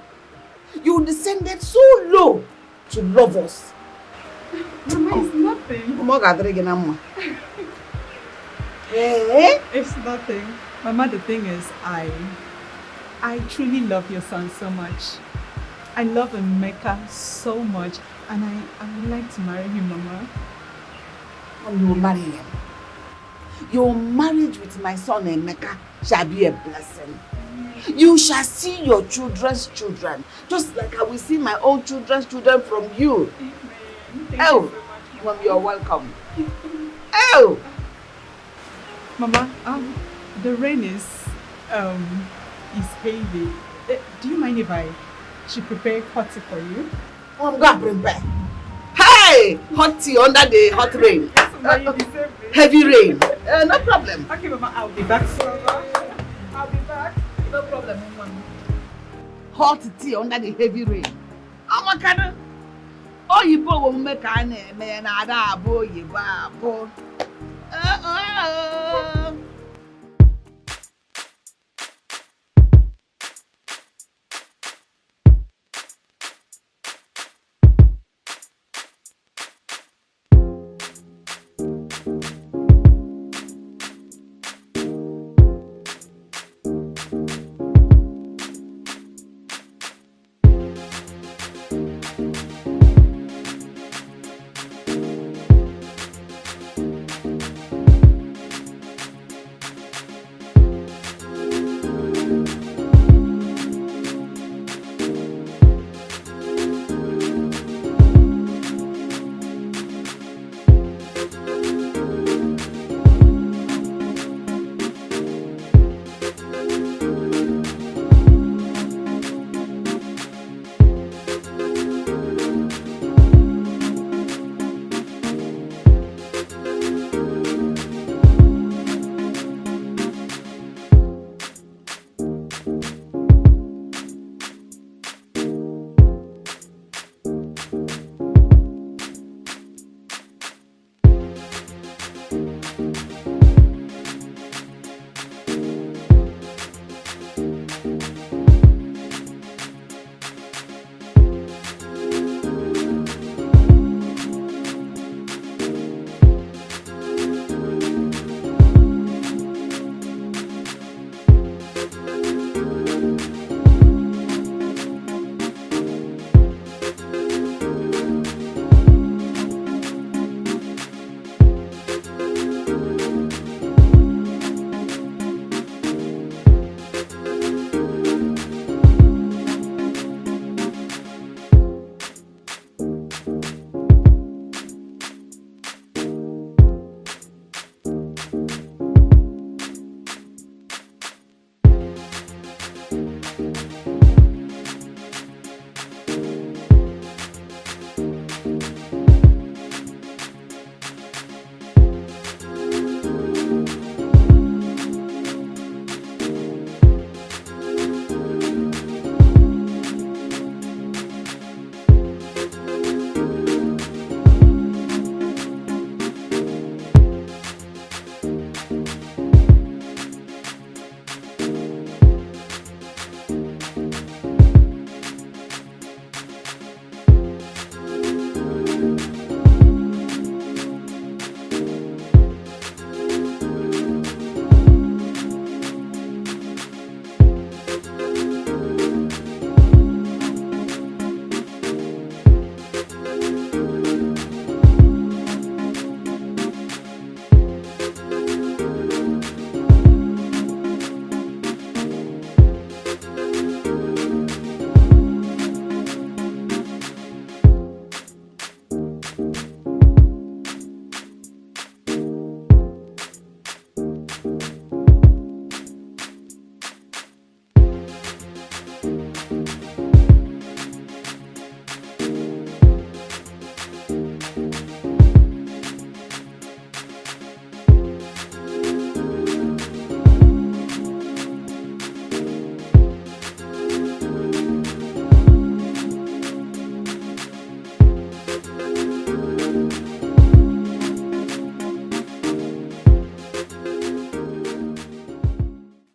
you descended so low to love us. Mama, it's nothing. It's nothing. Mama, the thing is, I truly love your son so much. I love Emeka so much, and I would like to marry him, Mama. And you will marry him. Your marriage with my son Emeka shall be a blessing. You shall see your children's children, just like I will see my own children's children from you. Thank you so much, Mom, you're welcome. Oh, Mama, the rain is heavy. Do you mind if I should prepare hot tea for you? I'm going to prepare. Hey, hot tea under the hot rain. Heavy rain. No problem. Okay, Mama, I'll be back soon. I'll be back. No problem, Mama. Hot tea under the heavy rain. Oh my God. Oh, you will make an man.